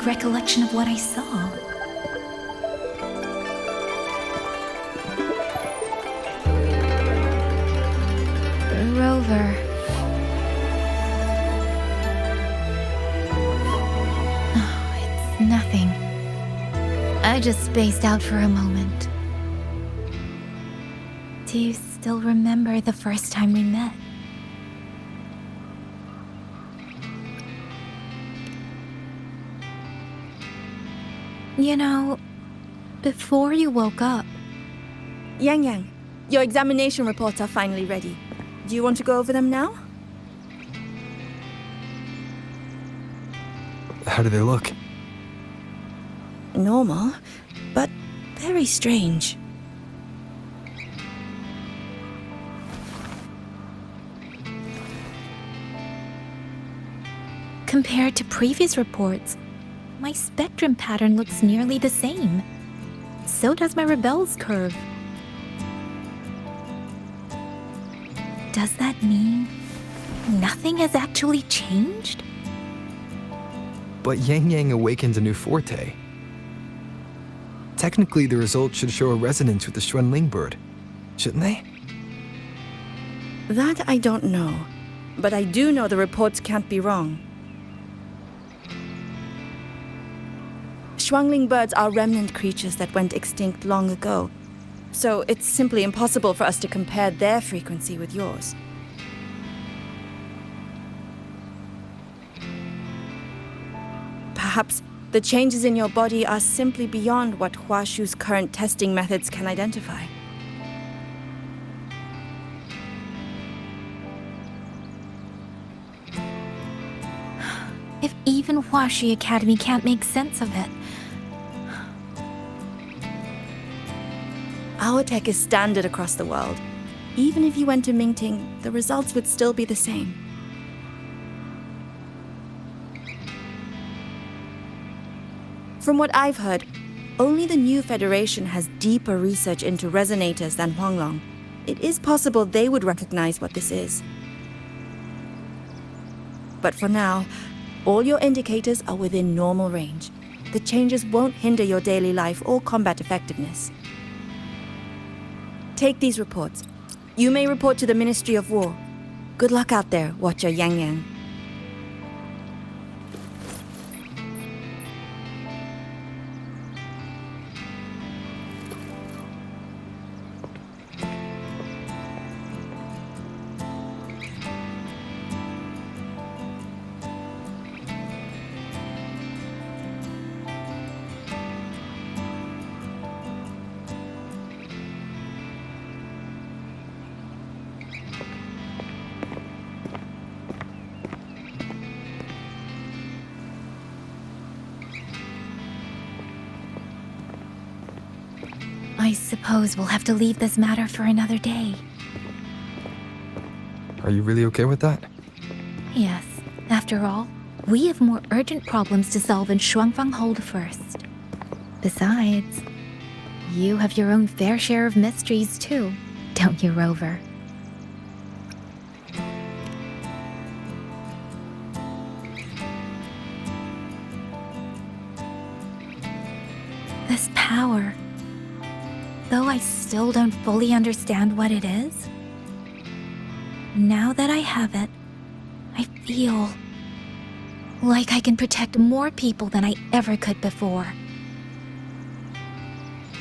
Recollection of what I saw. Rover. Oh, it's nothing. I just spaced out for a moment. Do you still remember the first time we met? You know, before you woke up... Yang Yang, your examination reports are finally ready. Do you want to go over them now? How do they look? Normal, but very strange. Compared to previous reports, my spectrum pattern looks nearly the same. So does my Rebel's curve. Does that mean nothing has actually changed? But Yang Yang awakened a new forte. Technically, the results should show a resonance with the Xuanling bird, shouldn't they? That I don't know, but I do know the reports can't be wrong. Xuanling birds are remnant creatures that went extinct long ago, so it's simply impossible for us to compare their frequency with yours. Perhaps the changes in your body are simply beyond what Huashu's current testing methods can identify. If even Huashi Academy can't make sense of it. Our tech is standard across the world. Even if you went to Mingting, the results would still be the same. From what I've heard, only the new Federation has deeper research into resonators than Huanglong. It is possible they would recognize what this is. But for now, all your indicators are within normal range. The changes won't hinder your daily life or combat effectiveness. Take these reports. You may report to the Ministry of War. Good luck out there, Watcher Yang Yang. I suppose we'll have to leave this matter for another day. Are you really okay with that? Yes, after all, we have more urgent problems to solve in Shuangfang Hold first. Besides, you have your own fair share of mysteries too, don't you, Rover? This power, though I still don't fully understand what it is, now that I have it, I feel like I can protect more people than I ever could before.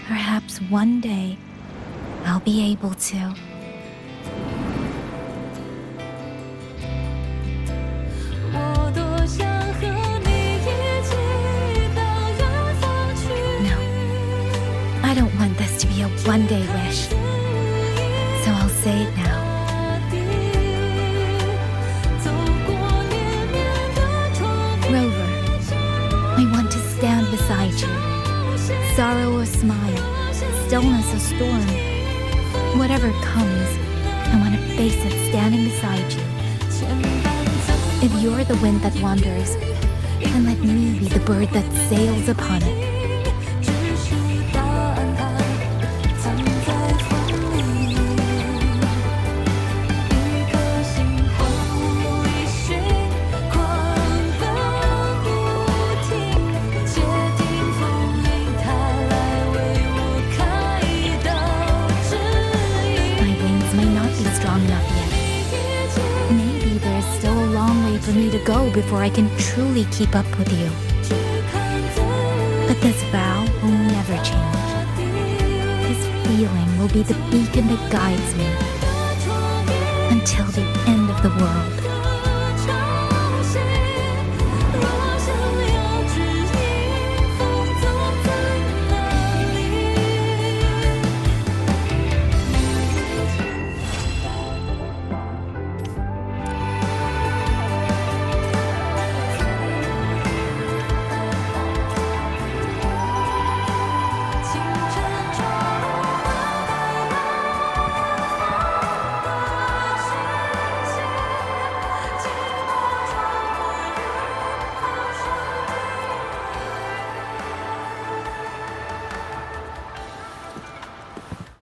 Perhaps one day, I'll be able to. No, I don't want this to be a one-day wish, so I'll say it now. Rover, I want to stand beside you. Sorrow or smile, stillness or storm. Whatever comes, I want to face it standing beside you. If you're the wind that wanders, then let me be the bird that sails upon it. For me to go before I can truly keep up with you. But this vow will never change. This feeling will be the beacon that guides me until the end of the world.